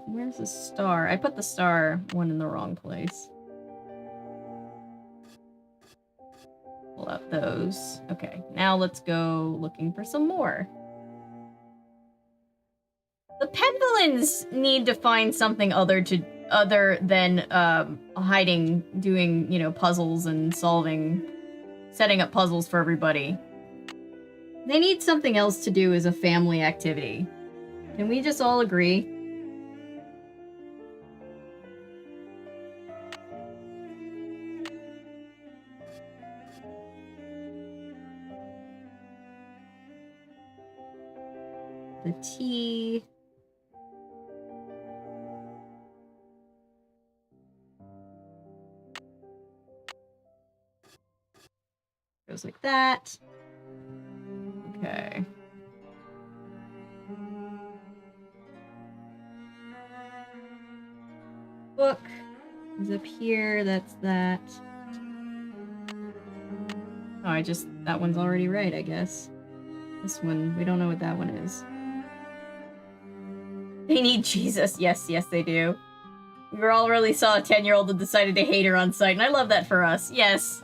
Where's the star? I put the star one in the wrong place. Pull out those. Okay, now let's go looking for some more. The Pendolins need to find something other than hiding, doing, you know, puzzles and setting up puzzles for everybody. They need something else to do as a family activity. Can we just all agree? the tea. Goes like that. Okay. Book is up here. That's that. Oh, that one's already right, I guess. This one, we don't know what that one is. They need Jesus. Yes, yes, they do. We all really saw a 10-year-old that decided to hate her on sight, and I love that for us. Yes.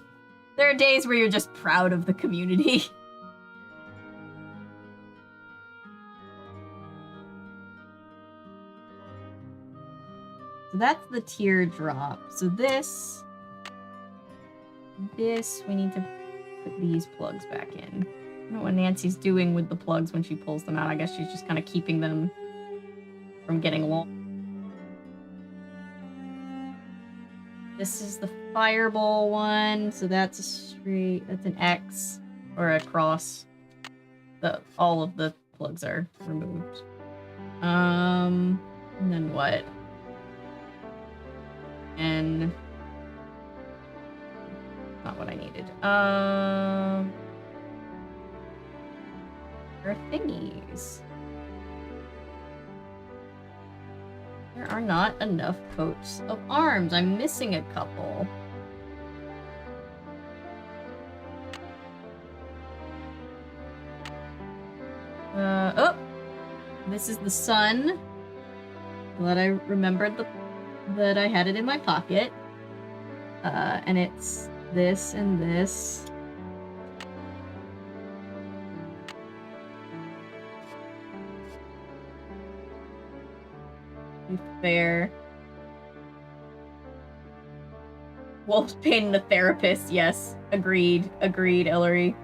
There are days where you're just proud of the community. So that's the teardrop. So this, we need to put these plugs back in. I don't know what Nancy's doing with the plugs when she pulls them out. I guess she's just kind of keeping them from getting long. This is the fireball one, so that's a straight, that's an X or a cross. All of the plugs are removed. And then what? And not what I needed. There are thingies. There are not enough coats of arms. I'm missing a couple. Oh! This is the sun. Glad I remembered that I had it in my pocket. And it's this and this. Fair. Wolfsbane the therapist, yes. Agreed. Agreed, Ellery.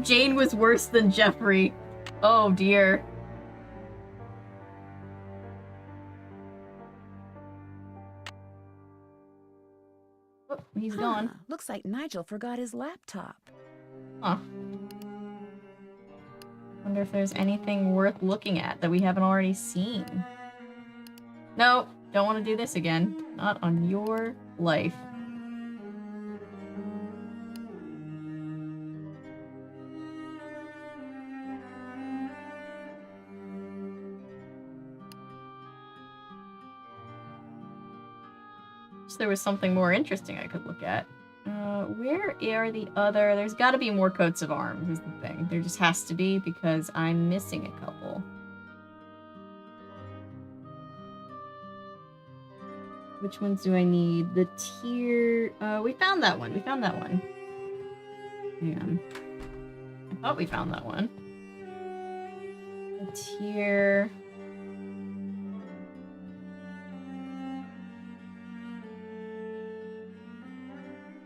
Jane was worse than Jeffrey. Oh dear. Oh, he's gone. Looks like Nigel forgot his laptop. Huh. Wonder if there's anything worth looking at that we haven't already seen. No, don't want to do this again. Not on your life. There was something more interesting I could look at. Where are the other... There's got to be more coats of arms, is the thing. There just has to be, because I'm missing a couple. Which ones do I need? The tier... we found that one. We found that one. Hang on. I thought we found that one. The tier...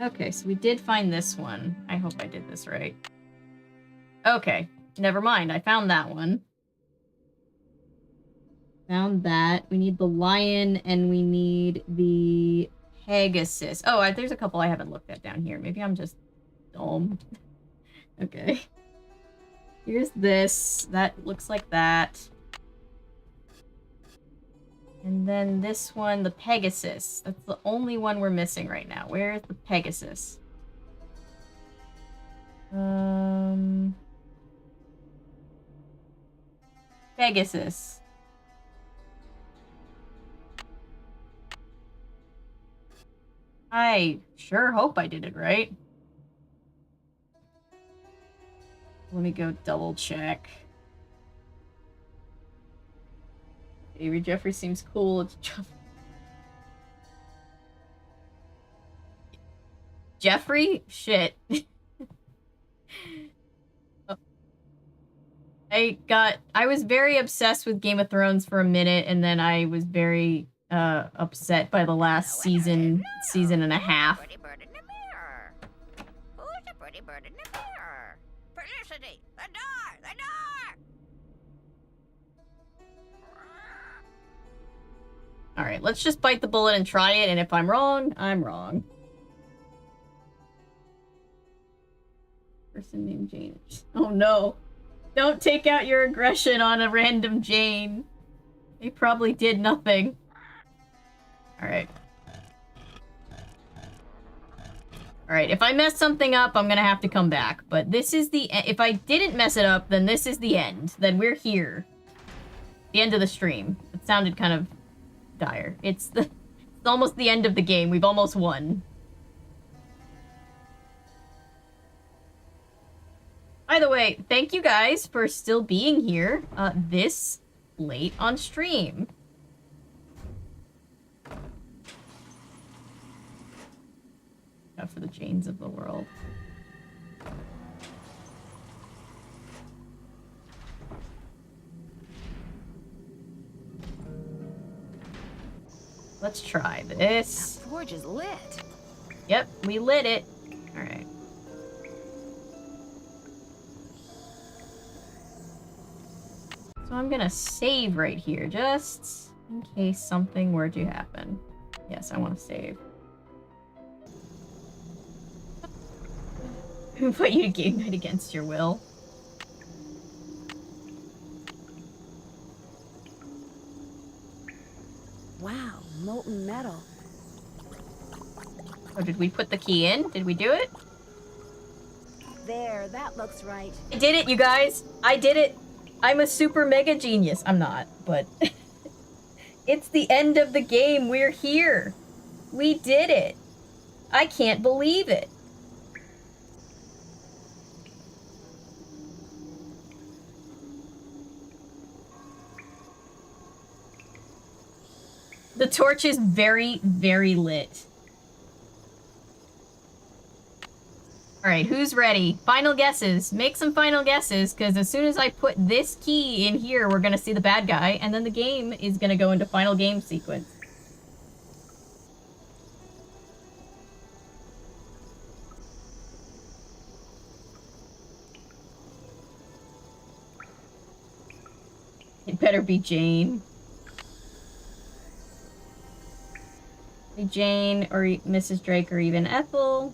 Okay, so we did find this one. I hope I did this right. Okay, never mind. I found that one. Found that. We need the lion and we need the Pegasus. Oh, there's a couple I haven't looked at down here. Maybe I'm just dumb. Okay. Here's this. That looks like that. And then this one, the Pegasus. That's the only one we're missing right now. Where's the Pegasus? Pegasus. I sure hope I did it right. Let me go double check. Avery Jeffrey seems cool. It's Jeffrey? Shit. I was very obsessed with Game of Thrones for a minute, and then I was very upset by the last season and a half. Pretty bird in the mirror. Who's the pretty bird in the mirror? Felicity, the door, the door! Alright, let's just bite the bullet and try it, and if I'm wrong, I'm wrong. person named Jane. Oh no. Don't take out your aggression on a random Jane. They probably did nothing. Alright. Alright, if I mess something up, I'm gonna have to come back. But this is the if I didn't mess it up, then this is the end. Then we're here. The end of the stream. It sounded kind of dire. It's almost the end of the game. We've almost won. By the way, thank you guys for still being here this late on stream. For the Janes of the world. Let's try this. That forge is lit. Yep, we lit it. All right. So I'm gonna save right here, just in case something were to happen. Yes, I want to save. Put you to game night against your will. Wow, molten metal. Oh, did we put the key in? Did we do it? There, that looks right. I did it, you guys! I did it! I'm a super mega genius. I'm not, but... It's the end of the game. We're here. We did it. I can't believe it. The torch is very, very lit. Alright, who's ready? Final guesses. Make some final guesses, because as soon as I put this key in here, we're gonna see the bad guy, and then the game is gonna go into final game sequence. It better be Jane. Jane or Mrs. Drake or even Ethel.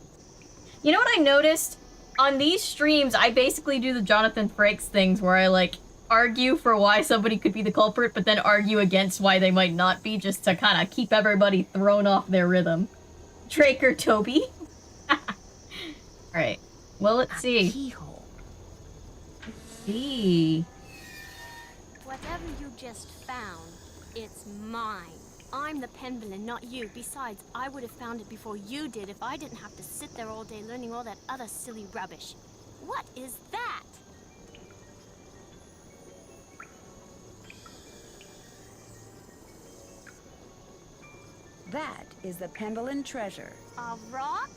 You know what I noticed? On these streams, I basically do the Jonathan Frakes things where I, like, argue for why somebody could be the culprit, but then argue against why they might not be, just to kind of keep everybody thrown off their rhythm. Drake or Toby? Alright. Well, let's see. Keyhole. Let's see. Whatever you just found, it's mine. I'm the Penvillain, not you. Besides, I would have found it before you did if I didn't have to sit there all day learning all that other silly rubbish. What is that? That is the Penvillain treasure. A rock?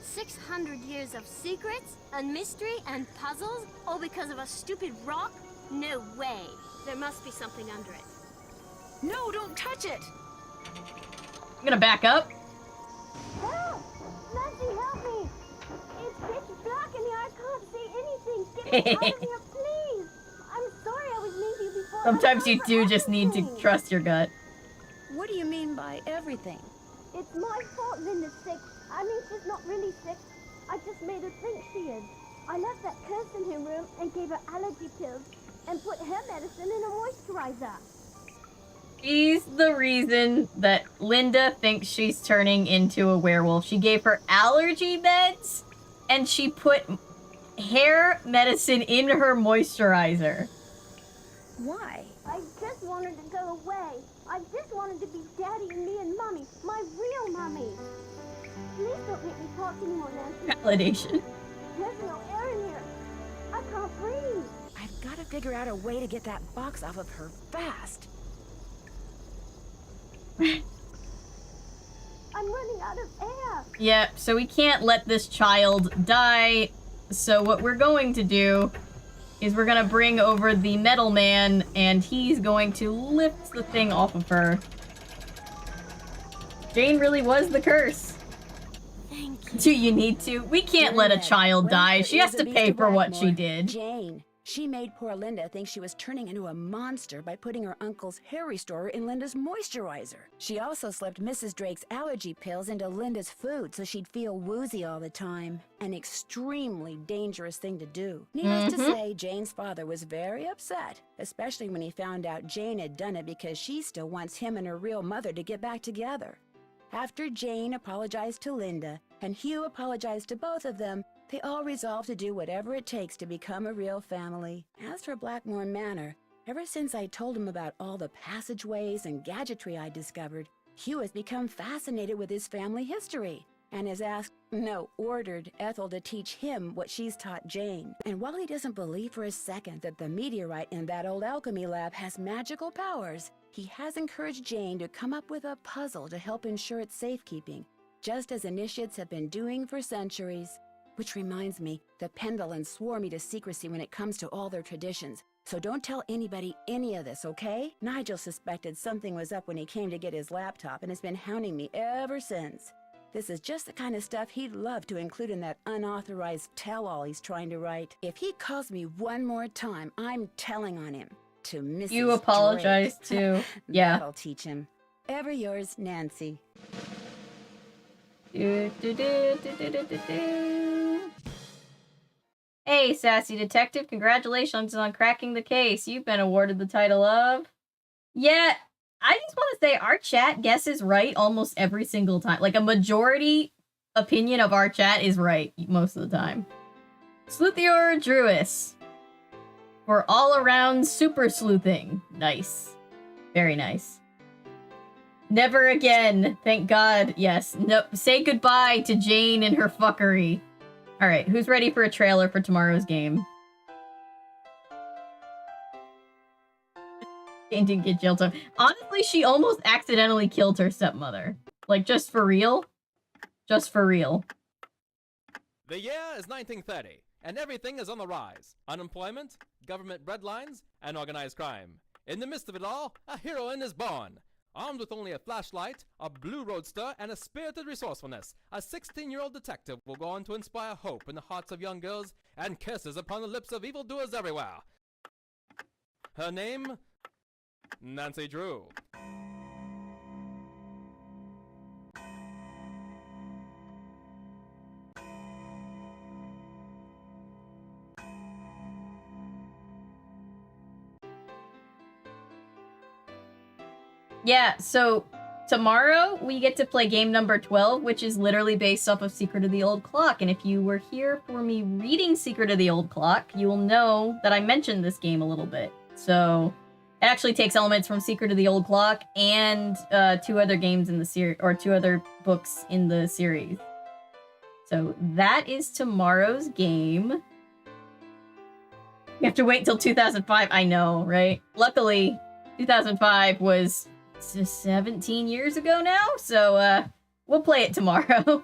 600 years of secrets and mystery and puzzles, all because of a stupid rock? No way. There must be something under it. No, don't touch it! I'm gonna back up. Help! Nancy, help me! It's pitch black in here. I can't see anything. Get me out of here, please! I'm sorry I was mean to you before. Sometimes you do just need to trust your gut. What do you mean by everything? It's my fault Linda's sick. I mean, she's not really sick. I just made her think she is. I left that curse in her room and gave her allergy pills and put her medicine in a moisturizer. She's the reason that Linda thinks she's turning into a werewolf. She gave her allergy meds, and she put hair medicine in her moisturizer. Why? I just wanted to go away. I just wanted to be Daddy and me and Mommy, my real Mommy. Please don't make me talk anymore, Nancy. Validation. There's no air in here. I can't breathe. I've got to figure out a way to get that box off of her fast. I'm running out of air. Yeah, so we can't let this child die. So what we're going to do is we're gonna bring over the metal man, and he's going to lift the thing off of her. Jane really was the curse. Thank you. Do you need to? We can't let a child die. She has to pay for what she did. Jane, She made poor Linda think she was turning into a monster by putting her uncle's hair restorer in Linda's moisturizer. She also slipped Mrs. Drake's allergy pills into Linda's food so she'd feel woozy all the time. An extremely dangerous thing to do. Needless to say, Jane's father was very upset, especially when he found out Jane had done it because she still wants him and her real mother to get back together. After Jane apologized to Linda and Hugh apologized to both of them, they all resolved to do whatever it takes to become a real family. As for Blackmoor Manor, ever since I told him about all the passageways and gadgetry I discovered, Hugh has become fascinated with his family history and has asked, no, ordered Ethel to teach him what she's taught Jane. And while he doesn't believe for a second that the meteorite in that old alchemy lab has magical powers, he has encouraged Jane to come up with a puzzle to help ensure its safekeeping, just as initiates have been doing for centuries. Which reminds me, the Pendlins swore me to secrecy when it comes to all their traditions, so don't tell anybody any of this, okay? Nigel suspected something was up when he came to get his laptop and has been hounding me ever since. This is just the kind of stuff he'd love to include in that unauthorized tell-all he's trying to write. If he calls me one more time, I'm telling on him. To Mrs. You apologize Drake. too. Yeah. That'll teach him. Ever yours, Nancy. Hey, sassy detective, congratulations on cracking the case. You've been awarded the title of... Yeah, I just want to say our chat guesses right almost every single time. Like, a majority opinion of our chat is right most of the time. Sleuthior Druis. For all-around super sleuthing. Nice. Very nice. Never again. Thank God. Yes. No. Say goodbye to Jane and her fuckery. Alright, who's ready for a trailer for tomorrow's game? Jane didn't get jail time. Honestly, she almost accidentally killed her stepmother. Like, just for real? Just for real. The year is 1930, and everything is on the rise. Unemployment, government breadlines, and organized crime. In the midst of it all, a heroine is born. Armed with only a flashlight, a blue roadster, and a spirited resourcefulness, a 16-year-old detective will go on to inspire hope in the hearts of young girls and kisses upon the lips of evildoers everywhere. Her name? Nancy Drew. Yeah, so tomorrow we get to play game number 12, which is literally based off of Secret of the Old Clock. And if you were here for me reading Secret of the Old Clock, you will know that I mentioned this game a little bit. So it actually takes elements from Secret of the Old Clock and two other games in the series, or two other books in the series. So that is tomorrow's game. We have to wait until 2005. I know, right? Luckily, 2005 was 17 years ago now, so we'll play it tomorrow.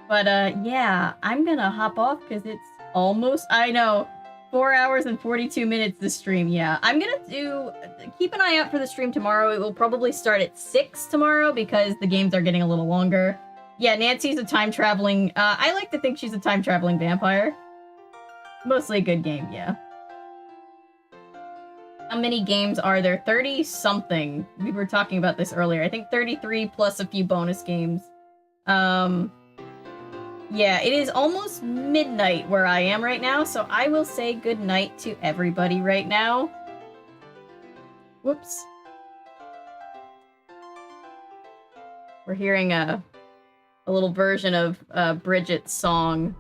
But yeah, I'm gonna hop off because it's almost, I know, 4 hours and 42 minutes this stream. Yeah, I'm gonna keep an eye out for the stream tomorrow. It will probably start at 6 tomorrow because the games are getting a little longer. Yeah, Nancy's a time-traveling, I like to think she's a time-traveling vampire. Mostly a good game, yeah. How many games are there? 30-something. We were talking about this earlier. I think 33 plus a few bonus games. Yeah, it is almost midnight where I am right now, so I will say good night to everybody right now. Whoops. We're hearing a little version of Bridget's song.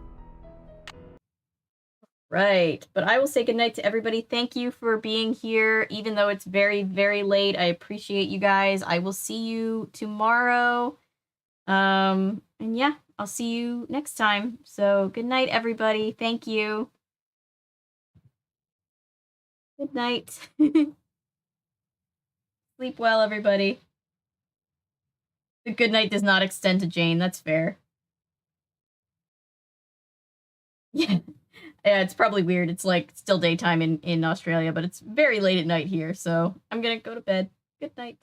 Right, but I will say goodnight to everybody. Thank you for being here, even though it's very, very late. I appreciate you guys. I will see you tomorrow. And yeah, I'll see you next time. So good night, everybody. Thank you. Good night. Sleep well, everybody. The good night does not extend to Jane. That's fair. Yeah. Yeah, it's probably weird. It's like still daytime in Australia, but it's very late at night here, so I'm gonna go to bed. Good night.